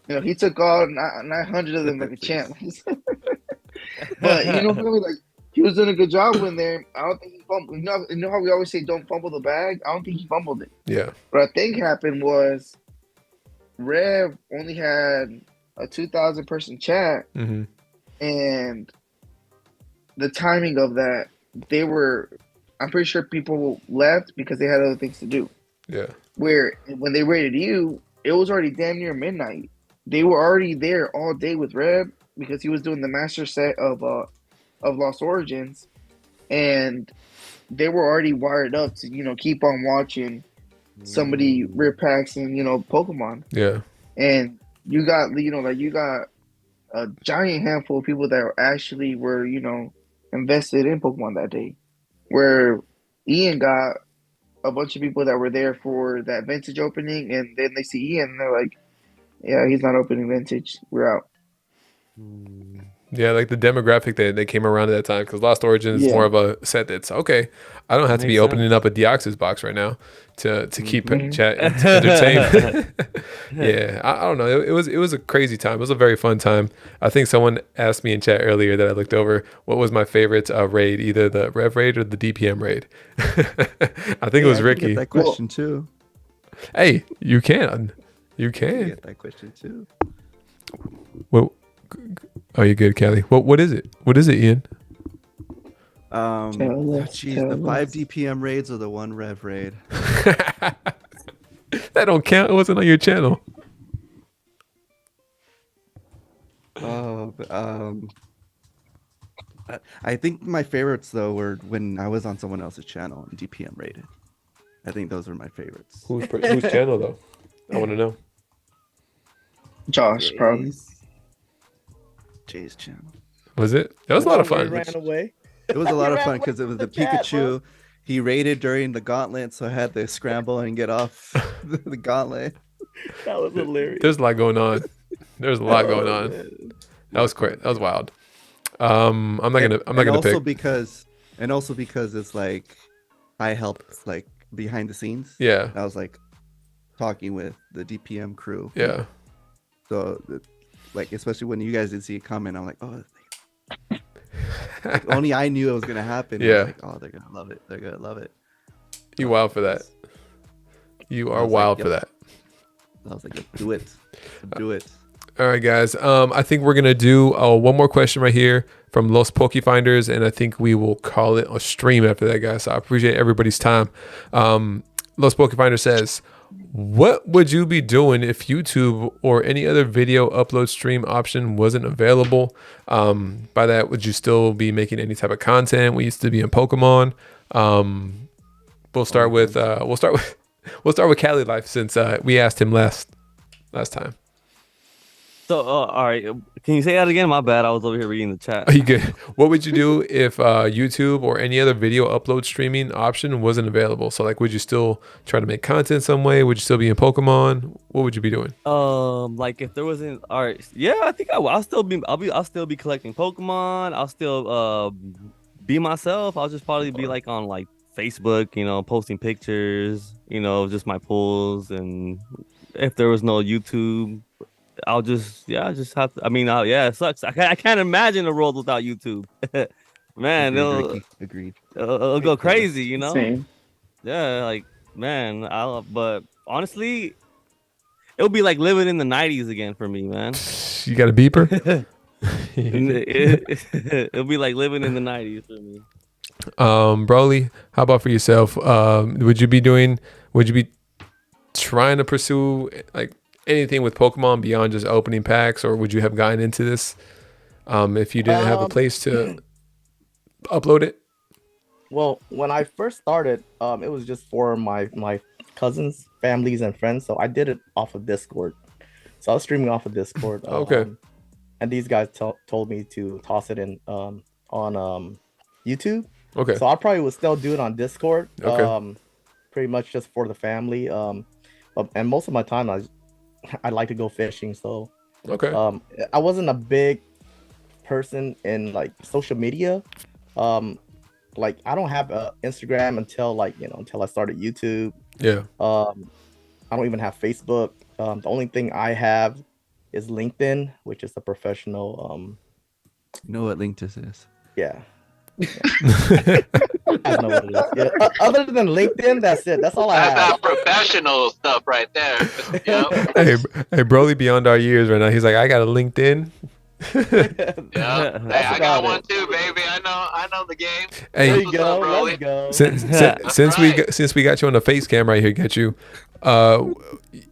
You know, he took all 900 of them like a champ. But you know, really, like he was doing a good job in there. I don't think he fumbled. You know how we always say don't fumble the bag? I don't think he fumbled it. Yeah. What I think happened was Rev only had a 2,000 person chat, and the timing of that, I'm pretty sure people left because they had other things to do. Yeah. Where when they raided you, it was already damn near midnight. They were already there all day with Rev because he was doing the master set of Lost Origins, and they were already wired up to, you know, keep on watching somebody rip packs and, you know, Pokemon. Yeah. And you got, you know, like you got a giant handful of people that actually were, you know, invested in Pokemon that day. Where Ian got a bunch of people that were there for that vintage opening, and then they see Ian and they're like, yeah, he's not opening vintage. We're out. Yeah, like the demographic that they came around at that time, because Lost Origins is more of a set that's okay. I don't have to be opening up a Deoxys box right now to keep chat entertained. Yeah, I don't know. It was a crazy time. It was a very fun time. I think someone asked me in chat earlier that I looked over what was my favorite raid, either the Rev raid or the DPM raid. I think it was Ricky. I get that question too. Hey, you can. You can. I get that question too. Well, oh, you good, Callie? What is it? What is it, Ian? The 5 DPM raids or the 1 Rev raid? That don't count. It wasn't on your channel. I think my favorites though were when I was on someone else's channel and DPM rated. I think those were my favorites. Whose channel though? I want to know. Josh, probably. Jay's channel. Was it? That was a lot of fun. Ran away. It was a lot of fun because it was the Pikachu. He raided during the gauntlet, so I had to scramble and get off the gauntlet. That was hilarious. There's a lot going on. There's a lot going on. Man. That was great. That was wild. I'm not gonna pick. Also because it's like I helped like behind the scenes. Yeah. I was like talking with the DPM crew. Yeah. So like especially when you guys didn't see it coming, I'm like, oh, like, only I knew it was gonna happen. Yeah. I was like, oh, they're gonna love it. They're gonna love it. You wild for that. You are wild for that. I was like, do it. Do it. All right, guys. I think we're gonna do one more question right here from Los Pokefinders, and I think we will call it a stream after that, guys. So I appreciate everybody's time. Los Pokefinder says, "What would you be doing if YouTube or any other video upload stream option wasn't available? By that, would you still be making any type of content? We used to be in Pokemon. We'll start with Cali Life since we asked him last time." So, all right. Can you say that again? My bad. I was over here reading the chat. Are you good? What would you do if YouTube or any other video upload streaming option wasn't available? So, like, would you still try to make content some way? Would you still be in Pokemon? What would you be doing? Like if there wasn't, all right. Yeah, I think I'll still be collecting Pokemon. I'll still be myself. I'll just probably be like on like Facebook, posting pictures, just my pulls. And if there was no YouTube, I'll just have to. I mean, it sucks. I can't imagine a world without YouTube. Man, agreed. It'll go crazy, Same. Yeah, like man, but honestly, it'll be like living in the '90s again for me, man. You got a beeper? It'll be like living in the '90s for me. Broly, how about for yourself? Would you be trying to pursue like anything with Pokemon beyond just opening packs, or would you have gotten into this if you didn't have a place to upload it? Well, when I first started, it was just for my cousins, families, and friends. So I did it off of Discord. So I was streaming off of Discord. Okay. And these guys told me to toss it in on YouTube. Okay. So I probably would still do it on Discord. Okay. Pretty much just for the family. And most of my time I like to go fishing. So okay. I wasn't a big person in like social media. Like I don't have Instagram until until I started YouTube. Yeah. I don't even have Facebook. The only thing I have is LinkedIn, which is a professional. You know what LinkedIn is? Yeah. I know what it is. Yeah. Other than LinkedIn, that's it. That's all I have. That's that professional stuff right there. Hey, Broly beyond our years right now. He's like, I got a LinkedIn. Yeah. Hey, I got one too, baby. I know the game. Hey, there you go. Let's go. Since we got you on the face cam right here, get you.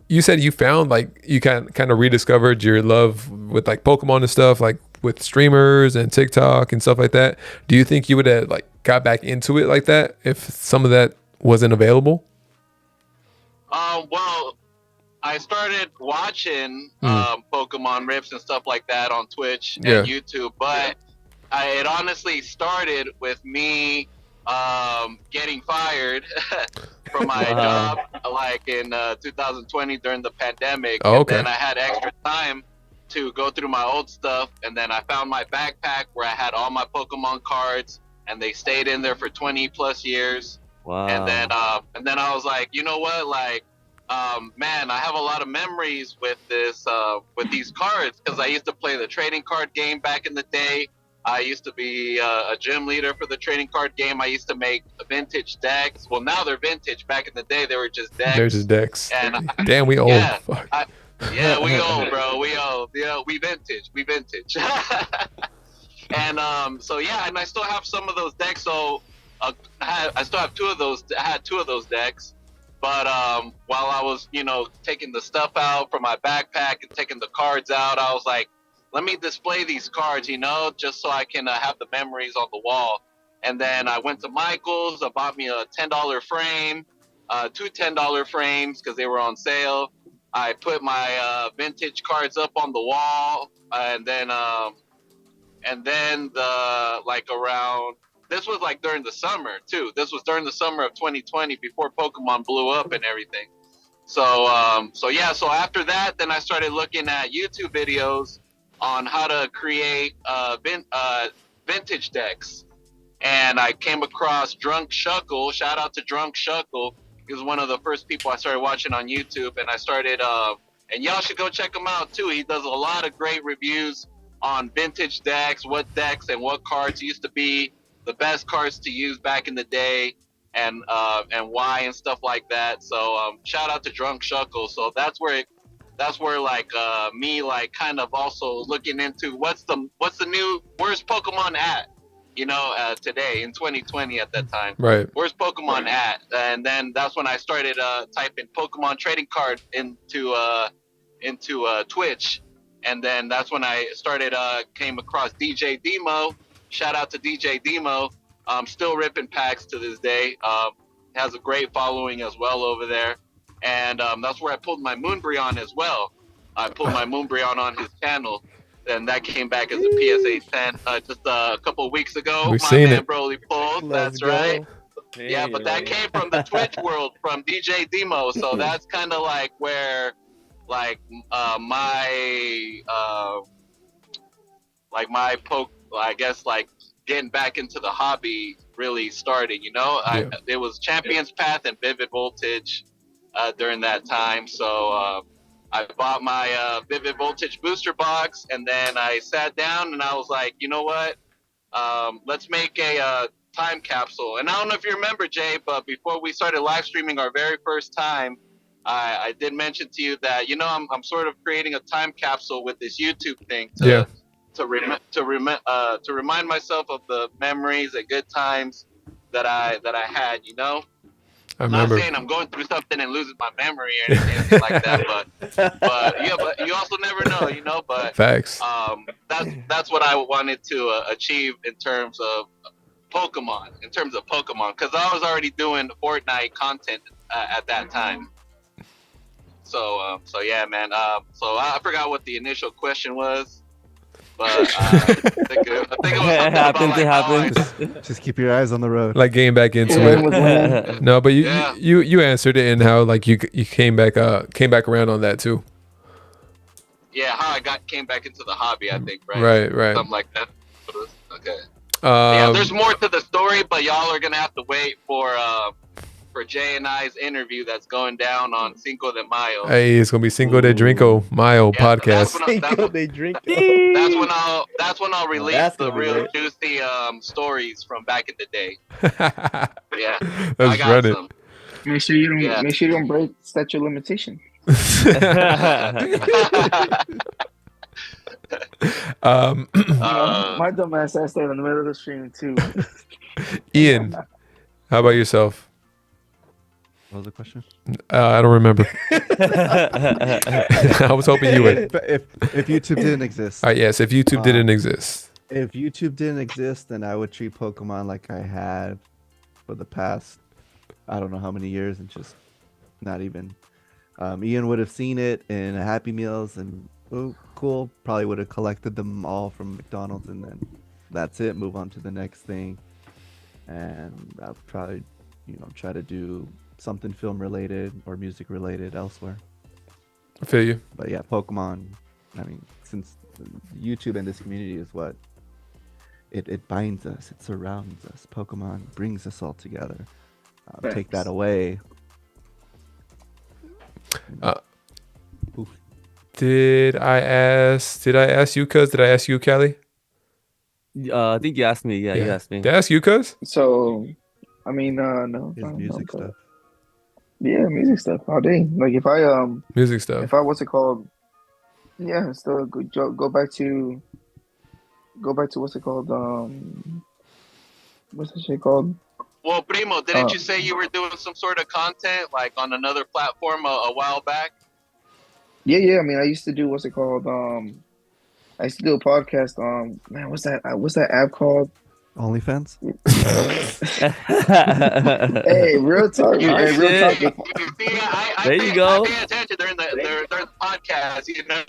You said you found like you kind of rediscovered your love with like Pokemon and stuff, like with streamers and TikTok and stuff like that. Do you think you would have like got back into it like that if some of that wasn't available? Well, I started watching Pokemon rips and stuff like that on Twitch and YouTube, but it honestly started with me getting fired from my job like in 2020 during the pandemic. Oh, okay. And then I had extra time to go through my old stuff, and then I found my backpack where I had all my Pokemon cards, and they stayed in there for 20 plus years. Wow. And then I was like, you know what, like, man, I have a lot of memories with these cards, because I used to play the trading card game back in the day. I used to be a gym leader for the trading card game. I used to make vintage decks. Well, now they're vintage. Back in the day, they were just decks. They're just decks. And damn, we old. Yeah, Fuck. Yeah, we old, bro. We old. Yeah, we vintage. We vintage. And so yeah, and I still have some of those decks. So I still have two of those. I had two of those decks. But while I was, taking the stuff out from my backpack and taking the cards out, I was like, let me display these cards, just so I can have the memories on the wall. And then I went to Michael's. I bought me a $10 frame, two $10 frames because they were on sale. I put my vintage cards up on the wall, and then this was like during the summer too. This was during the summer of 2020, before Pokemon blew up and everything. So after that, then I started looking at YouTube videos on how to create vintage decks, and I came across Drunk Shuckle. Shout out to Drunk Shuckle. He was one of the first people I started watching on YouTube, and I started and y'all should go check him out too. He does a lot of great reviews on vintage decks, what decks and what cards used to be the best cards to use back in the day, and why and stuff like that. So shout out to Drunk Shuckle. So that's where like me like kind of also looking into what's the new, where's Pokemon at, today in 2020 at that time. Right. Where's Pokemon at? And then that's when I started typing Pokemon trading card into Twitch. And then that's when I started came across DJ Demo. Shout out to DJ Demo. Still ripping packs to this day. Has a great following as well over there. And that's where I pulled my Moonbreon as well. I pulled my Moonbreon on his channel, and that came back as a PSA 10 just a couple of weeks ago. We've seen it. Broly pulled. That's right. Yeah, but that came from the Twitch world, from DJ Demo. So that's kind of like where, like, I guess, like, getting back into the hobby really started. It was Champions Path and Vivid Voltage during that time. So I bought my Vivid Voltage booster box, and then I sat down and I was like, you know what? Let's make a time capsule. And I don't know if you remember, Jay, but before we started live streaming our very first time, I did mention to you that, I'm sort of creating a time capsule with this YouTube thing to remind myself of the memories and good times that I had, I remember. I'm not saying I'm going through something and losing my memory or anything like that, but you also never know, but facts. That's what I wanted to achieve in terms of Pokemon, because I was already doing Fortnite content at that time. So yeah, man. So I forgot what the initial question was. But I think it was it happened. Just keep your eyes on the road. Like getting back into it. No, but you answered it, and how like you came back around on that too. Yeah, how I came back into the hobby, I think, right? Right. Something like that. Okay. Yeah, there's more to the story, but y'all are gonna have to wait for Jay and I's interview that's going down on Cinco de Mayo. Hey, it's gonna be Cinco de Drinko Mayo podcast. Cinco de Drinko. That's when I'll release the real juicy stories from back in the day. Yeah, let's run it. Make sure you don't break statute of limitation. My dumb ass stayed in the middle of the stream too. Ian, how about yourself? What was the question? I don't remember. I was hoping you would. If YouTube didn't exist. All right, yes, if YouTube didn't exist. If YouTube didn't exist, then I would treat Pokemon like I had for the past, I don't know how many years, and just not even. Ian would have seen it in Happy Meals, and cool. Probably would have collected them all from McDonald's, and then that's it. Move on to the next thing, and I'll probably, try to do something film related or music related elsewhere. I feel you. But yeah, Pokemon I mean, since YouTube and this community is what it binds us, it surrounds us. Pokemon brings us all together. Take that away. Did I ask you, Cuz? Did I ask you, Callie? I think you asked me. Yeah, you asked me. Did I ask you, Cuz? So, I mean, no. His music stuff. Yeah, music stuff all day. Like if I music stuff. If I what's it called? Yeah, still go back to what's it called? What's that shit called? Well, Primo, didn't you say you were doing some sort of content like on another platform a while back? Yeah. I mean, I used to do what's it called? I used to do a podcast. Man, what's that app called? OnlyFans. Hey, real talk. Hey, real talk. There you go. I pay attention during the podcast. You know.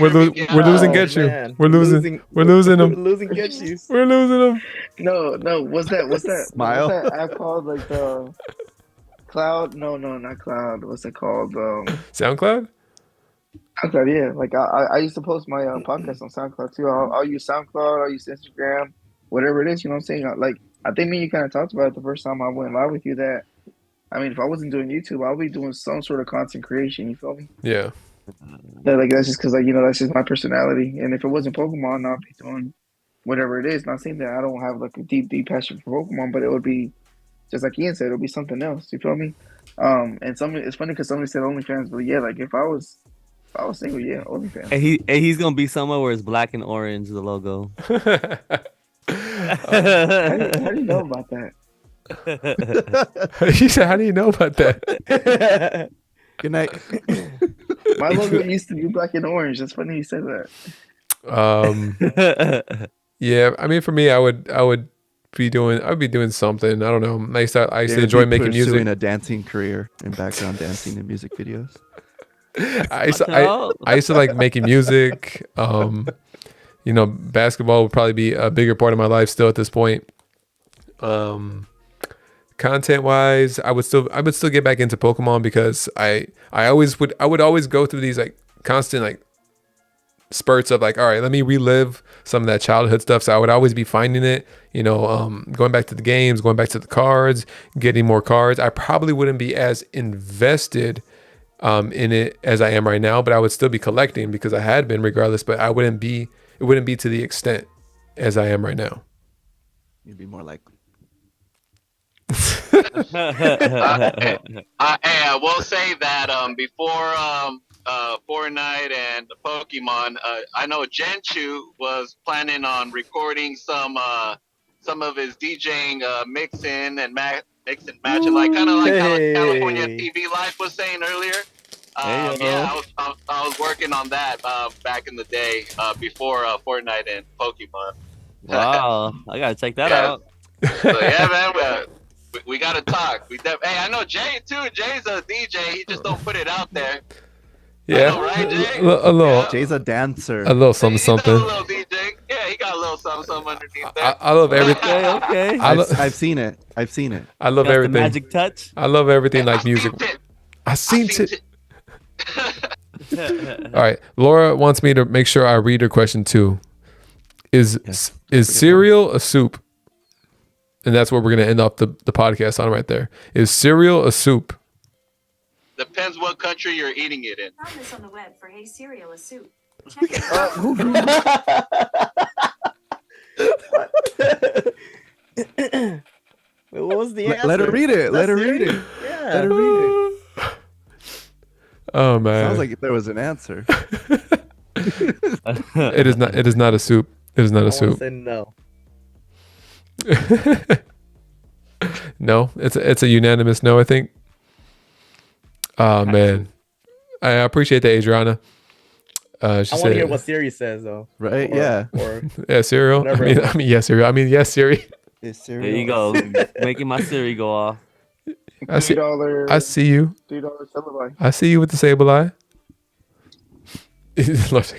We're losing Getchu. We're losing him. We're losing Getchu. We're losing him. No. What's that? Smile. What's that app called? Like the Cloud? No, not Cloud. What's it called? SoundCloud. SoundCloud, yeah. Like I used to post my podcast on SoundCloud too. I'll use SoundCloud. I'll use Instagram, whatever it is. You know what I'm saying? Like I think me and you kind of talked about it the first time I went live with you. That I mean, if I wasn't doing YouTube, I'll be doing some sort of content creation. You feel me? Yeah. Like that's just because that's just my personality. And if it wasn't Pokemon, I'll be doing whatever it is. Not saying that I don't have like a deep passion for Pokemon, but it would be just like Ian said, it'll be something else. You feel me? And it's funny because somebody said OnlyFans, but yeah, like if I was single, yeah, OnlyFans. And he's gonna be somewhere where it's black and orange, the logo. How do you know about that? He said, "How do you know about that?" Good night. My logo used to be black and orange. That's funny you said that. Yeah, I mean, for me, I'd be doing something. I don't know. I used to enjoy making music. Pursuing a dancing career in background dancing and music videos. I used to like making music. Basketball would probably be a bigger part of my life still at this point. Content wise, I would still get back into Pokemon because I would always go through these like constant like spurts of like, all right, let me relive some of that childhood stuff. So I would always be finding it, going back to the games, going back to the cards, getting more cards. I probably wouldn't be as invested in it as I am right now, but I would still be collecting because I had been regardless, but it wouldn't be to the extent as I am right now. You'd be more like I will say that before Fortnite and Pokemon, I know Genchu was planning on recording some of his DJing mixing and matching, like kind of like how California TV Live was saying earlier. Yeah, I was working on that back in the day before Fortnite and Pokemon. Wow, I gotta check that out. So yeah, man, we gotta talk. Hey, I know Jay too. Jay's a DJ. He just don't put it out there. Yeah, know, right, Jay? A little. Jay's a dancer. A little something. A little DJ. Yeah, he got a little something underneath there. I love everything. Okay. I've seen it. I love everything. The magic touch. I love everything like music. I seen it. All right, Laura wants me to make sure I read her question too. Is cereal a soup? And that's what we're gonna end off the podcast on right there. Is cereal a soup? Depends what country you're eating it in. Found this on the web for Hey Cereal a Soup. What was the answer? Let her read it. Let her read it. Yeah. Let her read it. Oh man. Sounds like there was an answer. It is not a soup. It is not a soup. Say no. No, it's a unanimous no, I think. Oh man. I appreciate that, Adriana. I want to hear what Siri says though. Right? Yeah. Yeah, cereal. I mean yes, cereal. I mean yes, Siri. There you go. Making my Siri go off. I see you. $3 Sableye. I see you with the Sableye.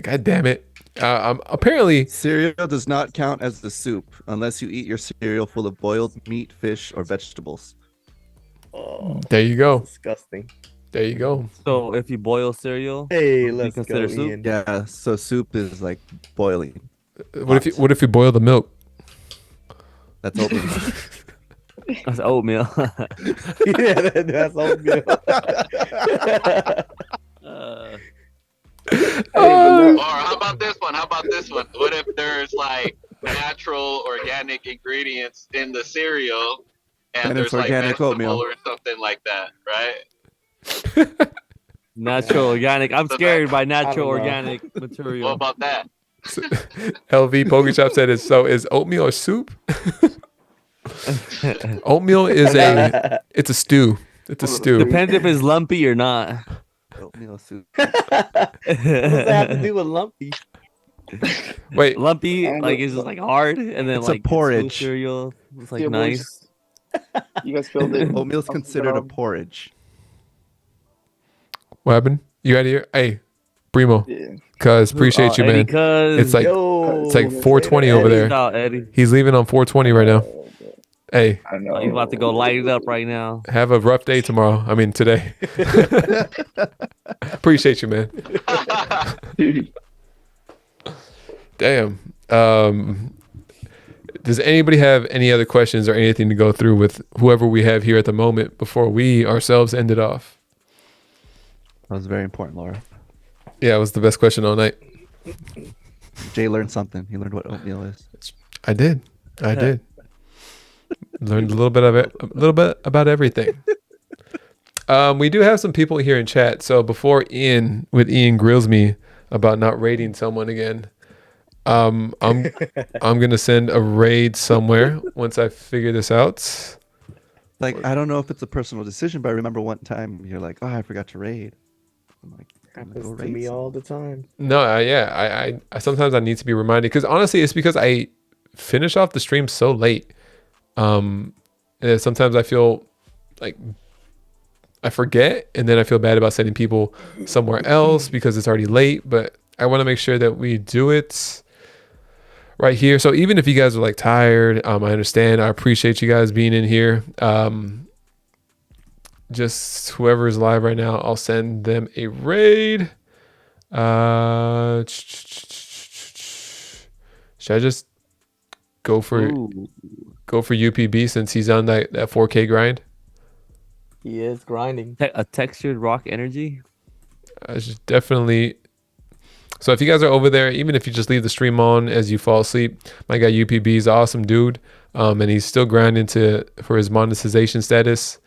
God damn it. Apparently cereal does not count as the soup unless you eat your cereal full of boiled meat, fish, or vegetables. Oh, there you go. Disgusting. There you go. So if you boil cereal, Hey, let's consider soup. Ian. Yeah, so soup is like boiling. What if you boil the milk? That's oatmeal. That's oatmeal. Yeah, that's oatmeal. Or how about this one? What if there's like natural organic ingredients in the cereal and there's like organic vegetable oatmeal or something like that, right? Natural organic. I'm scared by natural know. organic material. What about that? LV Pokeshop said is oatmeal or soup? Oatmeal is it's a stew. It's a stew. Depends if it's lumpy or not. Oatmeal soup. What does that have to do with lumpy? Wait, Lumpy, like it's just like hard, and then It's a like porridge. cereal. It's like Yeah, boys. nice. You guys filled it. Oatmeal's considered a porridge. what happened? You out of here? Hey, Primo. Yeah. Cuz appreciate you, Eddie, man. cuz. It's like Yo, it's like 420 over there. Shout out, Eddie. He's leaving on 420 right now. Hey, I know. He's about to go light it up right now. have a rough day tomorrow. I mean today. Appreciate you, man. Damn. Does anybody have any other questions or anything to go through with whoever we have here at the moment before we ourselves end it off? That was very important, Laura. Yeah, it was the best question all night. Jay learned something. He learned what oatmeal is. I did. Learned a little bit about everything. We do have some people here in chat. So before Ian grills me about not raiding someone again, I'm gonna send a raid somewhere once I figure this out. Like, I don't know if it's a personal decision, but I remember one time you're like, "Oh, I forgot to raid." I'm like, I'm gonna go Happens to raid me someone. all the time. No, I sometimes I need to be reminded because honestly, it's because I finish off the stream so late. And sometimes I feel like I forget, and then I feel bad about sending people somewhere else because it's already late. But I want to make sure that we do it right here. So even if you guys are like tired, I understand. I appreciate you guys being in here. Just whoever is live right now, I'll send them a raid. Should I just go for UPB since he's on that 4K grind? He is grinding. A textured rock energy. I should definitely. So if you guys are over there, even if you just leave the stream on as you fall asleep, my guy UPB is an awesome dude, and he's still grinding for his monetization status.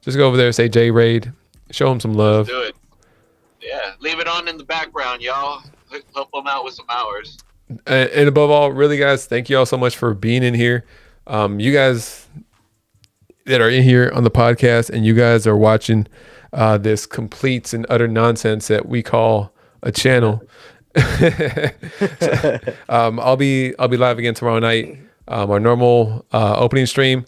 Just go over there, say J Raid, show him some love. Do it. Yeah, leave it on in the background, y'all. Help them out with some hours. And above all, really, guys, thank you all so much for being in here. You guys that are in here on the podcast, and you guys are watching this complete and utter nonsense that we call a channel. I'll be live again tomorrow night, our normal opening stream.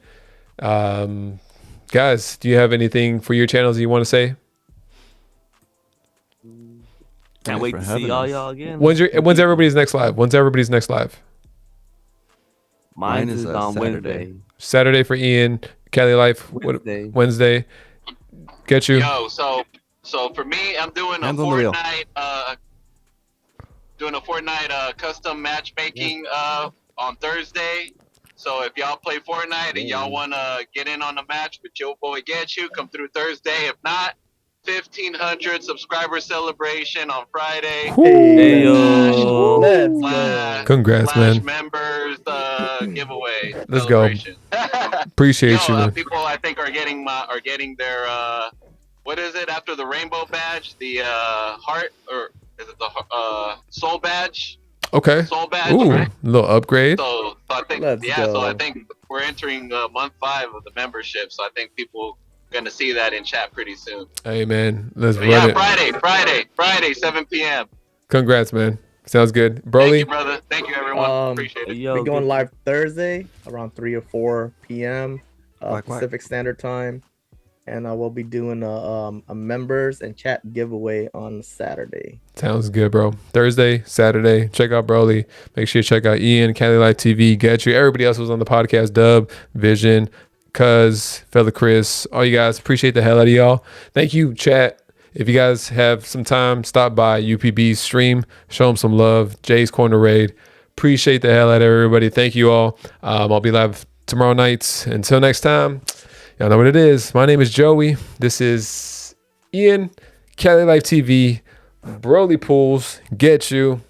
Guys, do you have anything for your channels you want to say? Can't wait to see all y'all again. When's everybody's next live? Mine is on Wednesday. Saturday for Ian. Cali Life Wednesday. Get you. Yo, so for me, I'm doing a Fortnite custom matchmaking on Thursday. So if y'all play Fortnite and y'all wanna get in on the match with your boy Get You, come through Thursday. If not, 1,500 subscriber celebration on Friday. Hey, yo. Congrats, man. Members giveaway. Let's go. Appreciate you, man. People I think are getting their what is it after the rainbow badge? The heart, or is it the soul badge? Okay. Soul badge. Ooh, right? little upgrade. So I think so I think we're entering month 5 of the membership. So I think people gonna see that in chat pretty soon. Hey man, let's run it. Friday, 7 p.m. Congrats, man. Sounds good, Broly. Thank you, brother. Thank you, everyone. Appreciate it. We're going live Thursday around 3 or 4 p.m. Pacific Standard Time, and we'll be doing a members and chat giveaway on Saturday. Sounds good, bro. Thursday, Saturday. Check out Broly. Make sure you check out Ian, Cali Life TV, Get You. Everybody else was on the podcast. Dub, Vision, Cuz, Fella Chris, all you guys, appreciate the hell out of y'all. Thank you, chat. If you guys have some time, stop by UPB's stream, show them some love. Jay's Corner Raid. Appreciate the hell out of everybody. Thank you all. I'll be live tomorrow night. Until next time, y'all know what it is. My name is Joey. This is Ian, Cali Life TV, Broly Pools. Get you.